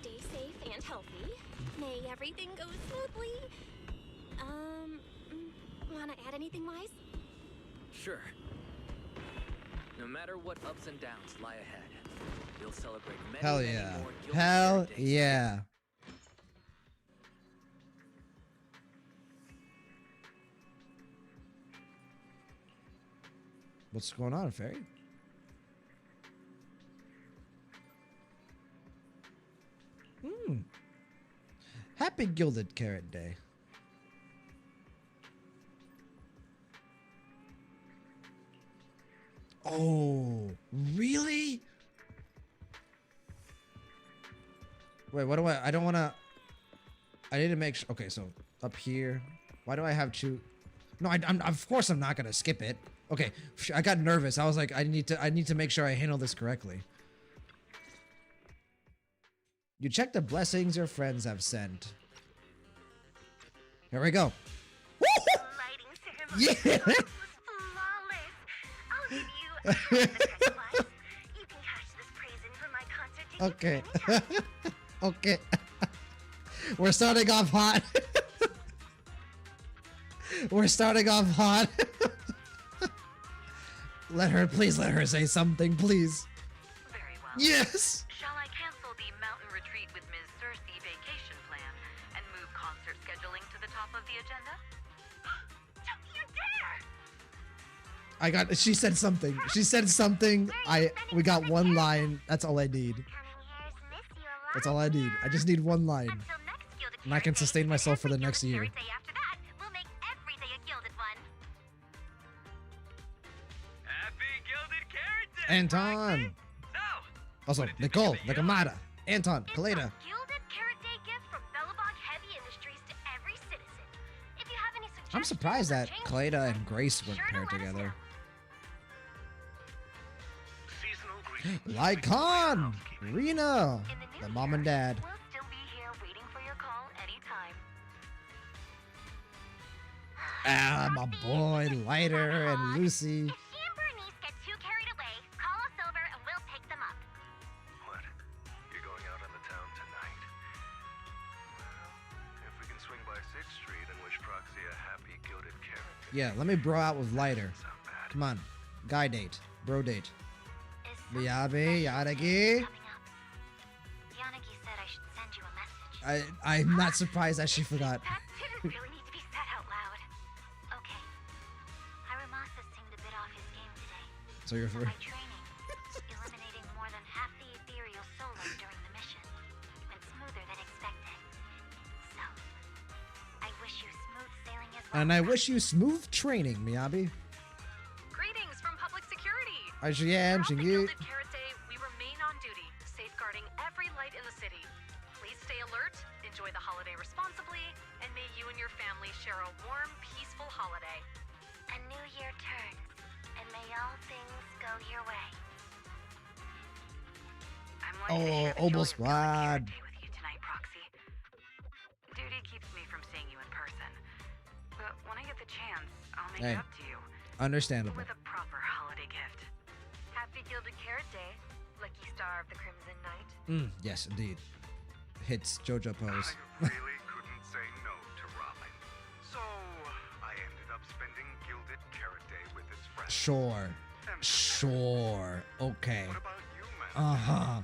stay safe and healthy. May everything go smoothly. Wanna add anything, Wise? Sure. No matter what ups and downs lie ahead, we'll celebrate many, Hell many yeah. more Gilded Hell Carrot Days. yeah. What's going on, Fairy? Happy Gilded Carrot Day. Oh, really? Wait, what do I don't want to... I need to make sure... Okay, so up here. Why do I have to... No, I'm of course I'm not going to skip it. Okay, I got nervous. I was like, I need to make sure I handle this correctly. You check the blessings your friends have sent. Here we go. Yeah. Flawless. I'll give you a prize. You can cash this praise in for my concert tickets. Okay. Okay. We're starting off hot. We're starting off hot. Please let her say something, please. Very well. Yes. Shall I cancel the mountain agenda? She said something. She said something. We got one line. That's all I need. That's all I need. I just need one line. And I can sustain myself for the next year. Anton! Also, Nicole, Nakamata, Anton, Kaleda. I'm surprised that Kaleda and Grace weren't paired together. Lycon! Rena! The mom and dad. We'll still be here waiting for your call anytime. Ah, my boy, Lighter and Lucy. If she and Bernice get too carried away, call us over and we'll pick them up. What? You're going out on the town tonight? Well, if we can swing by 6th Street and wish Proxy a happy gilded carrot. Yeah, let me bro out with Lighter. Come on. Guy date. Bro date. Miyabi, Yanagi. Yanagi said I should send you a message. I'm not surprised that she forgot. Didn't really need to be said out loud. Okay. Hiramasa seemed a bit off his game today. So you're for My training, eliminating more than half the ethereal solo during the mission, went smoother than expected. So, I wish you smooth sailing as well. And I wish you smooth training, Miyabi. Greetings from public security. Throughout the Gilded Carrot Day, we remain on duty, safeguarding every light in the city. Please stay alert, enjoy the holiday responsibly, and may you and your family share a warm, peaceful holiday. A new year turns, and may all things go your way. I'm lucky to share the Obel joy of Squad. with you tonight, Proxy. Duty keeps me from seeing you in person. But when I get the chance, I'll make Hey, it up to you. understandable. With a proper holiday gift. Happy Gilded Carrot Day, lucky star of the Crimson Knight. Yes, indeed. Hits JoJo pose. I really couldn't say no to Robin. So, I ended up spending Gilded Carrot Day with his friends. Sure. Sure. Okay. What about you, man? Uh-huh.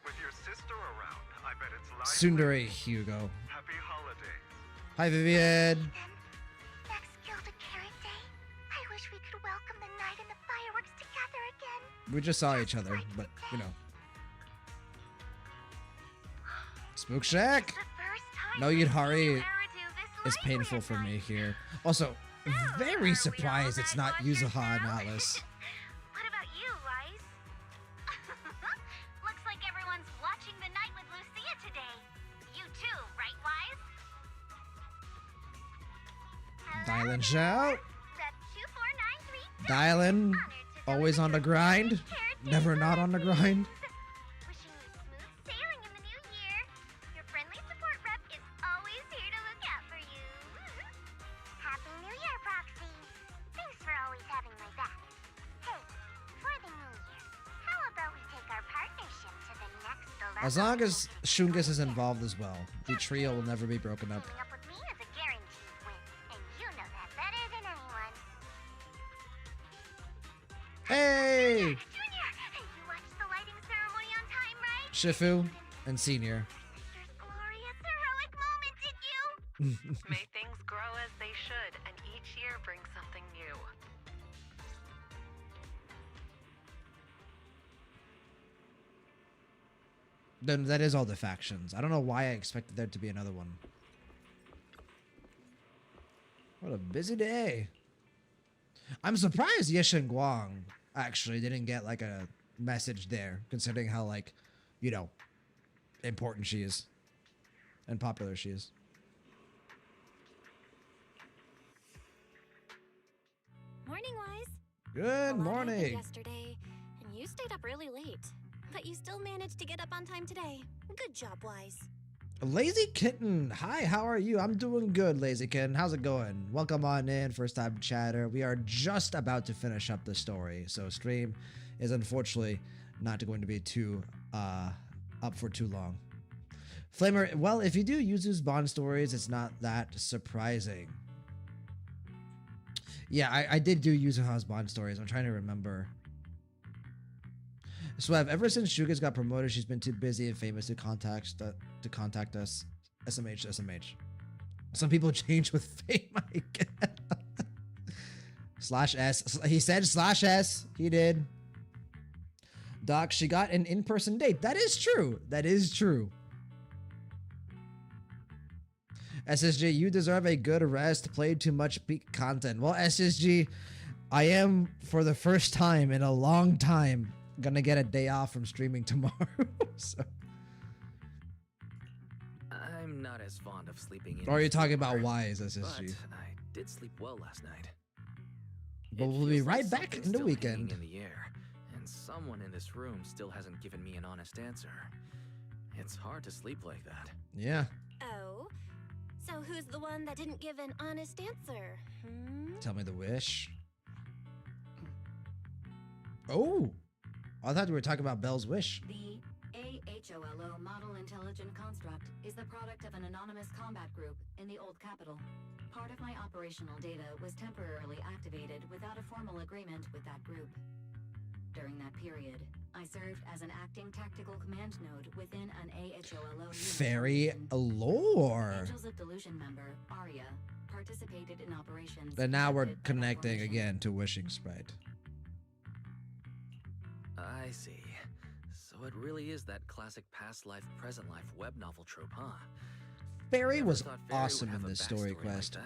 With your sister around, I bet it's live. Tsundere Hugo. Happy holidays. Hi, Vivian. Next Gilded Carrot Day, I wish we could welcome the night and the fireworks together again. We just saw each other, but, you know. Spook Shack? No Yudhari is painful for me here. Also, very surprised it's not Yuzuha and Alice. What about you, Wise? Looks like everyone's watching the night with Lucia today. You too, right, Wise? Dylan shout. That's 2493. Dylan, always on the grind. Never not on the grind. Wishing you smooth sailing in the new year. Your friendly support rep is always here to look out for you. Happy New Year, Proxy. Thanks for always having my back. Hey, for the new year, how about we take our partnership to the next level? As long as Shungus is involved as well, the trio will never be broken up. Up with me is a guaranteed win, and you know that better than anyone. Hey! Junior, you watched the lighting ceremony on time, right? Shifu and Senior. Glorious heroic moment, did you? May things grow as they should, and each year brings something new. Then that is all the factions. I don't know why I expected there to be another one. What a busy day. I'm surprised Yeshen Guang actually didn't get like a message there, considering how, like, you know, important she is and popular she is. Morning, Wise. Good A lot happened morning. Yesterday, and you stayed up really late, but you still managed to get up on time today. Good job, Wise. Lazy Kitten, hi, how are you? I'm doing good, Lazy Kitten. How's it going? Welcome on in, first time chatter. We are just about to finish up the story, so stream is unfortunately not going to be too up for too long. Flamer, well, if you do Yuzu's Bond stories, it's not that surprising. Yeah, I did do Yuzuha's Bond stories. I'm trying to remember. So ever since Shuga's got promoted, she's been too busy and famous to contact us. SMH to SMH. Some people change with fame, Mike. /S. He said /S. He did. Doc, she got an in-person date. That is true. That is true. SSG, you deserve a good rest. Played too much peak content. Well, SSG, I am, for the first time in a long time, gonna get a day off from streaming tomorrow. So. I'm not as fond of sleeping in. Or are you talking about wise SSG? But I did sleep well last night. But we'll be right back in the weekend. In the air, and someone in this room still hasn't given me an honest answer. It's hard to sleep like that. Yeah. Oh? So who's the one that didn't give an honest answer? Tell me the wish. Oh! I thought we were talking about Belle's wish. The AHOLO Model Intelligent Construct is the product of an anonymous combat group in the Old Capital. Part of my operational data was temporarily activated without a formal agreement with that group. During that period, I served as an acting tactical command node within an AHOLO unit. Fairy lore. Angels of Delusion member, Arya, participated in operations. And now we're connecting again to Wishing Sprite. I see. So it really is that classic past life, present life web novel trope, huh? Fairy was awesome in this story quest.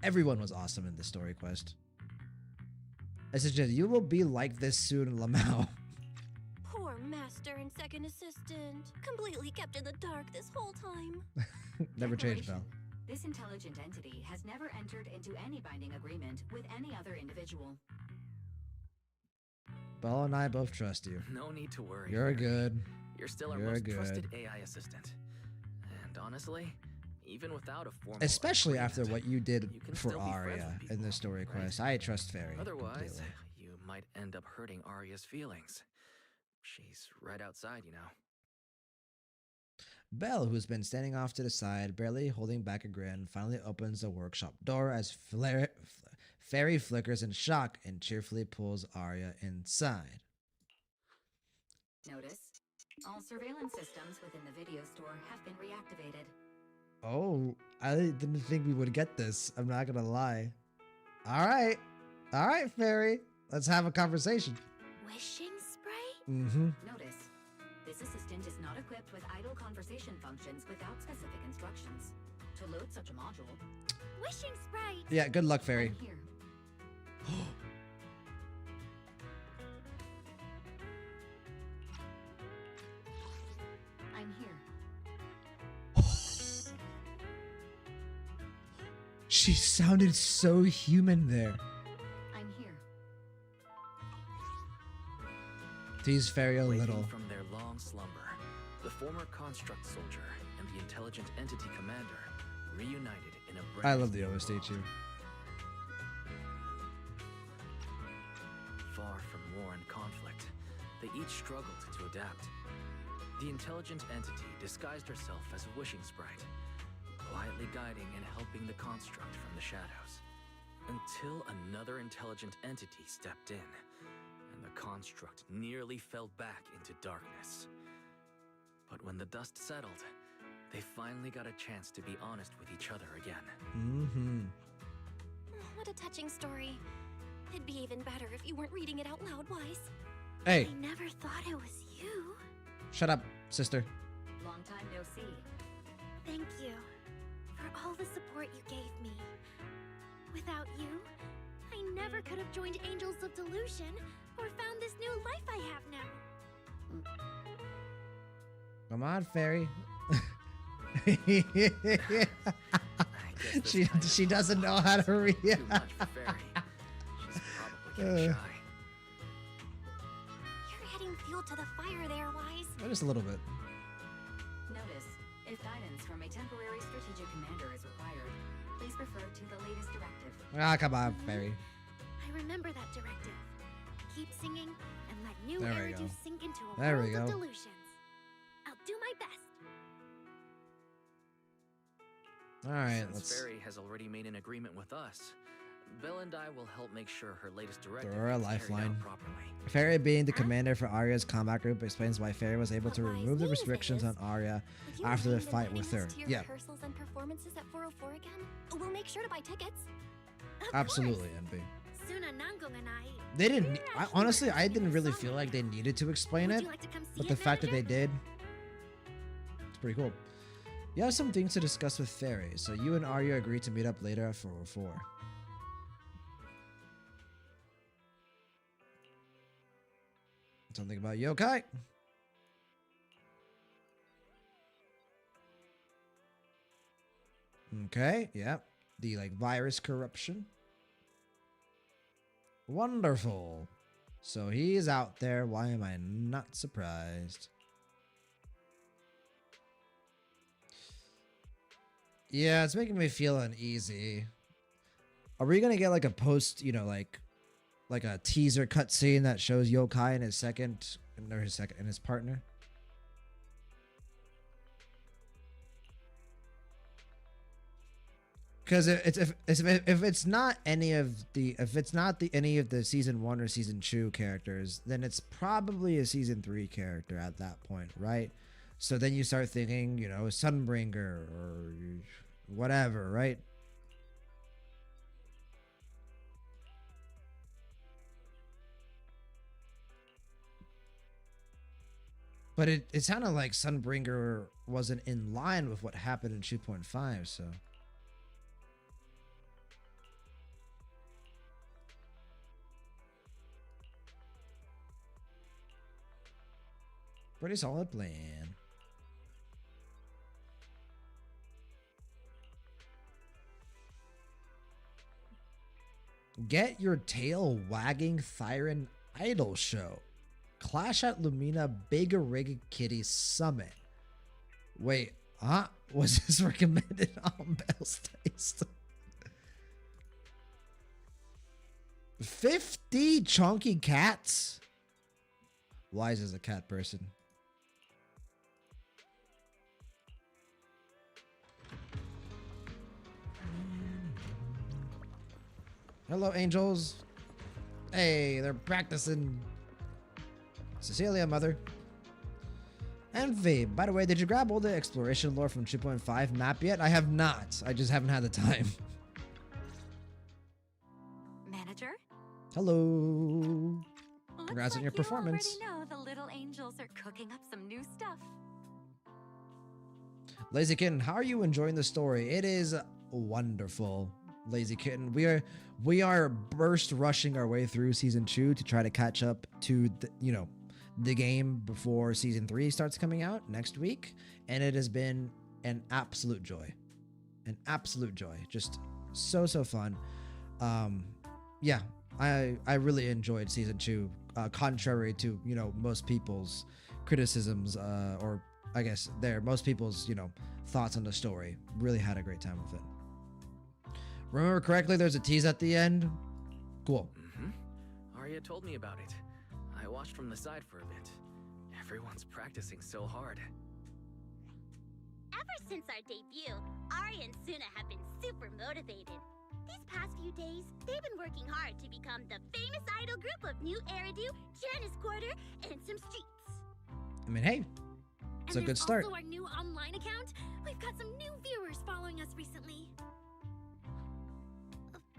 Everyone was awesome in this story quest. I suggest you will be like this soon, Lamau. Poor master and second assistant. Completely kept in the dark this whole time. Never changed, Belle. This intelligent entity has never entered into any binding agreement with any other individual. Belle and I both trust you. No need to worry. You're good. You're still our most trusted AI assistant. And honestly, even without a formal especially agreement, after what you did can for still be friends Arya with in the story quest, I trust Fairy. Otherwise, completely. you might end up hurting Arya's feelings. She's right outside, you know. Belle, who's been standing off to the side, barely holding back a grin, finally opens the workshop door as Fairy flickers in shock and cheerfully pulls Arya inside. Notice, all surveillance systems within the video store have been reactivated. Oh, I didn't think we would get this. I'm not gonna lie. All right, Fairy. Let's have a conversation. Wishing Sprite? Mm-hmm. Notice, this assistant is not equipped with idle conversation functions without specific instructions. To load such a module, Wishing Sprite! Yeah, good luck, Fairy. I'm here. I'm here. She sounded so human there. I'm here. Tease Fairy a Waking little. from their long slumber, the former construct soldier and the intelligent entity commander reunited in a brand I love the OST too. Far from war and conflict, they each struggled to adapt. The intelligent entity disguised herself as a wishing sprite, quietly guiding and helping the construct from the shadows. Until another intelligent entity stepped in, and the construct nearly fell back into darkness. But when the dust settled, they finally got a chance to be honest with each other again. Mm-hmm. What a touching story. It'd be even better if you weren't reading it out loud, Wise. Hey. I never thought it was you. Shut up, sister. Long time no see. Thank you for all the support you gave me. Without you, I never could have joined Angels of Delusion or found this new life I have now. Come on, Fairy. she doesn't know how to read. Too much for Fairy. She's probably getting shy. You're adding fuel to the fire there, Wise. Just a little bit. Notice, if guidance from a temporary strategic commander is required, please refer to the latest directive. Ah, come on, Fairy. I remember that directive. Keep singing and let new There we Eridu go. sink into a There we world of go. delusions. I'll do my best. All right, Since let's. Fairy has already made an agreement with us, Belle and I will help make sure her latest directive Throw her a is carried out lifeline. properly. Fairy, being the commander for Arya's combat group, explains why Fairy was able to remove the restrictions on Arya Would you after the mind fight with her. inviting us to your Yeah, rehearsals and performances at 404 again? We'll make sure to buy tickets. absolutely, NB. Suna, Nangong, and I. They didn't. Honestly, I didn't really feel like they needed to explain Would it, you like to come see but it the then fact that they again? did, it's pretty cool. You have some things to discuss with Fairy, so you and Arya agreed to meet up later at 404. Something about yokai. Okay, yeah. The like virus corruption. Wonderful. So he's out there. Why am I not surprised? Yeah, it's making me feel uneasy. Are we gonna get like a post, like a teaser cutscene that shows Yokai and his partner? Because if it's not any of the any of the season 1 or season 2 characters, then it's probably a season 3 character at that point, right? So then you start thinking, Sunbringer or whatever, right? But it sounded like Sunbringer wasn't in line with what happened in 2.5, so. Pretty solid plan. Get your tail wagging Thyron Idol show. Clash at Lumina Big Rig Kitty Summit. Wait, was this recommended on Bell's Taste? 50 chunky cats? Wise is a cat person. Hello, angels. Hey, they're practicing. Cecilia, mother. Envy. By the way, did you grab all the exploration lore from 2.5 map yet? I have not. I just haven't had the time. Manager? Hello. Looks Congrats on like your performance. You already know the little angels are cooking up some new stuff. Lazy Kitten, how are you enjoying the story? It is wonderful, Lazy Kitten. We are burst rushing our way through season 2 to try to catch up to the game before season 3 starts coming out next week, and it has been an absolute joy. Just so fun. Yeah, I really enjoyed season 2, contrary to most people's criticisms, or I guess most people's thoughts on the story. Really had a great time with it. Remember correctly, there's a tease at the end. Cool. Arya told me about it. I watched from the side for a bit. Everyone's practicing so hard. Ever since our debut, Ari and Suna have been super motivated. These past few days, they've been working hard to become the famous idol group of New Eridu, Janice Quarter, and some streets. I mean, hey, it's a good start. Also our new online account. We've got some new viewers following us recently.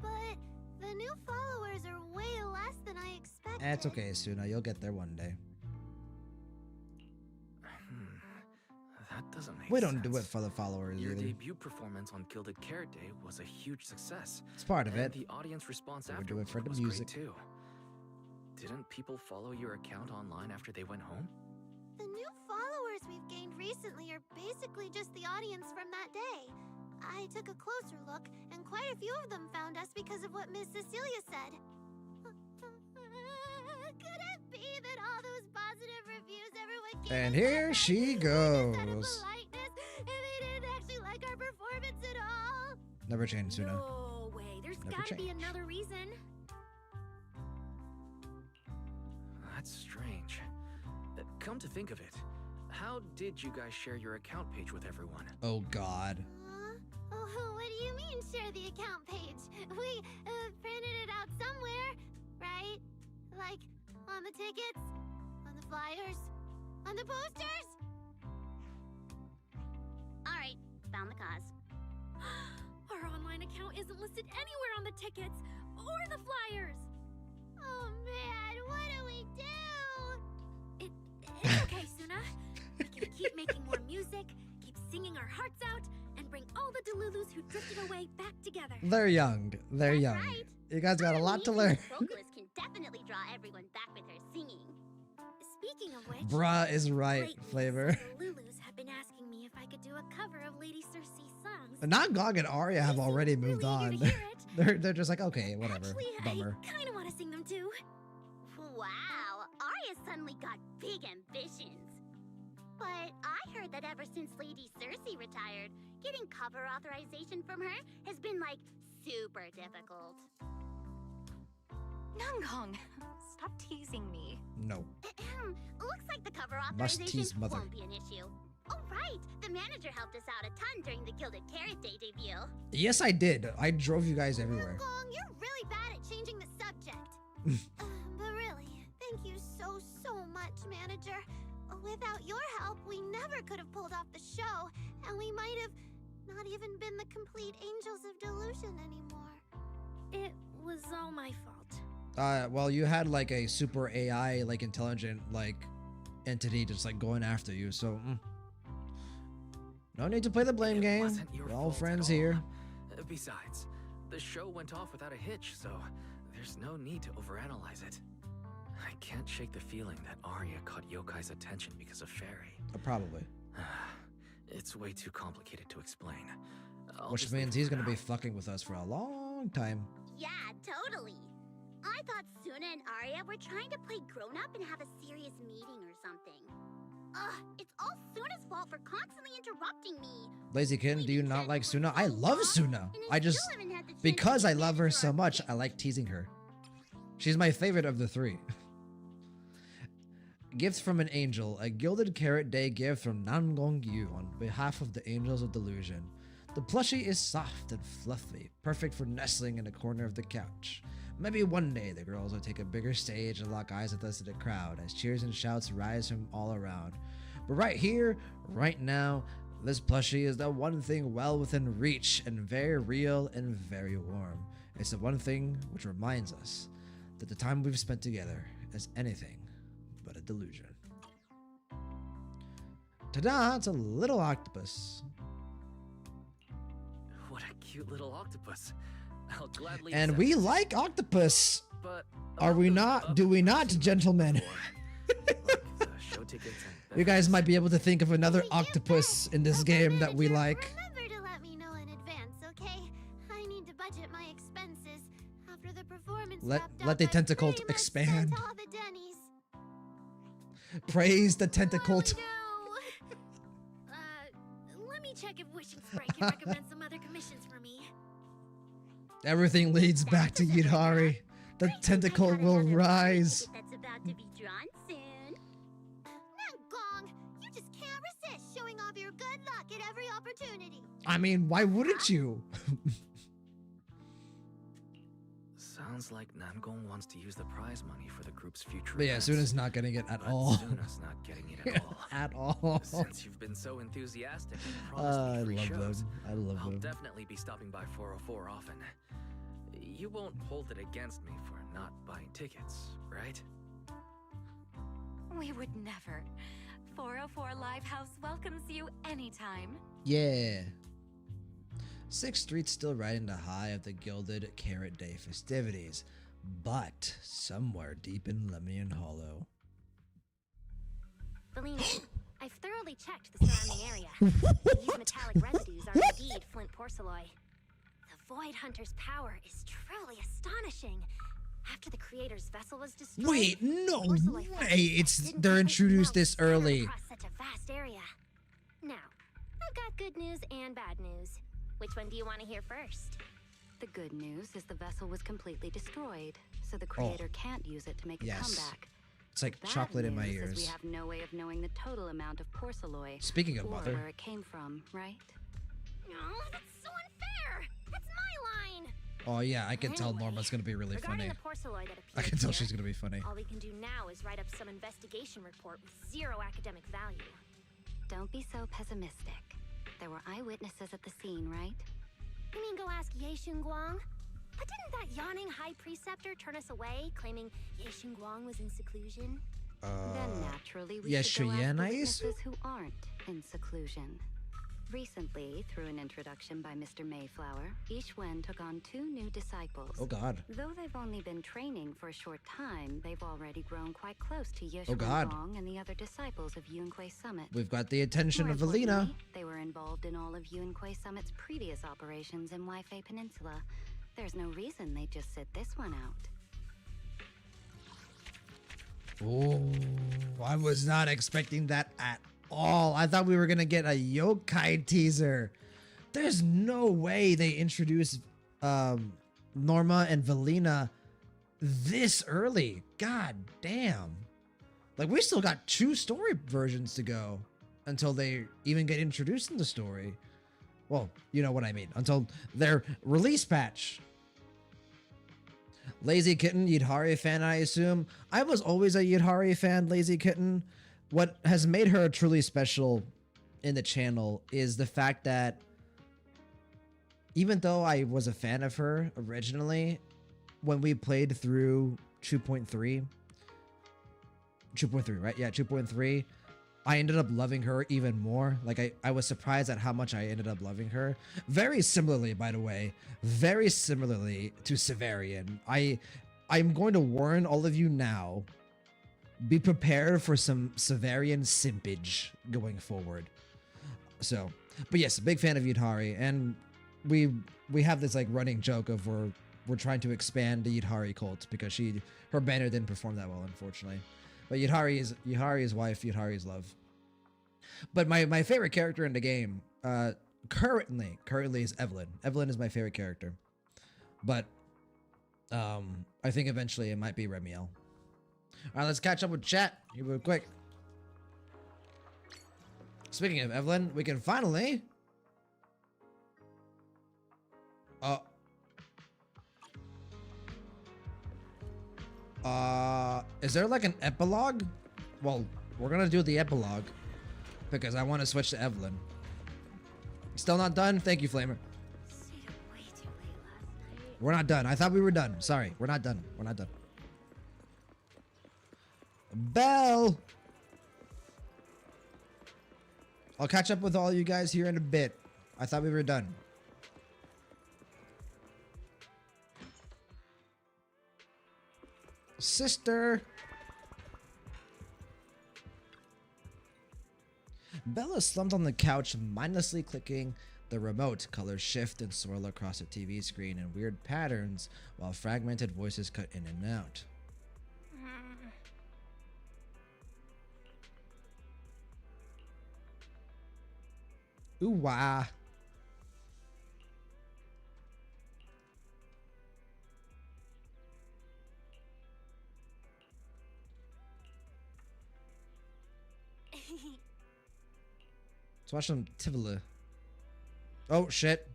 But the new followers are way less than I expected. It's okay, Suna. You'll get there one day. That doesn't make We don't sense. do it for the followers Your either. debut performance on Gilded Carrot Day was a huge success. It's part of and it. The audience response We after do it for the was music. great too. Didn't people follow your account online after they went home? The new followers we've gained recently are basically just the audience from that day. I took a closer look, and quite a few of them found us because of what Miss Cecilia said. Could it be that all those positive reviews everyone gave And us here that she night was out of goes. politeness, and they didn't actually like our performance at all? Never change, Suna. No way. There's Never gotta be change. another reason. That's strange. Come to think of it, how did you guys share your account page with everyone? Oh God. Oh, what do you you mean share the account page? We printed it out somewhere, right? Like on the tickets, on the flyers, on the posters? Alright, found the cause. Our online account isn't listed anywhere on the tickets or the flyers. Oh man, what do we do? It's okay, Suna. We can keep making more music, keep singing our hearts out, and bring all the Delulus who drifted away back together. They're young. They're young. right. You guys got a lot to learn. Vocalist can definitely draw everyone back with her singing. Speaking of which, Bruh is right, Flavor. the Lulus have been asking me if I could do a cover of Lady Cersei's songs. Not Gog and Arya have already moved on. They're just like, okay, whatever. Actually, Bummer. I kind of want to sing them too. Wow, Arya suddenly got big ambitions. But I heard that ever since Lady Cersei retired, getting cover authorization from her has been like super difficult. Nangong, stop teasing me. No. Looks like the cover Must authorization tease mother. won't be an issue. Oh right, the manager helped us out a ton during the Gilded Carrot Day debut. Yes, I did. I drove you guys everywhere. Gong, you're really bad at changing the subject. But really, thank you so much, manager. Without your help, we never could have pulled off the show, and we might have not even been the complete Angels of Delusion anymore. It was all my fault. Well, you had like a super AI, like intelligent, like entity just like going after you. So, no need to play the blame game. Wasn't your We're all fault at friends all. here. Besides, the show went off without a hitch, so there's no need to overanalyze it. I can't shake the feeling that Arya caught Yokai's attention because of Fairy. Probably. It's way too complicated to explain. Which means he's gonna be fucking with us for a long time. Yeah, totally. I thought Suna and Arya were trying to play grown-up and have a serious meeting or something. Ugh, it's all Suna's fault for constantly interrupting me. Lazy Kitten, do you not like Suna? I love Suna. I just, because I love her so much, I like teasing her. She's my favorite of the three. Gift from an angel, a Gilded Carrot Day gift from Nangong Yu on behalf of the Angels of Delusion. The plushie is soft and fluffy, perfect for nestling in a corner of the couch. Maybe one day the girls will take a bigger stage and lock eyes with us in the crowd as cheers and shouts rise from all around. But right here, right now, this plushie is the one thing well within reach and very real and very warm. It's the one thing which reminds us that the time we've spent together is anything but a delusion. Ta-da! It's a little octopus. What a cute little octopus. I'll gladly And accept we it. like octopus. But Are we not? Do we not, gentlemen? show tickets and You guys might be able to think of another octopus in this game that we like. Remember to let me know in advance, okay? I need to budget my expenses. After the performance Let the tentacle expand. all the Denny's. Praise the tentacle. Let me check if Wishing Sprite can recommend some other commissions for me. Everything leads back to Yidari. The tentacle will rise. That's about to be drawn soon. Gong, you just can't resist showing off your good luck at every opportunity. I mean, why wouldn't you? Sounds like Nangong wants to use the prize money for the group's future. But yeah, events. Suna's not getting it at But all. Suna's not getting it at all. At all. Since you've been so enthusiastic and promised I me free love shows, them. I love I'll them. definitely be stopping by 404 often. You won't hold it against me for not buying tickets, right? We would never. 404 Livehouse welcomes you anytime. Yeah. 6th Street's still riding the high of the Gilded Carrot Day festivities, but somewhere deep in Lemon Hollow. Bellini, I've thoroughly checked the surrounding area. These metallic residues are indeed flint porcelain. The Void Hunter's power is truly astonishing. After the creator's vessel was destroyed, Wait, no porcelain way! fragments It's didn't they're completely introduced melt this early. across such a vast area. Now, I've got good news and bad news. Which one do you want to hear first? The good news is the vessel was completely destroyed, so the creator can't use it to make a Yes. comeback. It's like Bad chocolate in my news is ears. we have no way of knowing the total amount of porcelain. Speaking of or mother. where it came from, right? No, that's so unfair. That's my line! Oh yeah, I can tell Anyway, Norma's gonna be really regarding funny. the porceloid that I appeared can tell here, she's gonna be funny. all we can do now is write up some investigation report with zero academic value. Don't be so pessimistic. There were eyewitnesses at the scene, right? You mean go ask Ye Guang? But didn't that yawning high preceptor turn us away, claiming Ye Guang was in seclusion? Then naturally we yes, should go Cheyenne, ask I the assume? witnesses who aren't in seclusion. Recently, through an introduction by Mr. Mayflower, Each Wen took on 2 new disciples. Oh God. Though they've only been training for a short time, they've already grown quite close to Ye Oh, God. Guang and the other disciples of Yunque Summit. We've got the attention More of Alina. importantly, they were involved in all of Yunque Summit's previous operations in Waifei Peninsula. There's no reason they'd just sit this one out. Oh, I was not expecting that at all. I thought we were gonna get a yokai teaser. There's no way they introduced Norma and Valina this early. God damn. Like, we still got 2 story versions to go until they even get introduced in the story. Well, you know what I mean. Until their release patch. Lazy Kitten, Yidhari fan, I assume. I was always a Yidhari fan, Lazy Kitten. What has made her truly special in the channel is the fact that even though I was a fan of her originally, when we played through 2.3, right? Yeah, 2.3. I ended up loving her even more. Like, I was surprised at how much I ended up loving her. Very similarly, by the way, very similarly to Severian. I'm going to warn all of you now. Be prepared for some Severian simpage going forward. So, but yes, a big fan of Yudhari, and we have this like running joke of we're trying to expand the Yudhari cult because her banner didn't perform that well, unfortunately. But Yudhari's wife, Yudhari's love. But my favorite character in the game, currently is Evelyn. Evelyn is my favorite character. But I think eventually it might be Remiel. All right, let's catch up with chat here real quick. Speaking of Evelyn, we can finally. Is there like an epilogue? Well, we're gonna do the epilogue because I want to switch to Evelyn. Still not done? Thank you, Flamer. We're not done. I thought we were done. Sorry, we're not done. We're not done. Bell! I'll catch up with all you guys here in a bit. I thought we were done. Sister! Bella slumped on the couch, mindlessly clicking the remote. Colors shift and swirl across the TV screen in weird patterns, while fragmented voices cut in and out. Ooh, wah. Let's watch some Tivoli. Oh, shit.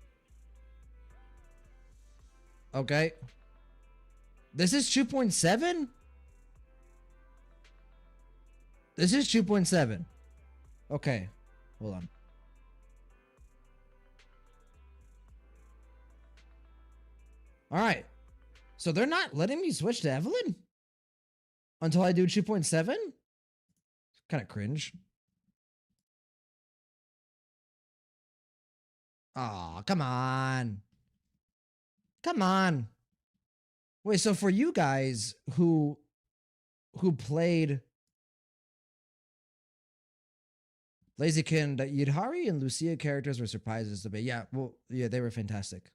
Okay. This is 2.7? This is 2.7. Okay. Hold on. Alright. So they're not letting me switch to Evelyn? Until I do 2.7? Kind of cringe. Aw, come on. Come on. Wait, so for you guys who played Lazykin, that Yudhari and Lucia characters were surprises to me. Yeah, well, yeah, they were fantastic.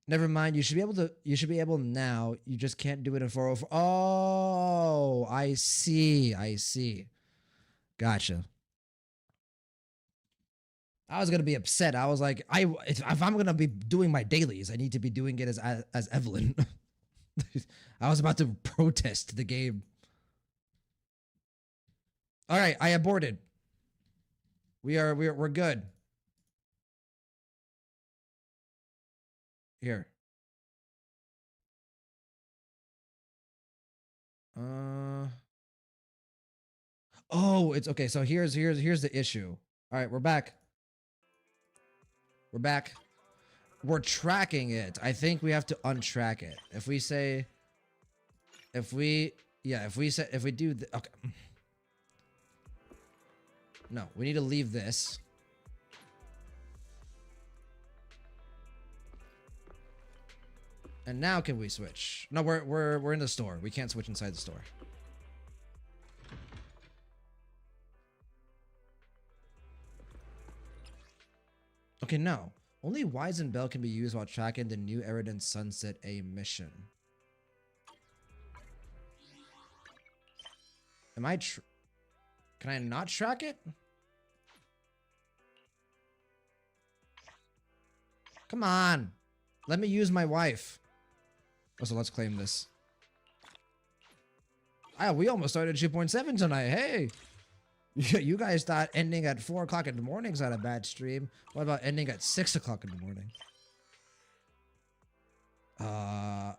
Never mind, you should be able now. You just can't do it in 404. Oh, I see. Gotcha. I was gonna be upset. I was like, if I'm gonna be doing my dailies, I need to be doing it as Evelyn. I was about to protest the game. All right, I aborted. We're good. Here. Oh, it's okay. So here's the issue. All right, we're back. We're back. We're tracking it. I think we have to untrack it. If we say, if we do, okay. No, we need to leave this. And now can we switch? No, we're in the store. We can't switch inside the store. Okay, no. Only Wise and Bell can be used while tracking the New Eridan Sunset A mission. Am I can I not track it? Come on. Let me use my wife. Also, let's claim this. Ah, we almost started 2.7 tonight. Hey. You guys thought ending at 4 o'clock in the morning is not a bad stream. What about ending at 6 o'clock in the morning? I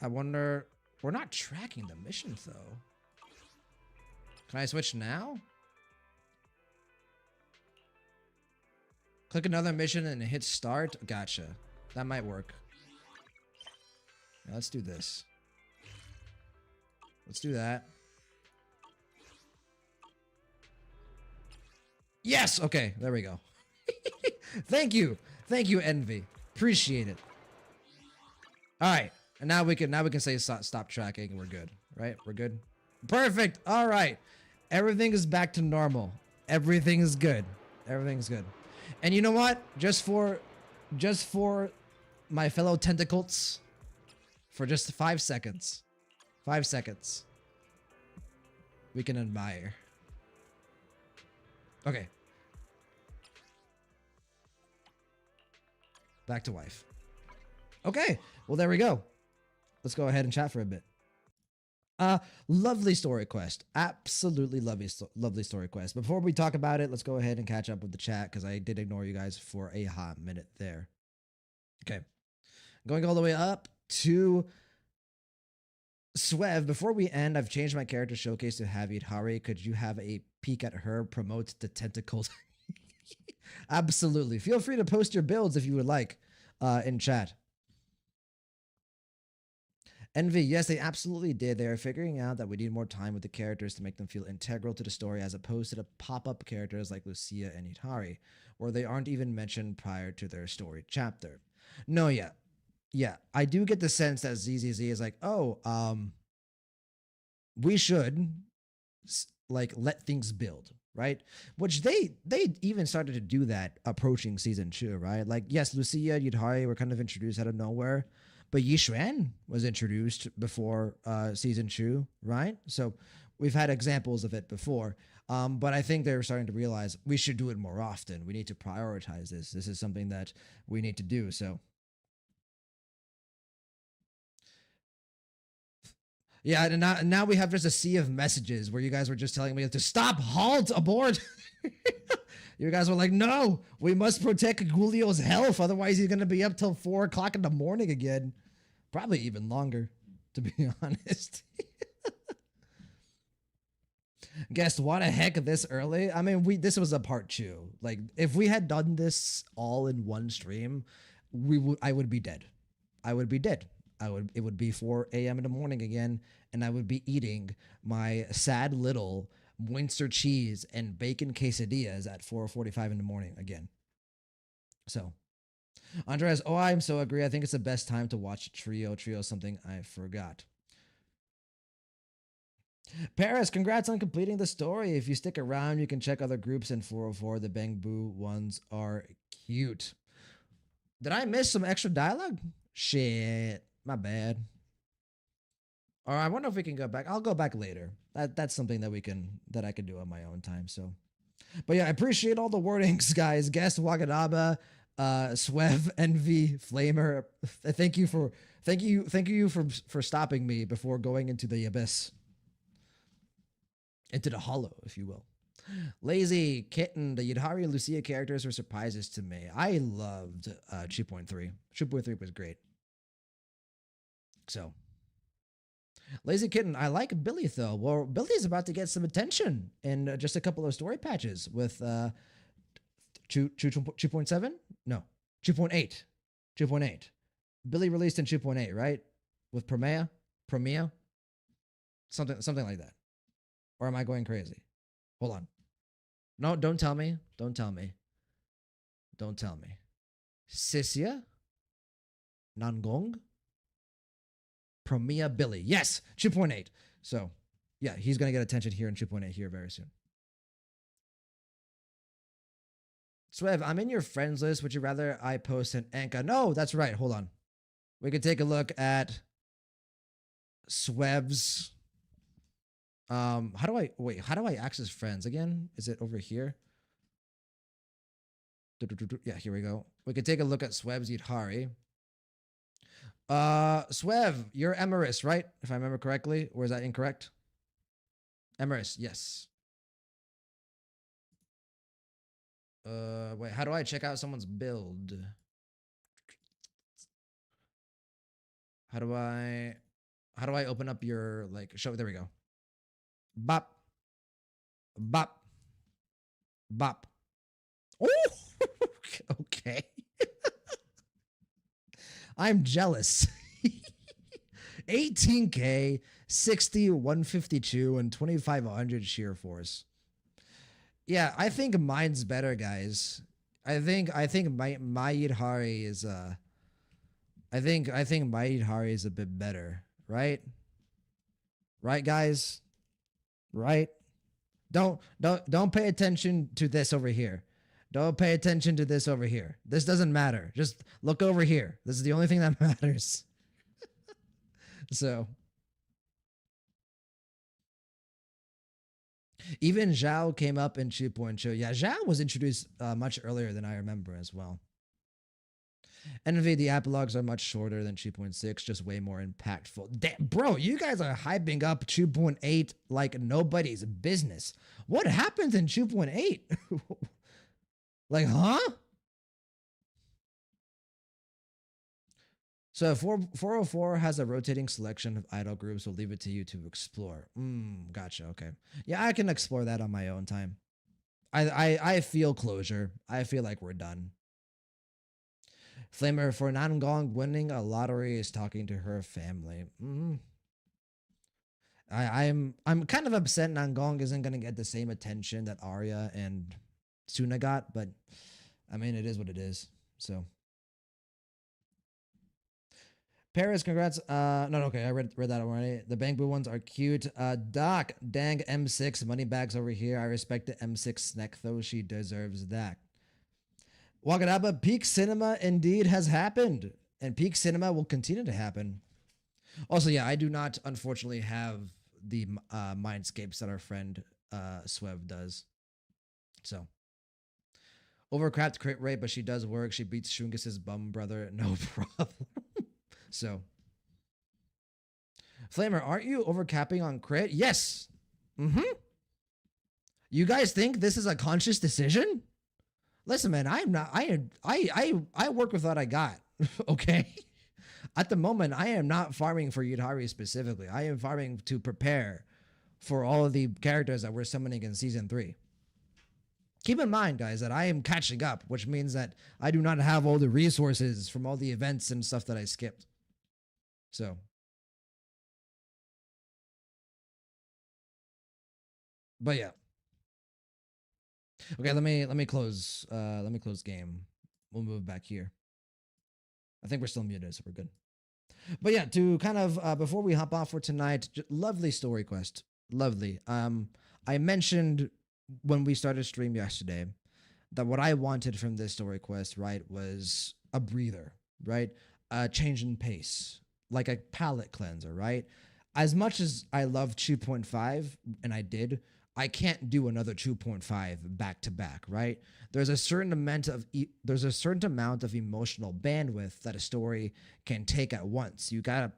wonder... We're not tracking the missions, though. Can I switch now? Click another mission and hit start. Gotcha. That might work. Yeah, let's do this. Let's do that. Yes! Okay, there we go. Thank you. Thank you, Envy. Appreciate it. Alright. And now we can say stop tracking and we're good. Right? We're good. Perfect. Alright. Everything is back to normal. Everything is good. Everything's good. And you know what? Just for my fellow tentacles, for just 5 seconds. 5 seconds. We can admire. Okay. Back to wife. Okay. Well, there we go. Let's go ahead and chat for a bit. Lovely story quest. Absolutely lovely story quest. Before we talk about it, let's go ahead and catch up with the chat because I did ignore you guys for a hot minute there. Okay. Going all the way up to Swev. Before we end, I've changed my character showcase to Javier Hari. Could you have a peek at her? Promote the tentacles. Absolutely. Feel free to post your builds if you would like in chat. Envy, yes, they absolutely did. They are figuring out that we need more time with the characters to make them feel integral to the story as opposed to the pop-up characters like Lucia and Itari, where they aren't even mentioned prior to their story chapter. No, yeah. Yeah, I do get the sense that ZZZ is like, oh, we should like let things build, right? Which they even started to do that approaching season 2, right? Like, yes, Lucia, Yudhari were kind of introduced out of nowhere, but Yishuan was introduced before season 2, right? So we've had examples of it before, but I think they're starting to realize we should do it more often. We need to prioritize this. This is something that we need to do. So yeah, and now we have just a sea of messages where you guys were just telling me to stop, halt, abort. You guys were like, no, we must protect Gulio's health. Otherwise, he's going to be up till 4 o'clock in the morning again. Probably even longer, to be honest. Guess what? The heck this early? I mean, this was a part 2. Like, if we had done this all in one stream, I would be dead. I would be dead. It would be 4 a.m. in the morning again, and I would be eating my sad little Windsor cheese and bacon quesadillas at 4:45 in the morning again. So, Andres, oh, I'm so agree. I think it's the best time to watch Trio. Trio is something I forgot. Paris, congrats on completing the story. If you stick around, you can check other groups in 404. The Bang Boo ones are cute. Did I miss some extra dialogue? Shit. My bad. Or I wonder if we can go back. I'll go back later. That's something that I can do on my own time. So, but yeah, I appreciate all the wordings, guys. Guest Wagadaba, Swev, Envy, Flamer. Thank you for stopping me before going into the abyss, into the hollow, if you will. Lazy Kitten, the Yudhari and Lucia characters were surprises to me. I loved 2.3. 2.3 was great. So, Lazy Kitten, I like Billy though. Well, Billy's about to get some attention in just a couple of story patches with 2.7? No, 2.8. 2.8. Billy released in 2.8, right? With Promea? Something like that. Or am I going crazy? Hold on. No, don't tell me. Don't tell me. Don't tell me. Sisia? Nangong? Promea Billy. Yes, 2.8. So, yeah, he's going to get attention here in 2.8 here very soon. Swev, I'm in your friends list. Would you rather I post an Anka? No, that's right. Hold on. We could take a look at Swev's. How do I access friends again? Is it over here? Yeah, here we go. We could take a look at Swev's Yudhari. Swev, you're Emerus, right? If I remember correctly, or is that incorrect? Emerus, yes. Wait, how do I check out someone's build? How do I open up your, like, show? There we go. Bop. Bop. Bop. Oh, okay. I'm jealous. 18K, 60, 152, and 2500 sheer force. Yeah, I think mine's better, guys. I think my Yudhari is I think my Yudhari is a bit better, right? Right, guys? Right? Don't pay attention to this over here. Don't pay attention to this over here. This doesn't matter. Just look over here. This is the only thing that matters. So, even Zhao came up in 2.2. Yeah, Zhao was introduced much earlier than I remember as well. Envy, the epilogues are much shorter than 2.6, just way more impactful. Damn, bro, you guys are hyping up 2.8 like nobody's business. What happens in 2.8? Like, huh? So 404 has a rotating selection of idol groups. We'll leave it to you to explore. Gotcha. Okay. Yeah, I can explore that on my own time. I feel closure. I feel like we're done. Flamer, for Nangong, winning a lottery is talking to her family. I'm kind of upset Nangong isn't gonna get the same attention that Arya and Suna got, but I mean it is what it is. So Paris, congrats. No, okay, I read that already. The Bangbu ones are cute. Doc, dang M6 moneybags over here. I respect the M6 snack though. She deserves that. Wakadaba, peak cinema indeed has happened, and peak cinema will continue to happen. Also, yeah, I do not unfortunately have the mindscapes that our friend Swev does. So overcrapped crit rate, but she does work. She beats Shungis's bum brother, no problem. So Flamer, aren't you overcapping on crit? Yes. You guys think this is a conscious decision? Listen, man, I'm not. I work with what I got. Okay. At the moment, I am not farming for Yudhari specifically. I am farming to prepare for all of the characters that we're summoning in season 3. Keep in mind, guys, that I am catching up, which means that I do not have all the resources from all the events and stuff that I skipped. So, but yeah. Okay, let me close game. We'll move back here. I think we're still muted, so we're good. But yeah, to kind of before we hop off for tonight, lovely story quest. Lovely. I mentioned when we started stream yesterday that what I wanted from this story quest, right, was a breather, right? A change in pace, like a palate cleanser, right? As much as I love 2.5, and I did, I can't do another 2.5 back to back, right? There's a certain amount of emotional bandwidth that a story can take at once. You gotta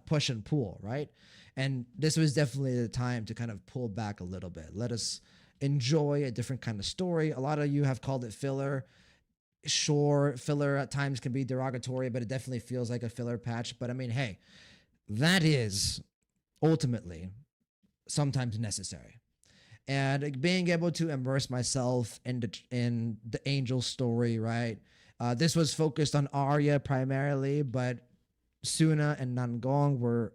push and pull, right? And this was definitely the time to kind of pull back a little bit. Let us enjoy a different kind of story. A lot of you have called it filler. Sure, filler at times can be derogatory, but it definitely feels like a filler patch. But I mean, hey, that is ultimately sometimes necessary. And being able to immerse myself in the Angel story, right? This was focused on Arya primarily, but Suna and Nangong were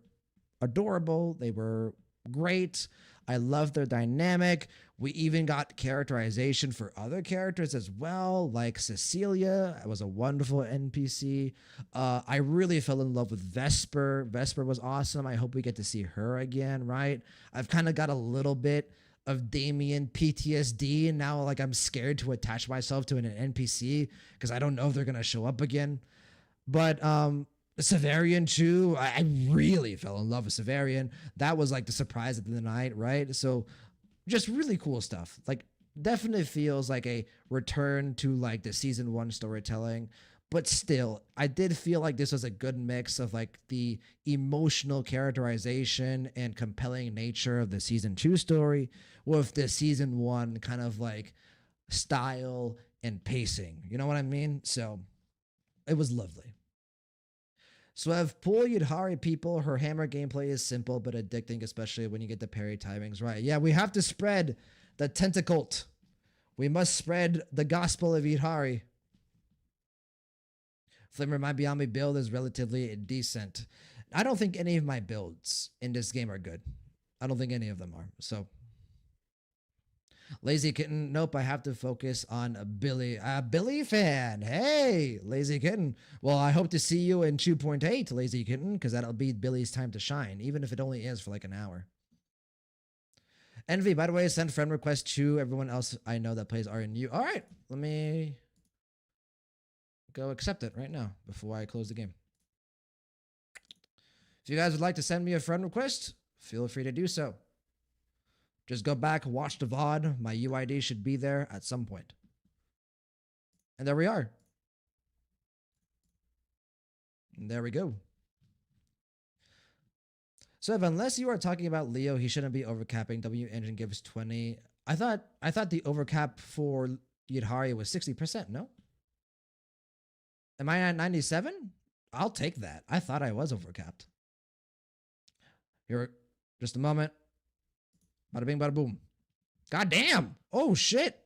adorable. They were great. I love their dynamic. We even got characterization for other characters as well, like Cecilia was a wonderful NPC. I really fell in love with Vesper. Vesper was awesome. I hope we get to see her again, right? I've kind of got a little bit of Damien PTSD, and now like I'm scared to attach myself to an NPC because I don't know if they're gonna show up again. But Severian too, I really fell in love with Severian. That was like the surprise of the night, right? So just really cool stuff. Like definitely feels like a return to like the season 1 storytelling. But still, I did feel like this was a good mix of like the emotional characterization and compelling nature of the season 2 story with the season 1 kind of like style and pacing. You know what I mean? So it was lovely. So I've Pool Yudhari people, her hammer gameplay is simple but addicting, especially when you get the parry timings right. Yeah, we have to spread the tentacult. We must spread the gospel of Yudhari. Flimmer, my Beyond Me build is relatively decent. I don't think any of my builds in this game are good. I don't think any of them are. So, Lazy Kitten, nope, I have to focus on Billy. Billy fan, hey, Lazy Kitten. Well, I hope to see you in 2.8, Lazy Kitten, because that'll be Billy's time to shine, even if it only is for like an hour. Envy, by the way, send friend request to everyone else I know that plays RNU. All right, let me go accept it right now before I close the game. If you guys would like to send me a friend request, feel free to do so. Just go back, watch the VOD. My UID should be there at some point. And there we are. And there we go. So if unless you are talking about Leo, he shouldn't be overcapping. W engine gives 20. I thought the overcap for Yudhari was 60%, no? Am I at 97? I'll take that. I thought I was overcapped. Here, just a moment. Bada bing, bada boom. God damn. Oh, shit.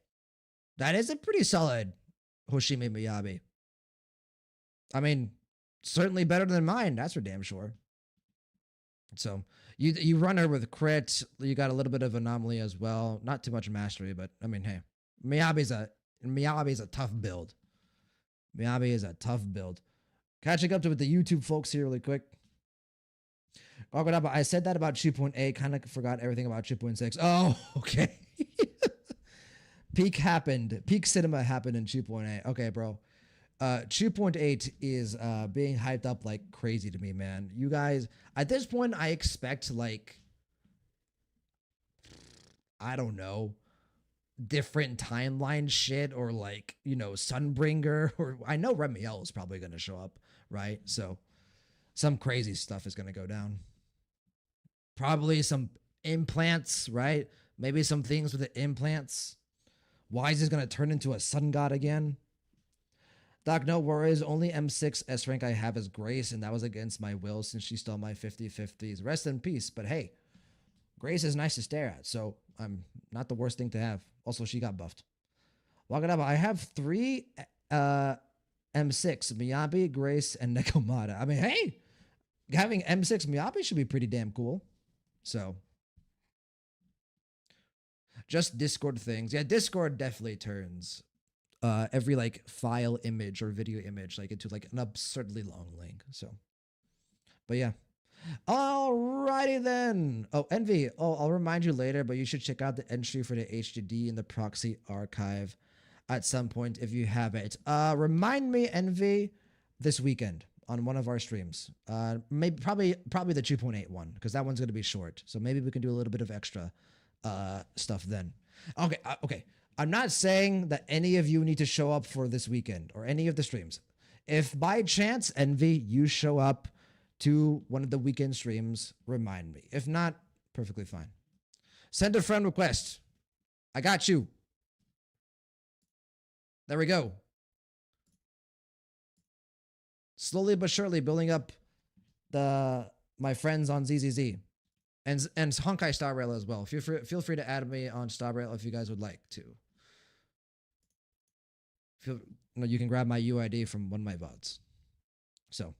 That is a pretty solid Hoshimi Miyabi. I mean, certainly better than mine. That's for damn sure. So you run her with crit. You got a little bit of anomaly as well. Not too much mastery, but I mean, hey, Miyabi's a tough build. Miyabi is a tough build. Catching up to with the YouTube folks here really quick. I said that about 2.8. Kind of forgot everything about 2.6. Oh, okay. Peak happened. Peak cinema happened in 2.8. Okay, bro. 2.8 is being hyped up like crazy to me, man. You guys, at this point, I expect like, I don't know, different timeline shit or like, you know, Sunbringer, or I know Remiel is probably going to show up, right? So some crazy stuff is going to go down. Probably some implants, right? Maybe some things with the implants. Wise is going to turn into a sun god again. Doc, no worries. Only M6 S rank I have is Grace, and that was against my will since she stole my 50/50s. Rest in peace. But hey, Grace is nice to stare at, so I'm not the worst thing to have. Also, she got buffed. Wakadaba, I have 3 M6, Miyabi, Grace, and Nekomata. I mean, hey, having M6 Miyabi should be pretty damn cool. So, just Discord things. Yeah, Discord definitely turns every like file image or video image like into like an absurdly long link. So, but yeah. Alrighty then. Oh, Envy. Oh, I'll remind you later, but you should check out the entry for the HDD in the proxy archive at some point if you have it. Remind me, Envy, this weekend on one of our streams. Maybe probably the 2.8 one, because that one's gonna be short. So maybe we can do a little bit of extra stuff then. Okay, okay. I'm not saying that any of you need to show up for this weekend or any of the streams. If by chance, Envy, you show up to one of the weekend streams, remind me. If not, perfectly fine. Send a friend request. I got you. There we go. Slowly but surely building up my friends on ZZZ. And Honkai Star Rail as well. Feel free to add me on Star Rail if you guys would like to. You can grab my UID from one of my VODs. So,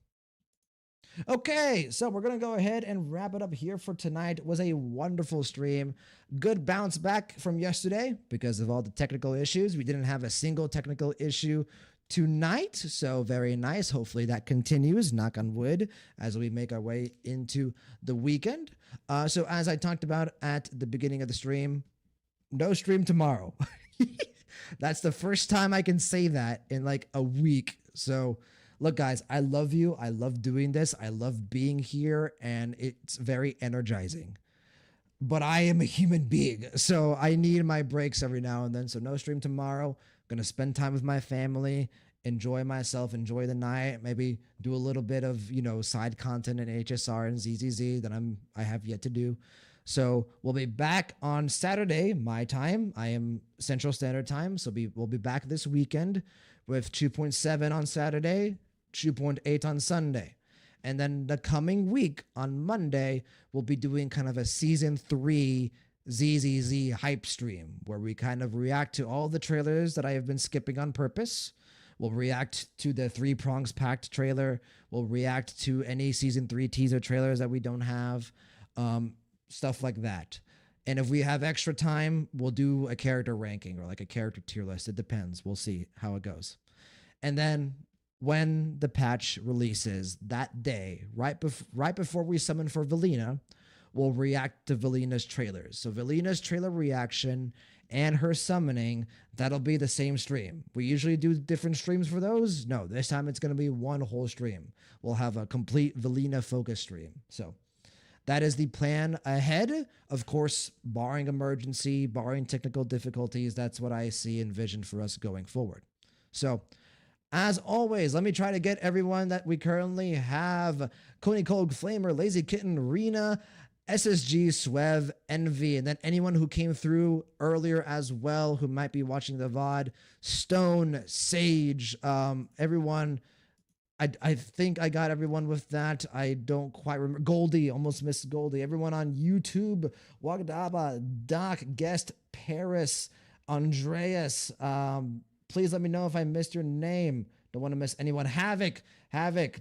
okay, so we're gonna go ahead and wrap it up here for tonight. It was a wonderful stream. Good bounce back from yesterday because of all the technical issues. We didn't have a single technical issue tonight, so very nice. Hopefully that continues, knock on wood, as we make our way into the weekend. So as I talked about at the beginning of the stream, no stream tomorrow. That's the first time I can say that in like a week. So look, guys, I love you. I love doing this. I love being here, and it's very energizing. But I am a human being, so I need my breaks every now and then. So no stream tomorrow. I'm gonna spend time with my family, enjoy myself, enjoy the night, maybe do a little bit of, side content in HSR and ZZZ that I have yet to do. So we'll be back on Saturday, my time. I am Central Standard Time, so we'll be back this weekend with 2.7 on Saturday, 2.8 on Sunday. And then the coming week on Monday, we'll be doing kind of a season 3 ZZZ hype stream where we kind of react to all the trailers that I have been skipping on purpose. We'll react to the 3 Prongs Pact trailer. We'll react to any season 3 teaser trailers that we don't have. Stuff like that. And if we have extra time, we'll do a character ranking or like a character tier list. It depends. We'll see how it goes. And then when the patch releases that day, right before we summon for Velina, we'll react to Velina's trailers. So Velina's trailer reaction and her summoning, that'll be the same stream. We usually do different streams for those. No, this time it's going to be one whole stream. We'll have a complete Velina focus stream. So that is the plan ahead. Of course, barring emergency, barring technical difficulties, that's what I see envisioned for us going forward. So, as always, let me try to get everyone that we currently have. Coney Cold Flamer, Lazy Kitten, Rena, SSG, Swev, Envy, and then anyone who came through earlier as well who might be watching the VOD. Stone, Sage, everyone. I think I got everyone with that. I don't quite remember. Goldie, almost missed Goldie. Everyone on YouTube. Wagadaba, Doc, Guest, Paris, Andreas. Please let me know if I missed your name. Don't want to miss anyone. Havoc,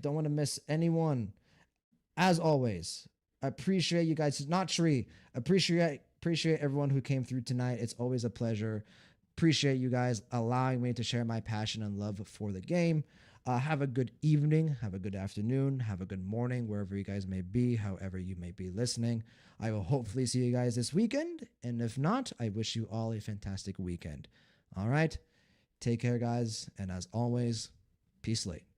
don't want to miss anyone. As always, appreciate you guys. Not Shree. Appreciate everyone who came through tonight. It's always a pleasure. Appreciate you guys allowing me to share my passion and love for the game. Have a good evening, have a good afternoon, have a good morning, wherever you guys may be, however you may be listening. I will hopefully see you guys this weekend, and if not, I wish you all a fantastic weekend. All right, take care, guys, and as always, peace late.